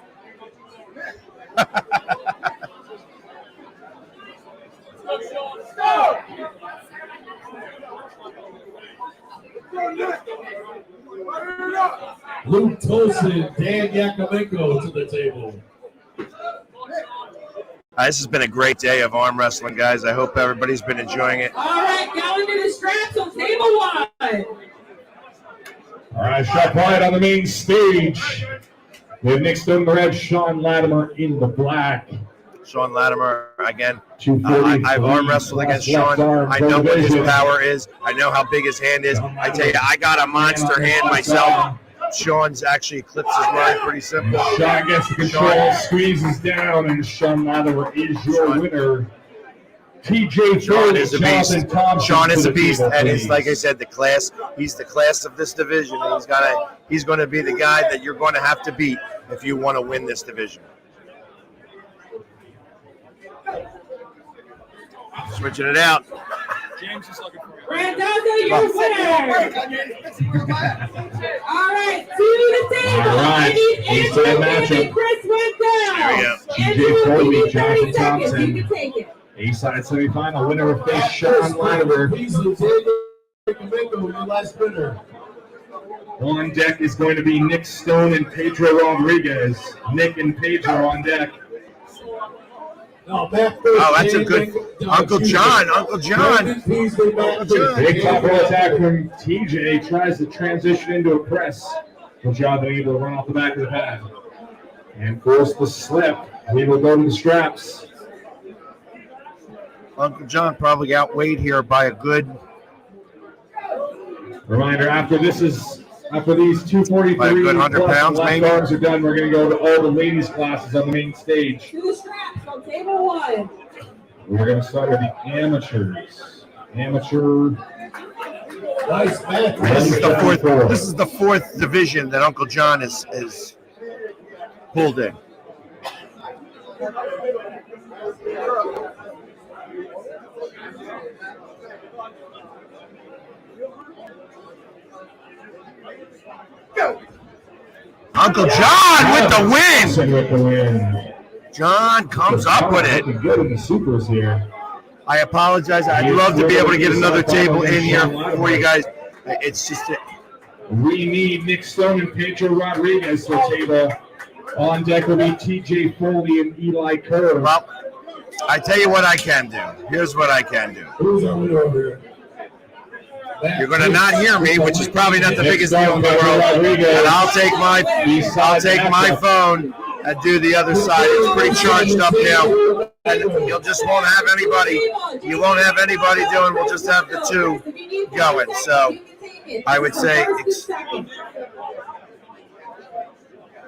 Luke Tolson, Dan Yakovenko to the table. This has been a great day of arm wrestling, guys. I hope everybody's been enjoying it. All right, go into the straps on table 1. All right, shot right on the main stage. We have Nick Stone in the red, Sean Latimer in the black. Sean Latimer, again, 243 I've arm wrestled against Sean. I know what his power is. I know how big his hand is. I tell you, I got a monster hand myself. Sean's actually eclipses mine pretty simple. Sean gets the control, squeezes down, and Sean Latimer is your winner. TJ Sean is a beast. Sean is a beast, and it's it's like I said, the class. He's the class of this division, and he's going to be the guy that you're going to have to beat if you want to win this division. Switching it out. James is looking for you. Randazzo, your winner. All right, to the table. All right, Andrew matchup. and Chris Wendell. TJ Foley, Jonathan 30 seconds. Thompson. You can take it. A-side semifinal winner of face Sean Latimer. Last winner. On deck is going to be Nick Stone and Pedro Rodriguez. Nick and Pedro on deck. Oh, that's a good Uncle John. Uncle John. Big top roll attack from TJ. Tries to transition into a press. Good job being able to run off the back of the pad. And force the slip. We will go to the straps. Uncle John probably outweighed here by a good. Reminder: after these 243 by a good 100 pounds, maybe. Arms are done. We're going to go to all the ladies' classes on the main stage. To the straps on table 1. We're going to start with the amateurs. Amateur. Nice match. This is the fourth division that Uncle John is pulled in. Uncle John with the win. John comes up with it. Good in the supers here. I apologize. I'd love to be able to get another table in here for you guys. It's just we need Nick Stone and Pedro Rodriguez for table. On deck will be TJ Foley and Eli Kerr. Well, I tell you what I can do. Here's what I can do. Who's our winner over here? You're going to not hear me, which is probably not the biggest deal in the world. And I'll take my phone and do the other side. It's pretty charged up now, and you just won't have anybody. You won't have anybody doing. We'll just have the two going. So I would say.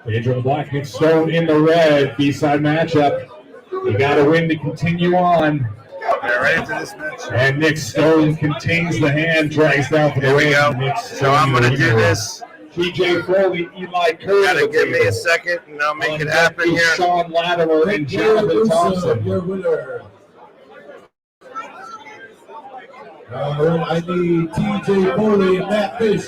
Pedro in the black, Nick Stone in the red. B-side matchup. You got to win to continue on. Right into this match. And Nick Stone contains the hand, drags down for the win. Here we go. So I'm going to do this. TJ Foley, Eli Kerr. Gotta give me a second, and I'll make it happen here. Sean Latimer and Jonathan Thompson. Your winner. I need TJ Foley and Matt Fish.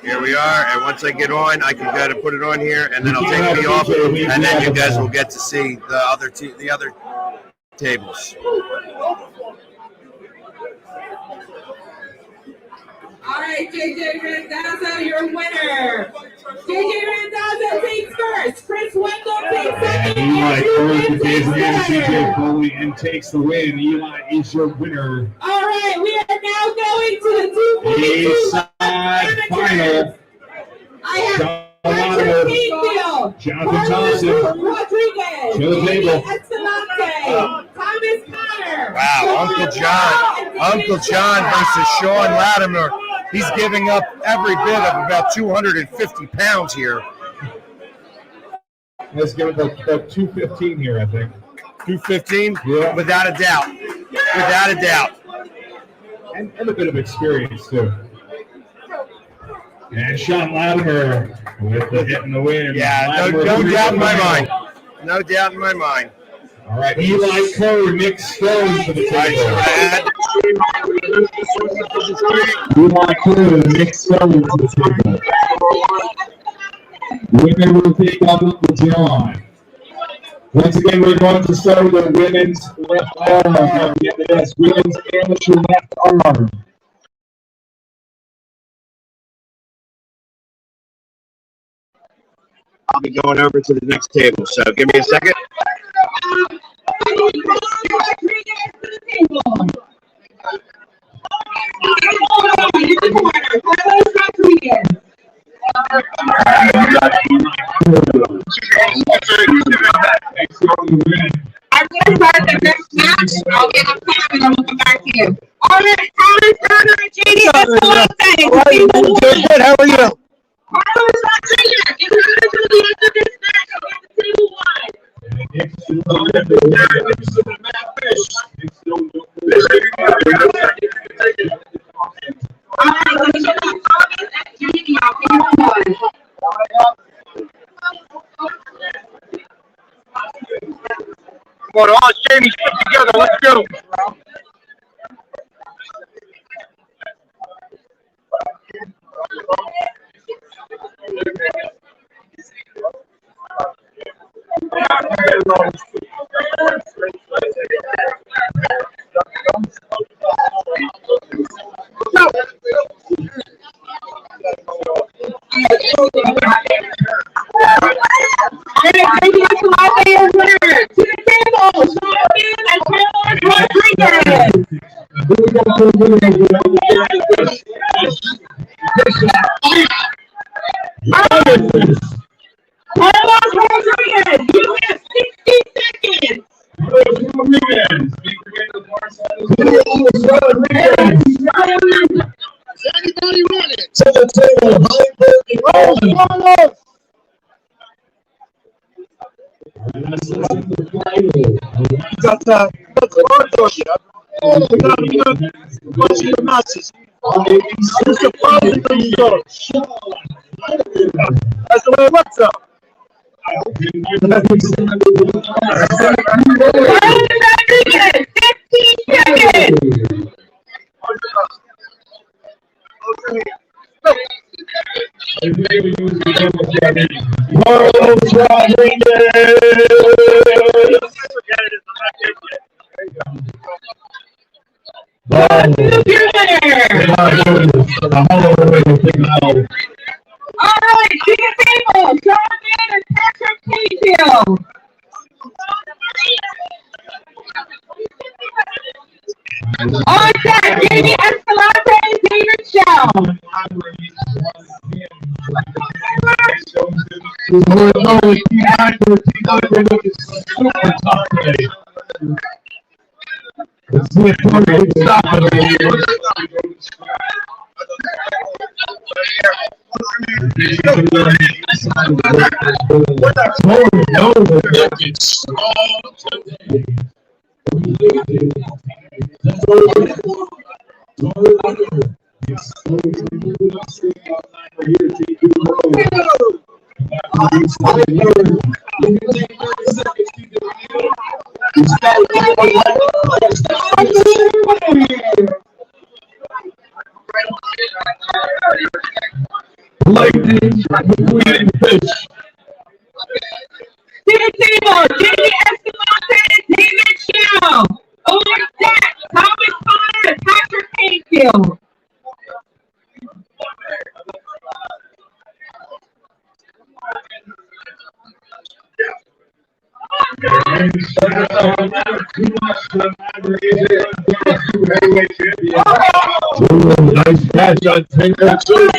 Here we are, and once I get on, I can go ahead and put it on here, and then I'll take me off, and then you guys will get to see the other tables. All right, JJ Randazzo, your winner. JJ Randazzo takes first. Chris Wendell takes second. Eli Kerr contains the hand. TJ Foley and takes the win. Eli is your winner. All right, we are now going to the 242 side final. I have Patrick Kingfield, Jonathan Thompson, Rodriguez, to the table. Escalante, Thomas Connor. Wow, Uncle John versus Sean Latimer. He's giving up every bit of about 250 pounds here. Let's give it about 215 here, I think. 215? Yeah. Without a doubt. Without a doubt. And a bit of experience, too. And Sean Latimer with the hit and the win. Yeah, no doubt in my mind. No doubt in my mind. All right, Eli Kerr, Nick Stone for the table. Eli Kerr, Nick Stone for the table. Women will take on Uncle John. Once again, we're going to start with the women's left arm. Yes, women's amateur left arm. I'll be going over to the next table, so give me a second. I'm going to start the next match. I'll get up time and then we'll come back to you. All right, Carlos Turner and JD Escalante. Good. How are you? Carlos Rodriguez, you heard it to the end of this match. I'll get the table wide. All right, let me get that Carlos and JD on table one. Come on, all Jamie's put together. Let's go. Carlos Rodriguez, you have 60 seconds. Is anybody running? To the table. Got the hard dog. We got a bunch of matches. It's a positive result. That's the way it works out. All right, to the table, Jonathan and Patrick Hayfield. On deck, Jamie Escalante and David Shell. Table, Jamie Escalante and David Shell. On deck, Thomas Connor and Patrick Hayfield. Nice catch on Taylor too.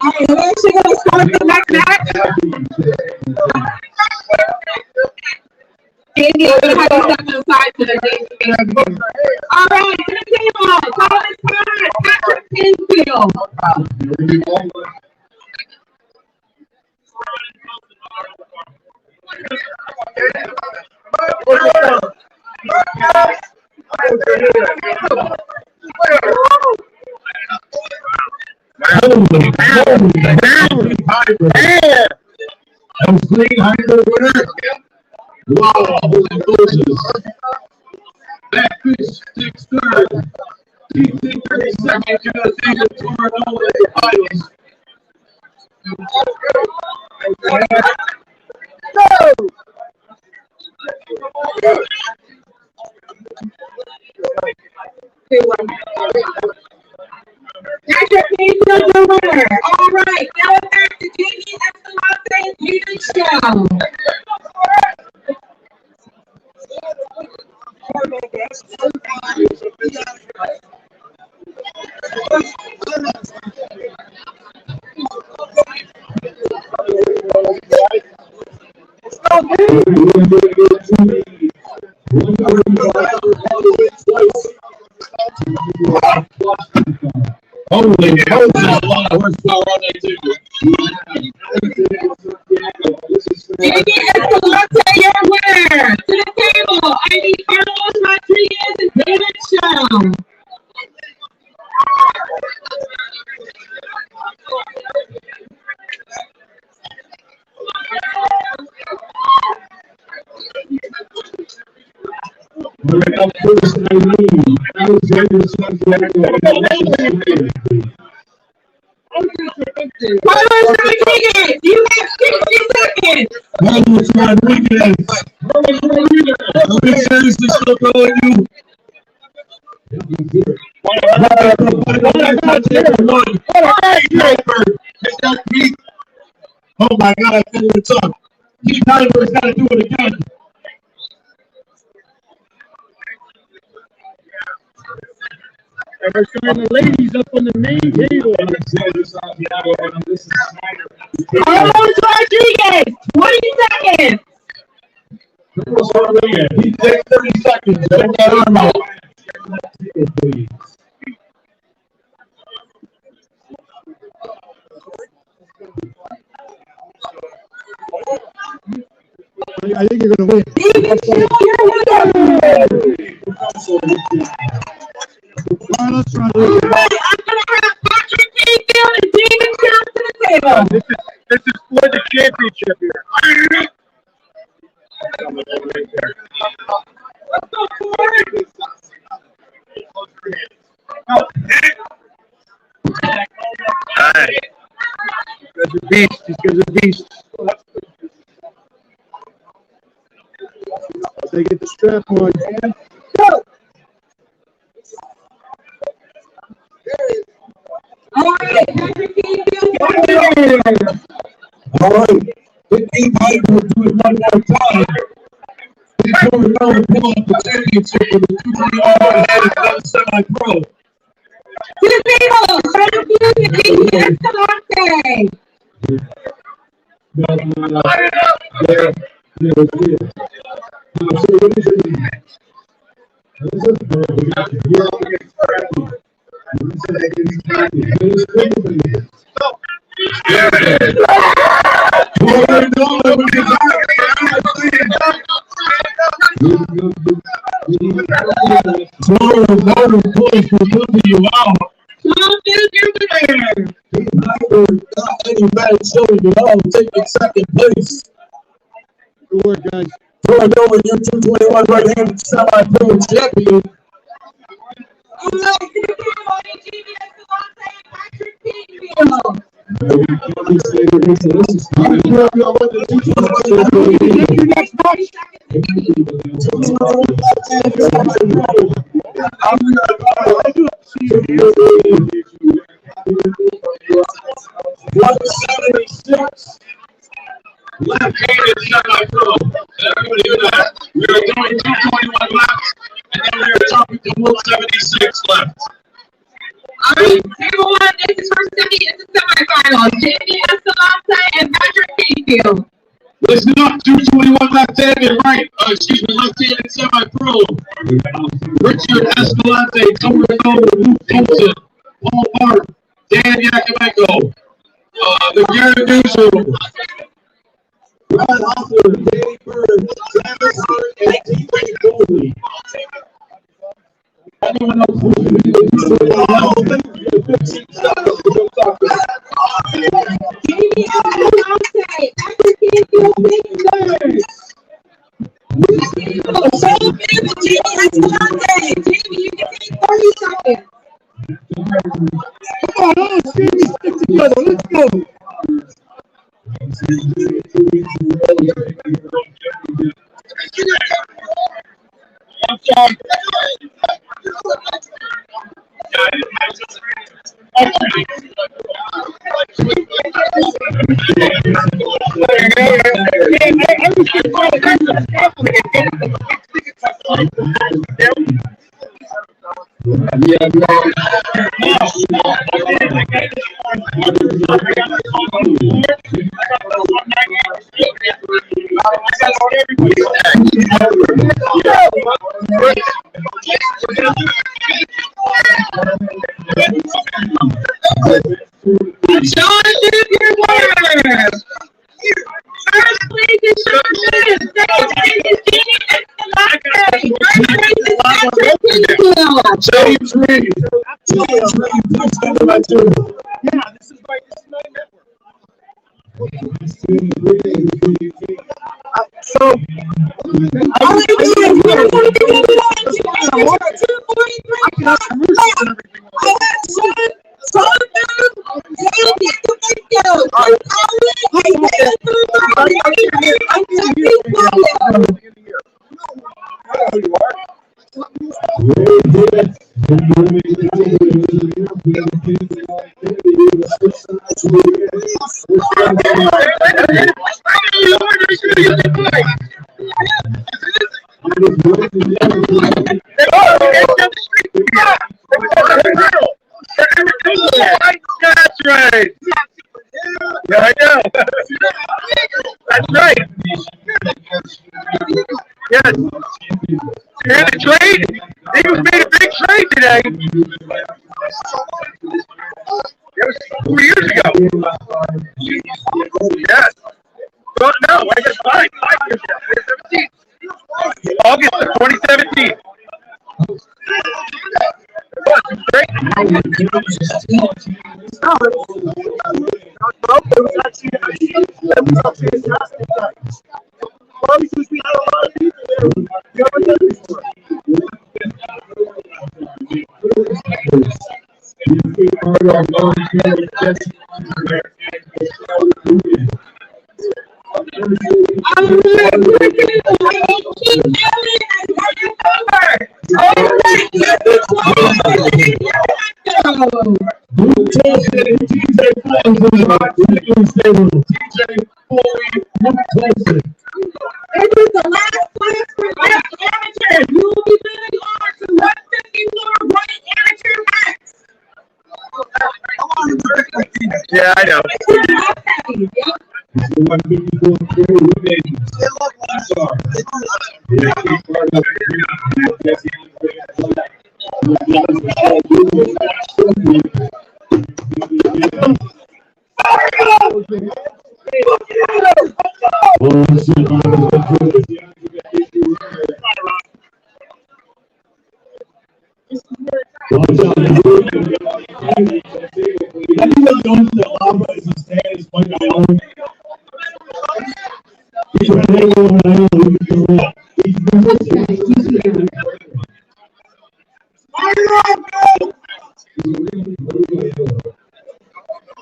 Alright, we're actually going to start the next match. Andy, I'm going to have you step to the side so they're getting. Alright, to the table, Thomas Connor and Patrick Hayfield. I'm clean hydro winner. Wow, holy Moses. Back fish, 6 third. Patrick Mayfield, your winner. All right, now back to Jamie Escalante, Heritage Show. Holy, Holmes has a lot of horsepower on that too. Jamie Escalante, your winner. To the table, I need Carlos Rodriguez and David Show. Carlos Rodriguez, you have 60 seconds. Carlos Rodriguez. I've been seriously still calling you. Oh my God, I feel it's up. Keith Hyber's got to do it again. We're showing the ladies up on the main table. Carlos Rodriguez, 20 seconds. Carlos Rodriguez, he takes 30 seconds. Take that arm out. I think you're going to win. Carlos Rodriguez. I'm going to have Patrick Mayfield and David Show to the table. This is for the championship here. He's a beast. He's a beast. They get the strap on. Go! All right, Patrick Mayfield, your winner. All right. Keith Hyber will do it one more time. He's going to pull up the championship with the 221 head semi-pro. To the table, Jamie Escalante. Taking second place. Good work, guys. Throwing over your 221 right-handed semi-pro champion. All right, to the table, Jamie Escalante and Patrick Mayfield. Left-handed semi-pro. Everybody hear that? We are doing 221 laps, and then we are jumping to 176 left. All right, table one, this is for semifinals. Jamie Escalante and Patrick Mayfield. Listen up, 221 left-handed left-handed semi-pro. Richard Escalante, covering over Luke Thompson, Paul Hart, Dan Yakimenko, the Gary Newsom, Brad Hopper, Danny Bird, Travis Hart, and T.J. Foley. Anyone else who's going to be Jamie Escalante, Patrick Mayfield, third. Jamie Escalante, Jamie, you can take 30 seconds. Jonathan, your winner. First place is Jonathan. Second place is Jamie. And the last place. First place is Patrick Peasley. James Reed. Yeah, this is my network. So, that's right. Yeah, I know. That's right. Yes. You hear the trade? Eagles made a big trade today. That was 4 years ago. Yes. Well, no, I guess 5 years ago. 2017. August of 2017. Great. This is the last class for right amateurs. You will be moving on to 154 right amateur max. Yeah, I know.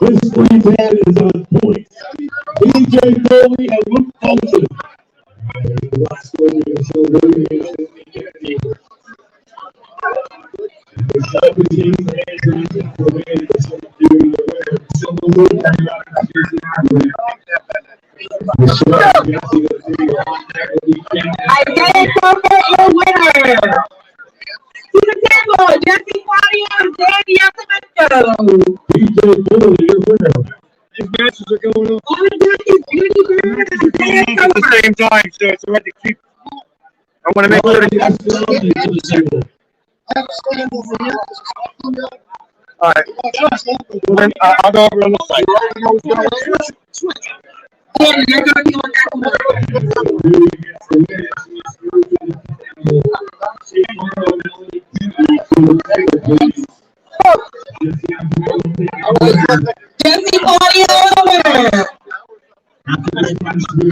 This screen pad is on point. DJ Foley and Luke Folsom. Isaiah Crawford, your winner. To the table, Jesse Claudio and Danny Altamento. DJ Foley, your winner. These matches are going on All the Jesse's beauty winners. at the same time, so it's hard to keep. I want to make sure to all right. Well, then I'll go over on the side. Yeah, you're going to be on that one. Jesse Claudio, the winner.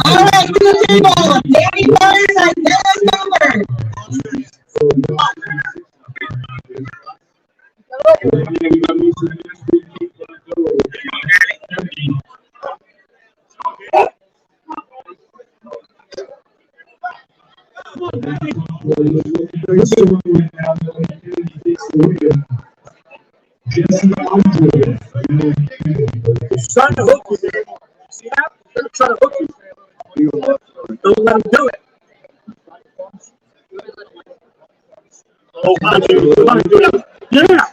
All right, to the table, Danny Burns and Dennis Number. Trying to hook you there. See that? They're trying to hook you. Don't let him do it. Oh, yeah.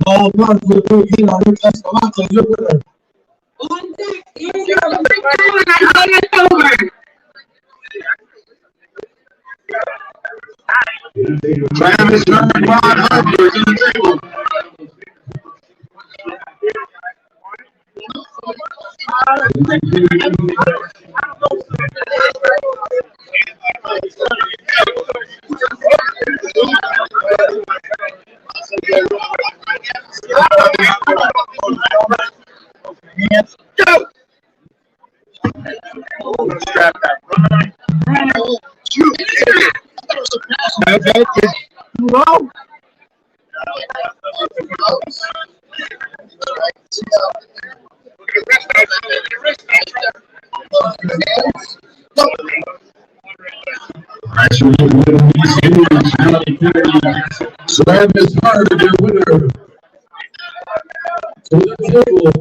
Oh, Mark, you're the winner. On deck, here's your Travis Herman, Ron Harper is in the table. Hands go. Strap back. Shoot. Whoa. Travis Harder, your winner. To the table,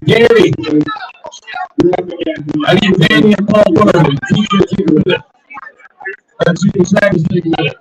Gary, I need Danny and Paul Word. Take with it. That's you can say take with it.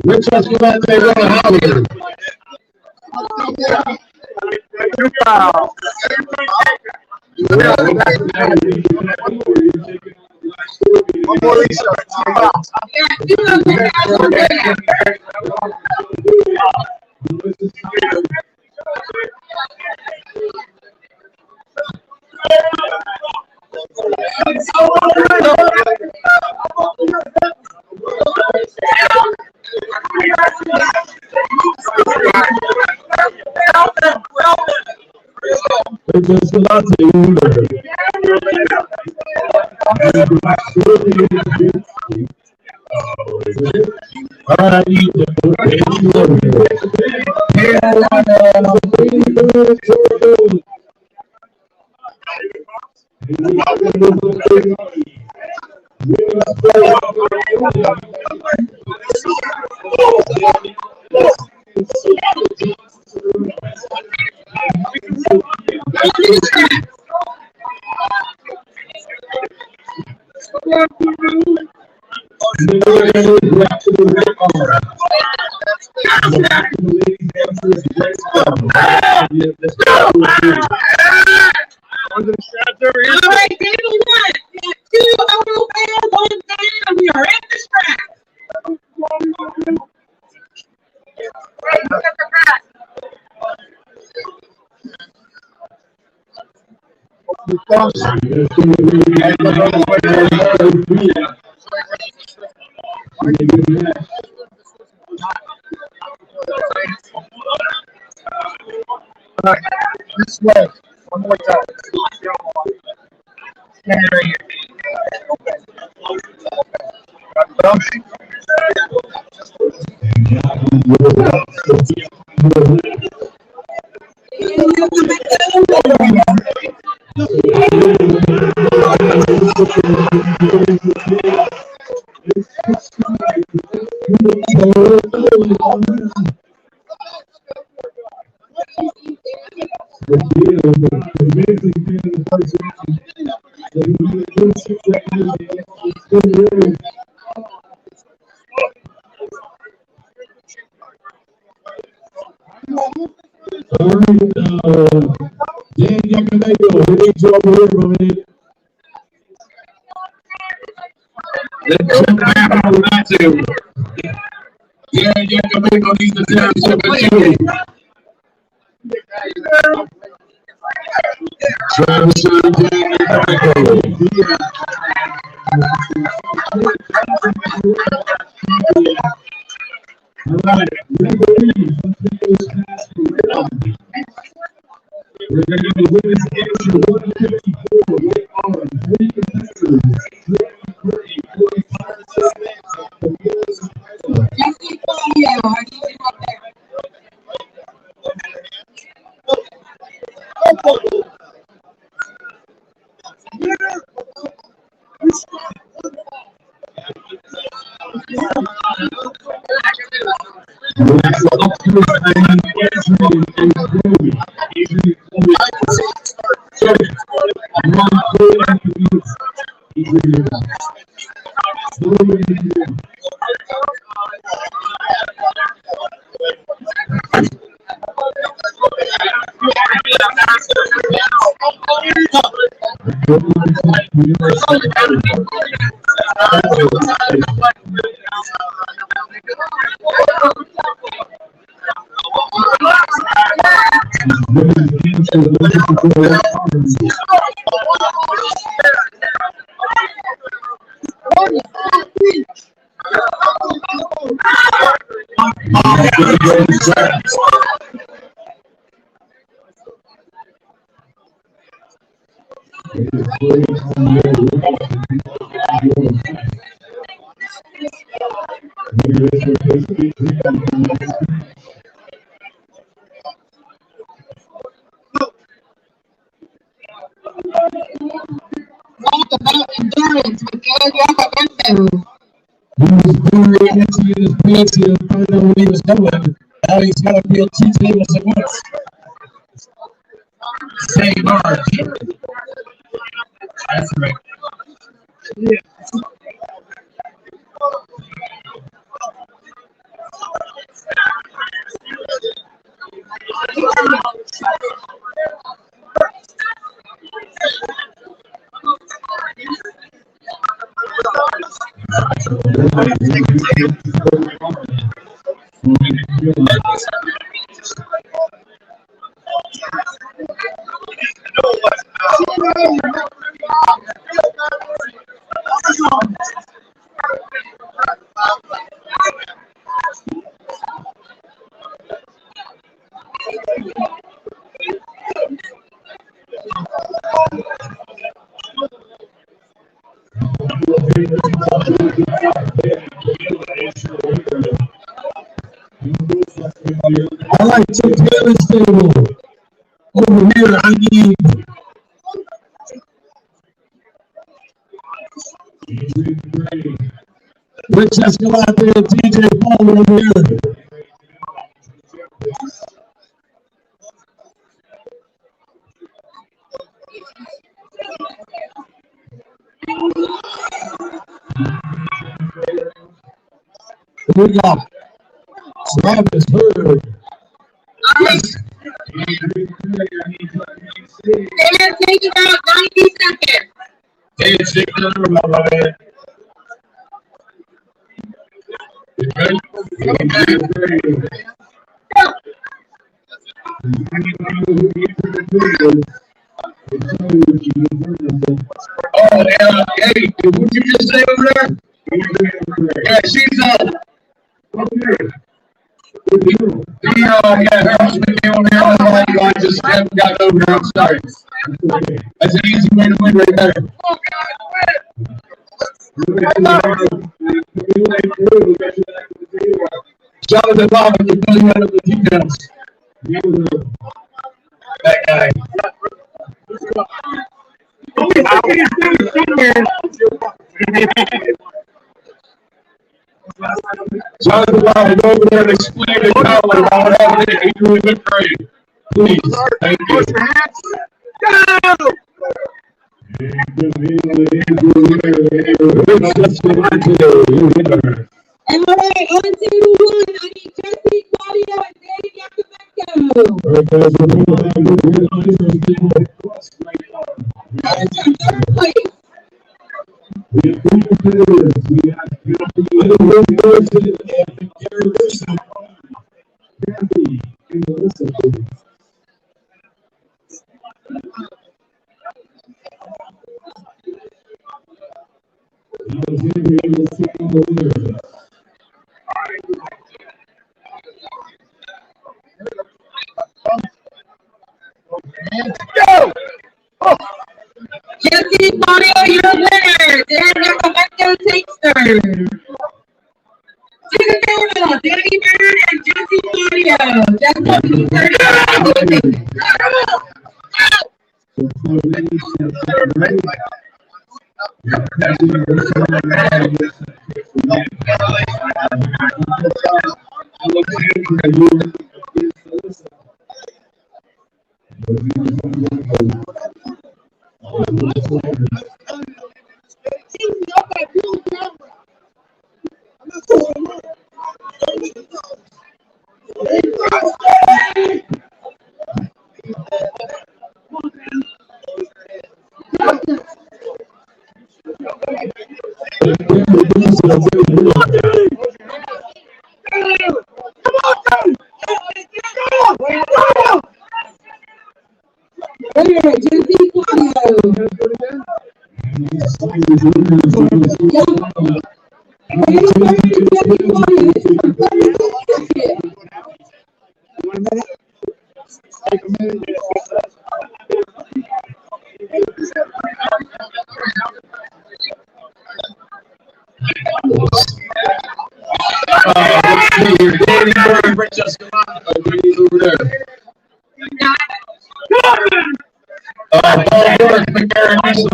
Which one's going to be running Hollywood? One more restart. This way. One more time. Stand right here. We're going to do the women's amateur 154 with on 3 competitors. 45 seconds of the women's title. Jesse Claudio, I need you up there. Talk about endurance with Bevel. He was very into his pants. He didn't find out where he was going. Now he's got to wheel 2 tables at once. Same hard. That's right. Yeah. I like to play this table. Over here, I need. Let's just go out there and DJ Paul over here. Here we go. Travis Bird. They're taking out 90 seconds. Hey, take the number, my man. You ready? Oh, yeah. Hey, what you just say over there? Yeah, she's yeah, her husband came on there. I just haven't got over there. I'm sorry. That's an easy way to win right there. Jonathan Bob, you really went up the details. That guy. Jonathan Bob, go over there and explain the color about what happened. He really went great. Please. Thank you. All right, on table 1, I need Jesse, Claudio, and Dave Yacobenko. third. To the total, Danny Bird and Jesse Claudio. Jesse third.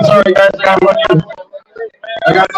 Sorry guys, I got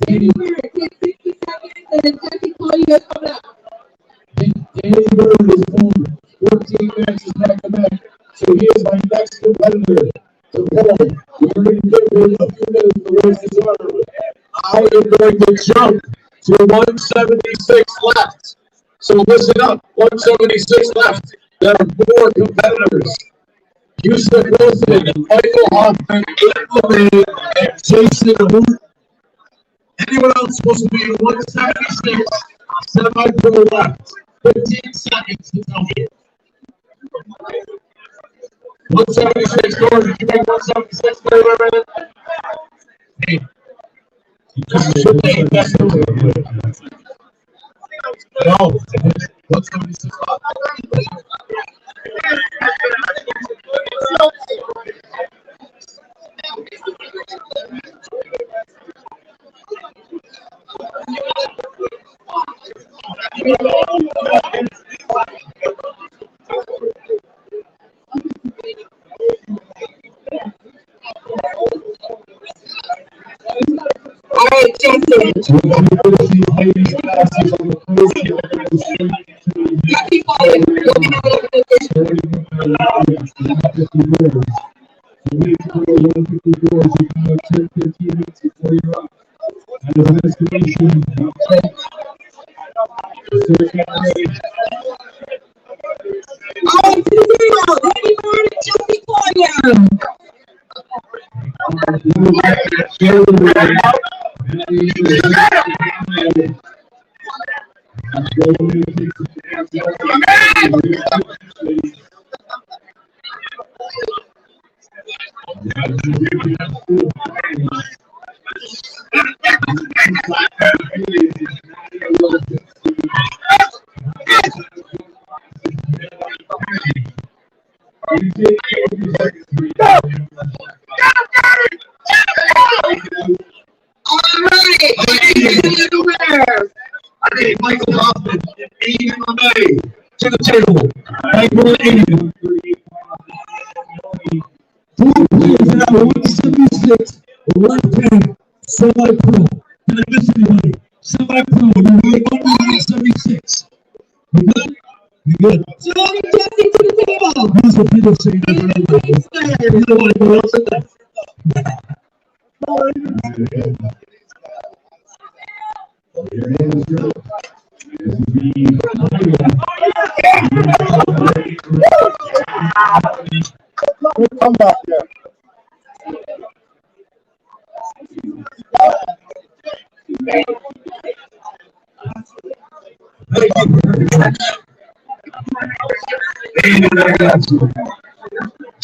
Danny Bird, take 60 seconds, and then Jesse Claudia coming up. Danny Bird is won 14 matches back to back. So he is my next competitor. So Paul, we're going to give him a few minutes to raise his arm. I am going to jump to 176 left. So listen up, 176 left. There are 4 competitors. Houston Wilson, Michael Hoffman, Ridley, and Jason Hoot. Anyone else supposed to be in 176? Semi-pro left. 15 seconds to tell me. 176, Gordon, did you make 176 very well? Hey. No. 176. All right, Jason. I need Michael Hoffman and Aiden LeMay to the table. Michael and Aiden. 4 players out of 176, 110, semi-pro. Did I miss anybody? Semi-pro, you're 176. You good? You good? So let me Jesse to the table. Here's what people say. You don't want to go else in that. Come back there.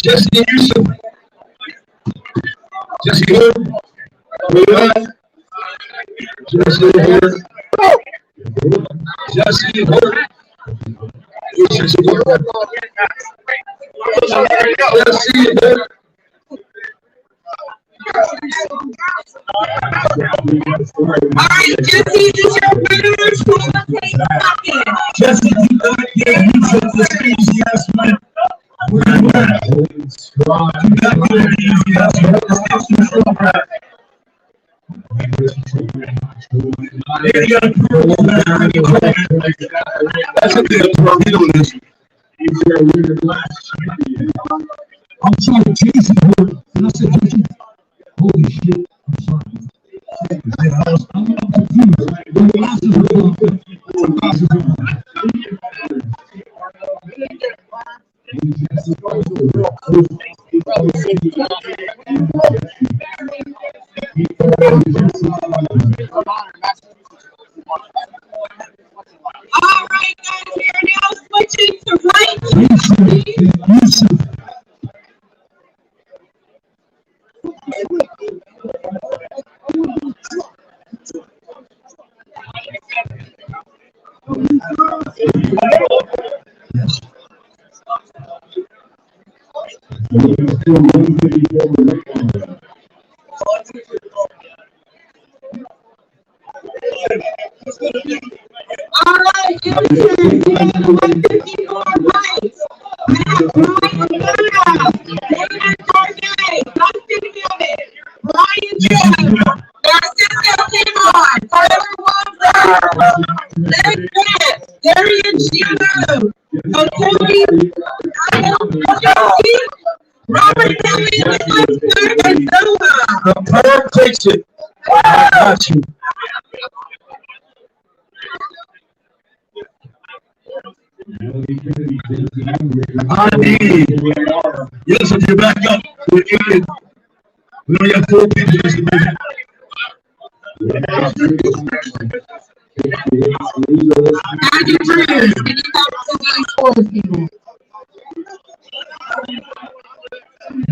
Jesse Houston. Jesse Hood. Jesse Hood. Jesse Hood. Jesse Hood. All right, Jesse, this is your winner's for the take pocket. Jesse, you got to get used to the stage. Yes, man. We're going to win. You got to get it easy. That's your first control, right? You got to prove it. That's a bit of torpedo this. I'm sorry, Jason. Did I say Jason? Holy shit. I'm sorry. I'm confused. The glasses are on. The glasses are on. All right, guys, we are now switching to right. All right, Houston, 154 right. Brian Jones, Shields. Robert Kelly in the third and Noah. The perm takes it. I got you. I need. Yes, if you back up, we only have 4 people in this division.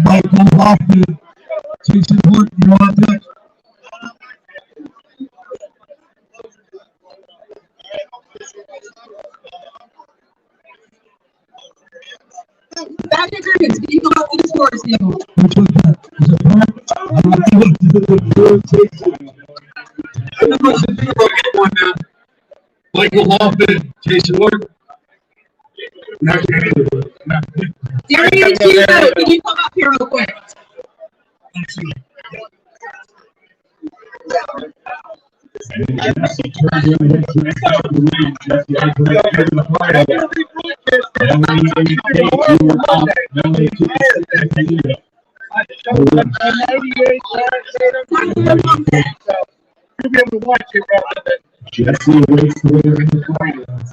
Michael Hoffman, Jason Wood, you want that? Back agreements, can you come up to the scores table? Which one's that? Is it perm? Everybody's in favor of getting one now. Michael Hoffman, Jason Wood. Darian Hugo, can you come up here real quick? You'll be able to watch it rather than Jesse waits to win in the finals.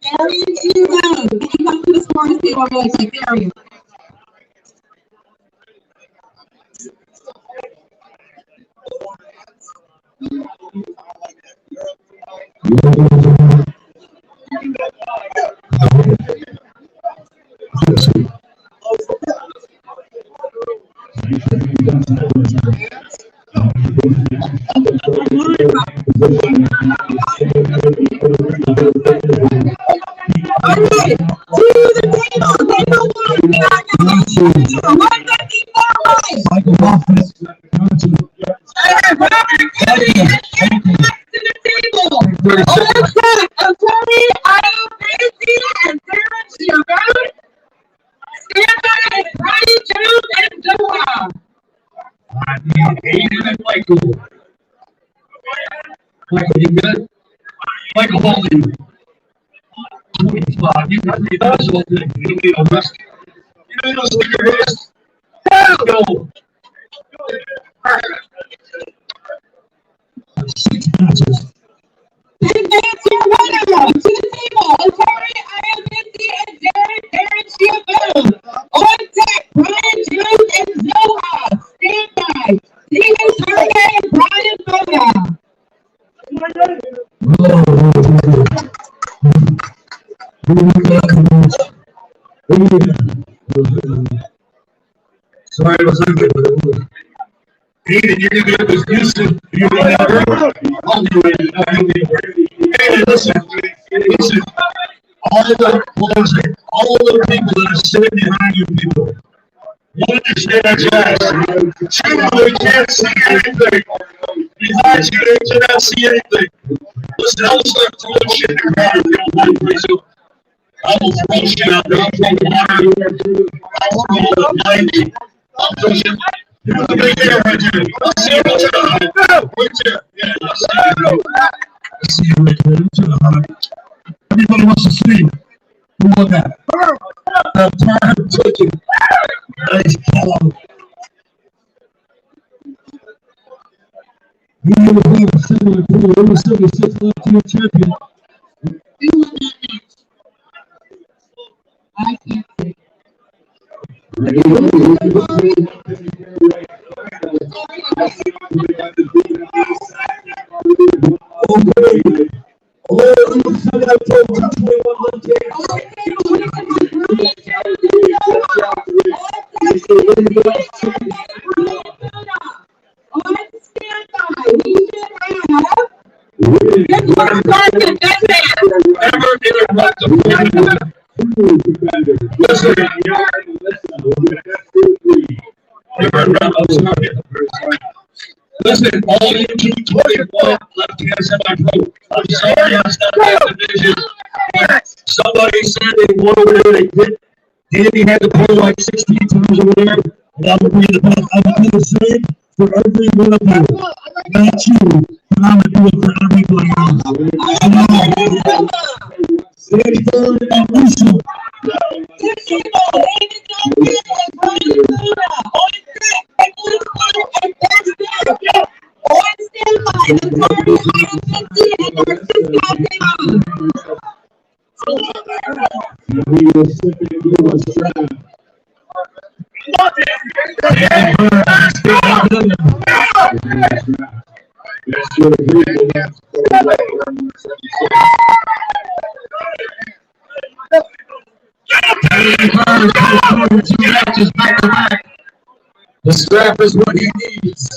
Darian Hugo, can you come to the scores table really quick? Darian. Michael, you good? Michael, hold you. 25. You got me. That's all thing. You don't need a rest. You don't need a stick your wrist. Go. 6 matches. Advance your winner to the table. Atari, IMNC, and Darren Shields. On deck, Brian Jones and Zoha. Stand by. Steven Sergey and Brian Boda. Sorry, it was ugly, but it was. Aiden, you're gonna get this Houston. You're gonna have her. I'll do it. Hey, listen. All the people that are sitting behind you people. One, understand that jazz. 2, they can't see anything. Behind you, they cannot see anything. Listen, I'll start throwing shit in your water. I will throw shit out there. I'll throw water. I'll throw a blanket. I'll throw shit. You're the big air right here. I'll see you right here. Right here. Yeah, I'll see you right here. Everybody wants to sleep. Who won that? The time taken. Nice call. He was the 76 left team champion. Who won that match? I can't see. Listen, all you 221 left-hand semi-pro. I'm sorry, that's not that division. Somebody said they won over there. They did. Danny had to play like 16 times over there. And I'm going to be the best. I'm going to do the same for every one of you. Not you. but I'm gonna do it for every player. Stanford and Russo. The strap is what he needs.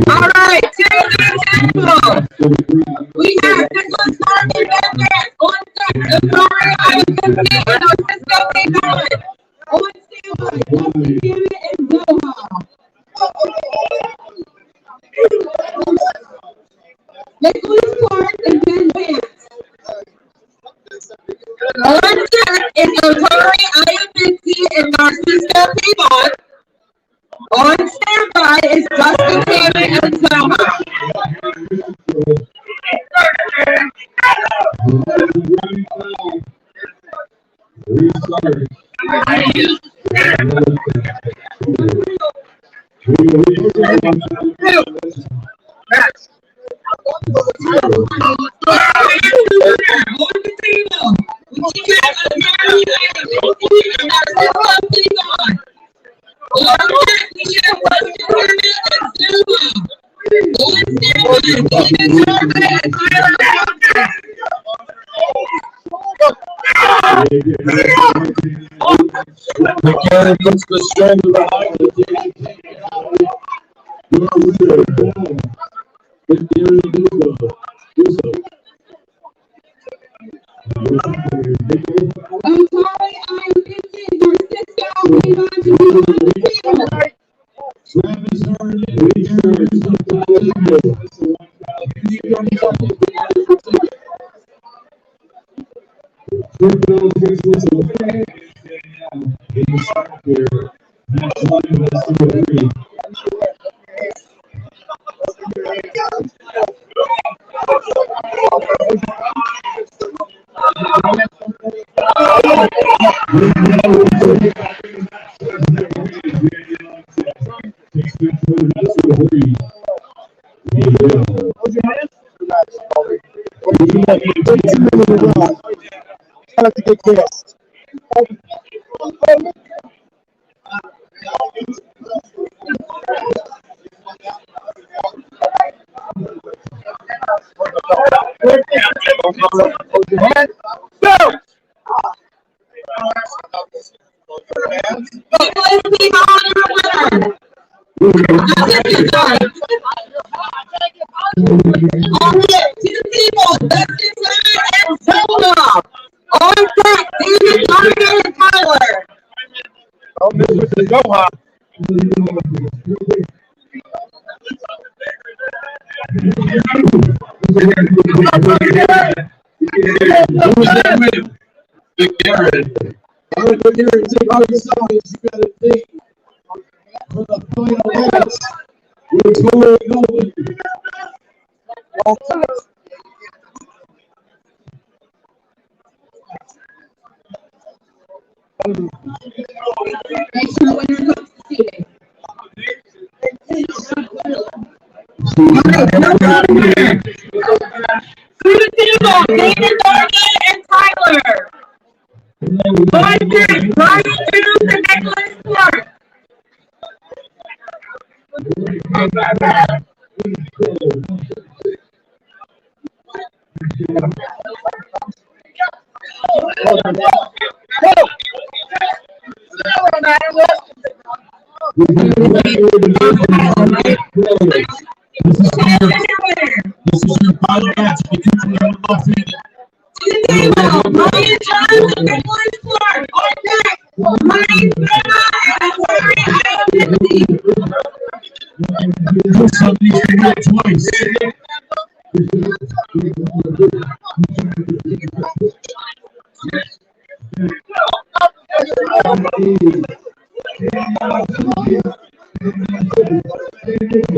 All right, we have Nicholas Harvey back there on deck. The story I was confused on Cisco K9. On standby, Justin Hammond and Doha. Nicholas Clark and Ben Vance. On deck is Otari IMNC and Narciso Pivot. On standby is Justin Hammond and Zoha. McCarron puts the shoulder behind the I like to get guessed.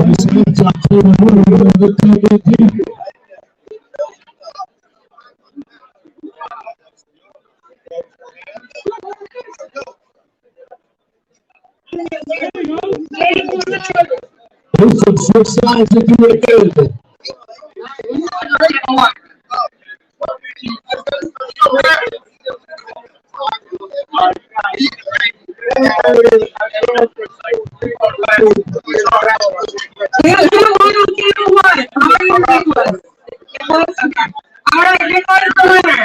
Nice match on table one of the second team. Folsom switch sides and do it again. All right, here goes the winner.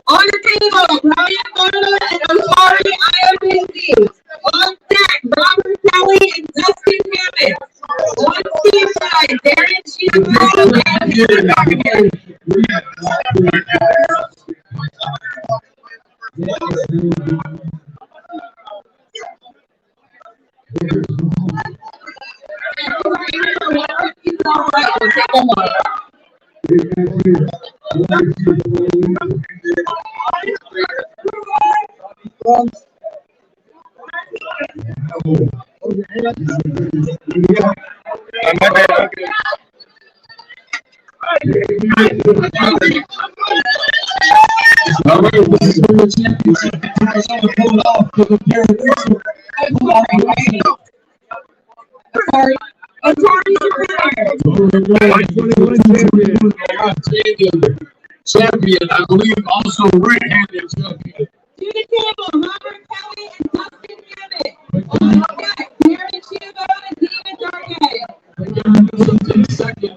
On the table, Brian Barlow and I'm sorry, I am busy. On deck, Robert Kelly and Dustin Hammond. On team side, Darren Chiavello and Peter Gargan. All right, this is for the championship. Pull it off for the Heritage. Champion, I believe, also red-handed champion. To the table, Robert Kelly and Dustin Hammond. On deck, Darren Chiavello and David Gargan. Second.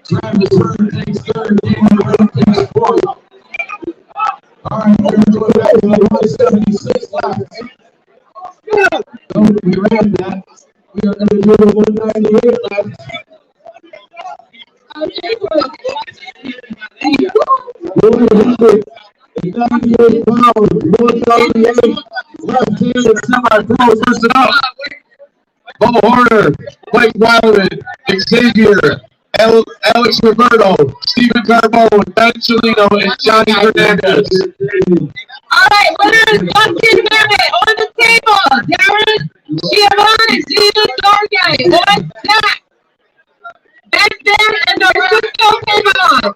Travis Hearn takes third. Daniel Hearn takes fourth. All right, we're going to go back to 176 laps. Don't be ran that. We are going to do the 198 laps. Left-handed semi-pro, first up. Bo Horner, Blake Wildman, Xavier, Alex Roberto, Stephen Carbone, Ben Chelino, and Johnny Hernandez. All right, winners, Dustin Hammond on the table. Darren Chiavello and David Gargan. On deck, Ben and Narciso Pavon.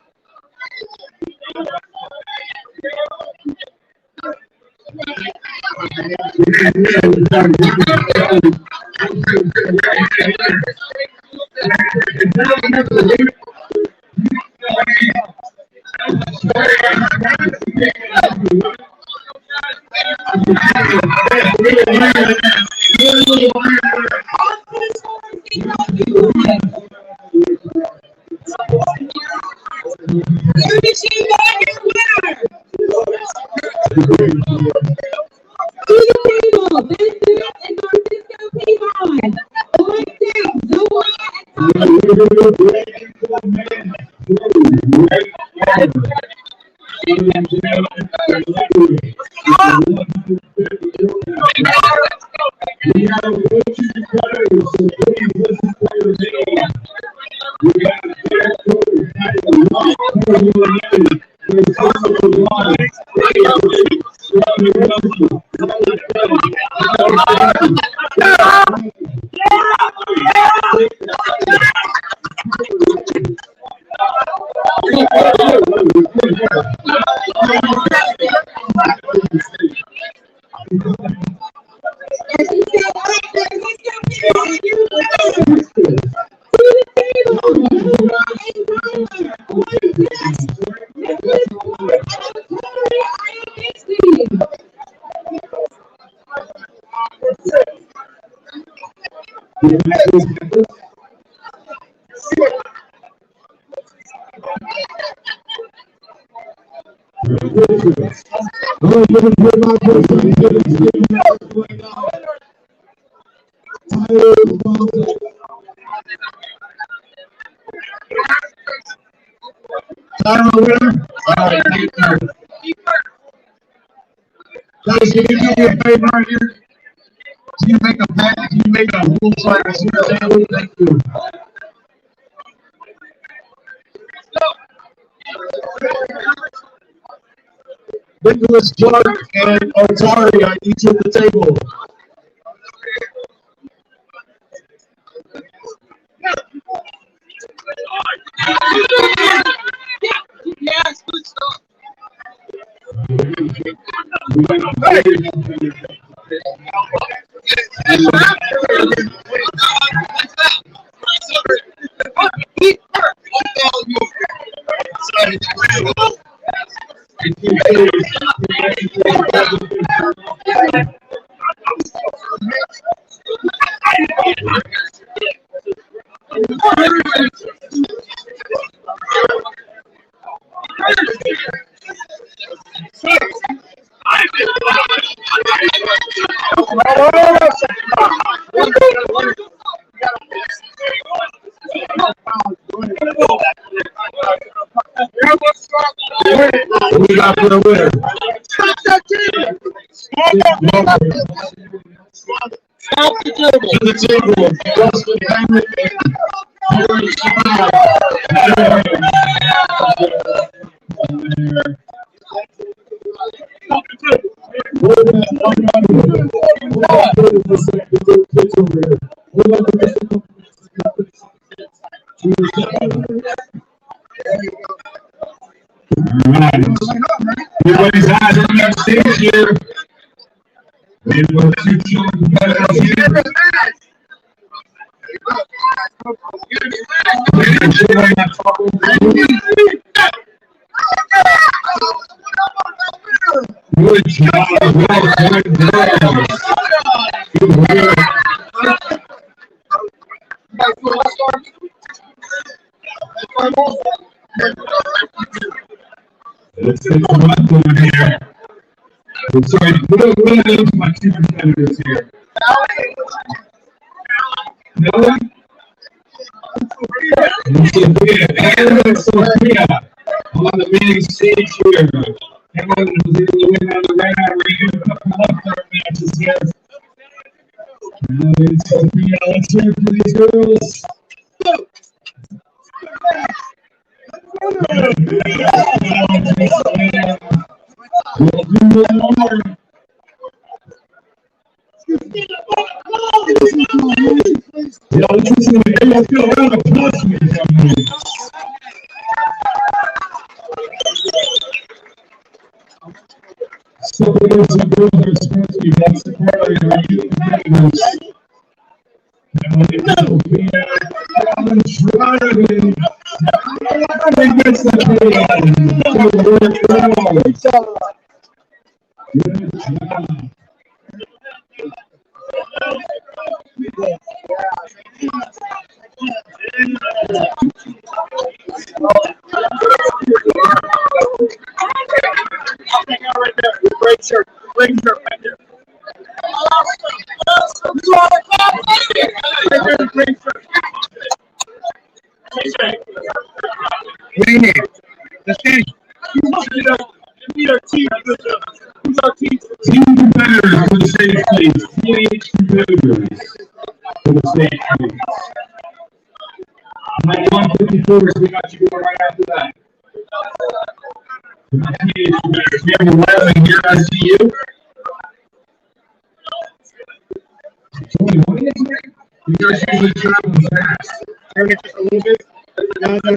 Title winner. All right, thank you. Guys, can you do me a favor right here? Can you make a pack? Can you make a rule so I can see the table? Thank you. Nicholas Clark and Otari, I need you at the table. Yes, good stuff. We got for the winner. To the table, Justin Henry. Everybody's eyes on that stage here. We have two children competitors here. Good job, well done, girls. Good work. Let's take a run over here. I'm sorry, what are those my two competitors here? Noah? And Sophia on the main stage here. Everyone who's able to win on the right eye, we're going to couple up our matches here. And Sophia, let's hear it for these girls. We'll do one more. Yeah, let's go around the plus me. So there's a girl who's supposed to be one support of your youth competitors. And when it will be driving, I guess that's good job. Great shirt right there. What do you need? This thing? We need our team. Who's our team? Team competitors for the stage, please. Teenage competitors for the stage, please. My 154s, we got you going right after that. Teenage competitors. We have a Riley here. I see you. You guys usually travel fast. Turn it just a little bit. No. I'm going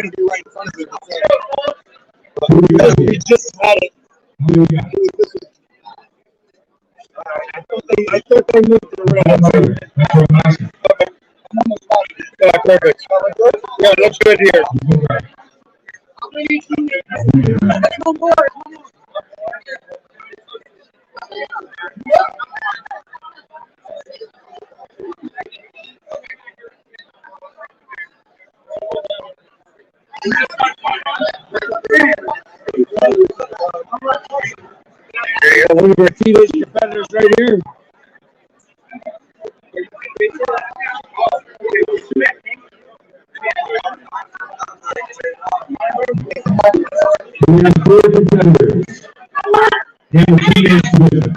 to be right in front of it. We just had it. I thought they moved it around. Okay. Yeah, perfect. Yeah, looks good here. One of our teenage competitors right here. We have 4 competitors. And teenage competitors.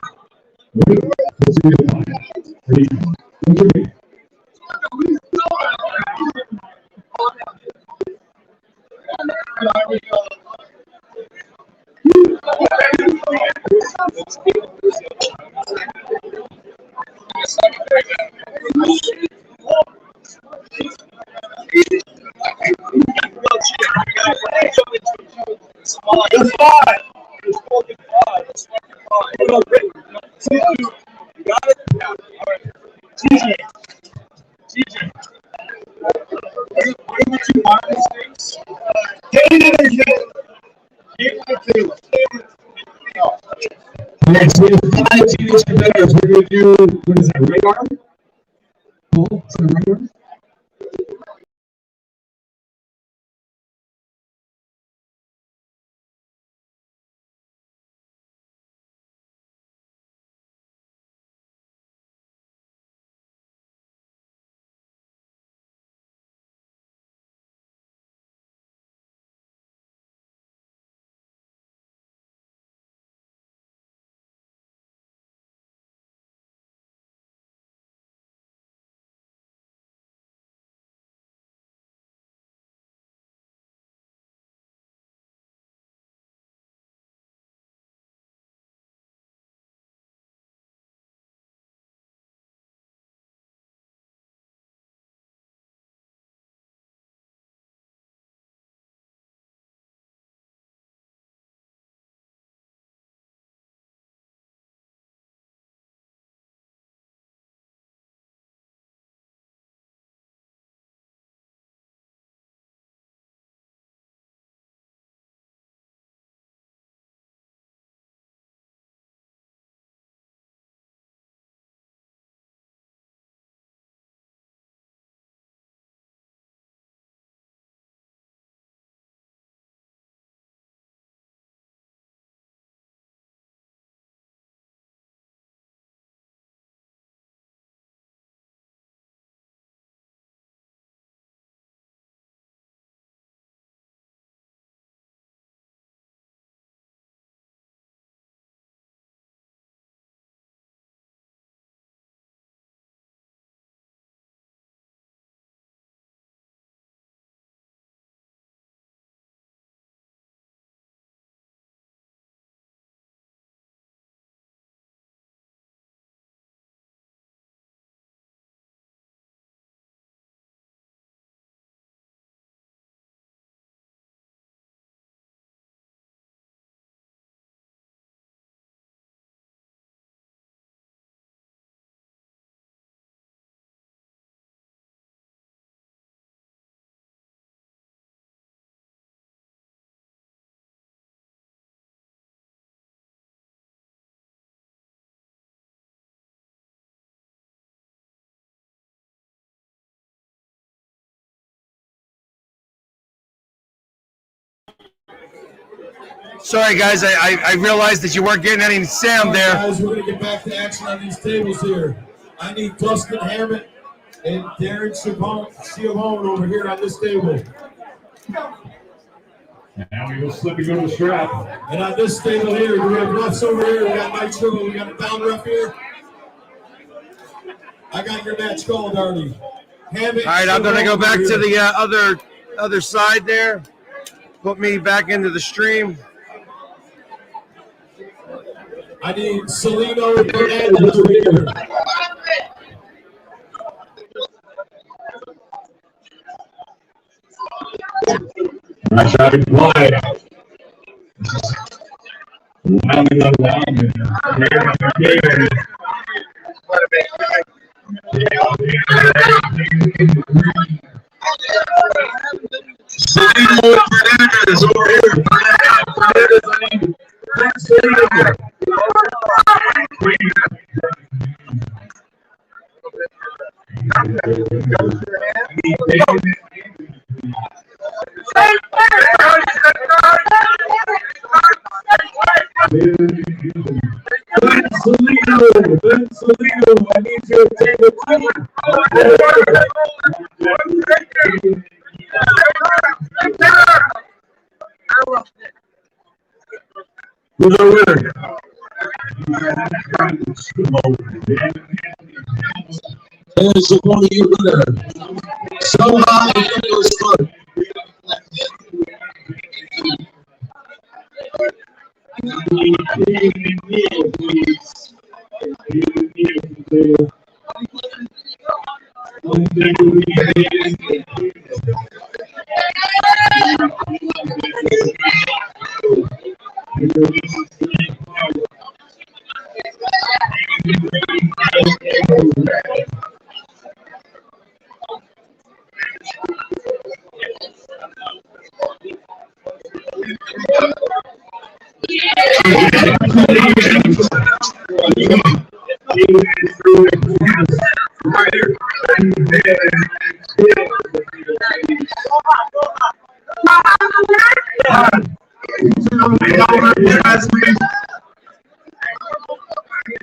Let's see it. Alright, so we have 5 teenage competitors. We're going to do, what is that, right arm? Paul, is that right arm? Sorry, guys, I realized that you weren't getting any sound there. Guys, we're going to get back to action on these tables here. I need Dustin Hammett and Darren Chivone over here on this table. Now we will slip and go to the strap. And on this table here, we have refs over here. We got Nitro. We got a down ref here. I got your match called, Artie. Hammett. All right, I'm going to go back to the other side there. Put me back into the stream. I need Celino and Fernandez over here. Nice shot in play. Wilding on Wildman. Celino and Fernandez over here. Fernandez, I need Celino. Ben Celino, I need you to take a team. Who's our winner? There's one of you winner. Somehow it was fun.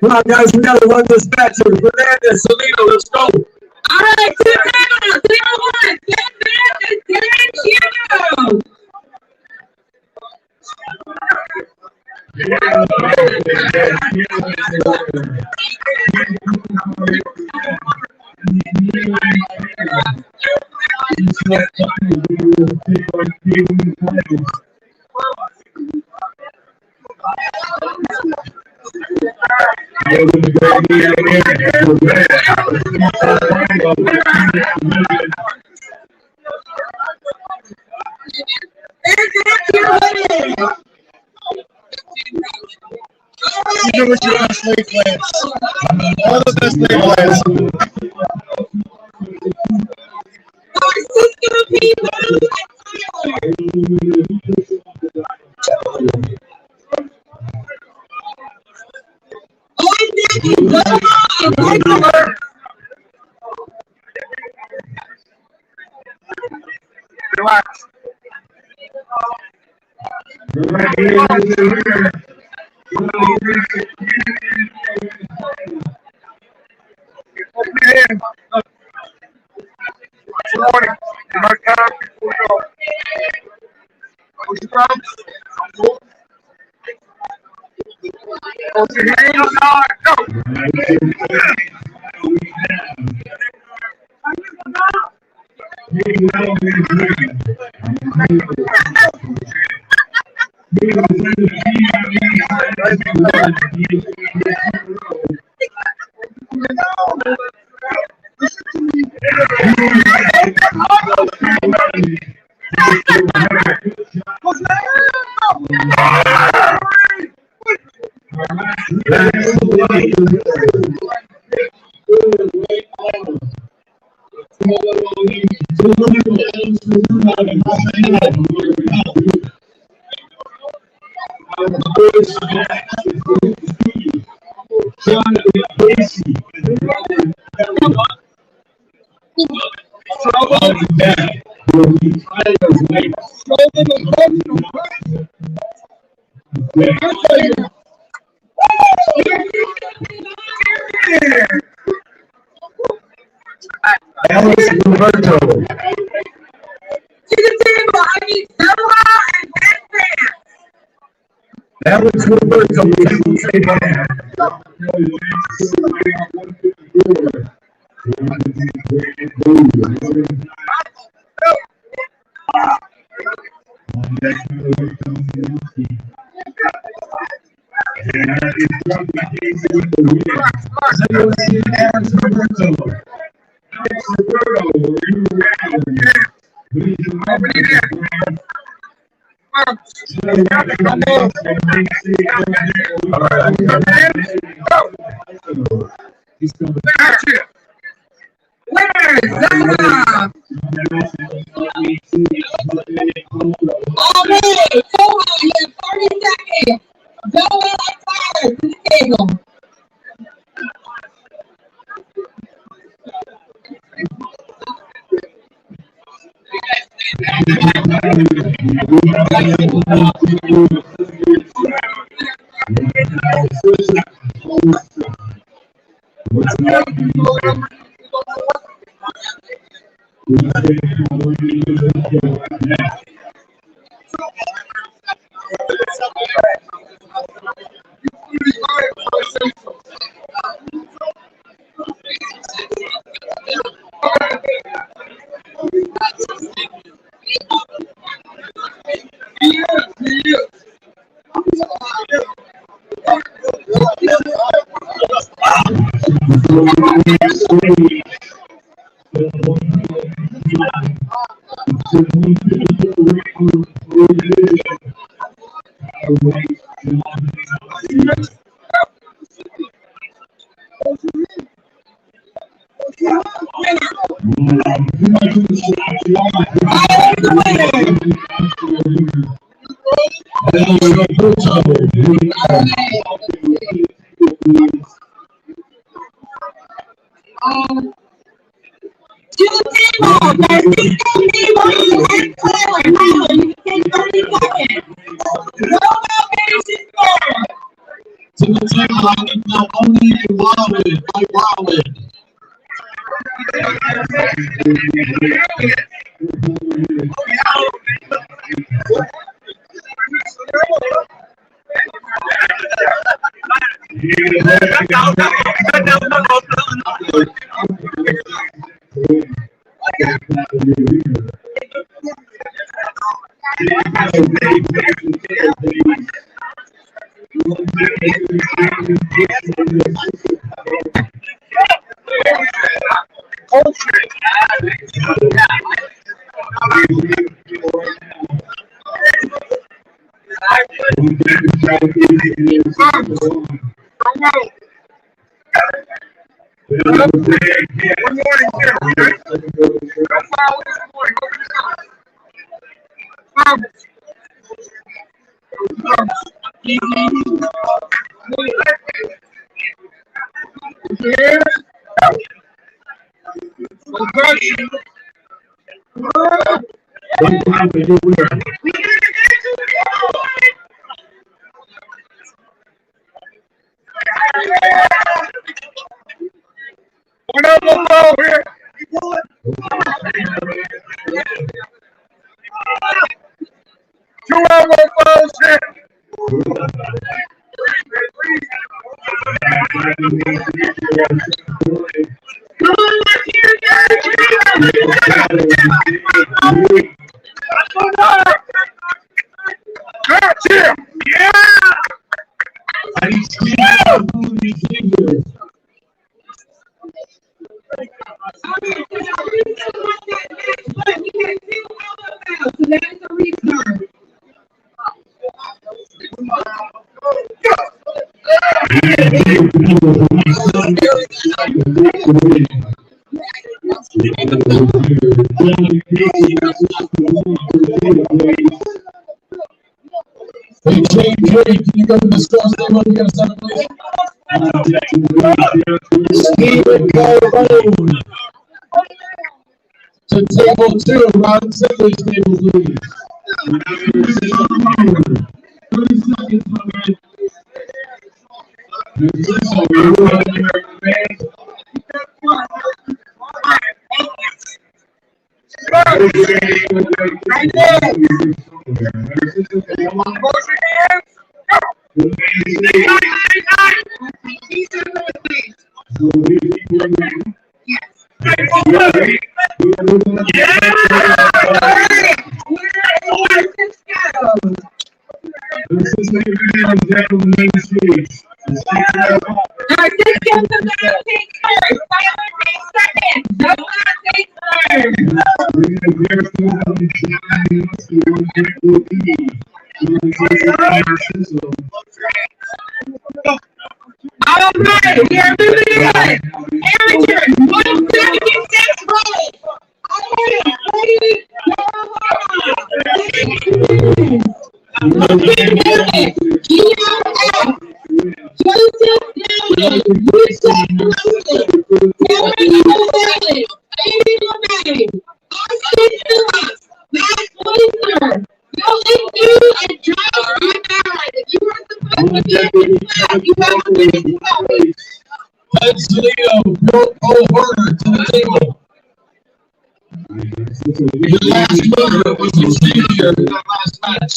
Come on, guys, we gotta run this back to Fernandez, Salino, let's go. All right, two down, 0-1. Get back to Dan Hughes. You with your best leg plans. All the best leg plans. Relax. Roberto. To the table, I need Bella and Ben. Alex Roberto, please say that. To the table, there's 16 people and Tyler. Tyler, you can take 30 seconds. No foundation score. To the table, I think not only a Wildwood, like Wildwood. Hey, Jay, can you go to the score table? We got a second, please. Stephen Calhoun. To table 2, Ron Sibley's table, please. 30 seconds, my man. All right, we are moving on. Heritage, 176 right. Bill O'Horner to the table. The last mover was the senior in that last match.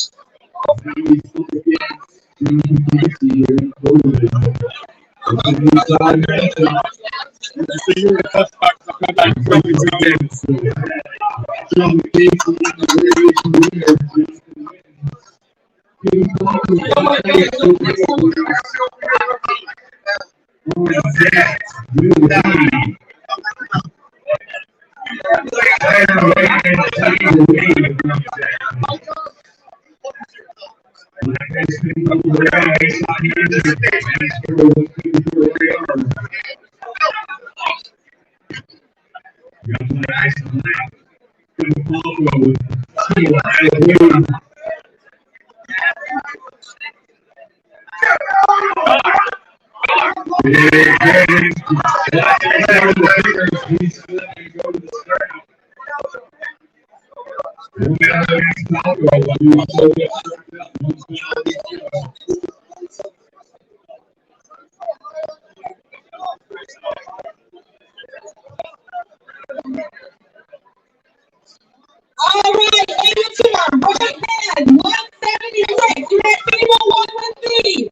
All right, amateur, right hand, 176. You have table 113.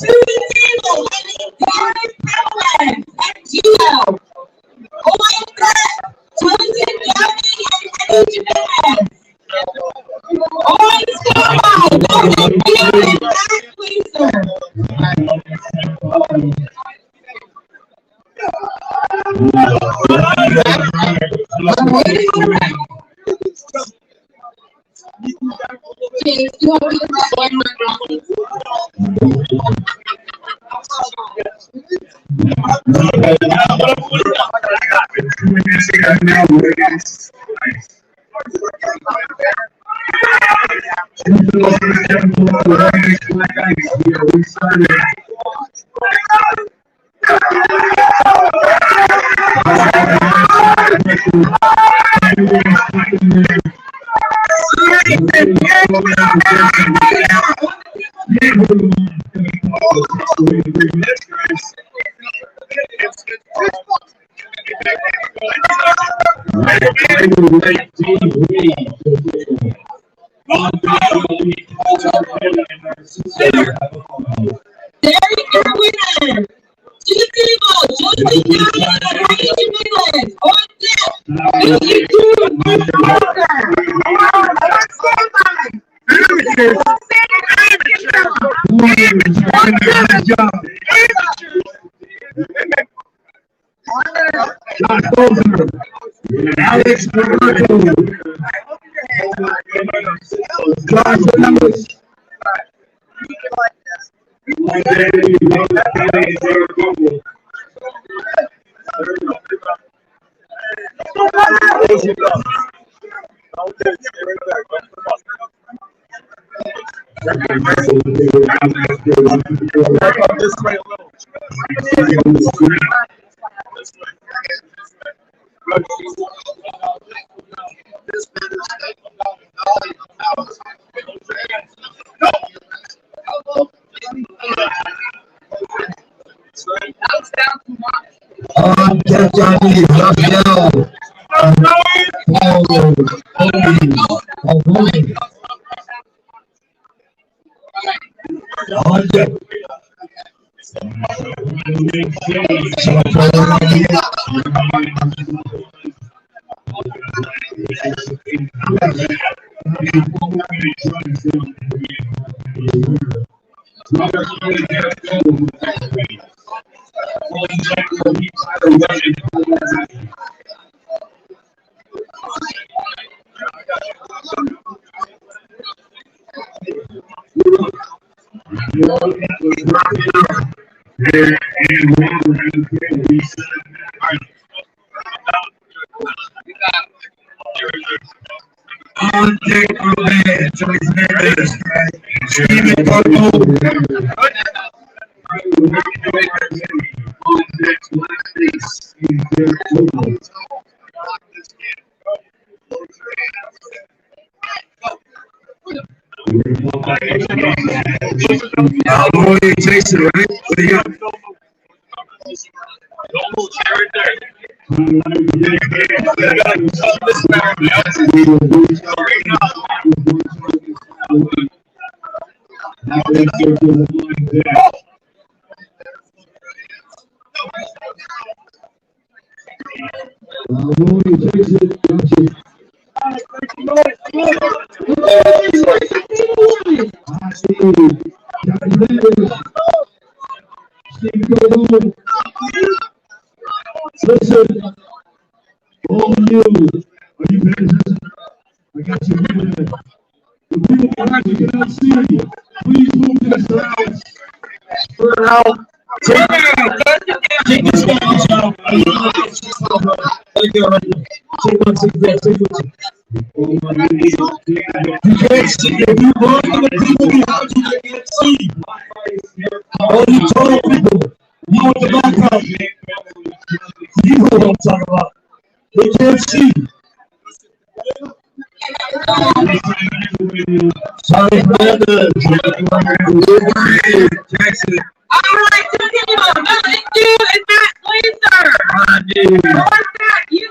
To the table, I need Darren Powell and Gio. On set, Johnson Johnny and Eddie Japan. On standby, Logan Beaver and Matt Glazer. James, you want to be one more round? Alex Merlot. Josh Ellis. Jason, right? What do you got? Listen, all of you, are you paying attention? I got you here. The people behind you cannot see you. Please move to the sides. Spread out. Take this one out. Take one, take that, take one. You can't see. If you run to the people behind you, they can't see. All you tall people, you want the back up. You know what I'm talking about. They can't see. Sorry, brother. All right, continue on. Nothing new and Matt Glazer. North Matt, you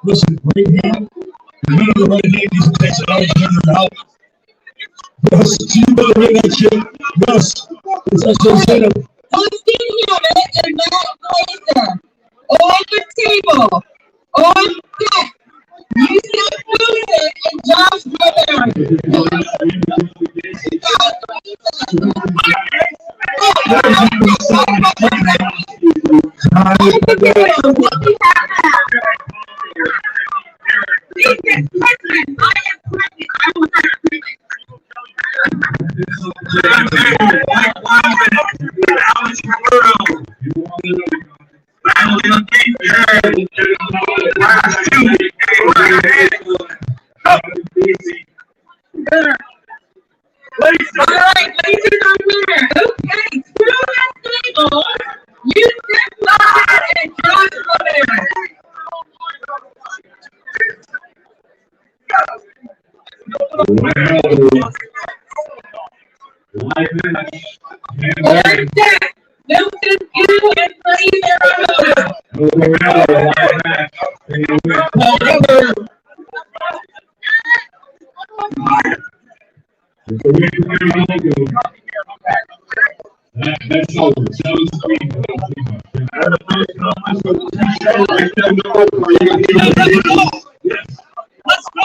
Listen, right hand. The middle of the right hand needs to take some out of the out. Yes, you better win that shit. Yes. It's associated. Who's thinking of it and Matt Glazer? On the table. On deck. Yusuf Wilson and Josh Weber. That's over. Let's go.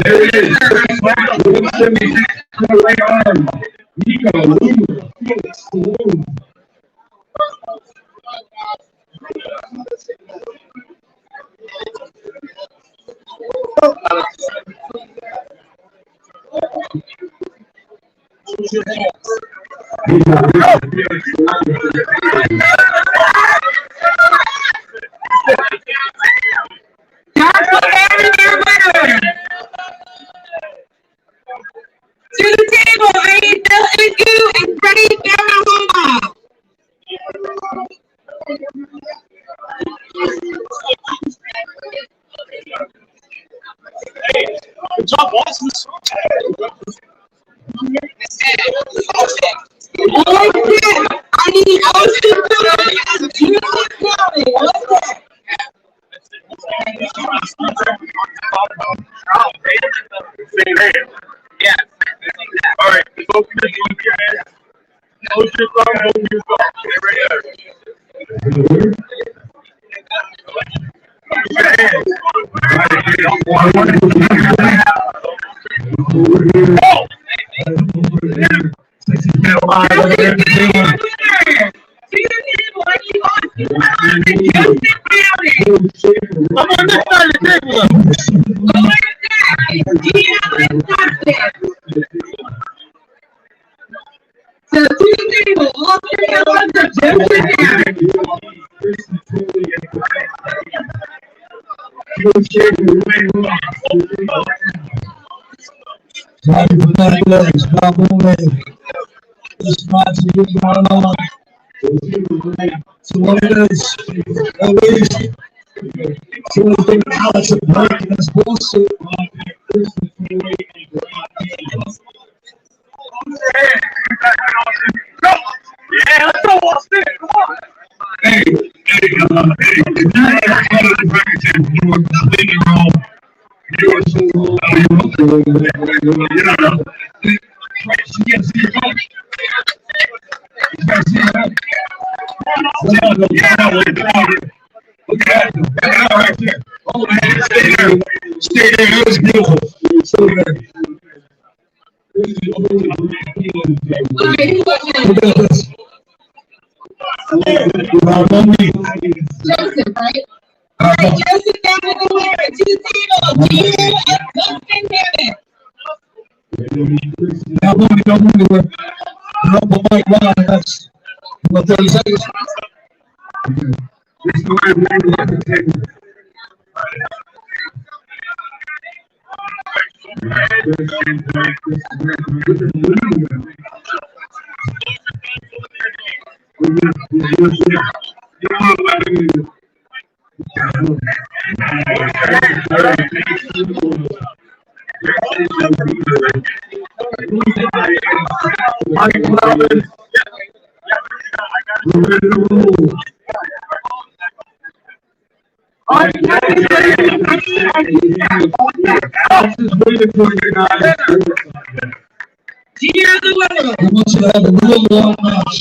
There it is. Right arm. To the table, I need Bill Igu and Freddie Bevel. Hey, good job, Boston. I need Ocean County and Junior County. What's that? Yeah. All right. Open your hands. Open your thumb. Open your thumb. Stay right there. So what it is, at least, so we think Alex is breaking this bullshit. Yeah, let's go, Austin. Come on. Hey, you are so low. Stay there. It was beautiful. So there. Joseph, right? All right, Joseph down with the winner. To the table, Gino and Dustin Hammond. That's what 30 seconds. Gino the winner. I want you to have a real long match.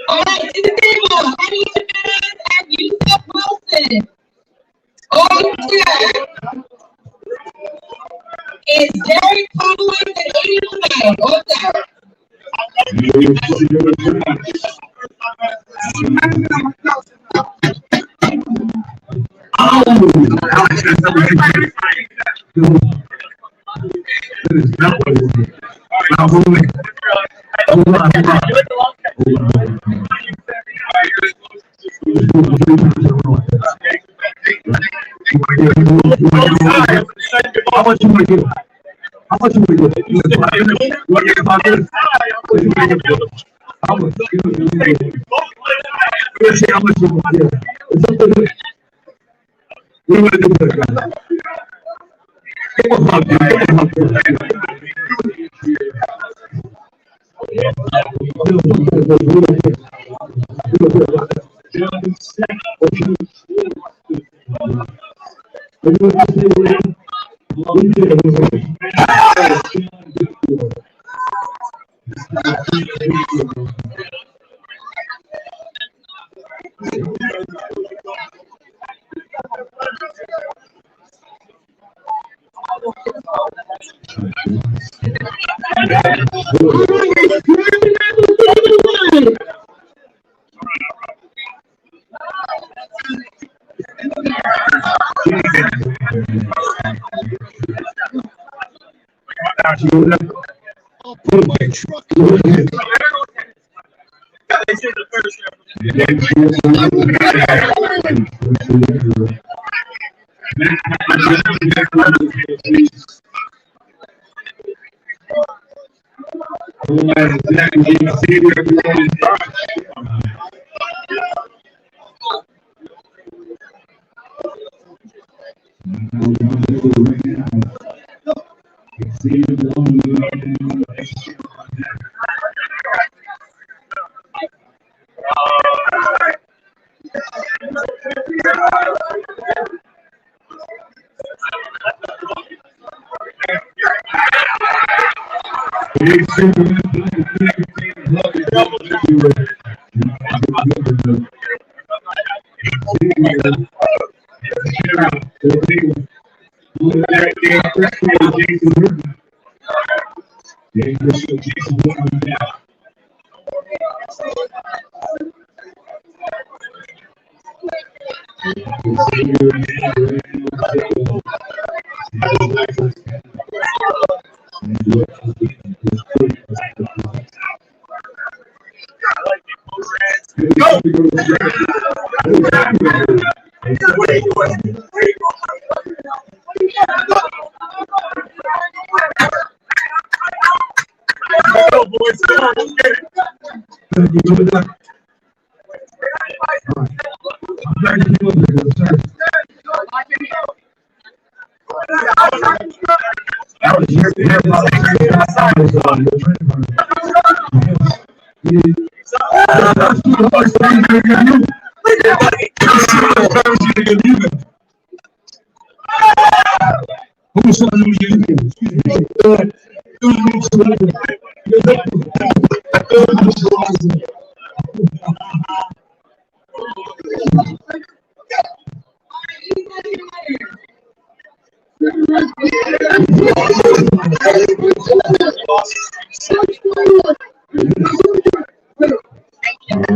All right, to the table, Henny Jimenez and Yusuf Wilson. On deck is Derek Collins and Aiden LeMay. On deck. How much you want to give? How much you want to give? You want to get about this? How much? Let's see how much you want to give. It's up to you. We want to do that. Give us up, dude. Give us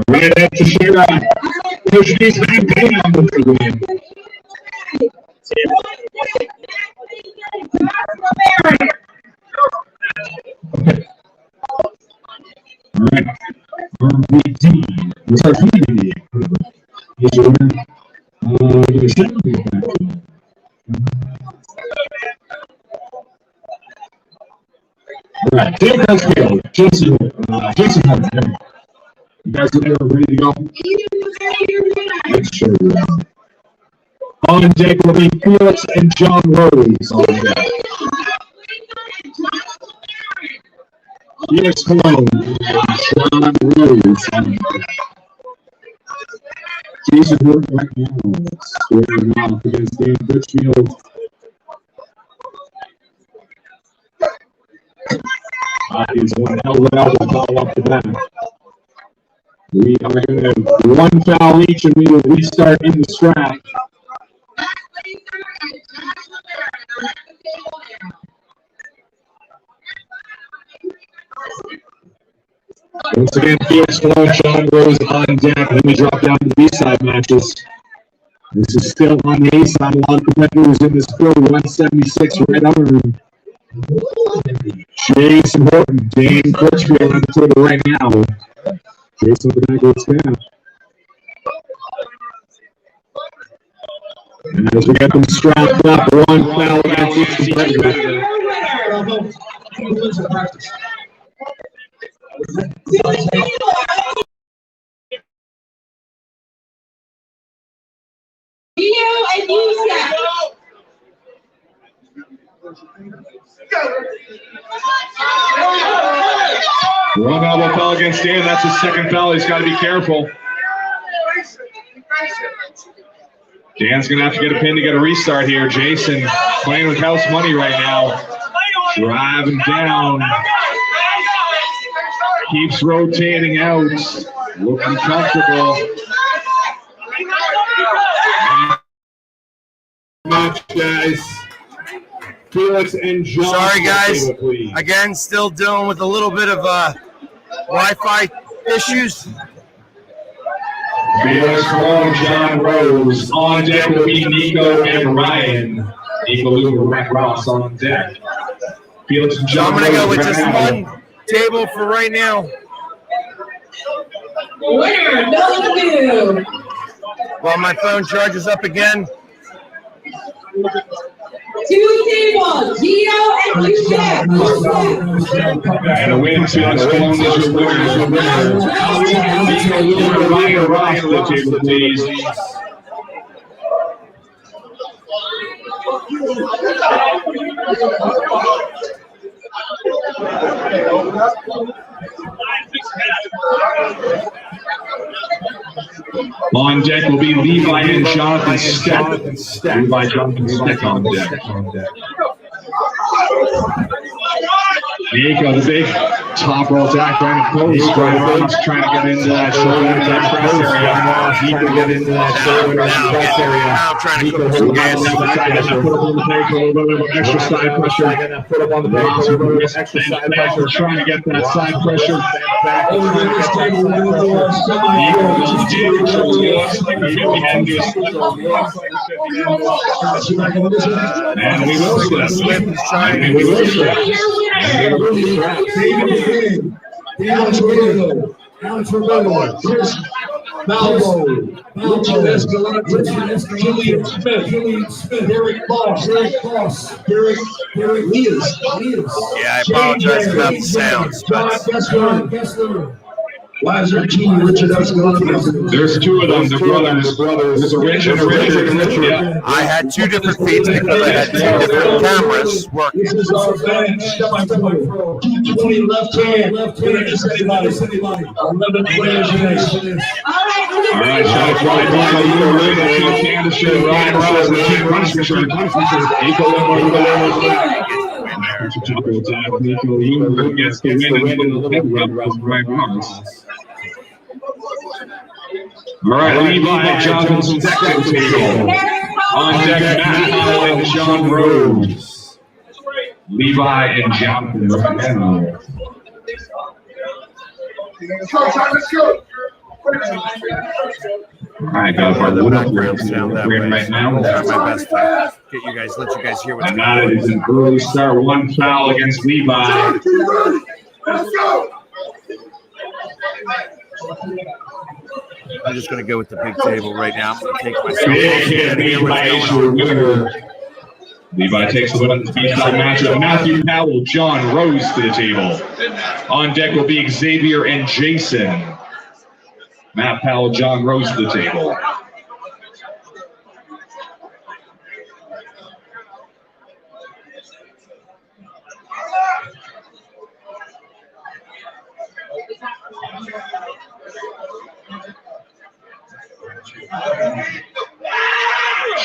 Right up to Sharon. Push these back down with the win. All right. RBD. What's our community? All right. Tim Presfield. Jason Hunt. You guys are ready to go? Let's show you. On deck will be Felix and John Rose on deck. Felix Cologne and John Rose on deck. Jason Hunt right now squaring off against Dan Litchfield. He's one hell of an elbow ball up to that. We are going to have one foul each, and we will restart in the scrap. Once again, Felix Cologne, Sean Rose on deck. Then we drop down to the B-side matches. This is still on the A-side. A lot of competitors in this crew. 176 red arm. Jason Horton, Dan Crutchfield on the table right now. Jason with the back of his staff. And as we get them strapped up, one foul against each competitor. One elbow foul against Dan. That's his second foul. He's got to be careful. Dan's going to have to get a pin to get a restart here. Jason playing with house money right now. Driving down. Keeps rotating out. Looking comfortable. Match, guys. Felix and John. Sorry, guys. Again, still dealing with a little bit of Wi-Fi issues. Felix Cologne, John Rose. On deck will be Nico and Ryan. Nico Luger, Rick Ross on deck. Felix and John I'm going to go Rose with just right now. one table for right now. Winner, Bellevue. While my phone charges up again. 2 tables, Gio and Q-Jack. And the win to us, Cologne is your winner. Ryan Ross to the table, please. On deck will be Levi and Jonathan Steck. Levi, Jonathan Steck on deck. Nico, the big top roll attack, trying to close. Trying to get into that shoulder press area. Nico get into that shoulder press area. Now trying to put some gas in the back. Put up on the table, a little bit of extra side pressure. Put up on the table, a little bit of extra side pressure. Trying to get that side pressure back. And we will slip. And we will slip. Alex Ridley, Chris Malvo, Richard Escalante, Julian Smith, Derek Boss, Derek Leas. Yeah, I apologize about the sounds. Lazar G, Richard Escalante. There's two of them, they're brothers. There's a Richard and Richard. Yeah. I had two different feeds because I had two different cameras working. This is our bench. 220 left hand. Just anybody. 11 players in this. All right, shot right. Canada shirt, Ryan Ross, the team punishment shirt. Nico gets the win. All right, Levi Jonathan Steck to the table. On deck, Matt Powell and Sean Rhodes. Levi and Jonathan Rhodes. Let's go. All right, guys, the background sound that way right now. I'll try my best to get you guys, let you guys hear what's going on. And that is an early start, one foul against Levi. Let's go. I'm just going to go with the big table right now. I'm going to take myself. Levi takes the win on the B-side matchup. Matthew Powell, John Rose to the table. On deck will be Xavier and Jason. Matt Powell, John Rose to the table.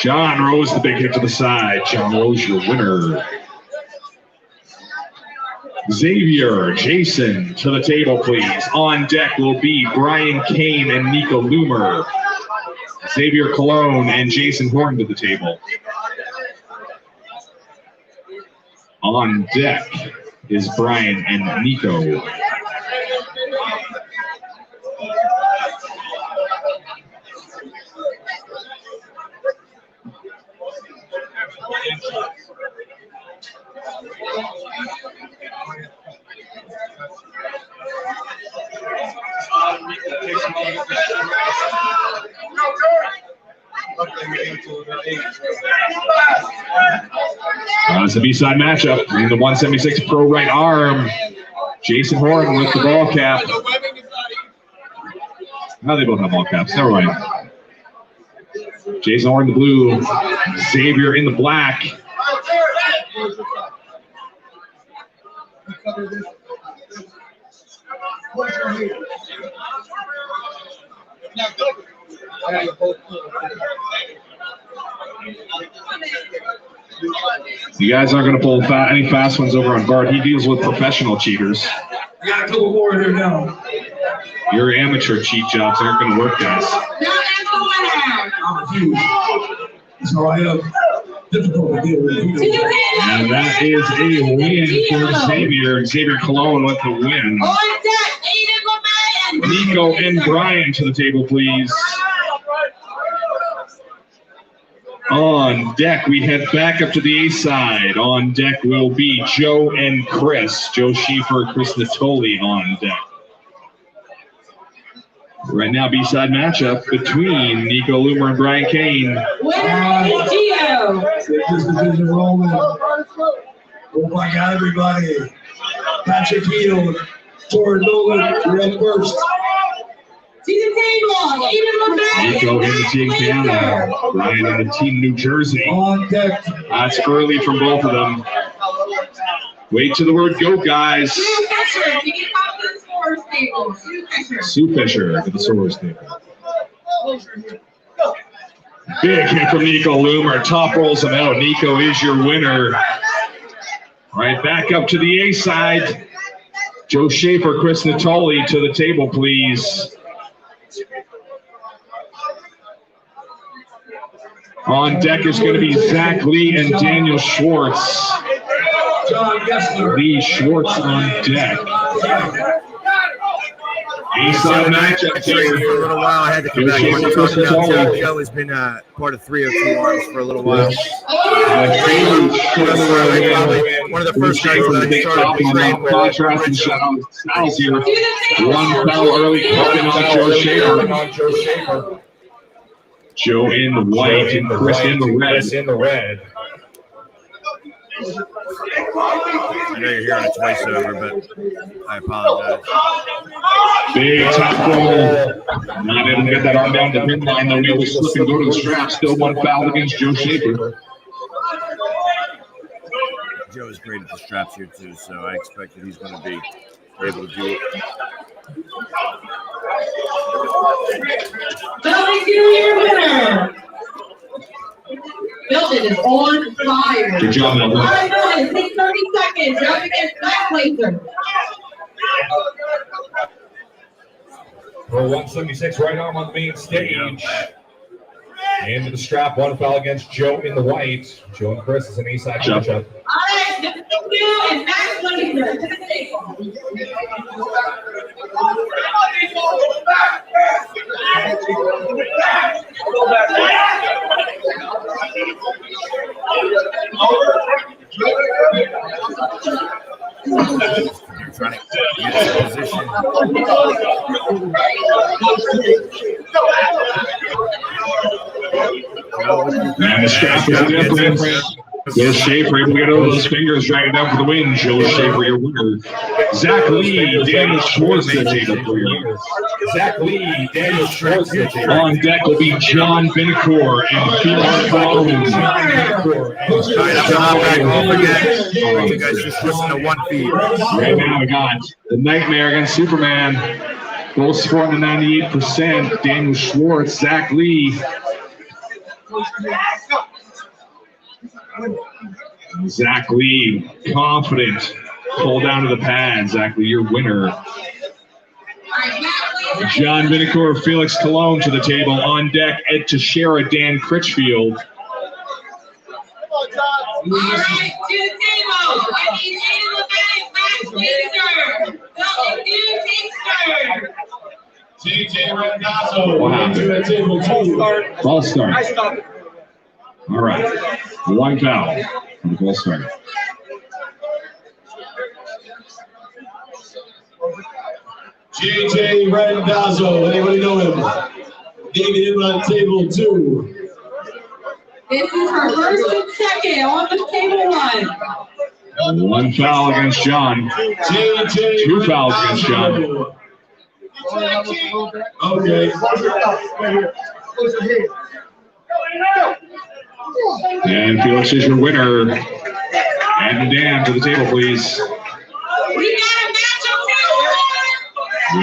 John Rose, the big hit to the side. John Rose, your winner. Xavier, Jason to the table, please. On deck will be Brian Kane and Nico Loomer. Xavier Cologne and Jason Horn to the table. On deck is Brian and Nico. It's a B-side matchup in the 176 pro right arm. Jason Horn with the ball cap. Now they both have ball caps. Never mind. Jason Horn in the blue. Xavier in the black. You guys aren't going to pull any fast ones over on Bart. He deals with professional cheaters. We got a couple more here now. Your amateur cheat jobs aren't going to work, guys. I'm huge. So I have difficulty dealing with you. And that is a win for Xavier. Xavier Cologne with the win. Nico and Brian to the table, please. On deck, we head back up to the A side. On deck will be Joe and Chris. Joe Schieffer, Chris Natoli on deck. Right now, B-side matchup between Nico Loomer and Brian Kane. Winner is Gio. This division rolling. Oh my God, everybody. Patrick Heal, Torrin Nolan, you're up first. To the table, Aiden LeBay. Nico in the team Canada, Brian in the team New Jersey. On deck. That's early from both of them. Wait till the word go, guys. Sue Fischer, to get off the scores table. Sue Fischer. Sue Fischer at the source table. Big hit from Nico Loomer. Top rolls him out. Nico is your winner. Right back up to the A side. Joe Schaefer, Chris Natoli to the table, please. On deck is going to be Zach Lee and Daniel Schwartz. Lee Schwartz on deck. A-side matchup here for a little while. I had to come back and talk about Joe. Joe has been part of 302 Arms for a little while. One of the first guys that I started to train with. Contrast and styles here. One foul early coming on Joe Schaefer. Joe in the white and Chris in the red. I know you're hearing it twice over, but I apologize. Big top roll. Not able to get that arm down the pin line, though. He was slip and go to the strap. Still one foul against Joe Schaefer. Joe is great at the straps here, too, so I expect that he's going to be able to do it. Belton, your winner. Belton is on fire. Good job, Belton. All right, Belton, take 30 seconds. You're up against Matt Blazer. For 176, right arm on the main stage. Into the strap, one foul against Joe in the white. Joe and Chris is an A-side matchup. All right, the two is Matt Blazer to the table. You're trying to get in position. And the strap is different. Joe Schaefer able to get over those fingers, drag it down for the win. Joe Schaefer, your winner. Zach Lee, Daniel Schwartz at the table for you. Zach Lee, Daniel Schwartz at the table. On deck will be John Vinicor and Felix Folsom. You guys just listen to one feed. Right now we got the Nightmare against Superman. Both scoring to 98%. Daniel Schwartz, Zach Lee. Zach Lee, confident. Pull down to the pad. Zach Lee, your winner. John Vinicor, Felix Cologne to the table. On deck, Ed Teixeira, Dan Critchfield. All right, to the table. I need Aiden LeBay, Matt Blazer. Belton, JJ Randazzo. What happened? Ball start. All right. One foul for the ball start. JJ Randazzo. Anybody know him? David in on table 2. This is her first and second on the table one. One foul against John. Two fouls against John. Okay. And Felix is your winner. And Dan to the table, please. We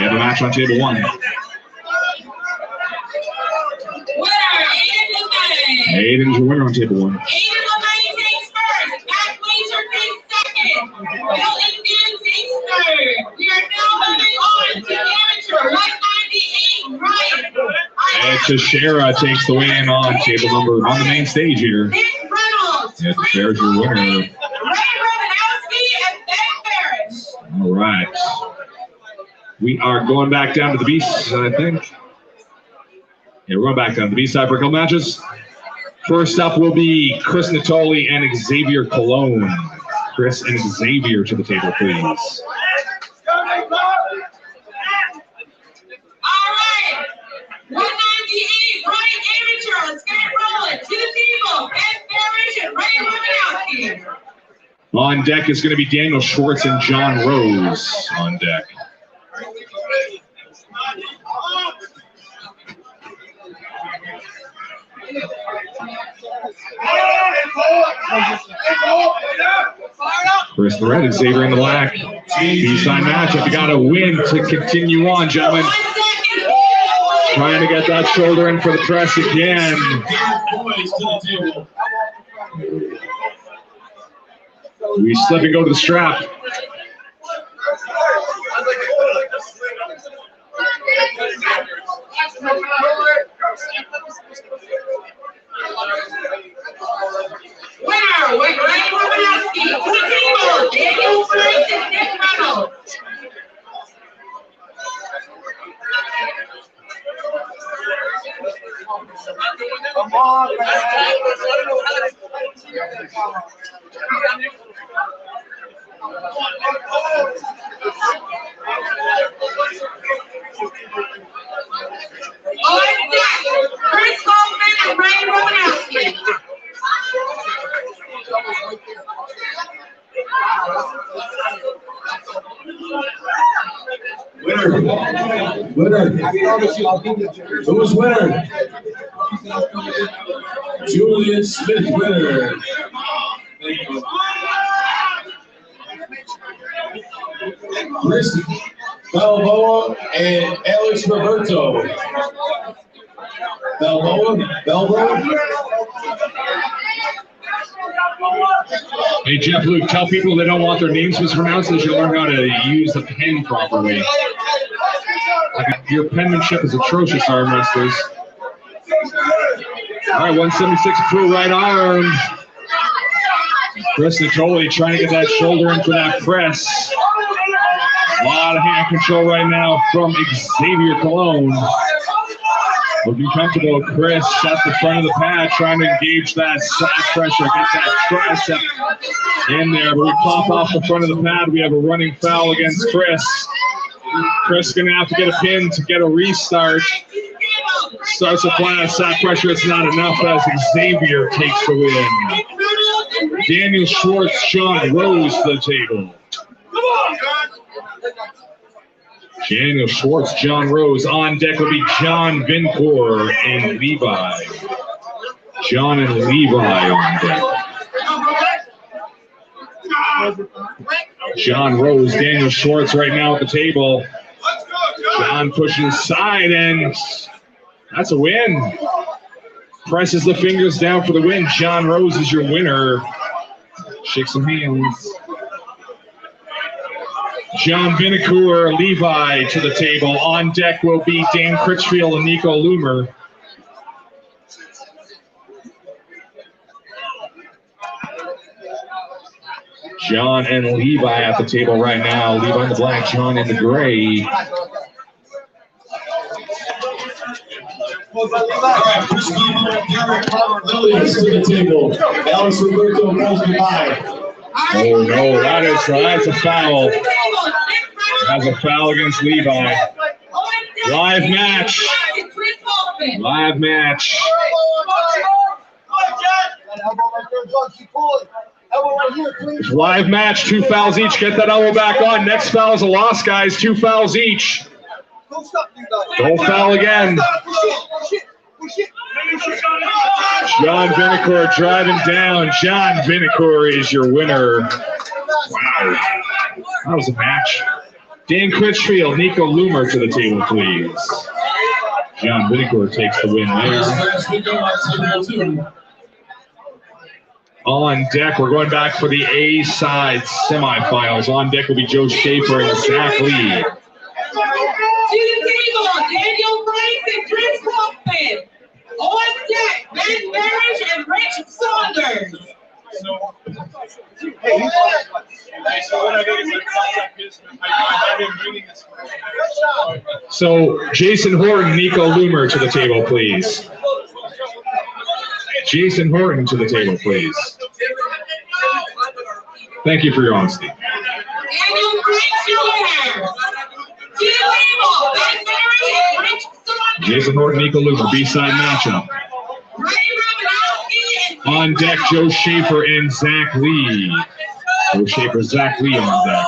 have a match on table 1. Aiden's your winner on table 1. Aiden LeBay takes first. Matt Blazer takes second. Belton takes third. We are now moving on to amateur 198. Ryan. Ed Teixeira takes the win on table number on the main stage here. Nick Reynolds. Ed Teixeira's your winner. Ray Romanowski and Ben Parrish. All right. We are going back down to the beasts, I think. Yeah, we're going back down to the B-side for a couple matches. First up will be Chris Natoli and Xavier Cologne. Chris and Xavier to the table, please. All right. right. 198, right amateur. Let's get it rolling. To the table. Ben Parrish and Ray Romanowski. On deck is going to be Daniel Schwartz and John Rose on deck. Chris the red and Xavier in the black. B-side matchup. You got to win to continue on, gentlemen. Trying to get that shoulder in for the press again. We slip and go to the strap. Winner with Ray Romanowski. To the table. Daniel Frank and Nick Reynolds. Come on, man. Chris Holmes and Ray Romanowski. Winner. Who was winner? Julian Smith winner. Thank you. Chris Balboa and Alex Roberto. Balboa. Hey, Jeff Luke, tell people they don't want their names mispronounced. They should learn how to use the pen properly. Your penmanship is atrocious, arm wrestlers. All right, 176 Pro right arm. Chris Nicoli trying to get that shoulder in for that press. A lot of hand control right now from Xavier Cologne. Looking comfortable. Chris at the front of the pad, trying to engage that side pressure, get that tricep in there. But we pop off the front of the pad. We have a running foul against Chris. Chris going to have to get a pin to get a restart. Starts applying a side pressure. It's not enough as Xavier takes the win. Daniel Schwartz, John Rose to the table. Daniel Schwartz, John Rose. On deck will be John Vincor and Levi. John and Levi on deck. John Rose, Daniel Schwartz right now at the table. John pushing side, and that's a win. Presses the fingers down for the win. John Rose is your winner. Shake some hands. John Vinecourt, Levi to the table. On deck will be Dan Critchfield and Nico Loomer. John and Levi at the table right now. Levi in the black, John in the gray. All right, Chris Williams to the table. Alex Roberto goes by. Oh no, that's a foul. That's a foul against Levi. Live match. Live match. Live match, 2 fouls each. Get that elbow back on. Next foul is a loss, guys. 2 fouls each. Don't foul again. John Vinecourt driving down. John Vinecourt is your winner. Wow. That was a match. Dan Critchfield, Nico Loomer to the table, please. John Vinecourt takes the win there. On deck, we're going back for the A-side semifinals. On deck will be Joe Schaefer and Zach Lee. To the table, Daniel Frank and Chris Hoffman. On deck, Ben Parrish and Rich Saunders. So, Jason Horton, Nico Loomer to the table, please. Jason Horton to the table, please. Thank you for your honesty. Daniel Frank Jr. To the table, Ben Parrish and Rich Jason Horton, Nico Luger, B-side matchup. On deck, Joe Schaefer and Zach Lee. Joe Schaefer, Zach Lee on deck.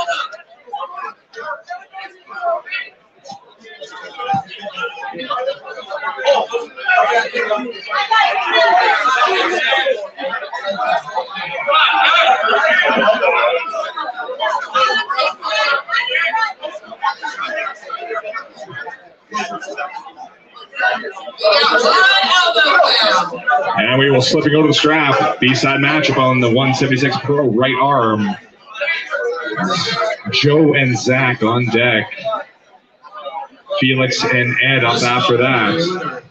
And we will slip and go to the strap. B-side matchup on the 176 Pro right arm. Joe and Zach on deck. Felix and Ed up after that.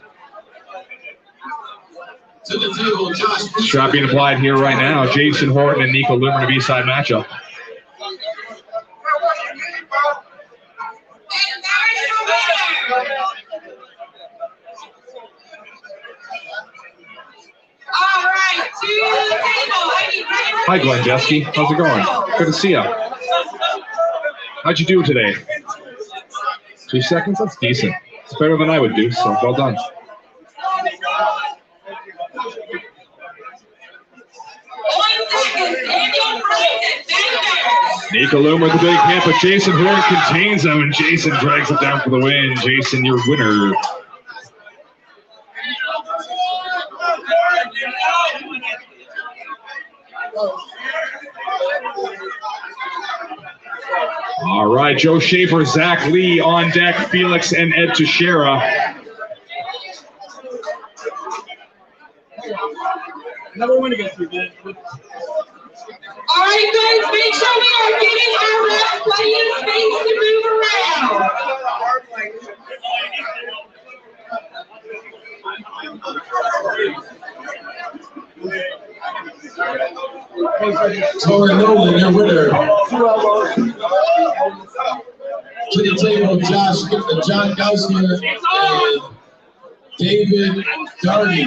Strap being applied here right now. Jason Horton and Nico Lumer to B-side matchup. Hi, Glenn Jeske. How's it going? Good to see you. How'd you do today? 2 seconds? That's decent. It's better than I would do, so well done. Nico Lumer with the big hit, but Jason Horton contains him, and Jason drags it down for the win. Jason, your winner. All right, Joe Schaefer, Zach Lee on deck, Felix and Ed Teixeira. Another one against you, man. All right, guys, make sure we are getting our refs plenty of space to move around. Tori Nolan, your winner. To the table, John Gaussier and David Darby.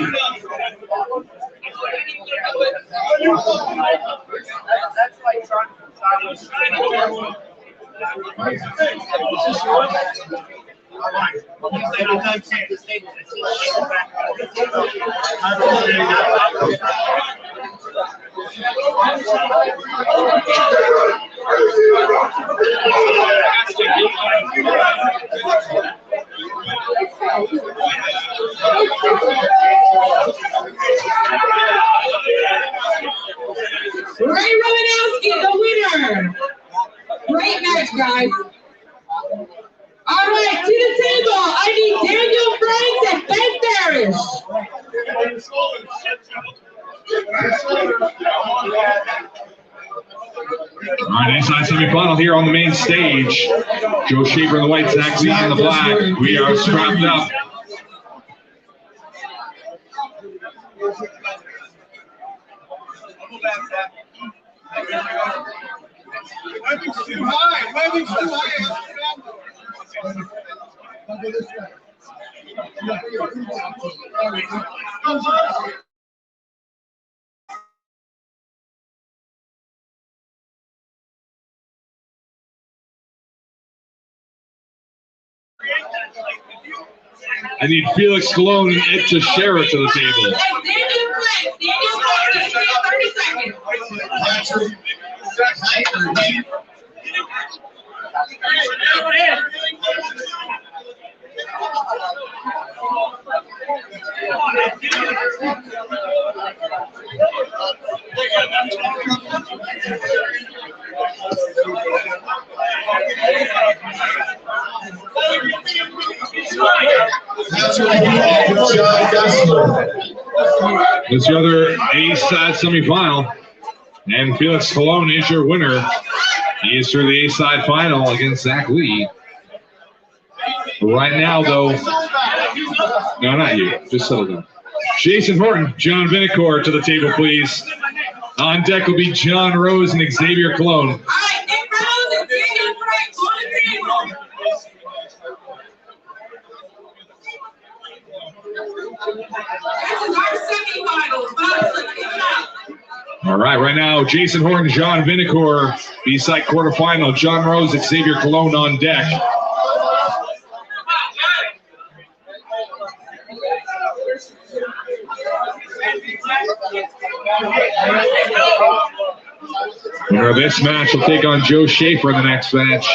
Ray Romanowski, the winner. Great match, guys. All right, to the table, I need Daniel Franks and Ben Parrish. All right, inside semifinal here on the main stage. Joe Schaefer in the white, Zach Lee in the black. We are strapped up. Webbing's too high. Webbing's too high. I need Felix Colon and Ed Teixeira to the table. Daniel Franks, 30 seconds. It's the other A-side semifinal, and Felix Colon is your winner. He is through the A-side final against Zach Lee. Right now, though, no, not you. Just settle down. Jason Horton, John Vinacore to the table, please. On deck will be John Rose and Xavier Colon. All right now, Jason Horton, John Vinacore, B-side quarterfinal. John Rose, Xavier Colon on deck. Winner of this match will take on Joe Schaefer in the next match.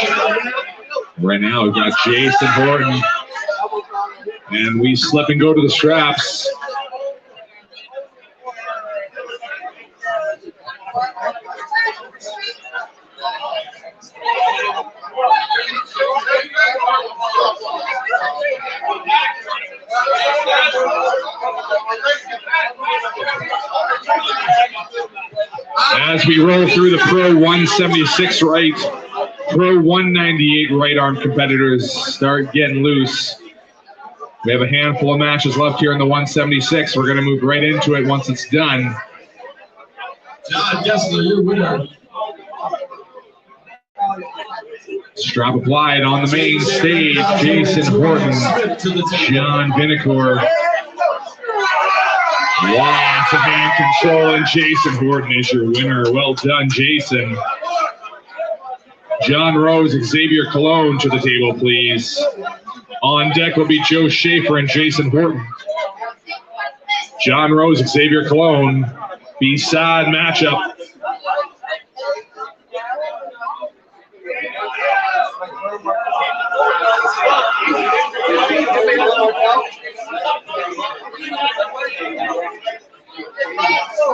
Right now, we've got Jason Horton. And we slip and go to the straps. As we roll through the Pro 176 right, Pro 198 right arm competitors start getting loose. We have a handful of matches left here in the 176. We're going to move right into it once it's done. John Gessler, your winner. Strap applied on the main stage. Jason Horton, John Vinicor. Lots of hand control, and Jason Horton is your winner. Well done, Jason. John Rose, Xavier Cologne to the table, please. On deck will be Joe Schaefer and Jason Horton. John Rose, Xavier Cologne. B-side matchup.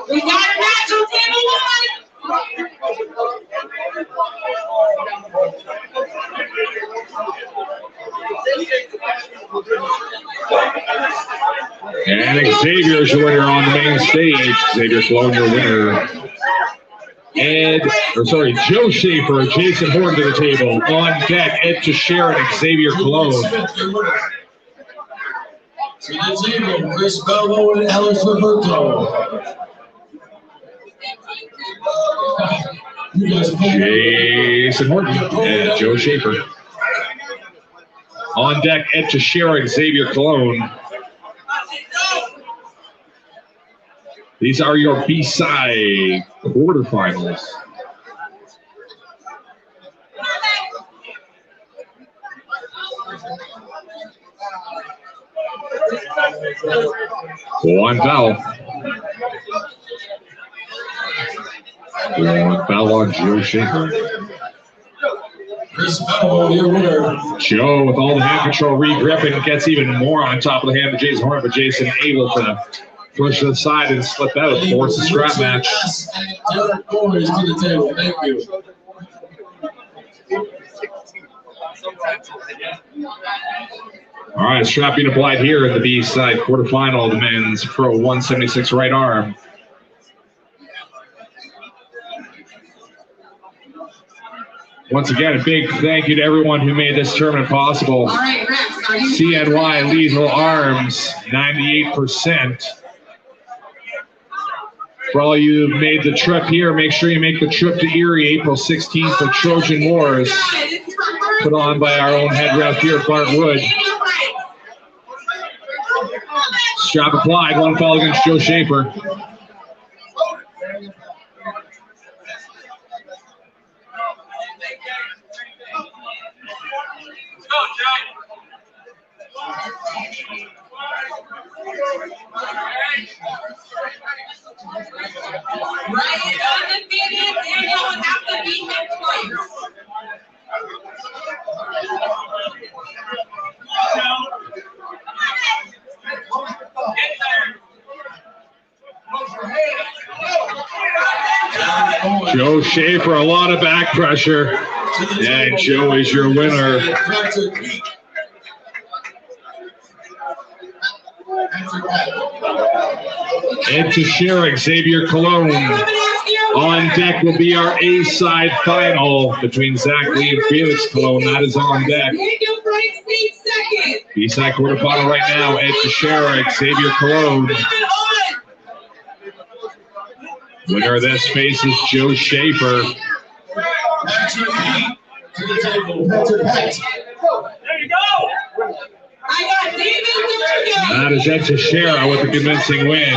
We got a match on table one. And Xavier's your winner on the main stage. Xavier Cologne, your winner. Joe Schaefer, Jason Horton to the table. On deck, Ed Teixeira and Xavier Cologne. To the table, Chris Bevel and Alex Roberto. Jason Horton and Joe Schaefer. On deck, Ed Teixeira, Xavier Cologne. These are your B-side quarterfinals. One foul. One foul on Joe Schaefer. Chris Bevel, your winner. Joe with all the hand control re-gripping gets even more on top of the hand of Jason Horton, but Jason able to push to the side and slip out, force a scrap match. Derek Boys to the table. Thank you. All right, strap being applied here in the B-side quarterfinal of the men's Pro 176 right arm. Once again, a big thank you to everyone who made this tournament possible. CNY Lethal Arms, 98%. For all you who made the trip here, make sure you make the trip to Erie April 16th for Trojan Wars, put on by our own head ref here at Bart Wood. Strap applied, one foul against Joe Schaefer. Joe Schaefer, a lot of back pressure. And Joe is your winner. Ed Teixeira, Xavier Cologne. On deck will be our A-side final between Zach Lee and Felix Cologne. That is on deck. B-side quarterfinal right now, Ed Teixeira, Xavier Cologne. Winner of this faces Joe Schaefer. That is Ed Teixeira with a convincing win.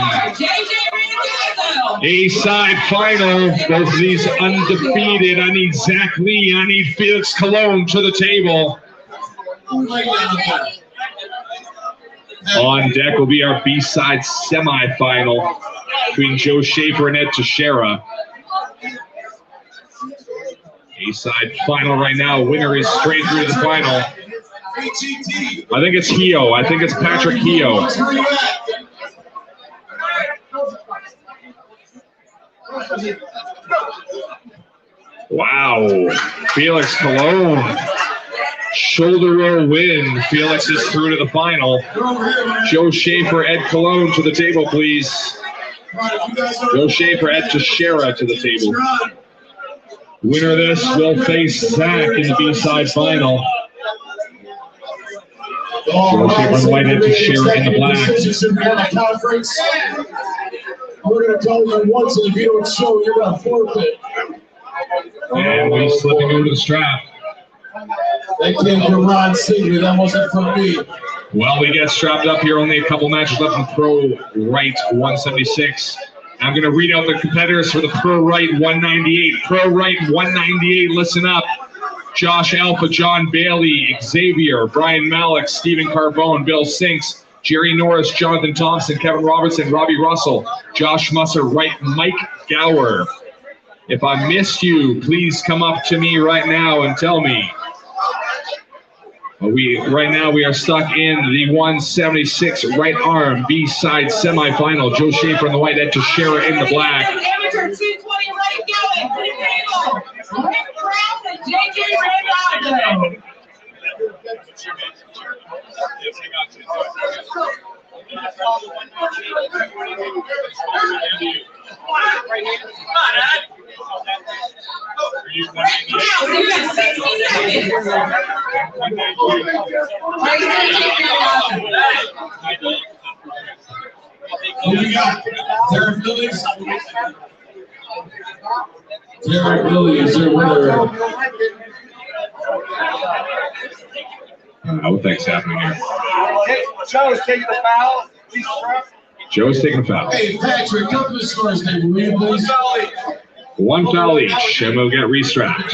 A-side final. Both of these undefeated. I need Zach Lee. I need Felix Cologne to the table. On deck will be our B-side semifinal between Joe Schaefer and Ed Teixeira. A-side final right now. Winner is straight through to the final. I think it's Hio. I think it's Patrick Hio. Wow. Felix Cologne. Shoulder roll win. Felix is through to the final. Joe Schaefer, Ed Cologne to the table, please. Joe Schaefer, Ed Teixeira to the table. Winner of this will face Zach in the B-side final. Joe Schaefer in the white, Ed Teixeira in the black. We're going to tell you once, and if you don't show, you're going to forfeit. And we slipping over the strap. That came from Ron Singer. That wasn't from me. Well, we get strapped up here. Only a couple matches left in Pro Right 176. I'm going to read out the competitors for the Pro Right 198. Pro Right 198, listen up. Josh Alpha, John Bailey, Xavier, Brian Malik, Stephen Carbone, Bill Sinks, Jerry Norris, Jonathan Thompson, Kevin Robertson, Robbie Russell, Josh Musser, Mike Gower. If I missed you, please come up to me right now and tell me. Right now we are stuck in the 176 right arm B-side semifinal. Joe Schaefer in the white, Ed Teixeira in the black. Amateur 220 ready going to the table. Rick Kraft and JJ Randolph. Who we got? Derek Lillies. Derek Lillies is your winner. I don't know what the heck's happening here. Hey, Joe's taking the foul. Joe's taking a foul. Hey, Patrick, come to the scores table, will you please? One foul each, and we'll get restrapped.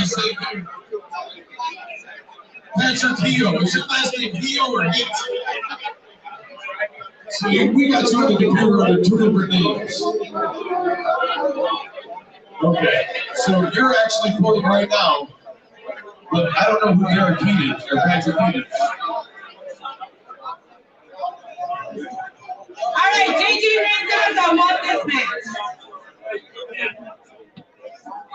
Patrick Hio. Is your last name Hio or Hit? So we got you on the computer under two different names. Okay, so you're actually pulling right now, but I don't know who Derek Heat is or Patrick Heat is. All right, JJ Randazzo won this match.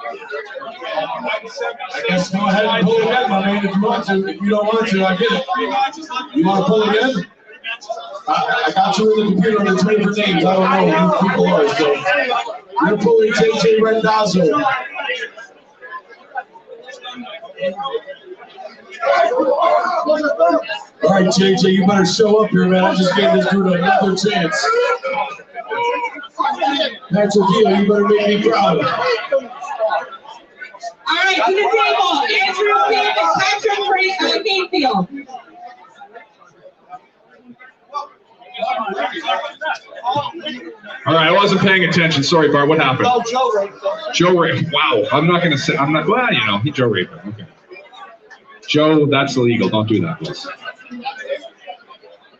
I guess go ahead and pull again, my man, if you want to. If you don't want to, I get it. You want to pull again? I got you in the computer on the 2 different names. I don't know who people are, so you're pulling JJ Randazzo. All right, JJ, you better show up here, man. I just gave this dude another chance. Patrick Hio, you better make me proud. All right, to the table, Andrew King and Patrick Mayfield. All right, I wasn't paying attention. Sorry, Bart. What happened? No, Joe raped. Joe raped. Wow. I'm not going to say. I'm not. Well, you know, Joe raped him. Okay. Joe, that's illegal. Don't do that, please.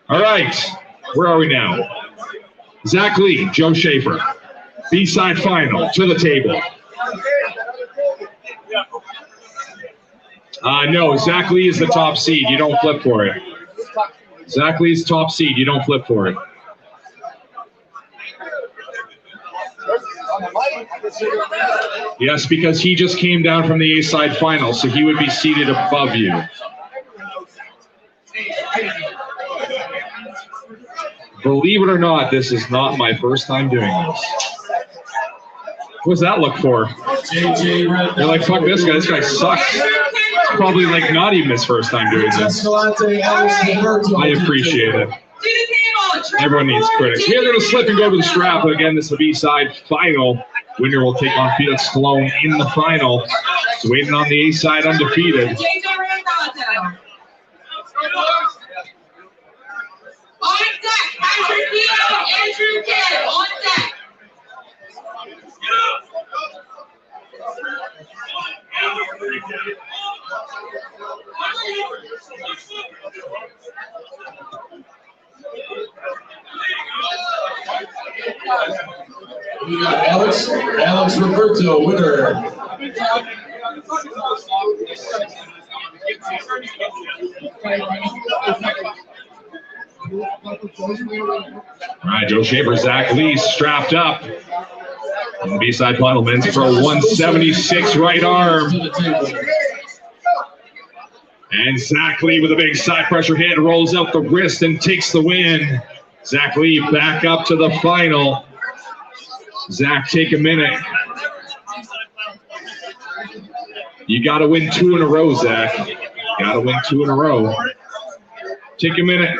All right. Where are we now? Zach Lee, Joe Schaefer. B-side final to the table. No, Zach Lee is the top seed. You don't flip for it. Zach Lee's top seed. You don't flip for it. Yes, because he just came down from the A-side final, so he would be seated above you. Believe it or not, this is not my first time doing this. What's that look for? You're like, fuck this guy. This guy sucks. It's probably like not even his first time doing this. I appreciate it. Everyone needs critics. We are going to slip and go to the strap. But again, this is the B-side final. Winner will take on Felix Cologne in the final. He's waiting on the A-side undefeated. On deck, Patrick Hio and Andrew King on deck. We got Alex Roberto, winner. All right, Joe Shaver, Zach Lee strapped up. And B-side final, men's pro 176 right arm. And Zach Lee with a big side pressure hit, rolls out the wrist and takes the win. Zach Lee back up to the final. Zach, take a minute. You got to win 2 in a row, Zach. Got to win 2 in a row. Take a minute.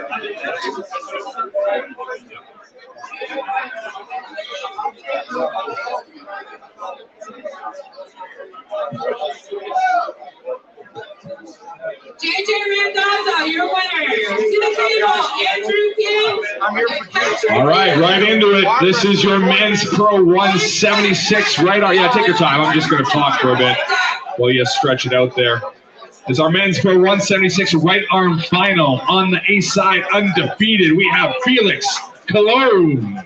JJ Mendoza, your winner. To the table, Andrew King. All right, right into it. This is your men's pro 176 right arm. Yeah, take your time. I'm just going to talk for a bit while you stretch it out there. It's our men's pro 176 right arm final. On the A side, undefeated, we have Felix Cologne.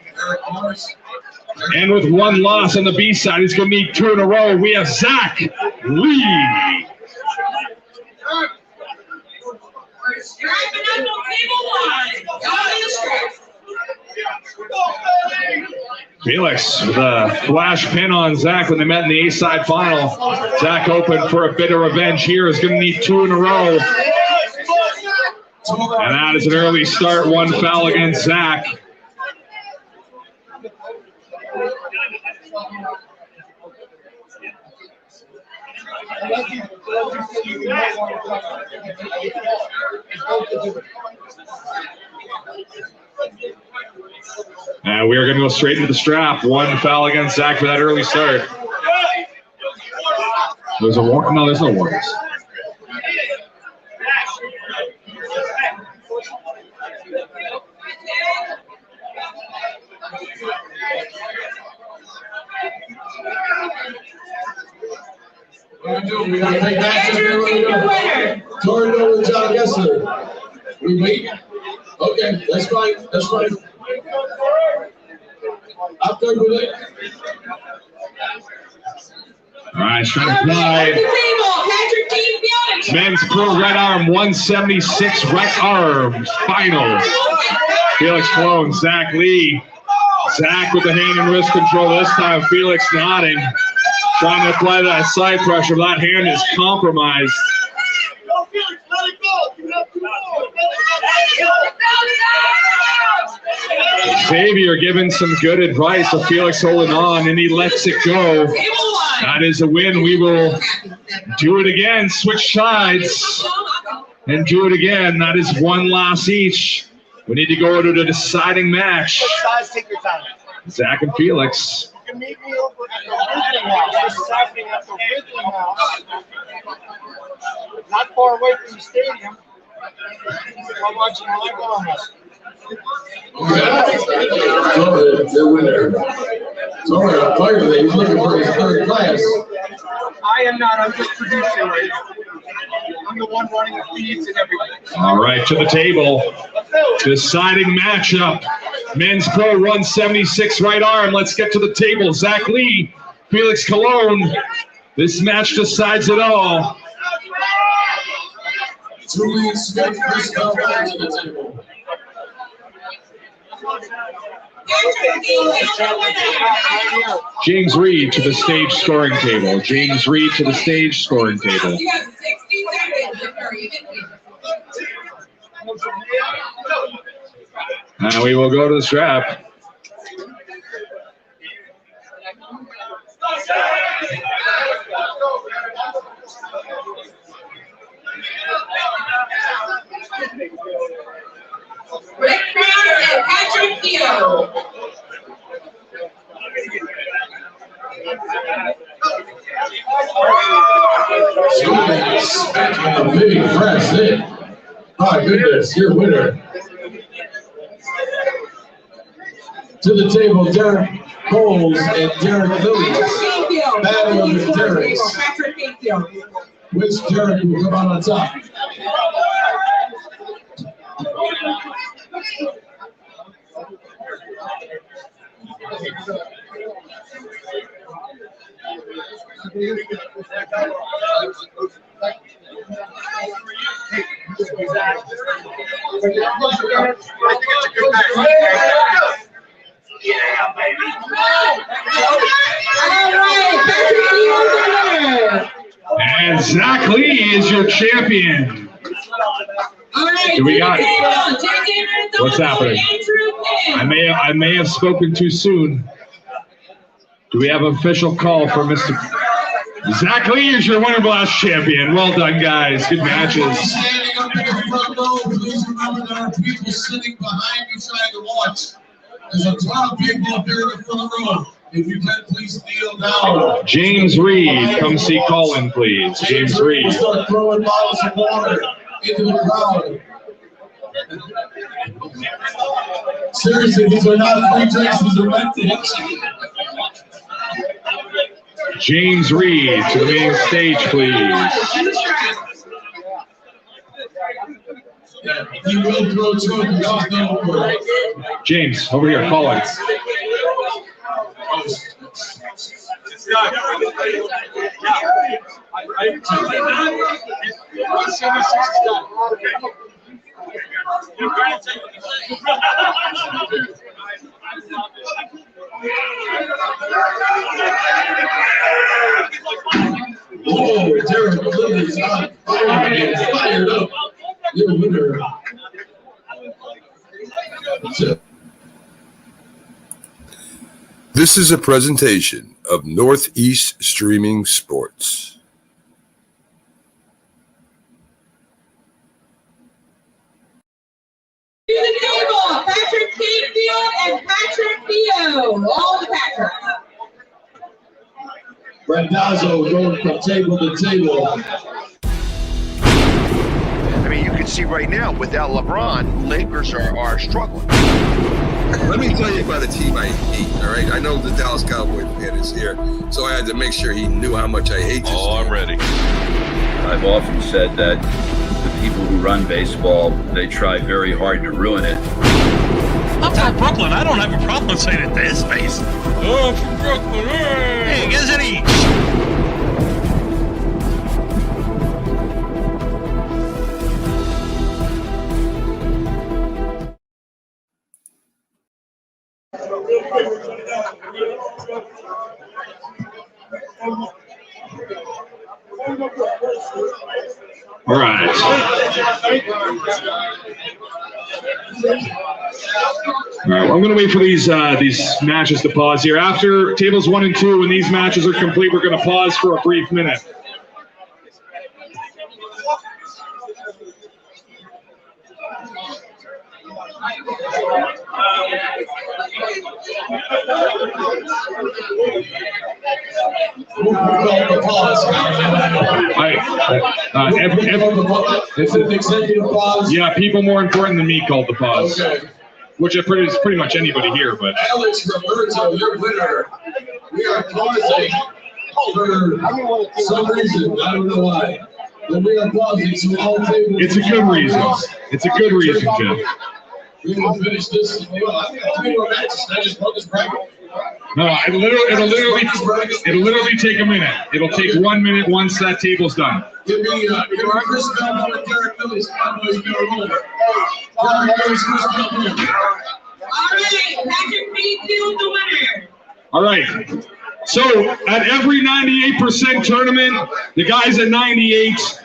And with 1 loss on the B side, he's going to need 2 in a row. We have Zach Lee. Felix with a flash pin on Zach when they met in the A-side final. Zach opened for a bit of revenge here. Is going to need 2 in a row. And that is an early start. 1 foul against Zach. And we are going to go straight into the strap. 1 foul against Zach for that early start. There's a warning? No, there's no warnings. We got to take that. Tori over the job yesterday. We wait. Okay, that's fine. That's fine. I'm good with it. All right, straight fly. Men's pro right arm 176 right arm final. Felix Cologne, Zach Lee. Zach with the hand and wrist control this time. Felix nodding. Trying to apply that side pressure. That hand is compromised. Xavier giving some good advice of Felix holding on, and he lets it go. That is a win. We will do it again, switch sides, and do it again. That is 1 loss each. We need to go to the deciding match. Take your time. Zach and Felix. You can meet me over at the Ridley House. This is happening at the Ridley House. Not far away from the stadium. I'm watching live on us. The winner. Sorry, I'm fired today. He's looking for his 3rd class. I am not. I'm just producing right now. I'm the one running the feeds and everything. All right, to the table. Deciding matchup. Men's pro 176 right arm. Let's get to the table. Zach Lee, Felix Cologne. This match decides it all. Julian Smith, Chris Bell, to the table. James Reed to the stage scoring table. James Reed to the stage scoring table. And we will go to the strap. Rick Brown and Patrick Keogh. A big press in. My goodness, your winner. To the table, Derek Holmes and Derek Lewis. Battle of the Derricks. Which Derek will come out on top? Yeah, baby. All right, Patrick, you are the winner. And Zach Lee is your champion. All right, Do we got it? What's happening? I may have spoken too soon. Do we have an official call for Mr. Zach Lee is your WinterBlast champion. Well done, guys. Good matches. Standing up in the front row, please remember there are people sitting behind you trying to watch. There's a ton of people up there in the front row. If you can, please kneel down. James Reed, come see Colin, please. James Reed. Start throwing bottles of water into the crowd. Seriously, these are not free drinks, these are empty. James Reed to the main stage, please. He will throw two of the James, over here, Colin. Oh, Derek Lilly's on fire. He's fired up. You're a winner. This is a presentation of Northeast Streaming Sports. To the table, Patrick Canefield and Patrick Theo. All the Patricks. Randazzo going from table to table. I mean, you can see right now, without LeBron, Lakers are struggling. Let me tell you about a team I hate, all right? I know the Dallas Cowboy fan is here, so I had to make sure he knew how much I hate this team. I'm ready. I've often said that the people who run baseball, they try very hard to ruin it. I'm from Brooklyn. I don't have a problem saying it to his face. Oh, I'm from Brooklyn. Hey, get any. All right. All right, well, I'm going to wait for these matches to pause here. After tables 1 and 2, when these matches are complete, we're going to pause for a brief minute. Yeah, people more important than me called the pause. Okay. Which is pretty much anybody here, but Alex Roberto, your winner. We are pausing for some reason. I don't know why. But we are pausing, so all tables. it's a good reason. It's a good reason, Jim. We will finish this. I think 3 more matches. I just broke this bracket. No, it'll literally take a minute. It'll take 1 minute once that table's done. Give me Chris Bevel and Derek Lilly's Cowboys in a row. Derek Lilly's Chris Bevel. All right, Patrick Mayfield, the winner. All right. So at every 98% tournament, the guys at 98,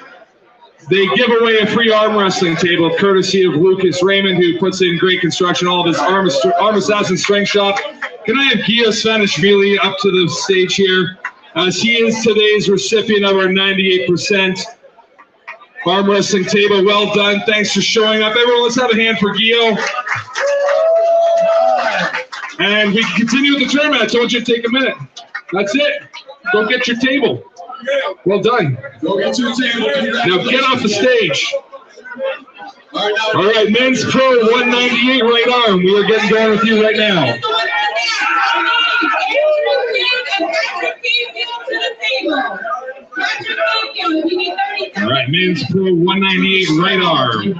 they give away a free arm wrestling table courtesy of Lucas Raymond, who puts in great construction, all of his arm assassin strength shop. Can I have Gia Svanishvili up to the stage here? As he is today's recipient of our 98% arm wrestling table. Well done. Thanks for showing up. Everyone, let's have a hand for Gio. And we can continue with the tournament. I told you to take a minute. That's it. Go get your table. Well done. Go get your table. Now get off the stage. All right, men's pro 198 right arm. We are getting going with you right now. All right, men's pro 198 right arm.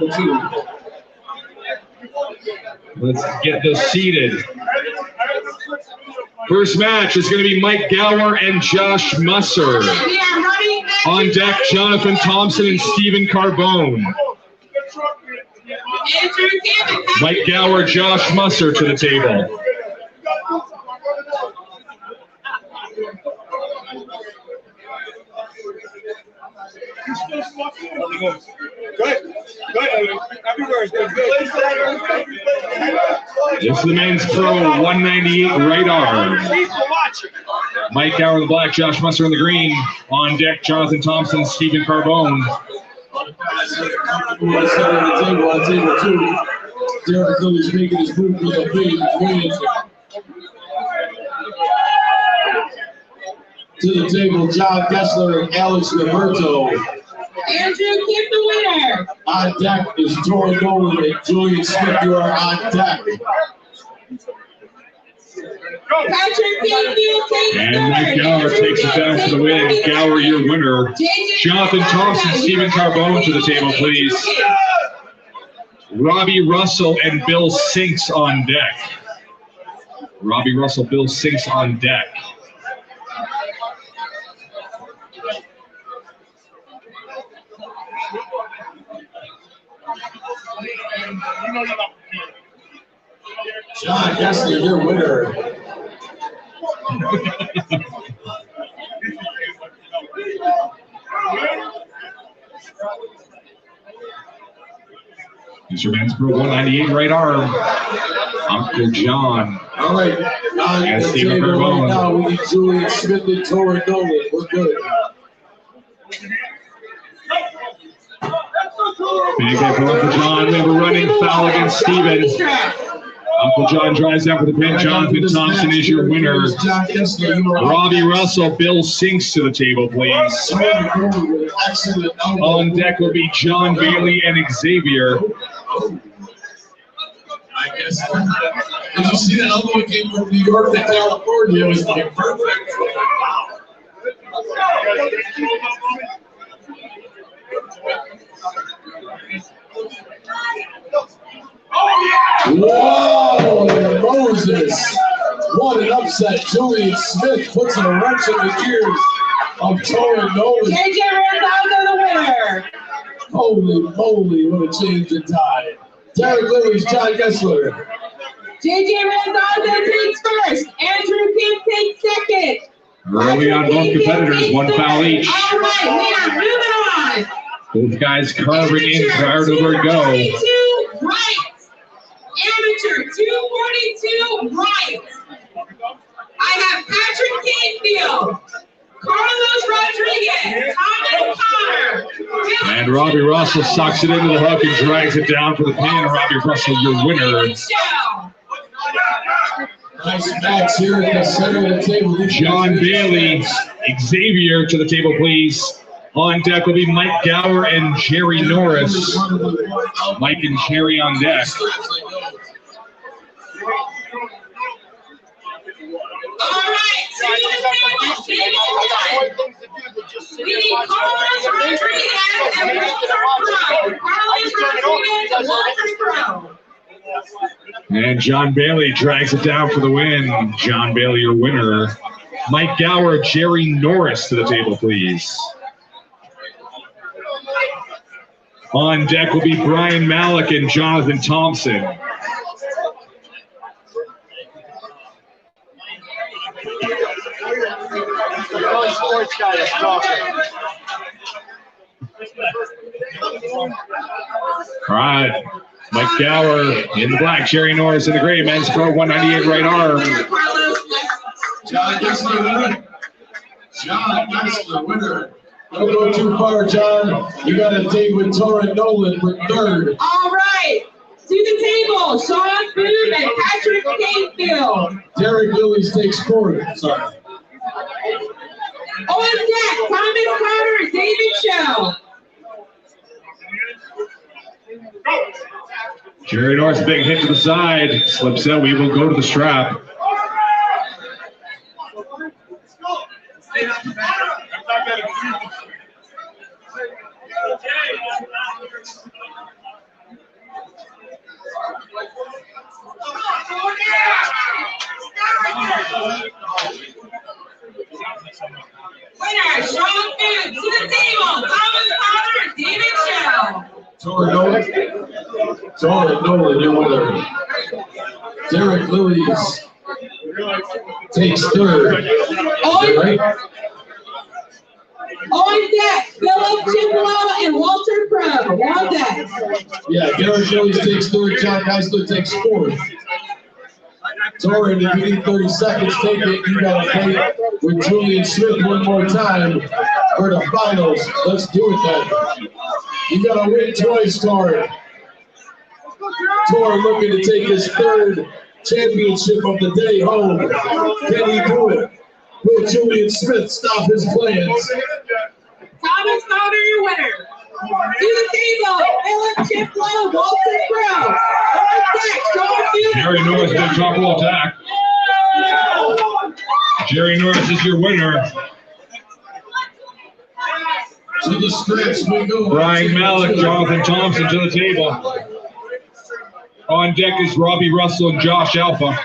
Let's get this seated. First match is going to be Mike Gower and Josh Musser. On deck, Jonathan Thompson and Stephen Carbone. Andrew Kim. Mike Gower, Josh Musser to the table. This is the men's pro 198 right arm. Mike Gower in the black, Josh Musser in the green. On deck, Jonathan Thompson, Stephen Carbone. On table 2, Derek Lilly's making his move with a big win. To the table, John Kessler and Alex Roberto. Andrew Kim, the winner. On deck is Tori Nolan and Julian Smith. You are on deck. Patrick Canfield takes And Mike Gower takes it down for the win. Gower, your winner. Jonathan Thompson, Stephen Carbone to the table, please. Robbie Russell and Bill Sinks on deck. Robbie Russell, Bill Sinks on deck. John Kessler, your winner. Here's your men's pro 198 right arm. Uncle John. All right. On the table right now, we need Julian Smith and Tori Nolan. We're good. Big hit for Uncle John. We have a running foul against Steven. Uncle John drives down for the pin. Jonathan Thompson is your winner. Robbie Russell, Bill Sinks to the table, please. On deck will be John Bailey and Xavier. I guess. Did you see the elbow came from New York to California? It was like perfect. Whoa, Moses. What an upset. Julian Smith puts a wrench in the gears of Tori Nolan. JJ Randolph, the winner. Holy moly, what a change in tide. Derek Lilly's John Kessler. JJ Randolph takes first. Andrew Kim takes second. Early on both competitors, one foul each. All right, we are moving on. Both guys carving in prior to their go. 242 right. Amateur 242 right. I have Patrick Canfield, Carlos Rodriguez, Thomas Connor. And Robbie Russell sucks it into the hook and drags it down for the pin. Robbie Russell, your winner. Nice match here at the center of the table. John Bailey, Xavier to the table, please. On deck will be Mike Gower and Jerry Norris. Mike and Jerry on deck. All right, we need Carlos Rodriguez and Walter Pro. Carlos Rodriguez and Walter Pro. And John Bailey drags it down for the win. John Bailey, your winner. Mike Gower, Jerry Norris to the table, please. On deck will be Brian Malik and Jonathan Thompson. Sports guy is talking. All right. Mike Gower in the black, Jerry Norris in the gray, men's pro 198 right arm. John Kessler winner. John Kessler winner. Don't go too far, John. You got a date with Tori Nolan for third. All right. To the table, Sean Boone and Patrick Canfield. Derek Lilly's takes fourth. Sorry. On deck, Thomas Connor, David Show. Jerry Norris, big hit to the side. Slips out. We will go to the strap. Winner, Sean Boone. To the table, Thomas Connor, David Show. Tori Nolan. Donna Nolan, your winner. Derek Lillies takes third. Right? On deck, Philip Chiplow and Walter Crow. On deck. Yeah, Derek Lillies takes third. John Geisler takes fourth. Torin, if you need 30 seconds, take it. You got to play with Julian Smith one more time for the finals. Let's do it then. You got to win twice, Torin. Torin looking to take his third championship of the day home. Can he do it? Will Julian Smith stop his plans? Thomas Connor, your winner. To the table, Philip Chiplow, Walter Crow. On deck, Sean Field. Jerry Norris did top roll attack. Jerry Norris is your winner. To the stretch we go. Brian Malik, Jonathan Thompson to the table. On deck is Robbie Russell and Josh Alpha.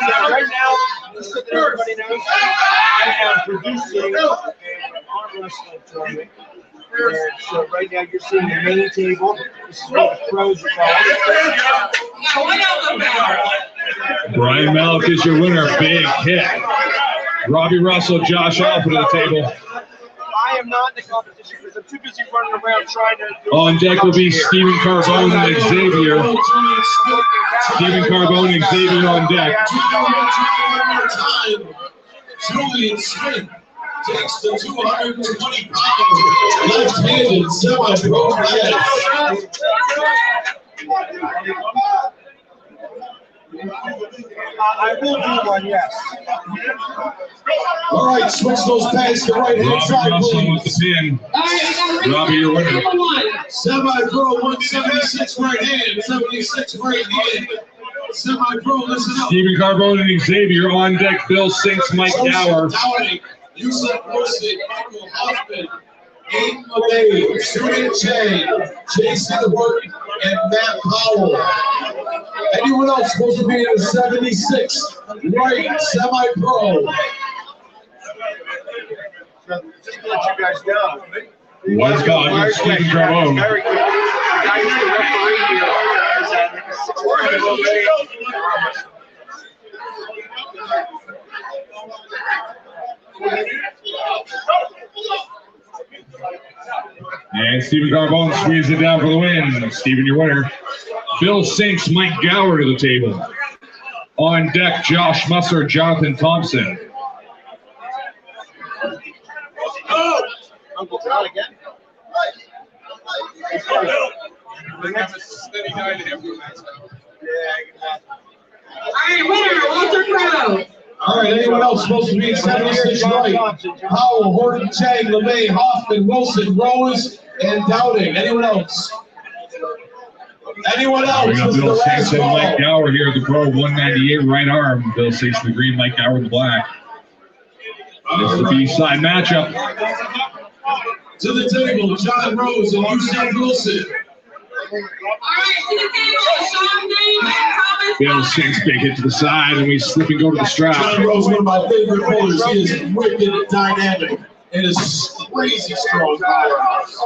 Right now, just so that everybody knows, I am producing an arm wrestling tournament. And so right now you're seeing the main table. This is where the pros are going. Brian Malik is your winner. Big hit. Robbie Russell, Josh Alpha to the table. I am not in the competition because I'm too busy running around trying to do. On deck will be Stephen Carbone and Xavier. Stephen Carbone and Xavier on deck. Julian Smith takes the 220 pound left-handed semi-pro catch. I will do one, yes. All right, switch those pads to right-hand side, please. Robbie, your winner. Semi-pro 176 right hand, 76 right hand. Semi-pro, listen up. Stephen Carbone and Xavier on deck. Bill Sinks, Mike Gower. Yusuf Morsi, Michael Hoffman, Aiden LeMay, Susan Chang, Jason Work, and Matt Powell. Anyone else supposed to be in the 76 right semi-pro? Just to let you guys know. One's gone. Stephen Carbone. Very good. The guy who's the referee here is at 6'1". And Stephen Carbone squeezes it down for the win. Stephen, your winner. Bill Sinks, Mike Gower to the table. On deck, Josh Musser, Jonathan Thompson. Uncle John again. All right, winner, Walter Crow. All right, anyone else supposed to be in 76 right? Powell, Horton, Chang, LeMay, Hoffman, Wilson, Rose, and Dowding. Anyone else? Anyone else? We got This is Bill the Sinks last and call. Mike Gower here at the pro 198 right arm. Bill Sinks in the green, Mike Gower in the black. This is the B-side matchup. To the table, John Rose and Usain Wilson. All right, to the table, Sean Name and Thomas Bill Sinks, big hit to the side, and we slip and go to the strap. John Rose, one of my favorite bowlers. He is wicked dynamic and is crazy strong powerhouse.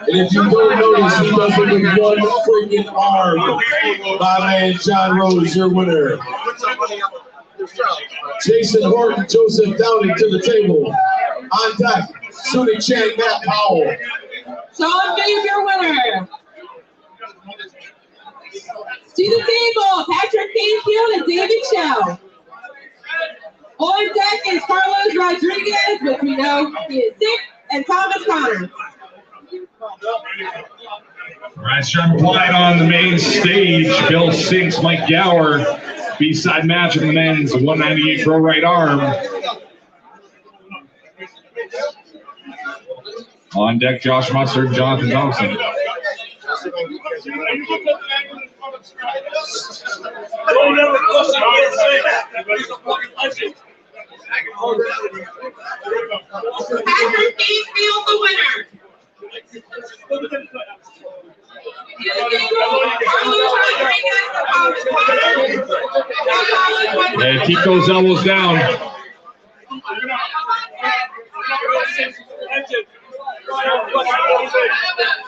And if you don't notice, he does it with one freaking arm. My man, John Rose, your winner. Jason Horton, Joseph Downing to the table. On deck, Suni Chang, Matt Powell. Sean Dave, your winner. To the table, Patrick Canfield and David Shell. On deck is Carlos Rodriguez, which we know he is sick, and Thomas Connor. Right, Sherman Clyde on the main stage. Bill Sinks, Mike Gower. B-side match of the men's 198 pro right arm. On deck, Josh Musser and Jonathan Thompson. Don't ever question me and say that. He's a fucking legend. Robert Peasley, the winner. And keep those elbows down. To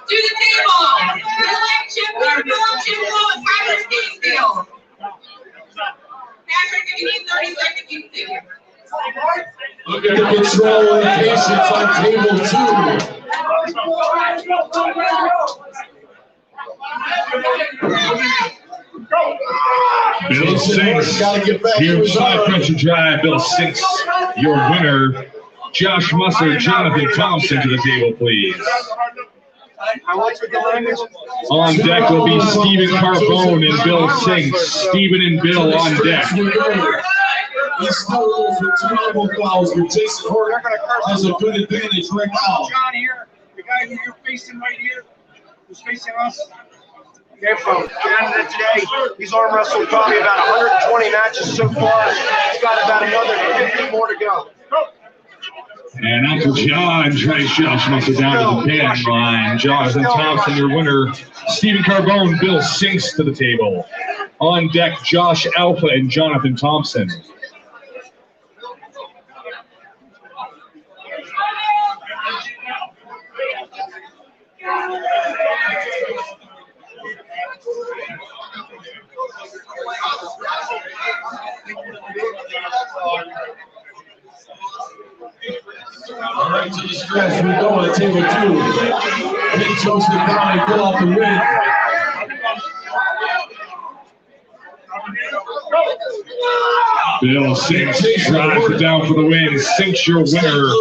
the table. Philip Chipler, and Tyler Steensfield. Patrick, if you need 30 seconds, you can take it. Look at the control and patience on table 2. Bill Sinks, huge high pressure drive. Bill Sinks, your winner. Josh Musser, Jonathan Thompson to the table, please. On deck will be Stephen Carbone and Bill Sinks. Stephen and Bill on deck. He's still over 2 double fouls with Jason Horton has a good advantage right now. John here, the guy who you're facing right here, who's facing us. They're from Canada today. He's arm wrestled probably about 120 matches so far. He's got about another 50 more to go. And Uncle John tries Josh Musser down to the pin line. Jonathan Thompson, your winner. Stephen Carbone, Bill Sinks to the table. On deck, Josh Alpha and Jonathan Thompson. All right, to the stretch, we go on table 2. Big toast to Connie, pull off the win. Bill Sinks drives it down for the win. Sinks, your winner.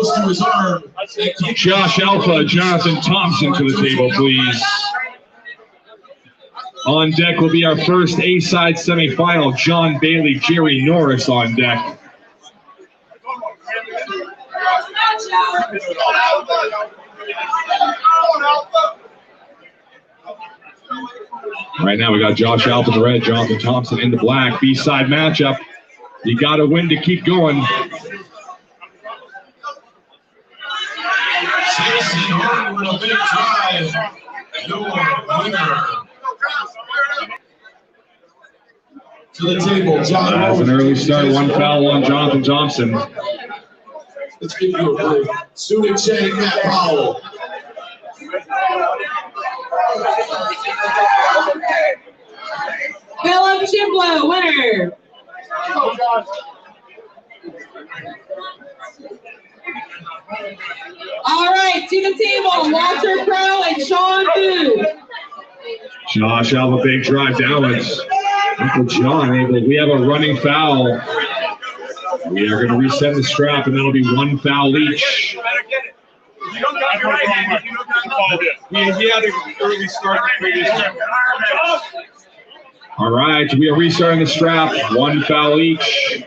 Josh Alpha, Jonathan Thompson to the table, please. On deck will be our first A-side semifinal. John Bailey, Jerry Norris on deck. Right now we got Josh Alpha in the red, Jonathan Thompson in the black. B-side matchup. You got to win to keep going. Jason Horton with a big drive. Your winner. To the table, John. That's an early start. 1 foul on Jonathan Thompson. Let's give you a break. Sue Fischer, Matt Powell. Philip Chipler, winner. All right, to the table, Walter Crow and Sean Booth. Josh Alpha, big drive downwards. Uncle John able. We have a running foul. We are going to reset the strap, and that'll be 1 foul each. He had an early start the previous year. All right, we are restarting the strap. 1 foul each.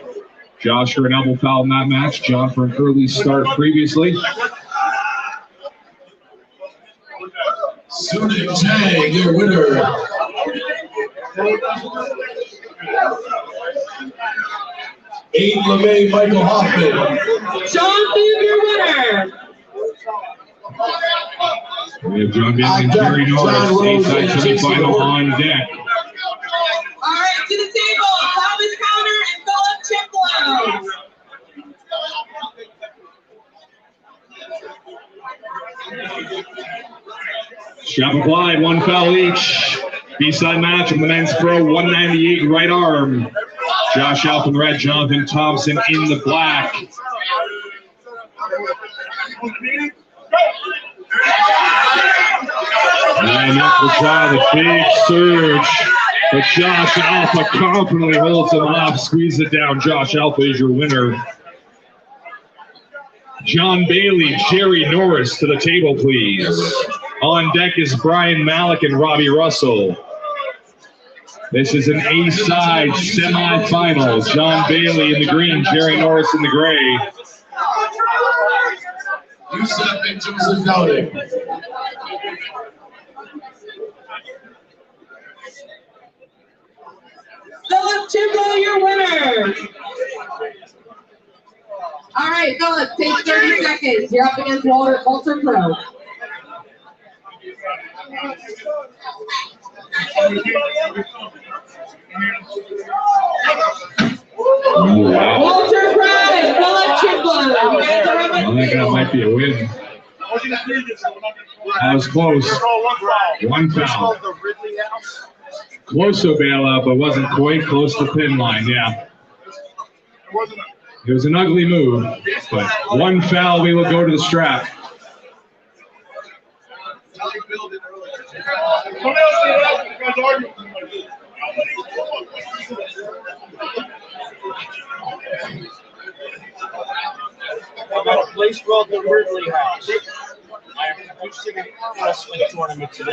Josh for an elbow foul in that match. John for an early start previously. Sue Fischer, your winner. Abe LeMay, Michael Hoffman. John Booth, your winner. We have John Bailey and Jerry Norris, A-side semifinal on deck. All right, to the table, Thomas Counter and Philip Chiplow. Strap applied, 1 foul each. B-side match of the men's pro, 198 right arm. Josh Alpha in the red, Jonathan Thompson in the black. And up the try, the big surge. But Josh Alpha confidently holds him off, squeeze it down. Josh Alpha is your winner. John Bailey, Jerry Norris to the table, please. On deck is Brian Malik and Robbie Russell. This is an A-side semifinal. John Bailey in the green, Jerry Norris in the gray. Yusef and Joseph Downing. Philip Chiplow, your winner. All right, Philip, take 30 seconds. You're up against Walter Pro. Walter Pride, Philip Chiplow. I think that might be a win. That was close. One foul. Close to a bailout, but wasn't quite close to the pin line. Yeah. It was an ugly move, but one foul, we will go to the strap. I'm at a place called the Ridley House. I am hosting a wrestling tournament today.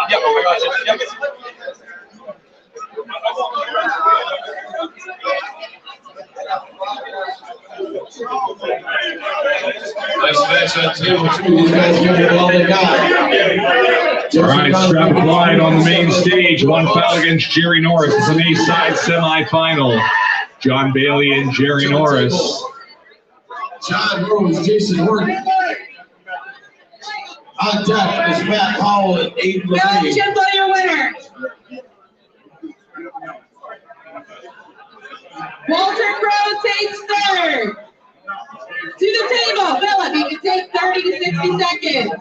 Yep, oh my gosh, yep. Nice match on table 2. These guys give it all they got. All right, strap applied on the main stage. One foul against Jerry Norris. It's an A-side semifinal. John Bailey and Jerry Norris. John Rose, Jason Horton. On deck is Matt Powell and Aiden Philip Chiplow, your winner. Walter Crowe takes third. To the table, Philip, you can take 30 to 60 seconds.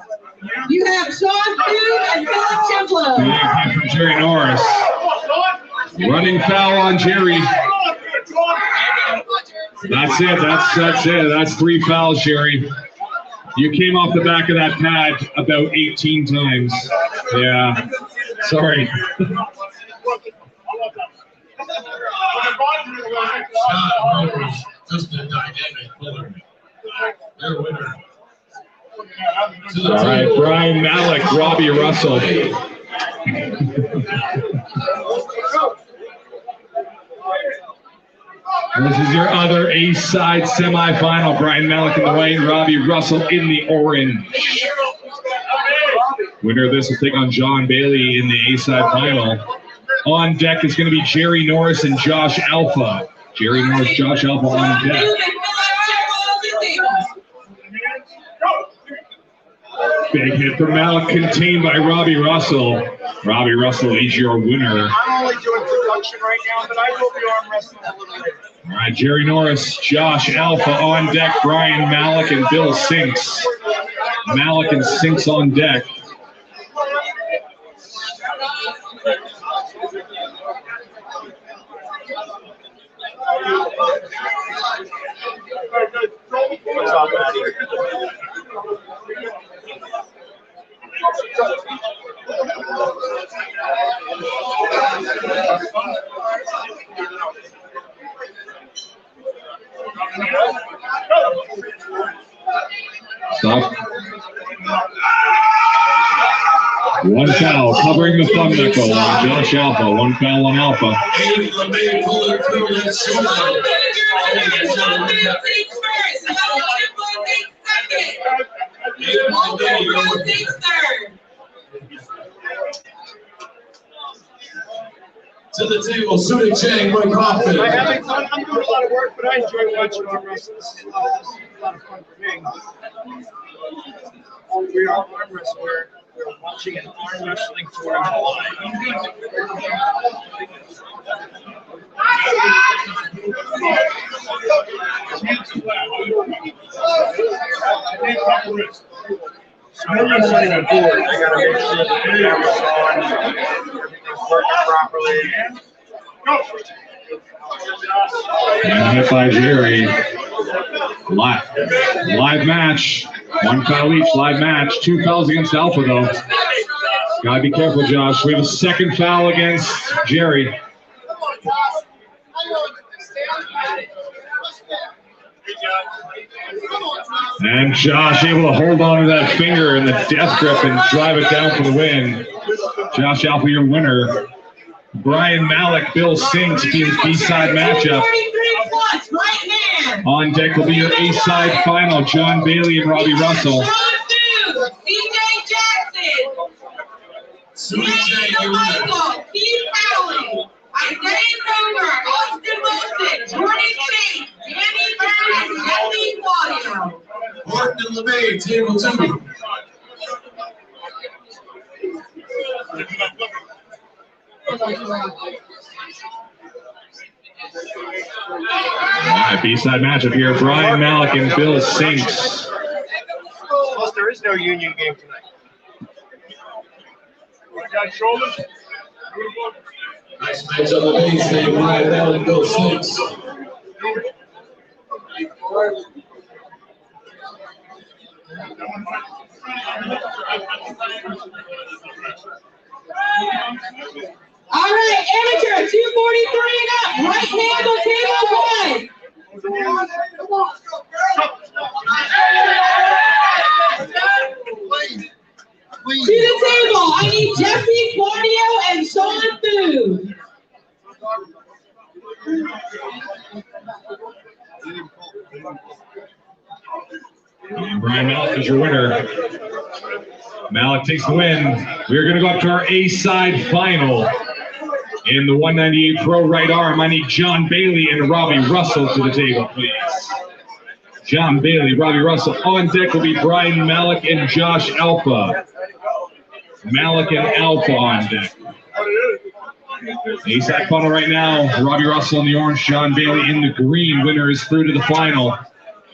You have Sean Food and Philip Chiplow. Big hit from Jerry Norris. Running foul on Jerry. That's it. That's it. That's 3 fouls, Jerry. You came off the back of that pad about 18 times. Yeah. Sorry. Just a dynamic puller. Their winner. All right, Brian Malik, Robbie Russell. This is your other A-side semifinal. Brian Malik in the white, Robbie Russell in the orange. Winner of this will take on John Bailey in the A-side final. On deck is going to be Jerry Norris and Josh Alpha. Jerry Norris, Josh Alpha on deck. Big hit from Malik, contained by Robbie Russell. Robbie Russell is your winner. I'm only doing production right now, but I will be arm wrestling a little later. All right, Jerry Norris, Josh Alpha on deck, Brian Malik and Bill Sinks. Malik and Sinks on deck. Stop. One foul, covering the thumb knuckle on Josh Alpha. One foul on Alpha. To the table, Sue Chang, Mike Hoffman. I'm doing a lot of work, but I enjoy watching arm wrestling. This is a lot of fun for me. We are arm wrestling. We're watching an arm wrestling tournament live. I'm wrestling on board. I gotta make sure the camera's on, everything's working properly. And hit by Jerry. Live match. One foul each, live match. 2 fouls against Alpha, though. Gotta be careful, Josh. We have a second foul against Jerry. And Josh able to hold on to that finger in the death grip and drive it down for the win. Josh Alpha, your winner. Brian Malik, Bill Sinks, team's B-side matchup. On deck will be your A-side final, John Bailey and Robbie Russell. DJ Jackson. Michael, the main, table 2. All right, B-side matchup here. Brian Malik and Bill Sinks. Plus, there is no union game tonight. Nice match on the main stage, Brian Malik and Bill Sinks. All right, amateur, 243 and up. Right handle, table 1. To the table, I need Jesse, Claudio, and Sean Food. And Brian Malik is your winner. Malik takes the win. We're going to go up to our A-side final. In the 198 Pro right arm, I need John Bailey and Robbie Russell to the table, please. John Bailey, Robbie Russell. On deck will be Brian Malik and Josh Alpha. Malik and Alpha on deck. A-side final right now. Robbie Russell in the orange, John Bailey in the green. Winner is through to the final.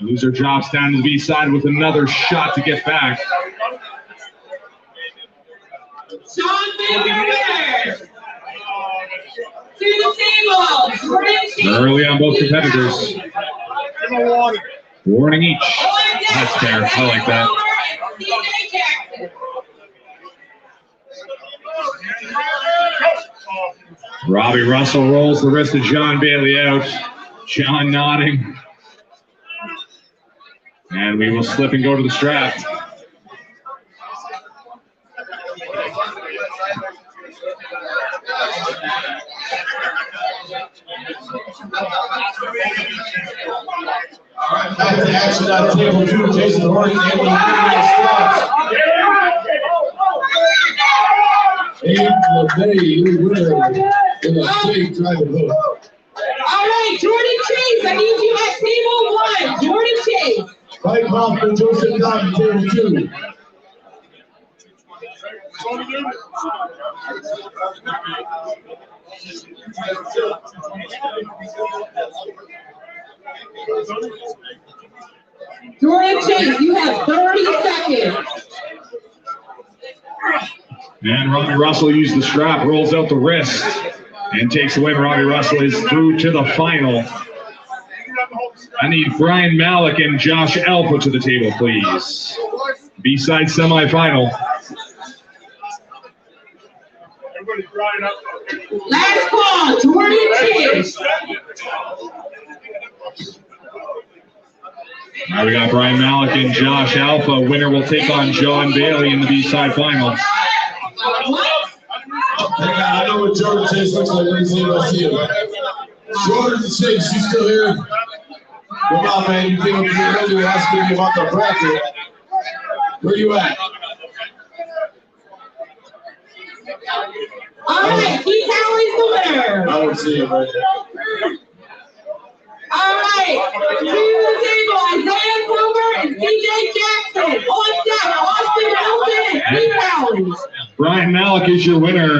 Loser drops down to the B-side with another shot to get back. Sean Bailey, winner. To the table. Early on both competitors. Warning each. That's fair. I like that. Robbie Russell rolls the wrist of John Bailey out. John nodding. And we will slip and go to the strap. All right, back to action on table 2. Jason Horton able to bring out straps. And LeBay, your winner in a big driving hook. All right, Jordan Chase, I need you at table 1. Jordan Chase. Mike Hoffman, Joseph Dodd, table 2. Jordan Chase, you have 30 seconds. And Robbie Russell used the strap, rolls out the wrist, and takes the win. Robbie Russell is through to the final. I need Brian Malik and Josh Alpha to the table, please. B-side semifinal. Last call, Jordan Chase. Now we got Brian Malik and Josh Alpha. Winner will take on John Bailey in the B-side final. I know what Jordan Chase looks like when he's able to see him. Jordan Chase, you still here? Come on, man. You came up here earlier asking me about the bracket. Where you at? All right, Keith Howley's the winner. I don't see him right there. All right, to the table, Isaiah Silver and CJ Jackson. On deck, Austin Wilson and Keith Howley. Brian Malik is your winner.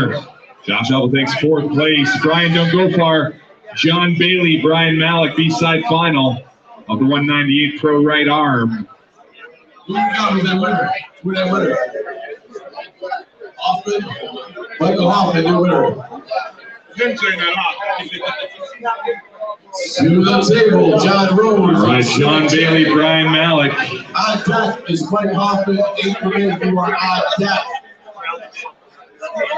Josh Alpha takes 4th place. Brian, don't go far. John Bailey, Brian Malik, B-side final of the 198 Pro right arm. Who you got with that winner? With that winner? Hoffman? Michael Hoffman, your winner. To the table, John Rose. All right, John Bailey, Brian Malik. On deck is Mike Hoffman, 8th man, who are on deck.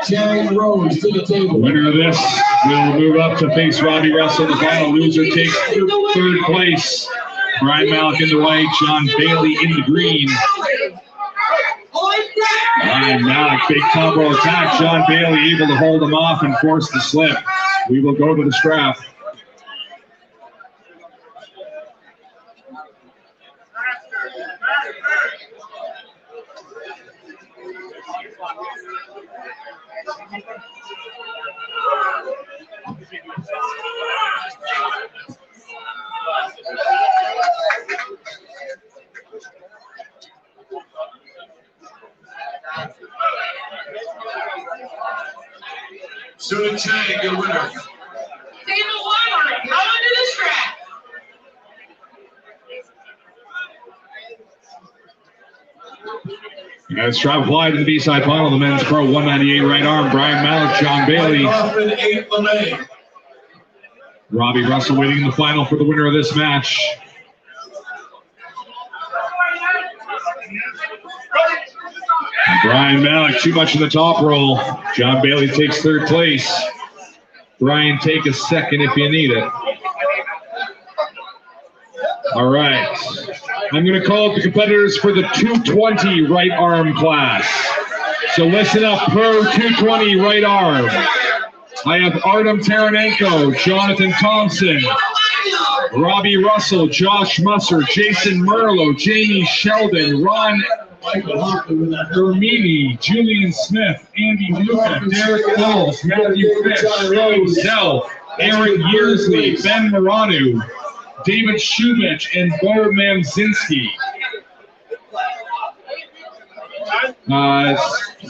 John Rose to the table. Winner of this will move up to face Robbie Russell. The final loser takes 3rd place. Brian Malik in the white, John Bailey in the green. Brian Malik, big combo attack. John Bailey able to hold him off and force the slip. We will go to the strap. Good Chang, your winner. Table 1, come under the strap. As travel fly to the B-side final, the men's pro 198 right arm, Brian Malik, John Bailey. Robbie Russell waiting in the final for the winner of this match. Brian Malik, too much in the top roll. John Bailey takes third place. Brian, take a second if you need it. All right. I'm going to call up the competitors for the 220 right arm class. So listen up, pro 220 right arm. I have Artem Taranenko, Jonathan Thompson, Robbie Russell, Josh Musser, Jason Merlot, Jamie Sheldon, Ron Ermini, Julian Smith, Andy Luca, Derek Holmes, Matthew Fish, Rose Zell, Aaron Yearsley, Ben Moranu, David Shubich, and Bo Mamzinski.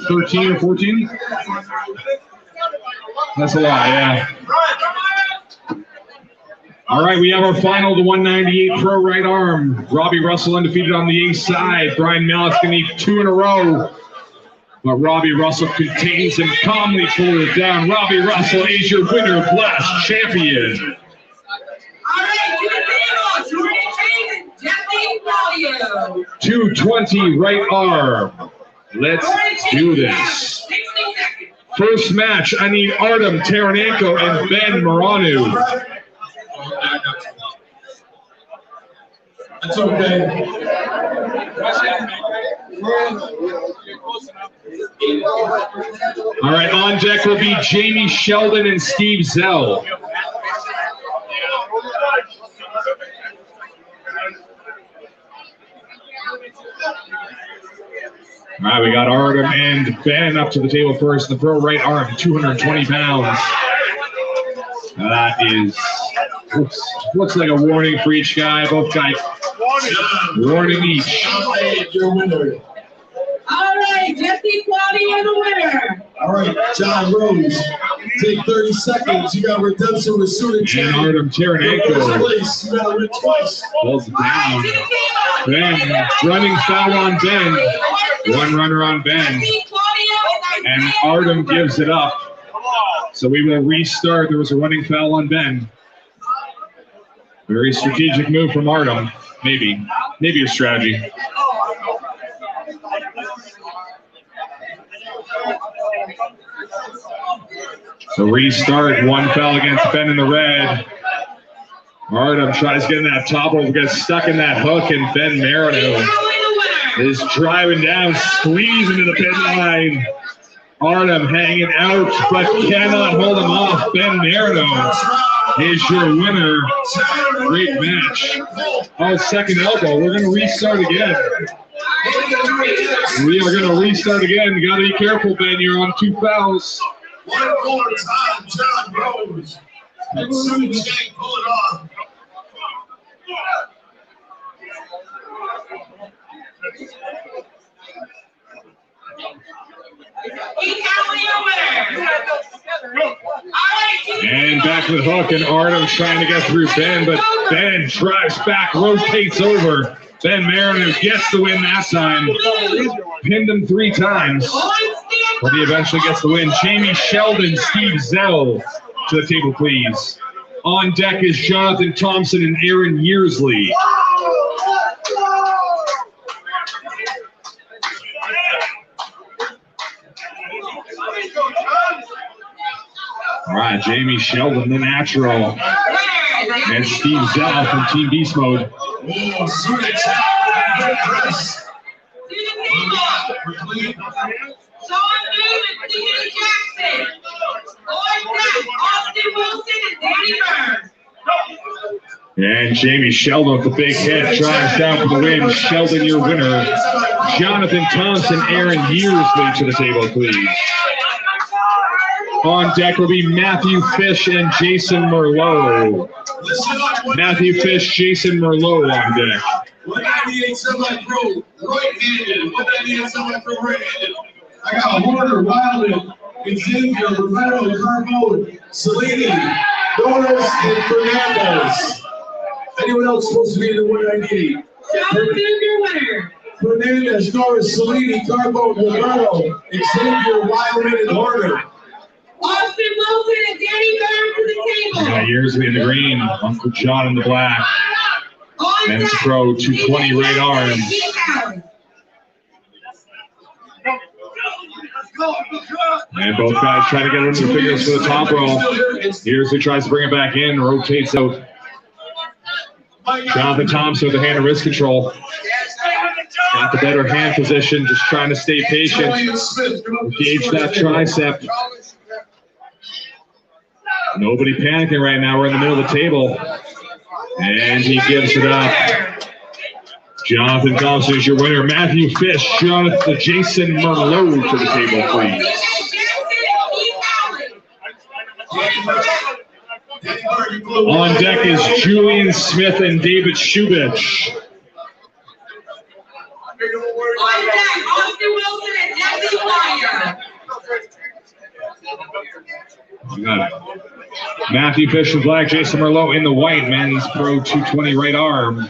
13 or 14? That's a lot, yeah. All right, we have our final, the 198 pro right arm. Robbie Russell undefeated on the ace side. Brian Malik's going to need 2 in a row. But Robbie Russell contains him, calmly pulls it down. Robbie Russell is your WinterBlast champion. All right, to the tables, Jordan Chase and Jeffrey Claudio. 220 right arm. Let's do this. First match, I need Artem Taranenko and Ben Moranu. That's okay. All right, on deck will be Jamie Sheldon and Steve Zell. All right, we got Artem and Ben up to the table first. The pro right arm, 220 pounds. That is, looks like a warning for each guy. Both guys, warning each. All right, Jesse Claudio, the winner. All right, John Rose, take 30 seconds. You got redemption with Sue Fischer. And Artem Taranenko You got to win twice. pulls it down. Ben, running foul on Ben. One runner on Ben. And Artem gives it up. So we will restart. There was a running foul on Ben. Very strategic move from Artem. Maybe a strategy. So restart, one foul against Ben in the red. Artem tries to get in that top rope, gets stuck in that hook, and Ben Marino is driving down, squeezing to the pin line. Artem hanging out, but cannot hold him off. Ben Marino is your winner. Great match. Oh, second elbow. We're going to restart again. We are going to restart again. You got to be careful, Ben. You're on 2 fouls. One more time, John Rose. And Sue Fischer pull it off. And back to the hook, and Artem's trying to get through Ben, but Ben drives back, rotates over. Ben Marino gets the win that time. Pinned him 3 times, but he eventually gets the win. Jamie Sheldon, Steve Zell to the table, please. On deck is Jonathan Thompson and Aaron Yearsley. All right, Jamie Sheldon, the natural, and Steve Zell from Team Beast Mode. And Jamie Sheldon with the big hit, drives down for the win. Sheldon, your winner. Jonathan Thompson, Aaron Yearsley to the table, please. On deck will be Matthew Fish and Jason Merlot. Matthew Fish, Jason Merlot on deck. 198 semi-pro, right-handed. 198 semi-pro, right-handed. I got Horner, Wildman, Xavier, Roberto, Carbo, Cellini, Doris, and Fernandez. Anyone else supposed to be in the 198? Your winner. Fernandez, Doris, Cellini, Carbo, Roberto, Xavier, Wyman, and Horner. Austin Wilson and Danny Byrne to the table. Got Yearsley in the green, Uncle John in the black. Men's Pro 220 right arm. And both guys try to get under the fingers for the top roll. Yearsley tries to bring it back in, rotates out. Jonathan Thompson with the hand of wrist control. Got the better hand position, just trying to stay patient. Engage that tricep. Nobody panicking right now. We're in the middle of the table. And he gives it up. Jonathan Thompson is your winner. Matthew Fish, Jason Merlot to the table, please. On deck is Julian Smith and David Shubich. On deck, Austin Wilson and Jesse Wire. You got it. Matthew Fish in black, Jason Merlot in the white, men's Pro 220 right arm.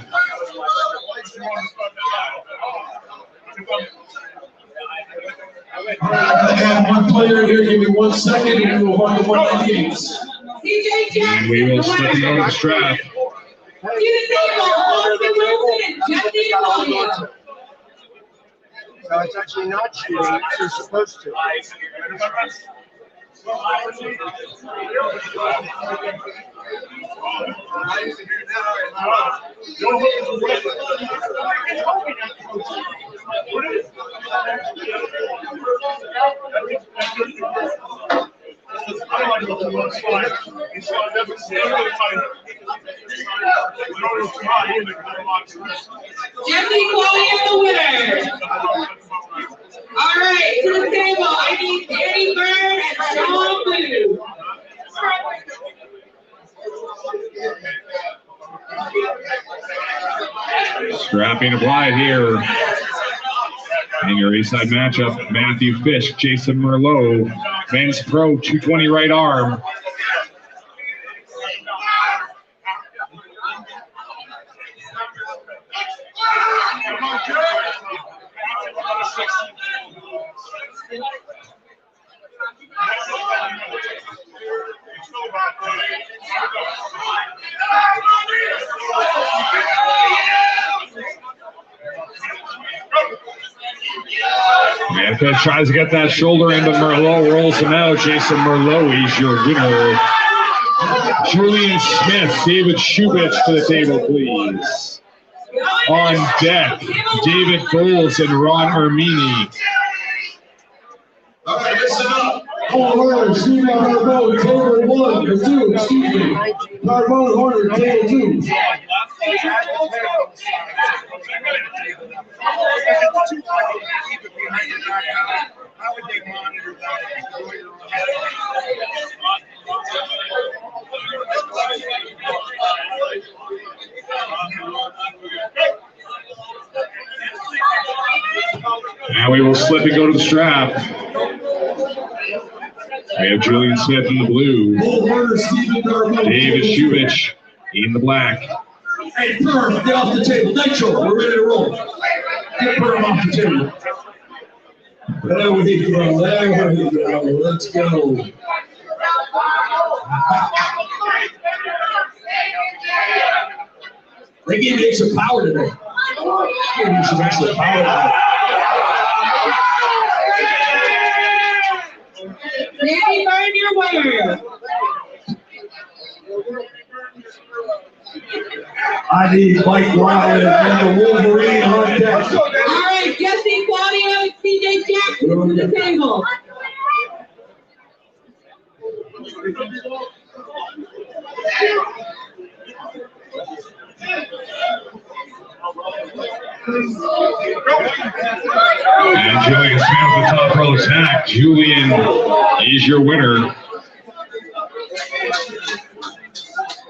I have one player here. Give me 1 second, and we'll hold the 198s. And we will step into the strap. So it's actually not shooting, you're supposed to. Jesse Chloe is the winner. All right, to the table, I need Danny Byrne and Sean Blue. Strapping applied here. In your east side matchup, Matthew Fish, Jason Merlot, men's Pro 220 right arm. And Fish tries to get that shoulder into Merlot, rolls him out. Jason Merlot, he's your winner. Julian Smith, David Shubich to the table, please. On deck, David Bowles and Ron Ermini. All right, listen up. Horner, Steve Carbone, table 1 or 2, excuse me. Carbone, Horner, table 2. How would they monitor And we will slip and go to the strap. We have Julian Smith in the blue. David Shubich in the black. Hey, Perm, get off the table. Nitro, we're ready to roll. Get Perm off the table. There we go. There we go. Let's go. They gave me some power today. They gave me some extra power today. Danny Byrne, your winner. I need Mike Wilder and the Wolverine on deck. All right, Jesse Claudio and CJ Jackson to the table. And Julian Smith with the top row attack. Julian is your winner.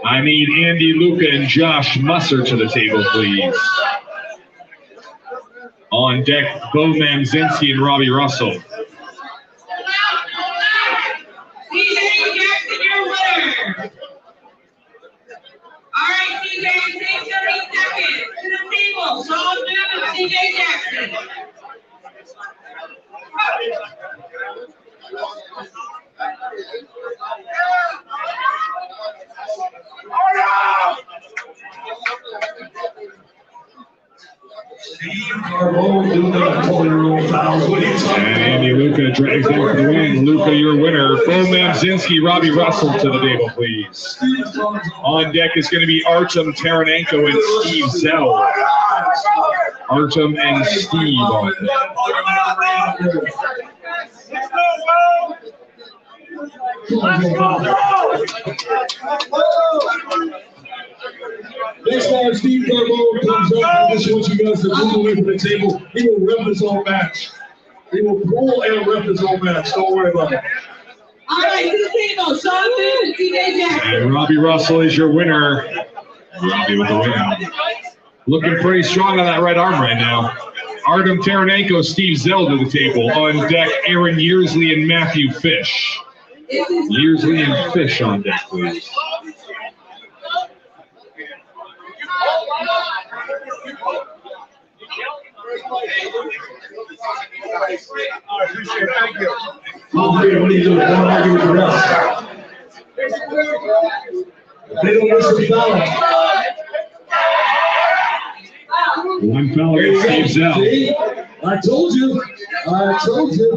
I need Andy Luca and Josh Musser to the table, please. On deck, Bo Manzinski and Robbie Russell. Bailey takes 32nd. To the table, Sean Boone and CJ Jackson. And Andy Luca drags in for the win. Luca, your winner. Bo Mamzinski, Robbie Russell to the table, please. On deck is going to be Artem Taranenko and Steve Zell. Artem and Steve on deck. Next time Steve Carbone comes up, I just want you guys to move away from the table. He will rep his own match. He will pull and rep his own match. Don't worry about it. All right, to the table, Sean Boone and CJ Jackson. And Robbie Russell is your winner. Robbie with the win. Looking pretty strong on that right arm right now. Artem Taranenko, Steve Zell to the table. On deck, Aaron Yearsley and Matthew Fish. Yearsley and Fish on deck, please. I appreciate it. Thank you. What do you do? Don't argue with the rest. They don't listen to balance. One foul against Steve Zell. See? I told you. I told you.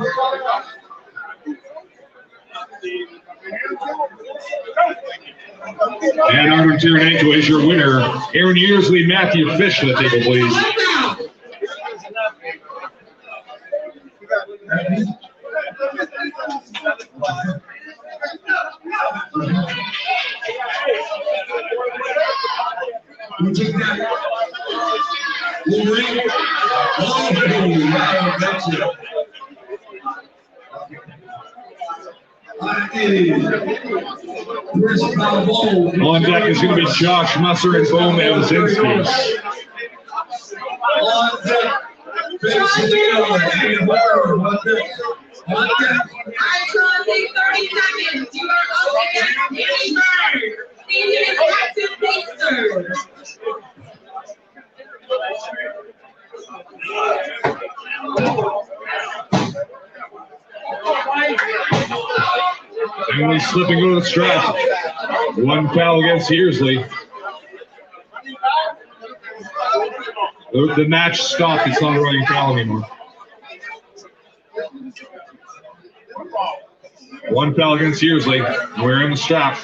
And Artem Taranenko is your winner. Aaron Yearsley, Matthew Fish to the table, please. On deck is going to be Josh Musser and Bo Mamzinski. Icon, take 30 seconds. You are up against Danny Bird. CJ Jackson takes third. Finally slipping over the strap. One foul against Yearsley. The match stopped. It's not a running foul anymore. One foul against Yearsley. Wearing the strap.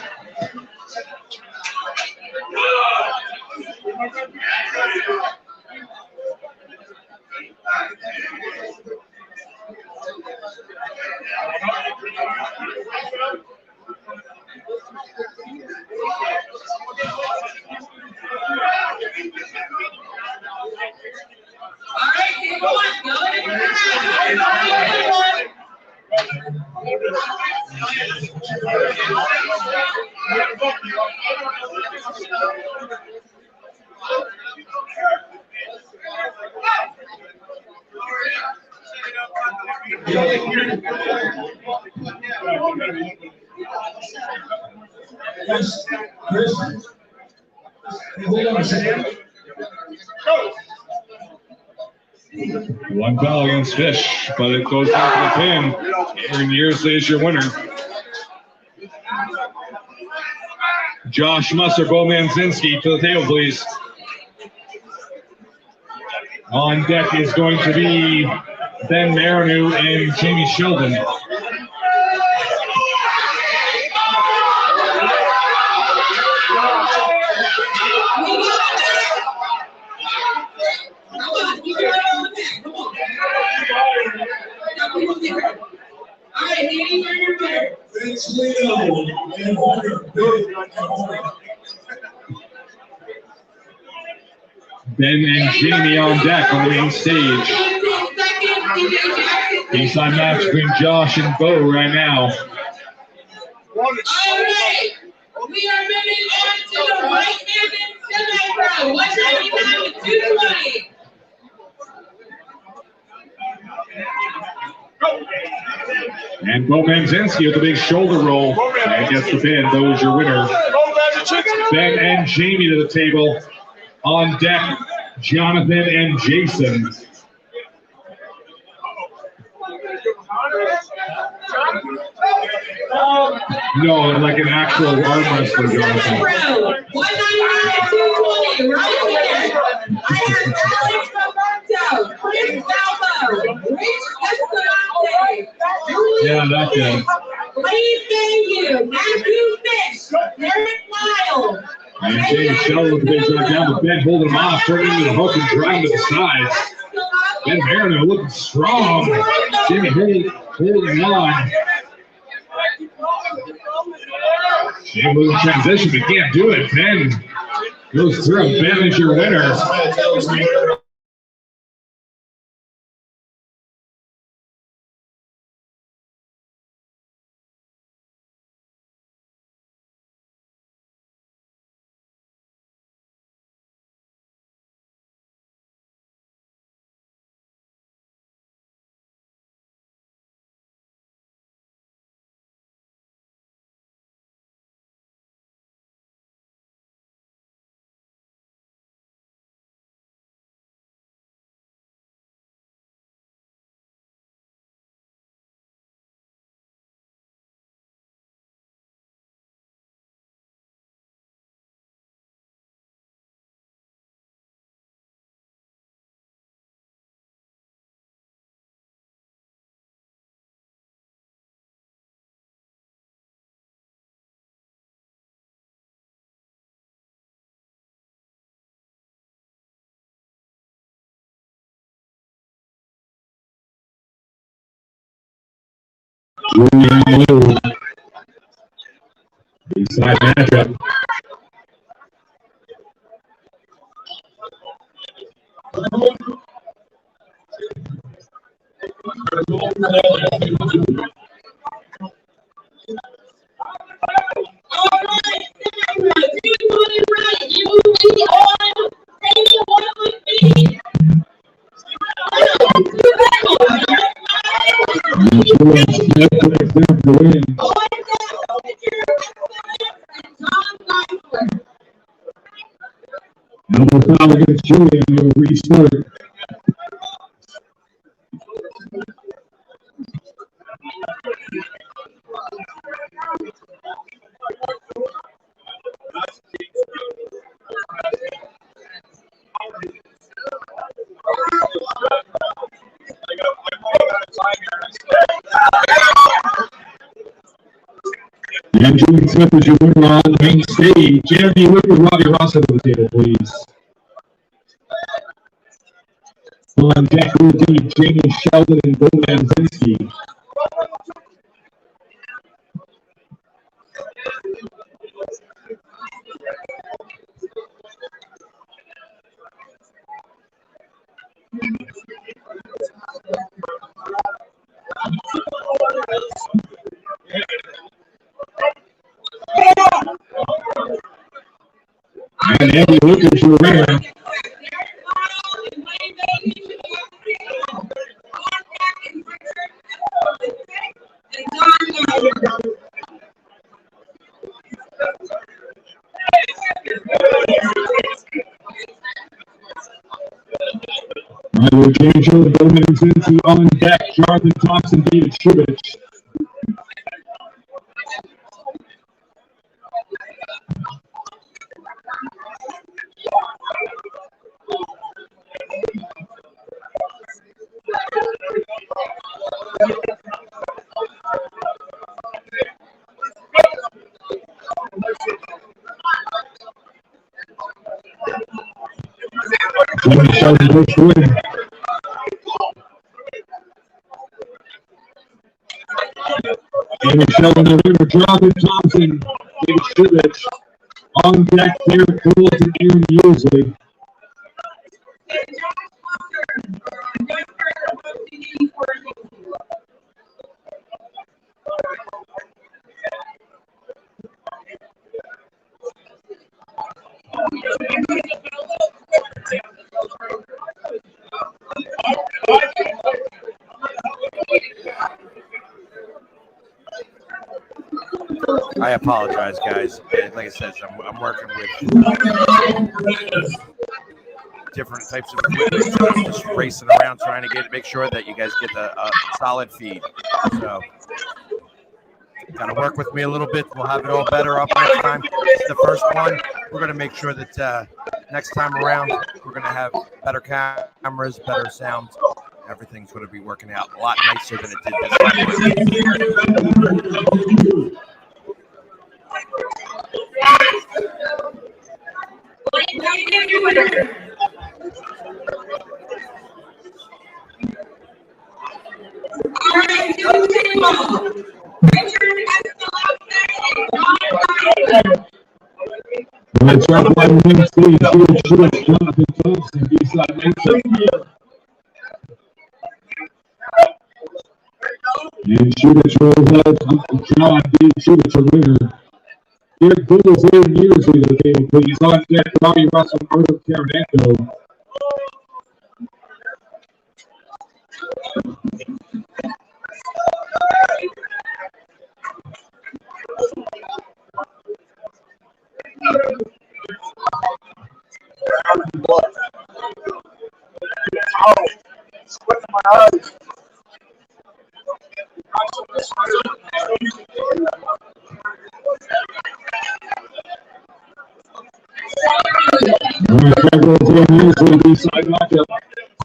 All right, table one, go ahead and Yes, Chris. Hold on a second. One foul against Fish, but it goes down to the pin. Aaron Yearsley is your winner. Josh Musser, Bo Mamzinski to the table, please. On deck is going to be Ben Marinu and Jamie Sheldon. Ben and Jamie on deck on the main stage. Inside match between Josh and Bo right now. All right, we are moving on to the white man semi-pro, 199 to 220. And Bo Mamzinski with a big shoulder roll. And gets the pin. Bo is your winner. Bo Mamzinski Ben and Jamie to the table. On deck, Jonathan and Jason. No, like an actual arm wrestler, Jonathan. 199-220, right there. Iron Alex Roberto, Chris Valvo, Rich Escalante, Yeah, that guy. Lee Mayhew, Matthew Fish, Derek Lyle. And James Shell with the big drag down, but Ben holding him off, turning into the hook and driving to the sides. Ben Mariner looking strong. Jimmy holding on. Jimmy with a transition, but can't do it. Ben goes through. Ben is your winner. Side matchup. Number 5 against Julian will restart. And Julian Smith is your winner on the main stage. Jeremy Whipper, Robbie Ross to the table, please. On deck will be Jamie Sheldon and Bo Manzinski. And Andy Lucas, your winner. I will change over the Bowman's into on deck, Jonathan Thompson, David Shubich. Jimmy Sheldon takes the win. Jimmy Sheldon, the winner, Jonathan Thompson, David Shubich. On deck, Derek Coles and Aaron Useley. I apologize, guys. Like I said, I'm working with different types of equipment, so I'm just racing around trying to make sure that you guys get a solid feed. So kind of work with me a little bit. We'll have it all better up next time. It's the first one. We're going to make sure that next time around, we're going to have better cameras, better sound. Everything's going to be working out a lot nicer than it did this Track one Wednesday, Jonathan Thompson, B-side Mensa. And Shooter rolls out, John D. Shooter winner. Derek Douglas 8 years ago, he's on deck, Robbie Russell, Northern Taranto.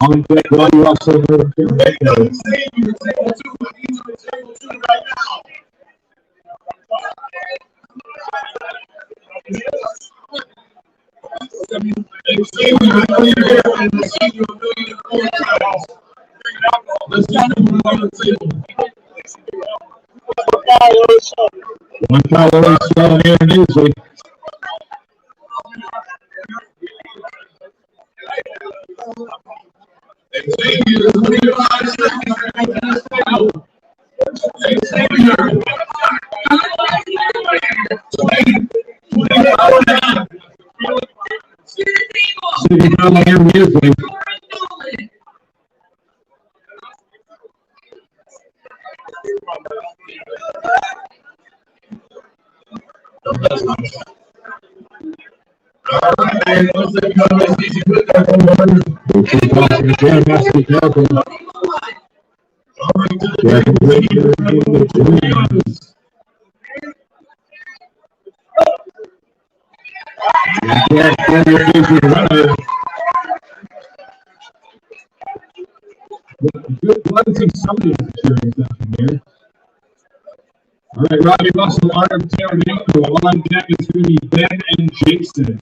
On deck, Robbie Russell, Northern Taranto. One power race down here in Usually. Good ones and some of the series down here. All right, Robbie Russell, Artem Taranto. On deck is going to be Ben and Jason.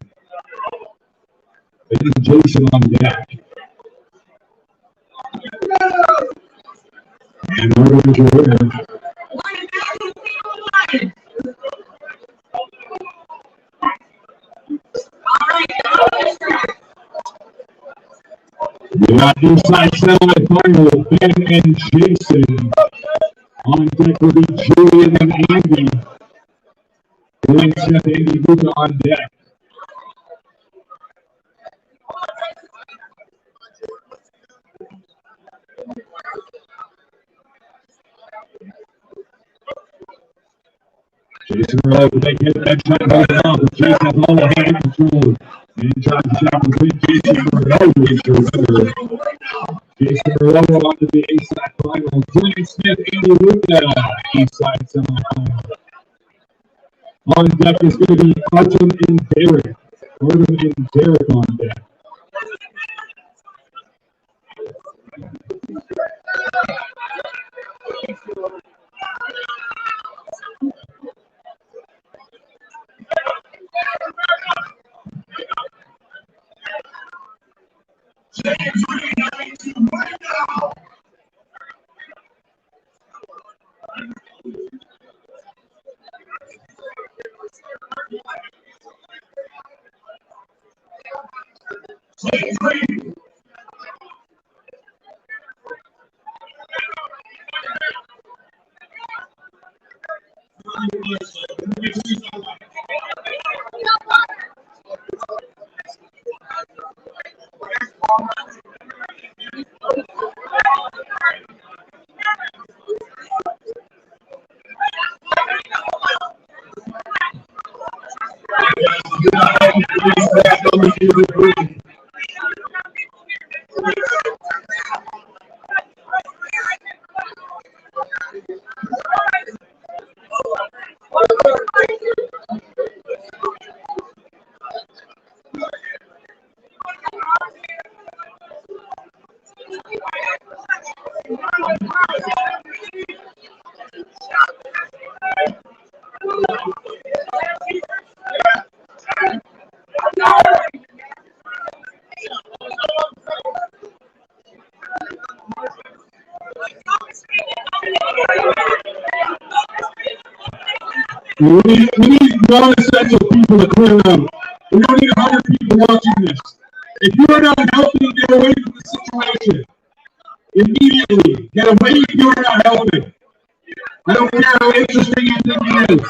Ben and Jason on deck. And Artem is your winner. We got inside satellite final, Ben and Jason. On deck will be Julian and Andy. Julian Smith, Andy Luca on deck. Jason Merlot will make it that shot right now. Jason has all the hand control. And tries to shot between Jason and Merlot is your winner. Jason Merlot on to the A-side final. Julian Smith, Andy Luca, A-side semifinal. On deck is going to be Artem and Derek. Artem and Derek on deck. We need non-essential people to clear out. We don't need 100 people watching this. If you're not helping, get away from the situation. Immediately. Get away if you're not helping. I don't care how interesting you think it is.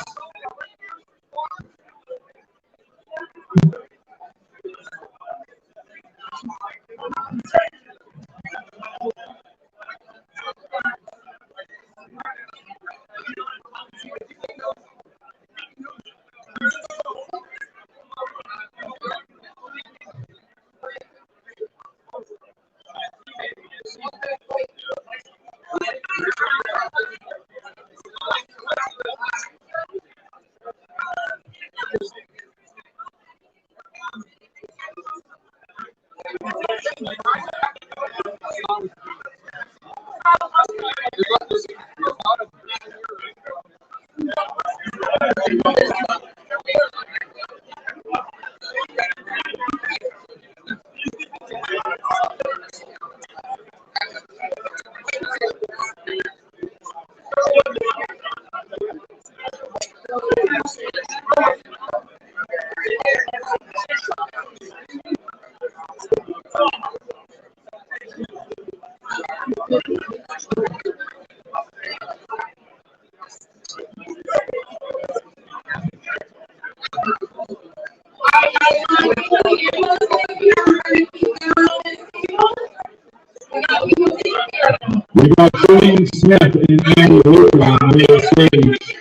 We got Julian Smith and Andy Luke on the main stage.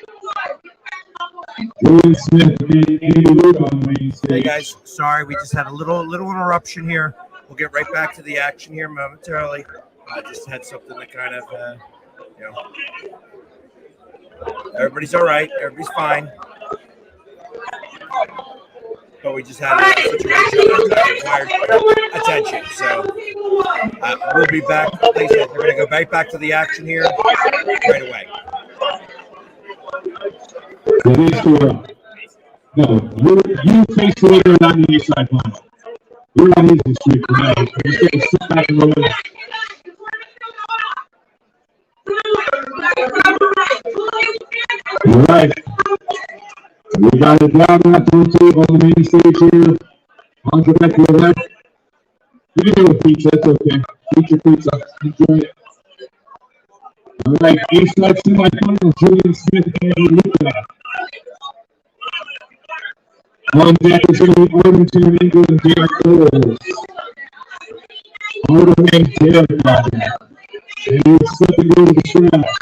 Julian Smith and Andy Luke on the main stage. Hey guys, sorry, we just had a little interruption here. We'll get right back to the action here momentarily. I just had something that kind of, everybody's all right, everybody's fine. But we just had a situation that required attention. So we'll be back. Like I said, we're going to go right back to the action here right away. No, you face the leader on the east side line. You're on Easy Street tonight. You're just going to sit back and roll. All right. We got it down that on the main stage here. On the back to the left. You can do a pizza, that's okay. Eat your pizza. Enjoy it. All right, east side semifinal, Julian Smith and Andy Luca. On deck is going to be Arlington, England, and Derek Cole. Arlington and Derek Cole. And he's set to go to the straps.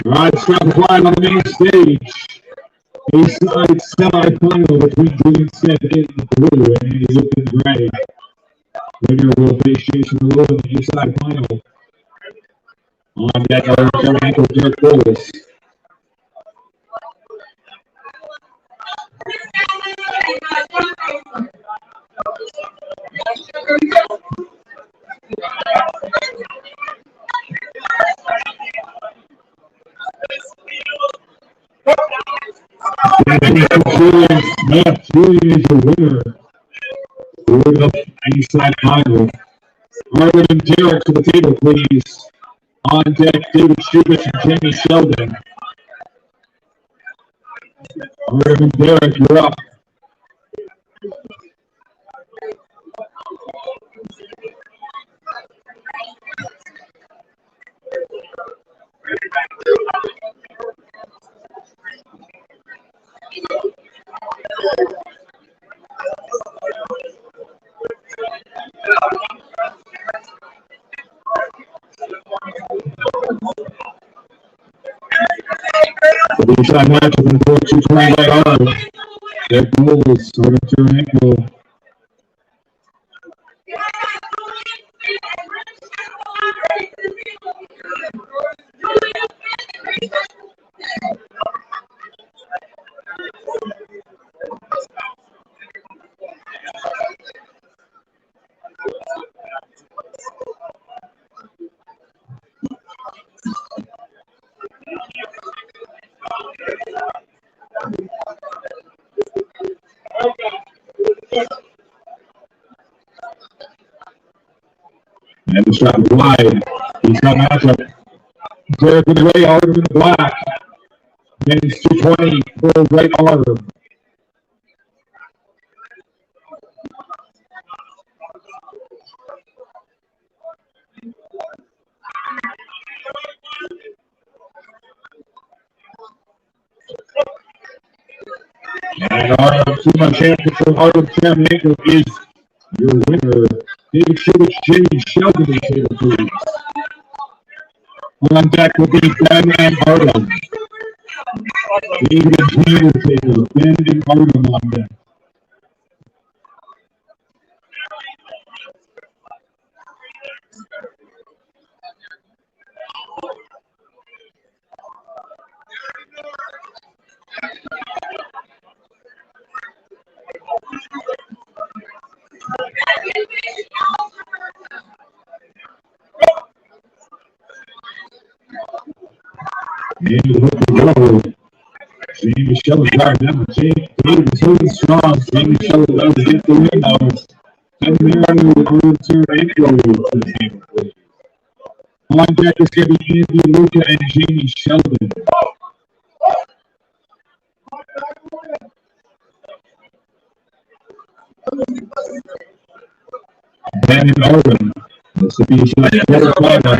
Right, start the flying on the main stage. East side semi-final between Julian Smith in the blue and Andy Luke in the gray. Winner will face Jason Merlot in the east side final. On deck, our ankle Derek Bowles. Julian Smith. Julian is your winner. For the Eastside final. Marvin and Derek to the table, please. On deck, David Shubis and Jamie Sheldon. Marvin and Derek, you're up. The inside match of the 4-2-20 right arm. Their goal is sort of to ankle. And the shot wide. He's got matchup. Derek in the gray, Artem in the black. Men's 220 for right arm. And Artem, too much championship. Artem Championship is your winner. David Shubich, Jamie Sheldon to the table, please. On deck will be Ben and Artem. David and Jamie to the table. Ben and Artem on deck. And with the goal, Jamie Sheldon got down. David is really strong. Jamie Sheldon does get the win now. And there will return ankle to the table, please. On deck is going to be Andy, Luca, and Jamie Sheldon. Ben and Artem. This will be the quarterfinal.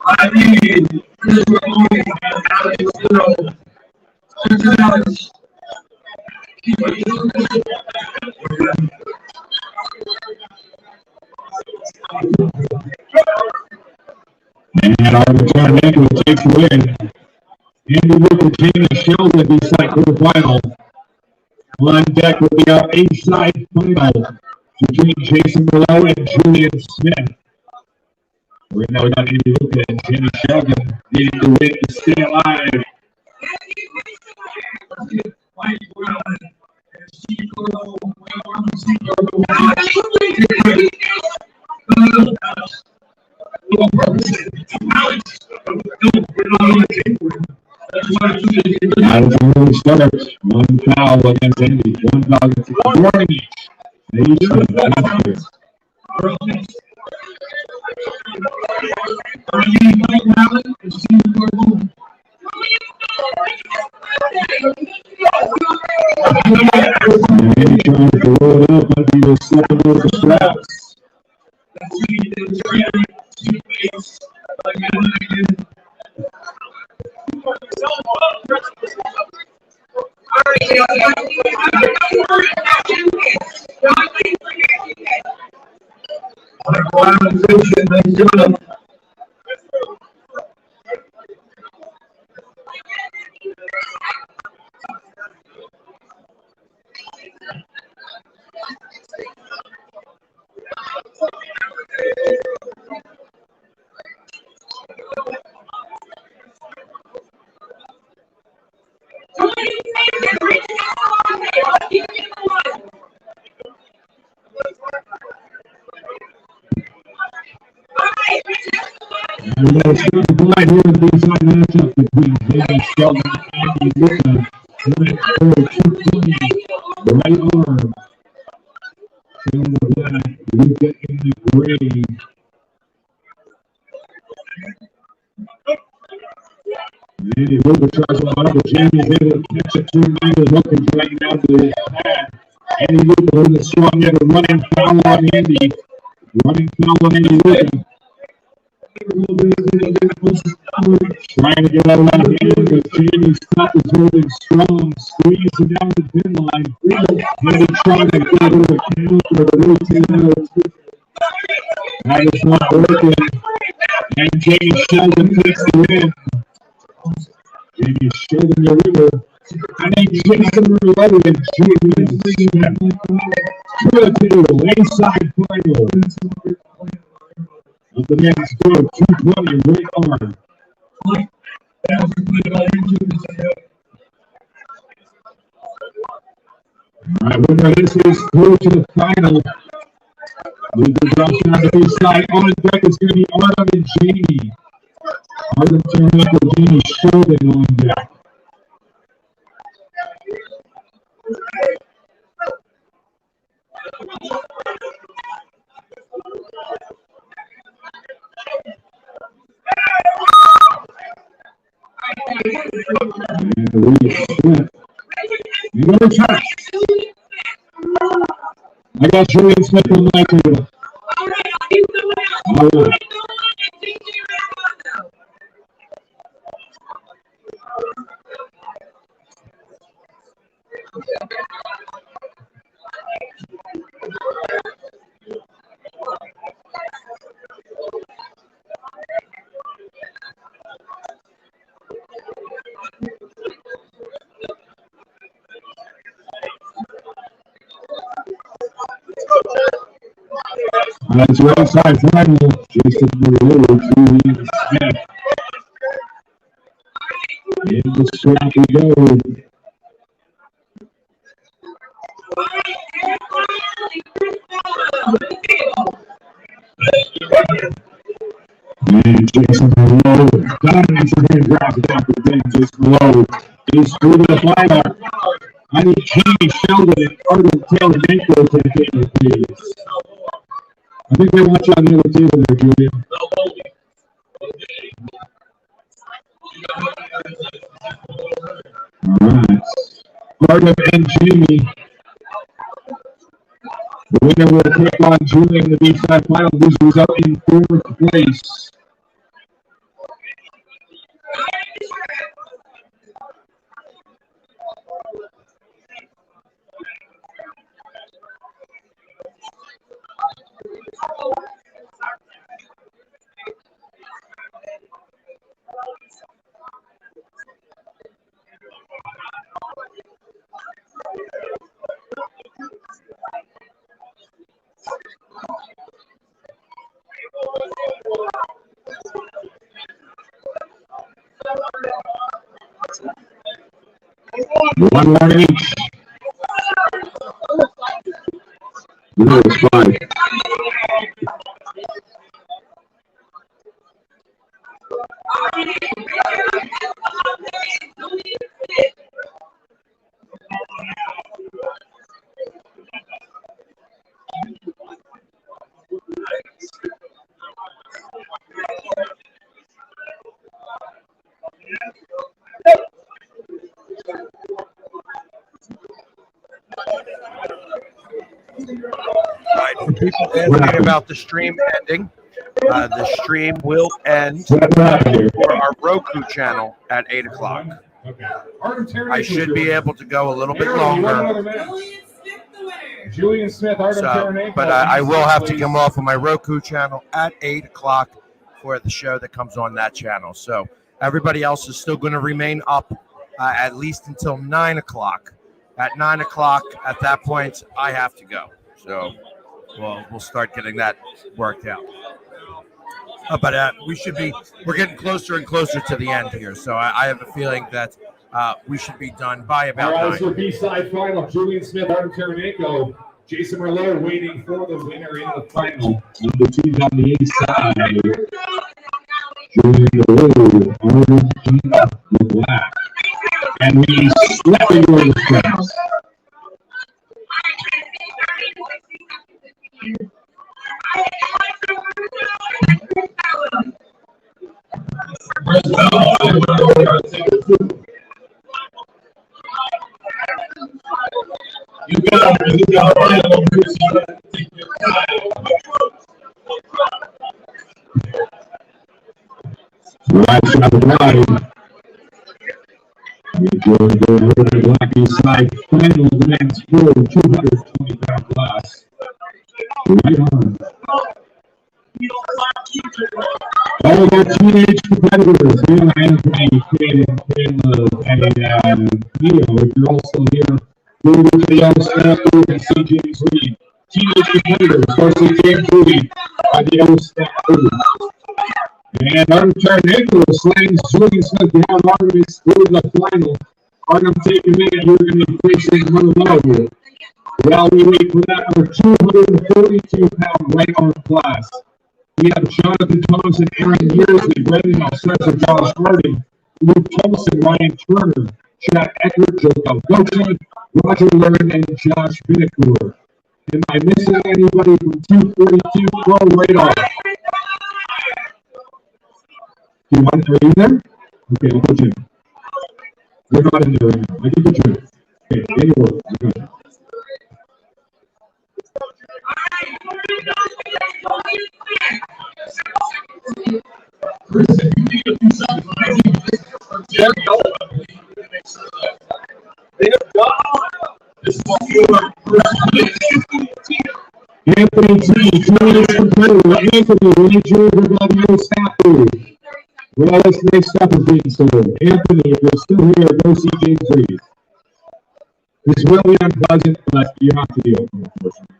I mean, this is only and our return ankle takes the win. Andy Luca, Jamie Sheldon, the side quarterfinal. On deck will be our A-side final between Jason Merlot and Julian Smith. Right now we got Andy Luca and Jamie Sheldon needing to win to stay alive. That was a early start. One foul against Andy. One foul against warning each. Andy trying to roll it up, but he was slipping over the straps. And we're going to start the blind here in the B-side matchup between Jamie Sheldon and Andy Whitman. Women for 220, the right arm. In the black, Luca in the gray. Andy Luca tries to line up, but Jamie's able to catch it through Mango's hook and dragging down to the pad. Andy Luca with a strong net, a running foul on Andy. Running foul on Andy Luca. Trying to get out of that hand, but Jamie's top is holding strong, squeezing down the pin line. Andy trying to get a little counter, a routine out. That is not working. And Jamie Sheldon takes the win. Jamie Sheldon, the leader. And then Jason Merlot and Julian Smith. Two wayside final. Of the men's score, 220, right arm. All right, winner, this is through to the final. Luca drops down the east side. On deck is going to be Artem and Jamie. Artem turning up with Jamie Sheldon on deck. And the lead is split. You go to touch. I got Julian Smith on my table. All right. That's right side final. Jason Merlot, Julian Smith. In the strap we go. And Jason Merlot dominates the hand, grabs it after the Jason Merlot is through to the final. I need Jamie Sheldon and Artem Taylor-Menko to the table, please. I think they want you on the other table there, Julian. All right. Artem and Jamie. The winner will take on Julian in the B-side final. This was up in 4th place. One more each. No, it's 5. Right, for people asking about the stream ending, the stream will end for our Roku channel at 8 o'clock. I should be able to go a little bit longer. Julian Smith, But I will have to come off of my Roku channel at 8 o'clock for the show that comes on that channel. So everybody else is still going to remain up at least until 9 o'clock. At 9 o'clock, at that point, I have to go. So we'll start getting that worked out. But we're getting closer and closer to the end here. So I have a feeling that we should be done by about 9. All right, so B-side final. Julian Smith, Artem Taranenko, Jason Merlot waiting for the winner in the final. The team on the inside. Joining the road, Argentina, the black. And we swept the road fast. You got right side of line. We're going to go over the black inside. Final advance for 220-pound class. Right on. All of our teenage competitors, Neil Anthony, Caleb, and Neil, if you're also here, move to the young staff group and see James Reed. Teenage competitors, Darcy James Reed, by the young staff group. And Artem Nicholas slams Julian Smith down. Artem is through the final. Artem, take a minute. You're going to be facing Merlot. While we wait for that, our 242-pound right arm class. We have Jonathan Thompson, Aaron Yearsley, Brendan Spencer, Josh Harding, Luke Thompson, Ryan Turner, Chad Eckert, Joe Goshen, Roger Lerin, and Josh Vinacour. Am I missing anybody from 242 Pro Radar? Are you there? Okay, I'll put you in. You're not in there right now. I can put you in. Okay, anyway, you're good. Anthony T, Anthony, we need you to have your staff food. Well, this next step is being sold. Anthony, if you're still here, go see James Reed. It's really unpleasant, but you have to deal with it, unfortunately.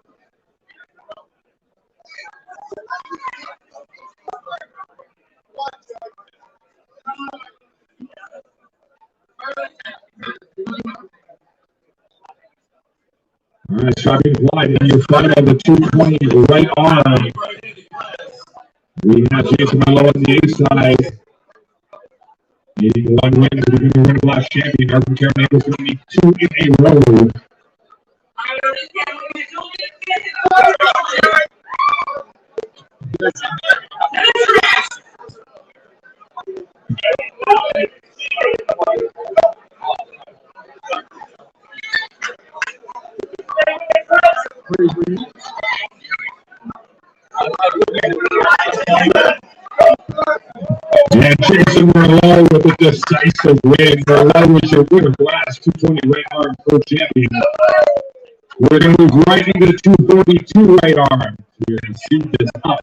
All right, starting wide, and you're fighting on the 220 right arm. We have Jason Merlot on the inside. Needing one win to become the WinterBlast champion. Arthur Carolina is going to need 2 in a row. And Jason Merlot with a decisive win. Merlot is your WinterBlast 220 right arm pro champion. We're going to move right into the 242 right arm. We're going to see this up.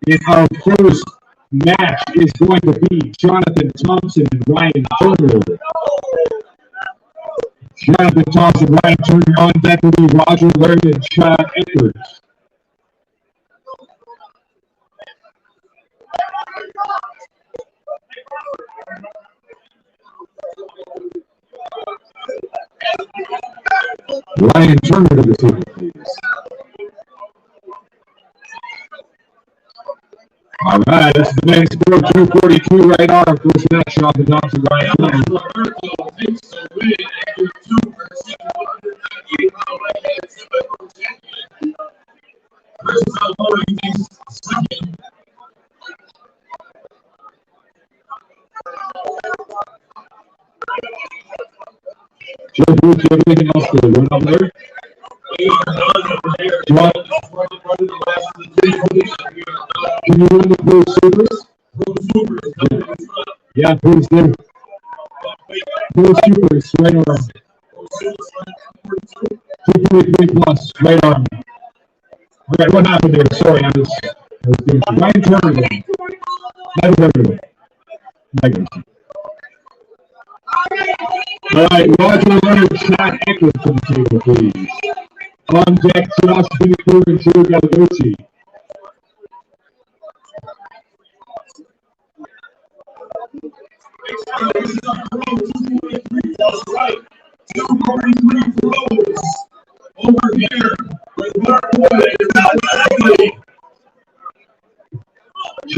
In our first match is going to be Jonathan Thompson and Ryan Turner. Jonathan Thompson, Ryan Turner on deck will be Roger Laird and Chad Eckert. Ryan Turner to the table, please. All right, this is the men's sport 242 right arm. First match, Jonathan Thompson, Ryan Turner. Joe Booth, do you have anything else to run up there? Can you run the Pro Supers? Yeah, please do. Pro Supers, right arm. 243 plus, right arm. Okay, what happened there? Sorry, I was doing Ryan Turner. Never. All right, Roger Leonard, Chad Eckert to the table, please. On deck, Josh Vinacour and Joe Galagochi. Over here with Mark Wood.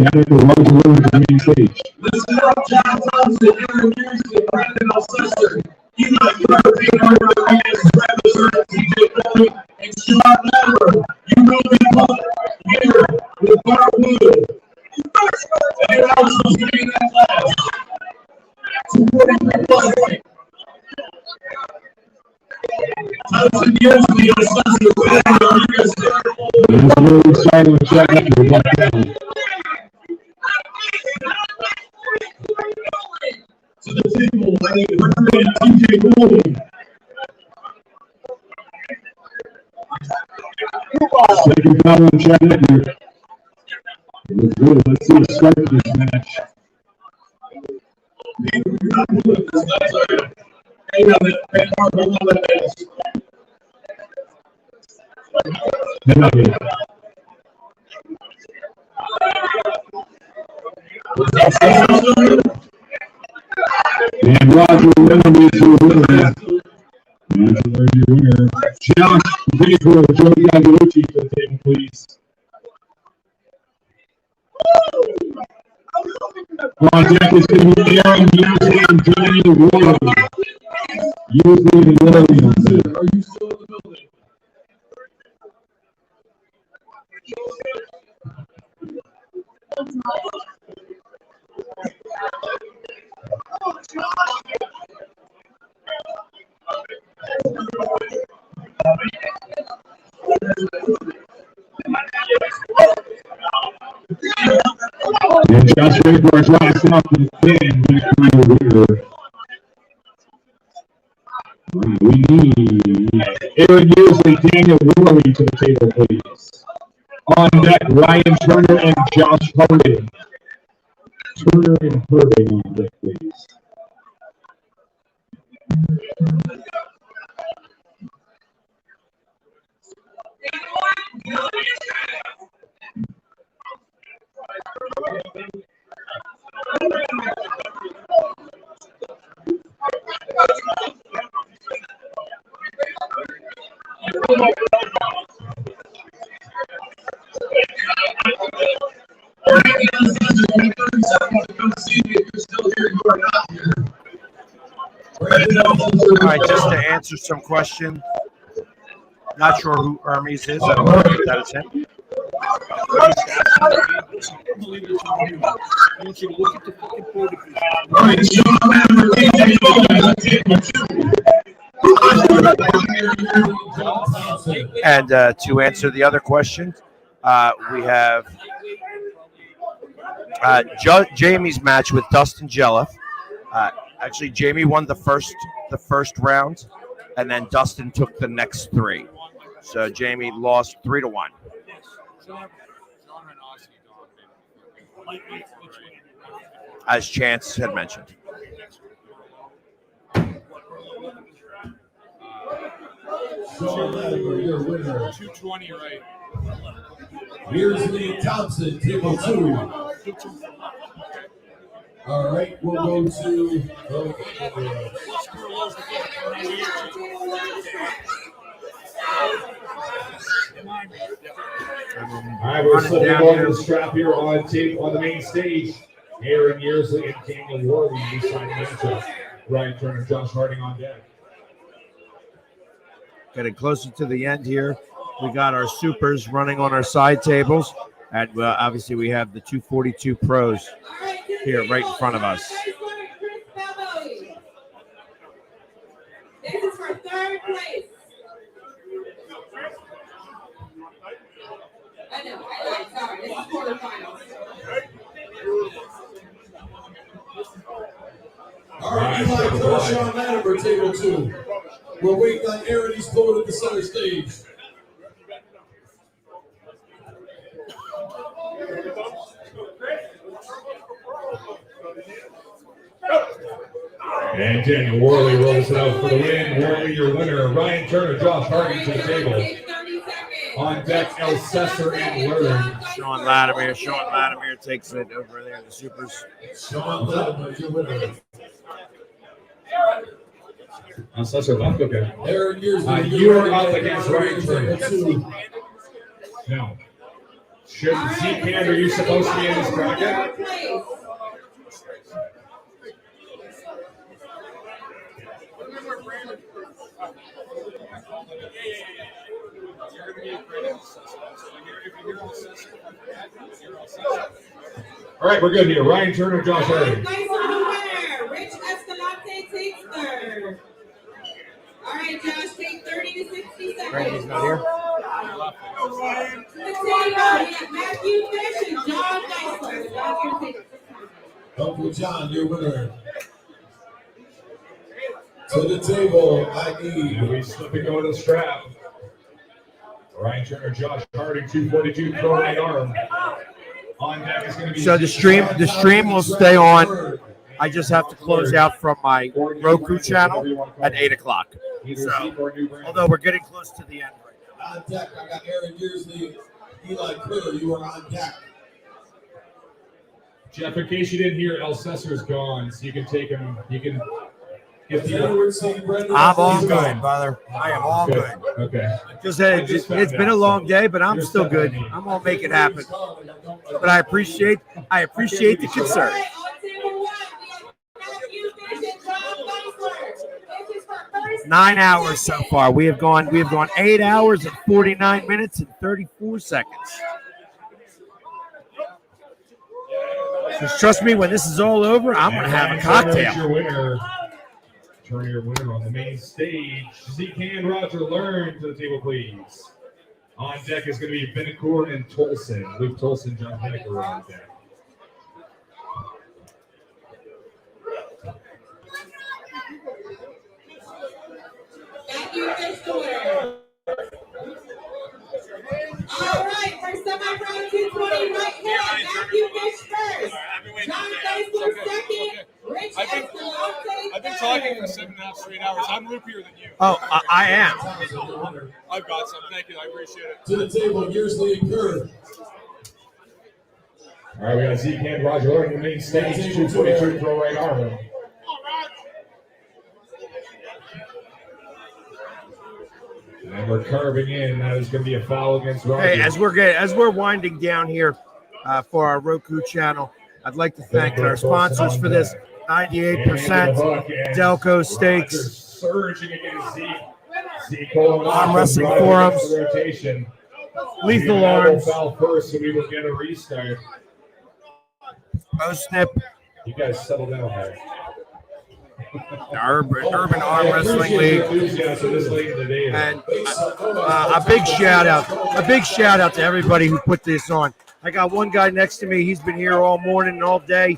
Chapter for Robbie to the main stage. Listen up, John Thompson, Aaron Houston, Brandon Alcester, Eli Murphy, Herbert Reyes, Travis Hurd, TJ Bowie, and Sean Lambert. You know them all here with Barwood. And who else was getting that last? 243 plus. Thompson usually Alcester with Aaron Houston. Let's go inside of the chapter. To the table, TJ Bowie. Second foul on Chad Edgar. Let's go. Let's see the start of this match. And Roger Willoughby to the winner. Josh Baker, Joey Gagliucci to the table, please. On deck is going to be Aaron Usley and Daniel Warley. Usley and Warley. Are you still in the building? And Josh Baker is last off the 10 winner. We need Aaron Usley, Daniel Warley to the table, please. On deck, Ryan Turner and Josh Harding. Turner and Harding on deck, please. All right, just to answer some question. Not sure who Hermes is. I don't know if that is him. And to answer the other question, we have Jamie's match with Dustin Jelliff. Actually, Jamie won the first round, and then Dustin took the next three. So Jamie lost 3-1. As Chance had mentioned. Your winner. 220, right? Here's Lee Thompson, table 2. All right, we'll go to. All right, we're slipping over the strap here on tape on the main stage. Aaron Usley and Daniel Warley beside the matchup. Ryan Turner, Josh Harding on deck. Getting closer to the end here. We got our supers running on our side tables. And obviously we have the 242 pros here right in front of us. This is for third place. I know, sorry, this is quarterfinals. All right, Eli Kershaw Latimer, table 2. We're waiting on Aaron. He's going to the center stage. And Daniel Warley rolls it out for the win. Warley, your winner. Ryan Turner, Josh Harding to the table. On deck, El Cesar and Learn. Sean Latimer takes it over there in the supers. Sean Latimer, your winner. El Cesar left, okay. Aaron Usley, you are up against Ryan Turner. No. Zeke, are you supposed to be in this bracket? All right, we're good here. Ryan Turner, Josh Harding. Rich Escalante takes third. All right, Josh, take 30 to 60 seconds. Randy's not here. Matthew Fish and John Geisler. Josh, take Uncle John, your winner. To the table, I need. And we slipping over the strap. Ryan Turner, Josh Harding, 242, throw right arm. On deck is going to be. So the stream will stay on. I just have to close out from my Roku channel at 8 o'clock. So, although we're getting close to the end right now. On deck, I got Aaron Beersley, Eli Critter. You are on deck. Jeff, in case you didn't hear, El Cesar's gone, so you can take him. You can get the. I'm all good, brother. I am all good. Okay. It's been a long day, but I'm still good. I'm gonna make it happen. But I appreciate the concern. 9 hours so far. We have gone 8 hours and 49 minutes and 34 seconds. Just trust me, when this is all over, I'm going to have a cocktail. Turn your winner on the main stage. Zeke and Roger Learn to the table, please. On deck is going to be Benacour and Tolson. Luke Tolson, John Benacour on deck. Matthew Fish the winner. All right, for semi-pro 220 right here, Matthew Fish first. John Geisler second. Rich Escalante I've been talking for 7.5 straight hours. I'm loopier than you. Oh, I am. I've got some. Thank you. I appreciate it. To the table, Beersley and Kerr. All right, we got Zeke and Roger Learn on the main stage. 222, throw right arm. And we're carving in. That is going to be a foul against Roger. Hey, as we're winding down here for our Roku channel, I'd like to thank our sponsors for this. 98% Delco Steaks, surging against Zeke. Arm Wrestling Forums, rotation. Lethal Arms, foul first, so we will get a restart. Snip. You guys settle down there. Urban Arm Wrestling League, and a big shout out to everybody who put this on. I got one guy next to me. He's been here all morning and all day,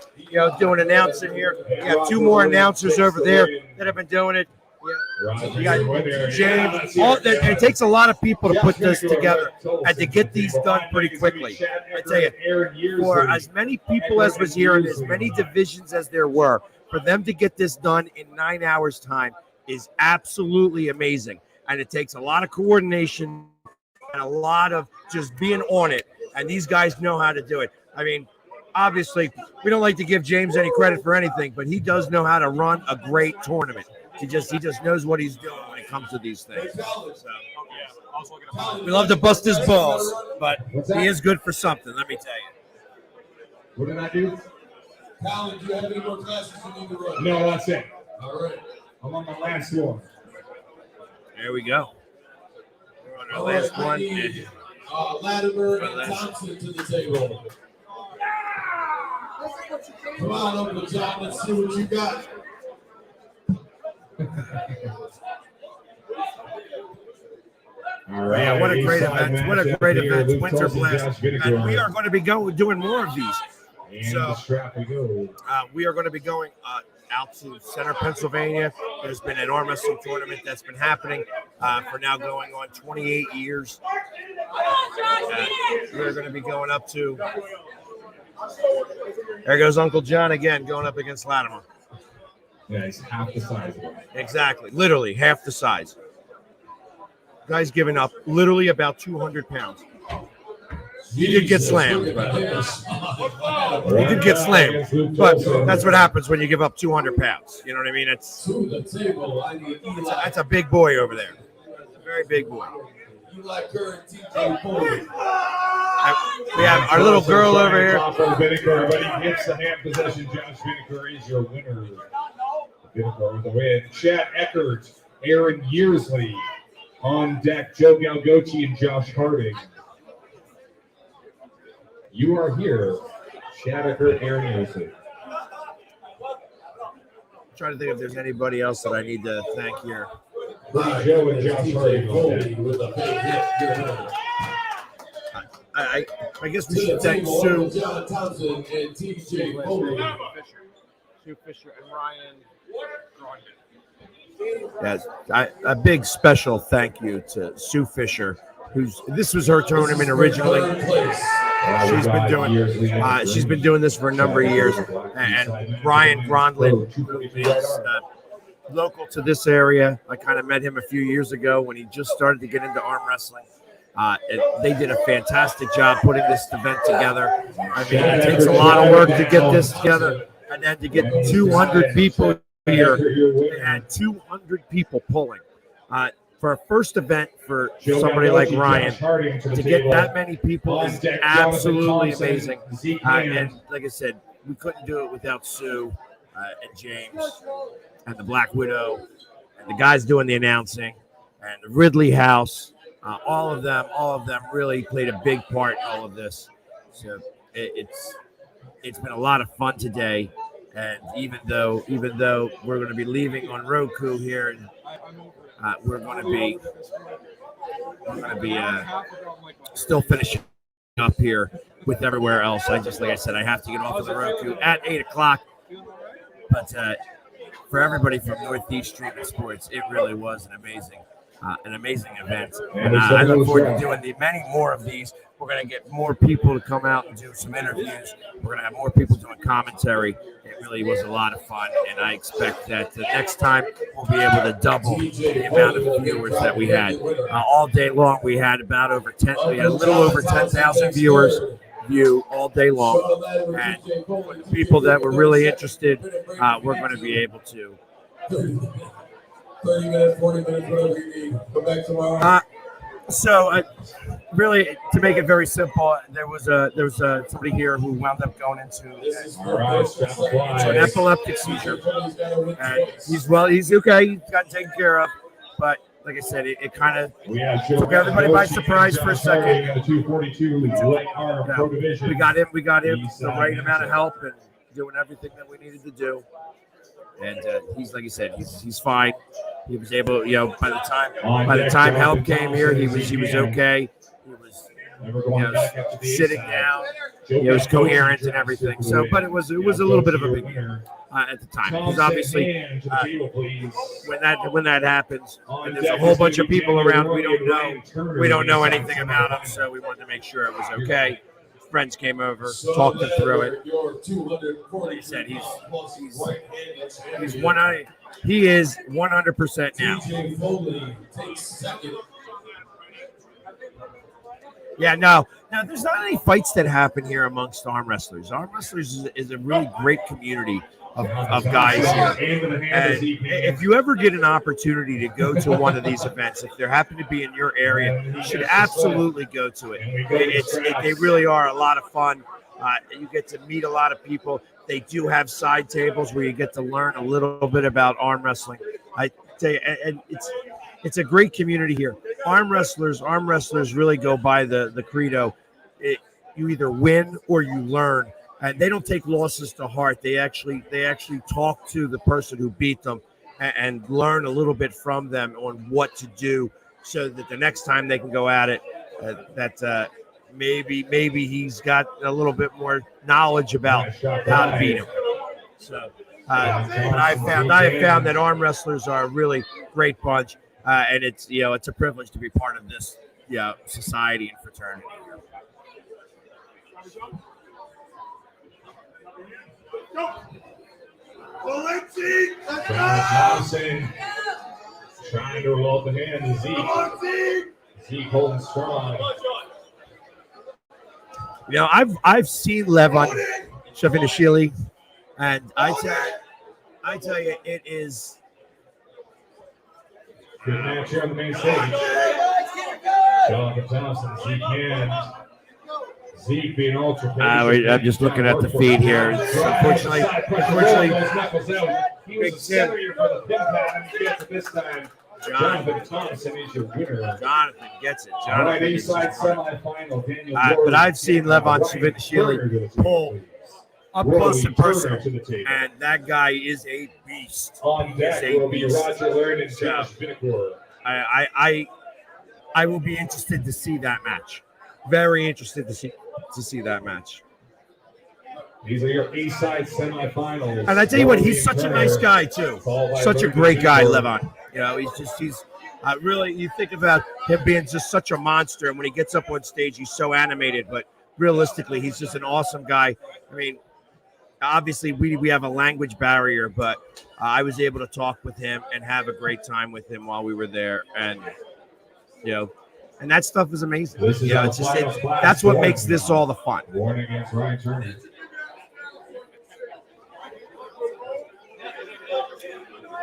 doing announcing here. We got two more announcers over there that have been doing it. You got James. It takes a lot of people to put this together and to get these done pretty quickly. I tell you, for as many people as was here and as many divisions as there were, for them to get this done in 9 hours' time is absolutely amazing. And it takes a lot of coordination and a lot of just being on it. And these guys know how to do it. I mean, obviously, we don't like to give James any credit for anything, but he does know how to run a great tournament. He just knows what he's doing when it comes to these things. So, we love to bust his balls, but he is good for something, let me tell you. What did I do? Colin, do you have any more classes you need to run? No, that's it. All right. I'm on my last one. There we go. We're on our last one. Latimer and Thompson to the table. Come on, Uncle John. Let's see what you got. All right. Yeah, what a great event. What a great event. WinterBlast. And we are going to be doing more of these. So we are going to be going out to Center, Pennsylvania. There's been an arm wrestling tournament that's been happening for now going on 28 years. We're going to be going up to, there goes Uncle John again, going up against Latimer. Yeah, he's half the size. Exactly. Literally half the size. Guy's giving up literally about 200 pounds. He did get slammed. He did get slammed. But that's what happens when you give up 200 pounds. You know what I mean? That's a big boy over there. It's a very big boy. You like her and TJ Foley. We have our little girl over here. Everybody gets the hand possession. Josh Vinegar is your winner. Vinegar with the win. Chad Eckert, Aaron Yearsley on deck. Joe Galgochi and Josh Harding. You are here. Chad Eckert, Aaron Yearsley. I'm trying to think if there's anybody else that I need to thank here. Joe and Josh Harding with a big hit. I guess we should thank Sue. John Thompson and TJ Foley. Sue Fischer and Ryan. Yes, a big special thank you to Sue Fischer, this was her tournament originally. She's been doing this for a number of years, and Ryan Grondlin, who is local to this area. I kind of met him a few years ago when he just started to get into arm wrestling. They did a fantastic job putting this event together. I mean, it takes a lot of work to get this together, and then to get 200 people here. They had 200 people pulling. For a first event for somebody like Ryan, to get that many people is absolutely amazing. And like I said, we couldn't do it without Sue and James and the Black Widow and the guys doing the announcing and the Ridley House. All of them really played a big part in all of this. So it's been a lot of fun today. And even though we're going to be leaving on Roku here, and we're going to be still finishing up here with everywhere else. Like I said, I have to get off of the Roku at 8:00. But for everybody from Northeast Streaming Sports, it really was an amazing event. And I look forward to doing many more of these. We're going to get more people to come out and do some interviews. We're going to have more people doing commentary. It really was a lot of fun, and I expect that the next time we'll be able to double the amount of viewers that we had. All day long, we had a little over 10,000 viewers view all day long. And for the people that were really interested, we're going to be able to 30 minutes, 40 minutes, whatever you need. Come back tomorrow. Really, to make it very simple, there was somebody here who wound up going into an epileptic seizure, and he's okay. He's got taken care of, but like I said, it kind of took everybody by surprise for a second. We got him the right amount of help and doing everything that we needed to do. And he's, like you said, he's fine. He was able, by the time help came here, he was okay. He was, sitting down. He was coherent and everything. So, but it was a little bit of a big deal at the time, because obviously when that happens, and there's a whole bunch of people around, we don't know anything about him, so we wanted to make sure it was okay. Friends came over, talked him through it. Like I said, he is 100% now. Yeah, no, there's not any fights that happen here amongst arm wrestlers. Arm wrestlers is a really great community of guys here. And if you ever get an opportunity to go to one of these events, if there happen to be in your area, you should absolutely go to it. They really are a lot of fun. You get to meet a lot of people. They do have side tables where you get to learn a little bit about arm wrestling. I tell you, and it's a great community here. Arm wrestlers really go by the credo: you either win or you learn. And they don't take losses to heart. They actually talk to the person who beat them and learn a little bit from them on what to do, so that the next time they can go at it, maybe he's got a little bit more knowledge about how to beat him. So, but I found that arm wrestlers are a really great bunch, and it's a privilege to be part of this society and fraternity. Thompson trying to roll up the hand to Zeke. Zeke holding strong. I've seen Levon Shafinashvili, and I tell you, it is good match here on the main stage. Jonathan Thompson, Zeke Hand. Zeke being ultra I'm just looking at the feed here. Unfortunately, he was a center here for the pin pad, and he gets it this time. Jonathan Thompson is your winner. Jonathan gets it. All right, Eastside semifinal. Daniel But I've seen Levon Svitashvili pull up close and personal, and that guy is a beast. On deck will be Roger Laird and Josh Vinicor. I will be interested to see that match. Very interested to see that match. These are your Eastside semifinals. And I tell you what, he's such a nice guy too. Such a great guy, Levon. You know, he's really, you think about him being just such a monster, and when he gets up on stage, he's so animated. But realistically, he's just an awesome guy. I mean, obviously, we have a language barrier, but I was able to talk with him and have a great time with him while we were there, and and that stuff is amazing. That's what makes this all the fun. Warning against Ryan Turner.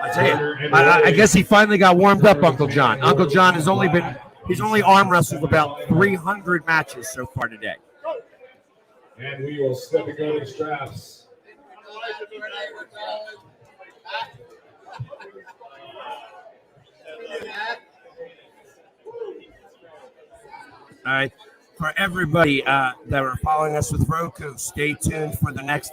I tell you, I guess he finally got warmed up, Uncle John. Uncle John he's only arm wrestled about 300 matches so far today. And we will step and go to the straps. All right, for everybody that are following us with Roku, stay tuned for the next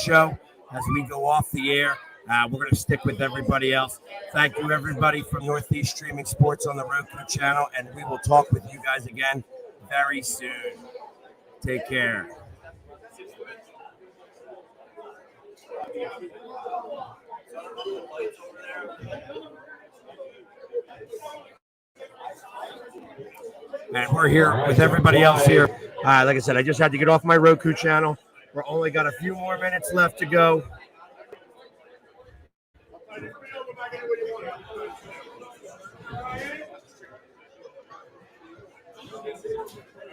show as we go off the air. We're going to stick with everybody else. Thank you, everybody from Northeast Streaming Sports on the Roku channel, and we will talk with you guys again very soon. Take care. And we're here with everybody else here. Like I said, I just had to get off my Roku channel. We're only got a few more minutes left to go.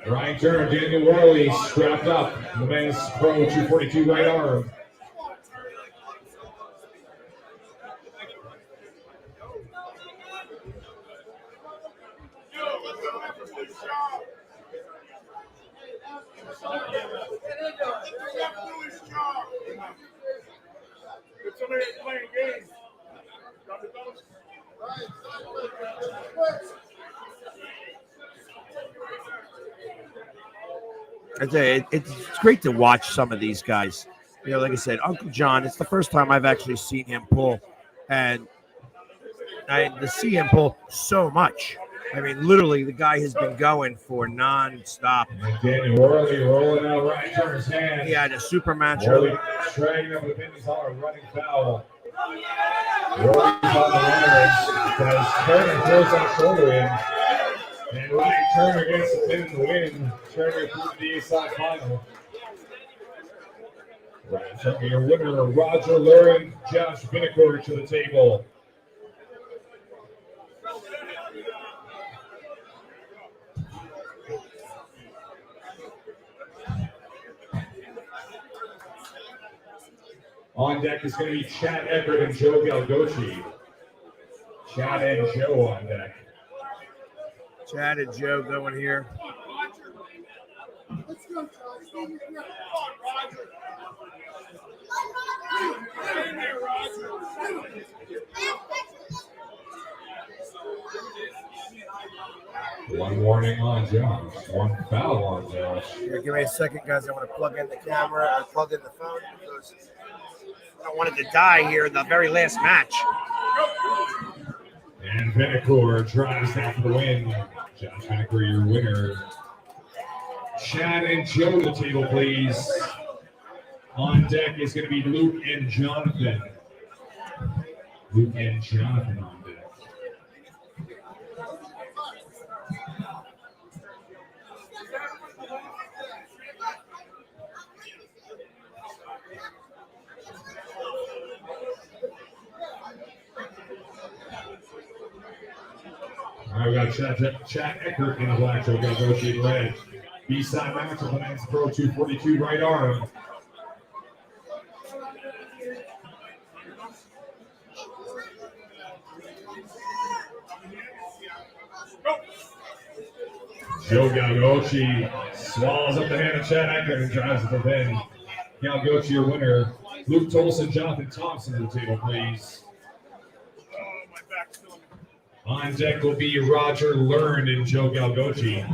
Ryan Turner, Daniel Worley strapped up. The men's Pro 242 right arm. Playing games. It's great to watch some of these guys. You know, like I said, Uncle John, it's the first time I've actually seen him pull. And to see him pull so much. I mean, literally, the guy has been going for non-stop. Daniel Worley rolling out Ryan Turner's hand. He had a super match. Worley dragging up the pin. He's on a running foul. Worley's on the runners as Turner throws that shoulder in. And Ryan Turner gets the pin in the win. Turner through the Eastside final. Ryan Turner, your winner, Roger Lurin, Josh Vinicor to the table. On deck is going to be Chad Eckert and Joe Galgochi. Chad and Joe on deck. Chad and Joe going here. Let's go, One warning on Josh. One foul on Josh. Here, give me a second, guys. I want to plug in the camera or plug in the phone because I don't want it to die here in the very last match. And Vinicor drives that for the win. Josh Vinicor, your winner. Chad and Joe to the table, please. On deck is going to be Luke and Jonathan. Luke and Jonathan on deck. All right, we got Chad Eckert in the black, Joe Galgochi in red. B-side match of the men's Pro 242 right arm. Joe Galgochi swallows up the hand of Chad Eckert and drives it for Ben. Galgochi, your winner. Luke Tolson, Jonathan Thompson to the table, please. On deck will be Roger Learn and Joe Galgochi.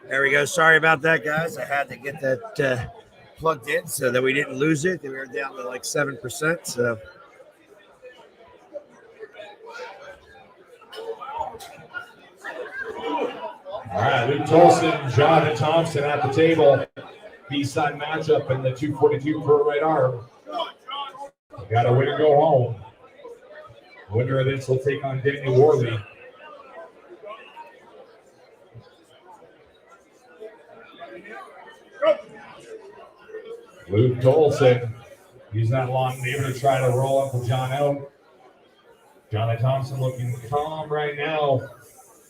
There we go. Sorry about that, guys. I had to get that plugged in so that we didn't lose it. We were down to like 7%. So. All right, Luke Tolson, Jonathan Thompson at the table. B-side matchup in the 242 per right arm. Got a winner go home. Winner of this will take on Daniel Worley. Luke Tolson, he's not long able to try to roll up with John O. Jonathan Thompson looking calm right now.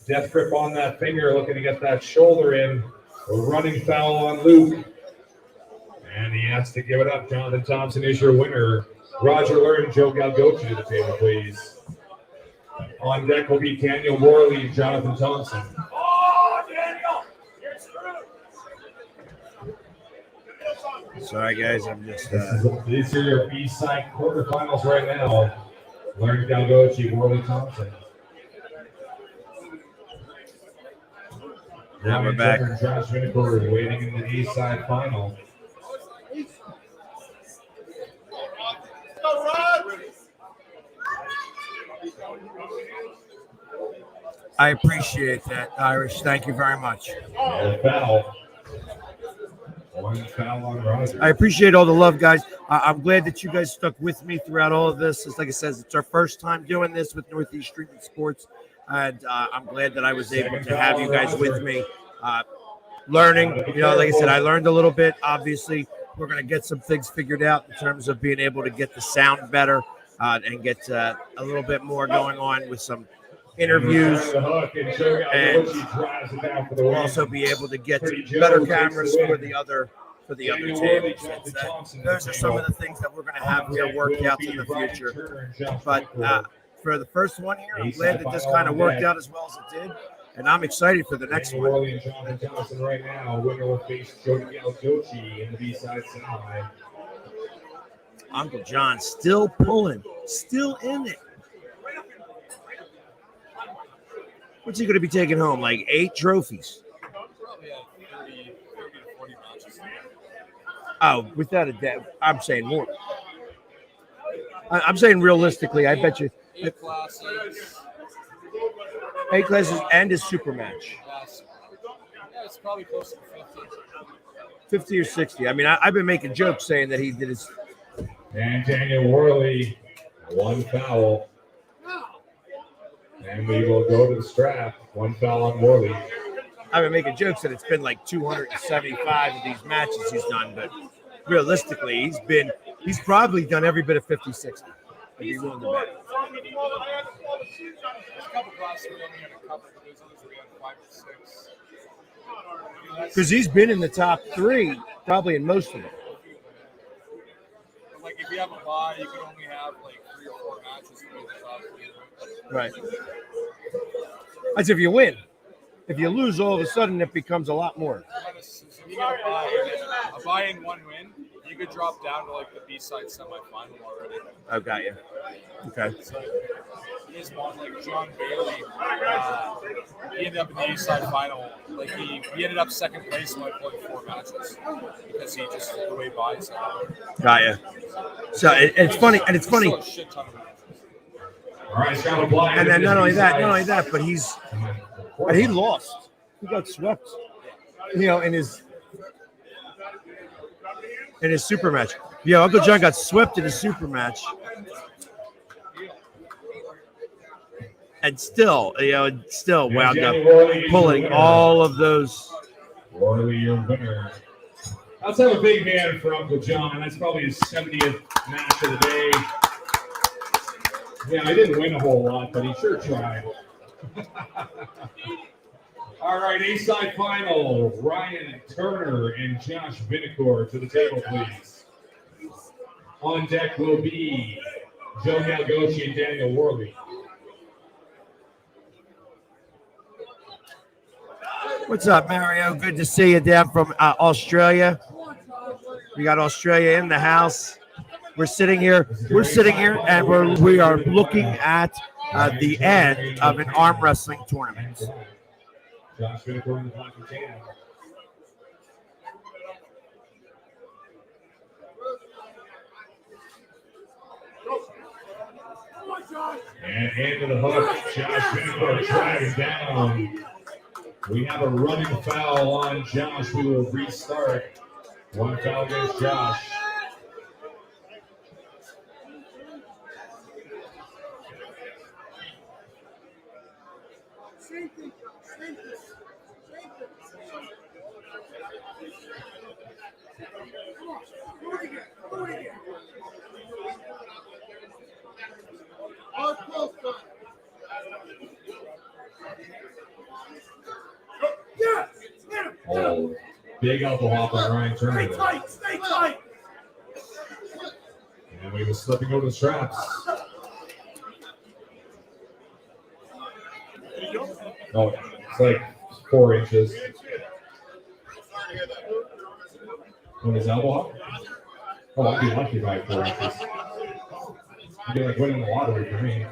Death grip on that finger, looking to get that shoulder in. A running foul on Luke. And he has to give it up. Jonathan Thompson is your winner. Roger Learn and Joe Galgochi to the table, please. On deck will be Daniel Worley and Jonathan Thompson. Sorry, guys. I'm just. These are your B-side quarterfinals right now. Learn Galgochi, Worley Thompson. Now we're back. Josh Vinicourt waiting in the A-side final. I appreciate that, Irish. Thank you very much. One foul. One foul on Roger. I appreciate all the love, guys. I'm glad that you guys stuck with me throughout all of this. It's like I said, it's our first time doing this with Northeast Streaming Sports, and I'm glad that I was able to have you guys with me. Learning, like I said, I learned a little bit. Obviously, we're going to get some things figured out in terms of being able to get the sound better and get a little bit more going on with some interviews, and we'll also be able to get better cameras for the other tables. Those are some of the things that we're going to have here worked out in the future. But for the first one here, I'm glad that this kind of worked out as well as it did, and I'm excited for the next one. And Jonathan Thompson right now. Winner will face Joe Galgochi in the B-side semi. Uncle John still pulling, still in it. What's he going to be taking home? Like 8 trophies? Probably 30 to 40 matches. Oh, without a doubt. I'm saying more. I'm saying realistically, I bet you. 8 classes. 8 classes and his super match. Yeah, it's probably close to 50. 50 or 60. I mean, I've been making jokes saying that he did his. And Daniel Worley, one foul. And we will go to the strap. One foul on Worley. I've been making jokes that it's been like 275 of these matches he's done, but realistically, he's probably done every bit of 50, 60. I'd be willing to bet. There's a couple classes we only had a couple, but there's others we had 5 or 6. Because he's been in the top 3, probably in most of them. But like if you have a bye, you can only have like 3 or 4 matches to be in the top 3. Right. That's if you win. If you lose, all of a sudden it becomes a lot more. So if you get a bye and 1 win, you could drop down to like the B-side semifinal already. I got you. Okay. So he has one like John Bailey. He ended up in the A-side final. Like he ended up second place in like 4 matches because he just the way buys. Got you. So it's funny, and it's funny. All right, and then not only that, but he lost. He got swept. In his super match. Yeah, Uncle John got swept in his super match. And still wound up pulling all of those. Worley, your winner. Let's have a big man for Uncle John. That's probably his 70th match of the day. Yeah, I didn't win a whole lot, but he sure tried. All right, A-side final. Ryan Turner and Josh Vinicourt to the table, please. On deck will be Joe Galgochi and Daniel Worley. What's up, Mario? Good to see you down from Australia. We got Australia in the house. We're sitting here, and we are looking at the end of an arm wrestling tournament. Josh Whitaker in the black and tan. And into the hook, Josh Whitaker drags down. We have a running foul on Josh. We will restart. One foul against Josh. Oh, big elbow hop on Ryan Turner. Stay tight, stay tight. And we were slipping over the straps. Oh, it's like 4 inches. On his elbow hop? Oh, I'd be lucky by 4 inches. It'd be like winning the lottery for me.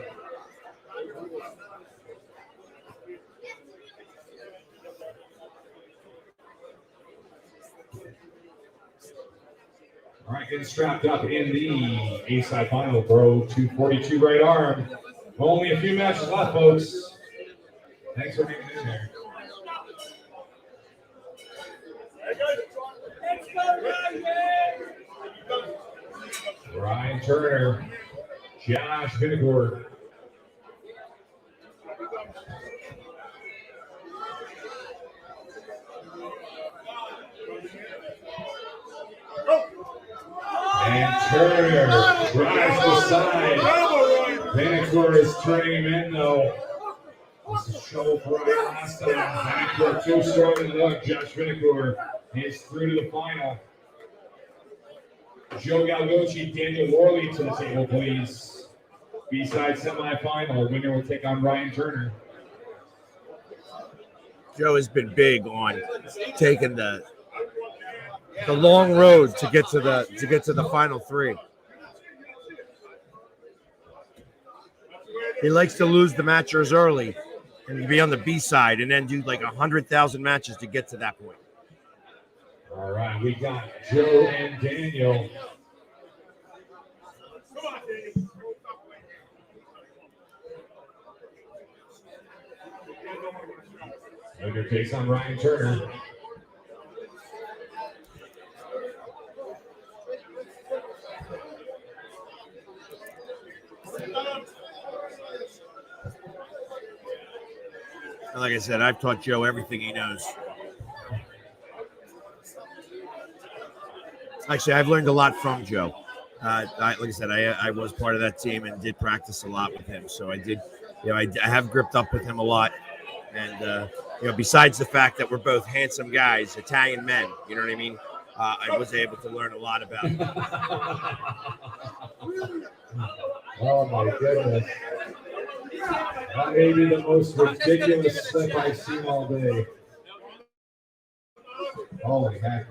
All right, getting strapped up in the A-side final, bro. 242 right arm. Only a few matches left, folks. Thanks for hanging in there. Ryan Turner, Josh Whitaker. And Turner drives the side. Whitaker is turning him in, though. This is show for Ryan last time. Whitaker too strong in the look. Josh Whitaker is through to the final. Joe Galgochi, Daniel Worley to the table, please. B-side semifinal. Winner will take on Ryan Turner. Joe has been big on taking the long road to get to the final three. He likes to lose the matchers early and be on the B side and then do like 100,000 matches to get to that point. All right, we got Joe and Daniel. Winner takes on Ryan Turner. And like I said, I've taught Joe everything he knows. Actually, I've learned a lot from Joe. Like I said, I was part of that team and did practice a lot with him. So I did, I have gripped up with him a lot. And, besides the fact that we're both handsome guys, Italian men, you know what I mean? I was able to learn a lot about him. Oh, my goodness. That may be the most ridiculous slip I've seen all day. Holy heck.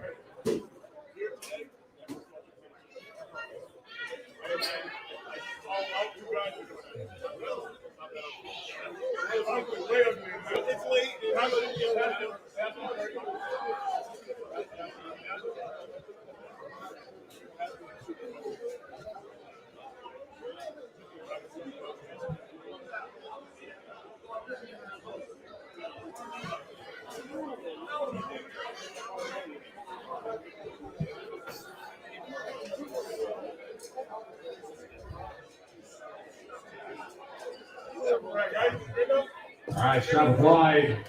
All right, strap applied.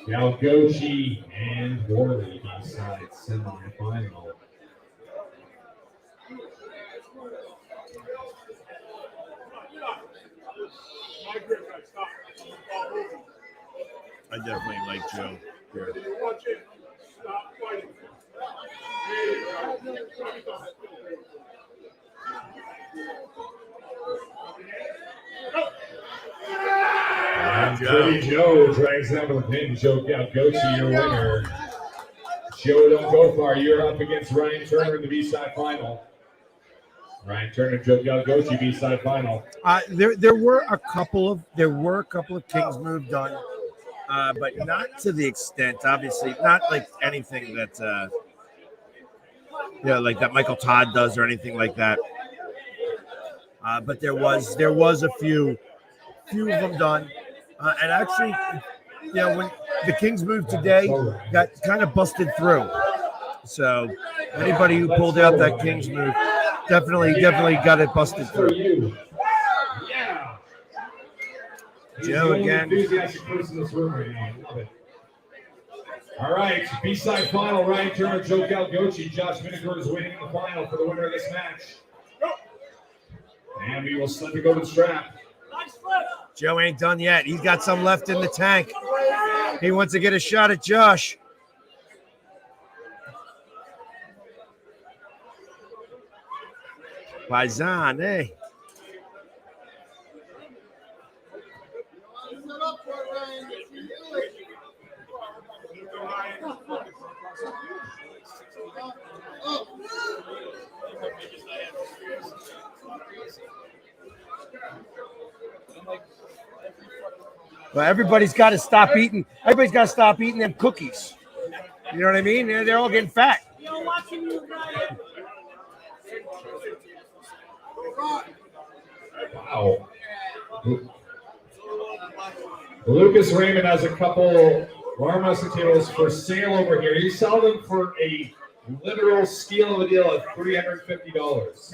Galgochi and Worley inside semifinal. I definitely like Joe here. And Pretty Joe drags down to the pin. Joe Galgochi, your winner. Joe, don't go far. You're up against Ryan Turner in the B-side final. Ryan Turner, Joe Galgochi, B-side final. There were a couple of King's move done, but not to the extent. Obviously, not like anything that like that Michael Todd does or anything like that. But there was a few of them done, and actually, when the Kings move today got kind of busted through. So anybody who pulled out that Kings move definitely got it busted through. Yeah. Joe again. Enthusiastic person in this room right now. I love it. All right, B-side final, Ryan Turner, Joe Galgochi. Josh Vinegar is winning the final for the winner of this match. And we will slip to go to the strap. Joe ain't done yet. He's got some left in the tank. He wants to get a shot at Josh. Paisan, eh? Well, everybody's got to stop eating. Everybody's got to stop eating them cookies. You know what I mean? They're all getting fat. Wow. Lucas Raymond has a couple arm wrestling tables for sale over here. He's selling them for a literal steal of a deal of $350.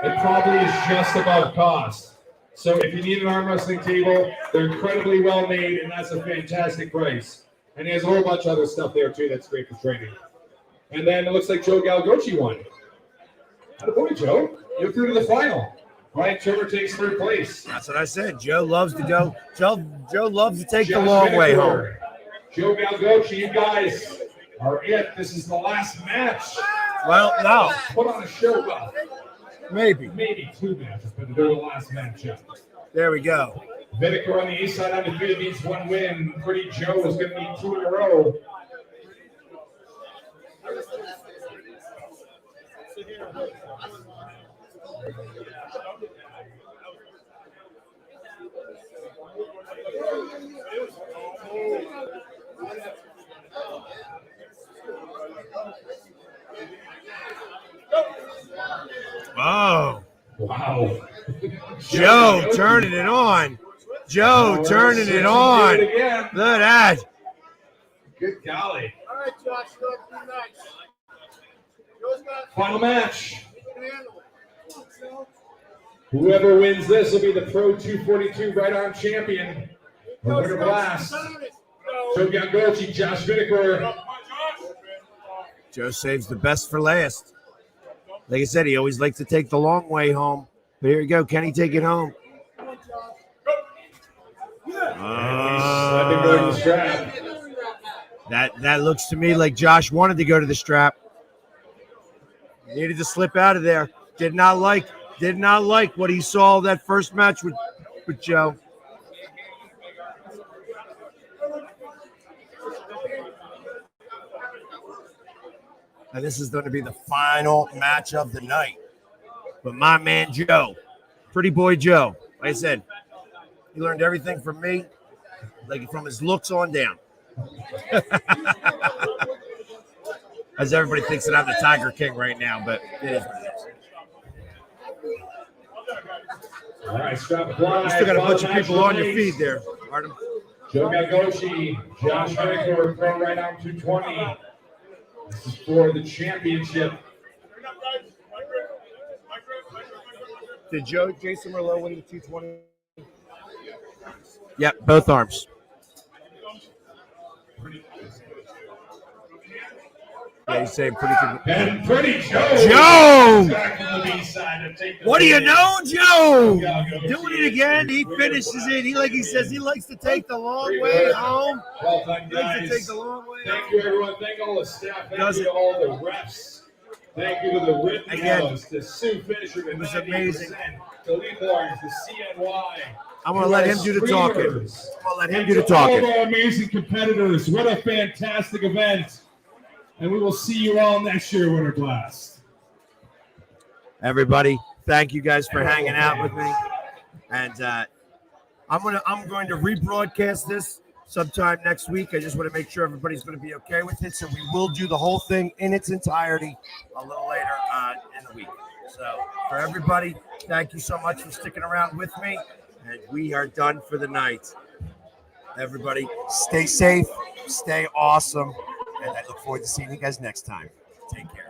It probably is just above cost. So if you need an arm wrestling table, they're incredibly well made, and that's a fantastic price. And he has a whole bunch of other stuff there too that's great for training. And then it looks like Joe Galgochi won. Attaboy, Joe. You're through to the final. Ryan Turner takes third place. That's what I said. Joe loves to go. Joe loves to take the long way home. Joe Galgochi, you guys are it. This is the last match. Well, no. Put on a show. Well, maybe two matches, but they're the last match. There we go. Vinegar on the east side undefeated needs one win. Pretty Joe is going to need two in a row. Oh. Wow. Joe turning it on. Joe turning it on. Look at that. Good golly. All right, Josh, go up nice. Final match. Whoever wins this will be the Pro 242 right arm champion. WinterBlast. Joe Galgochi, Josh Vinegar. Joe saves the best for last. Like I said, he always likes to take the long way home. But here you go. Can he take it home? That looks to me like Josh wanted to go to the strap. Needed to slip out of there. Did not like what he saw that first match with Joe. And this is going to be the final match of the night. But my man Joe, pretty boy Joe, like I said, he learned everything from me, like from his looks on down. As everybody thinks that I'm the Tiger King right now, but it is what it is. All right, strap apply. You still got a bunch of people on your feed there, Artem. Joe Galgochi, Josh Vinegar, Pro Right Arm 220. This is for the championship. Did Jason Merlot win the 220? Yep, both arms. Yeah, he's saying pretty good. And pretty Joe. Joe! Back from the B-side to take the What do you lead. know, Joe? Doing it again. He finishes it. He says he likes to take the long way home. Well done, He likes guys. to take the long way Thank home. you, everyone. Thank all the staff. Thank Does you it. to all the refs. Thank you to the Ridley Again, House, to Sue Fischer, it was 90%, amazing. to Lee Barnes, to CNY, I'm going to let him do the talking. I'm going to let him do the All talking. of our amazing competitors. What a fantastic event. And we will see you all next year, WinterBlast. Everybody, thank you guys for hanging out with me. And I'm going to rebroadcast this sometime next week. I just want to make sure everybody's going to be okay with it. So we will do the whole thing in its entirety a little later in the week. So for everybody, thank you so much for sticking around with me. And we are done for the night. Everybody, stay safe, stay awesome. And I look forward to seeing you guys next time. Take care.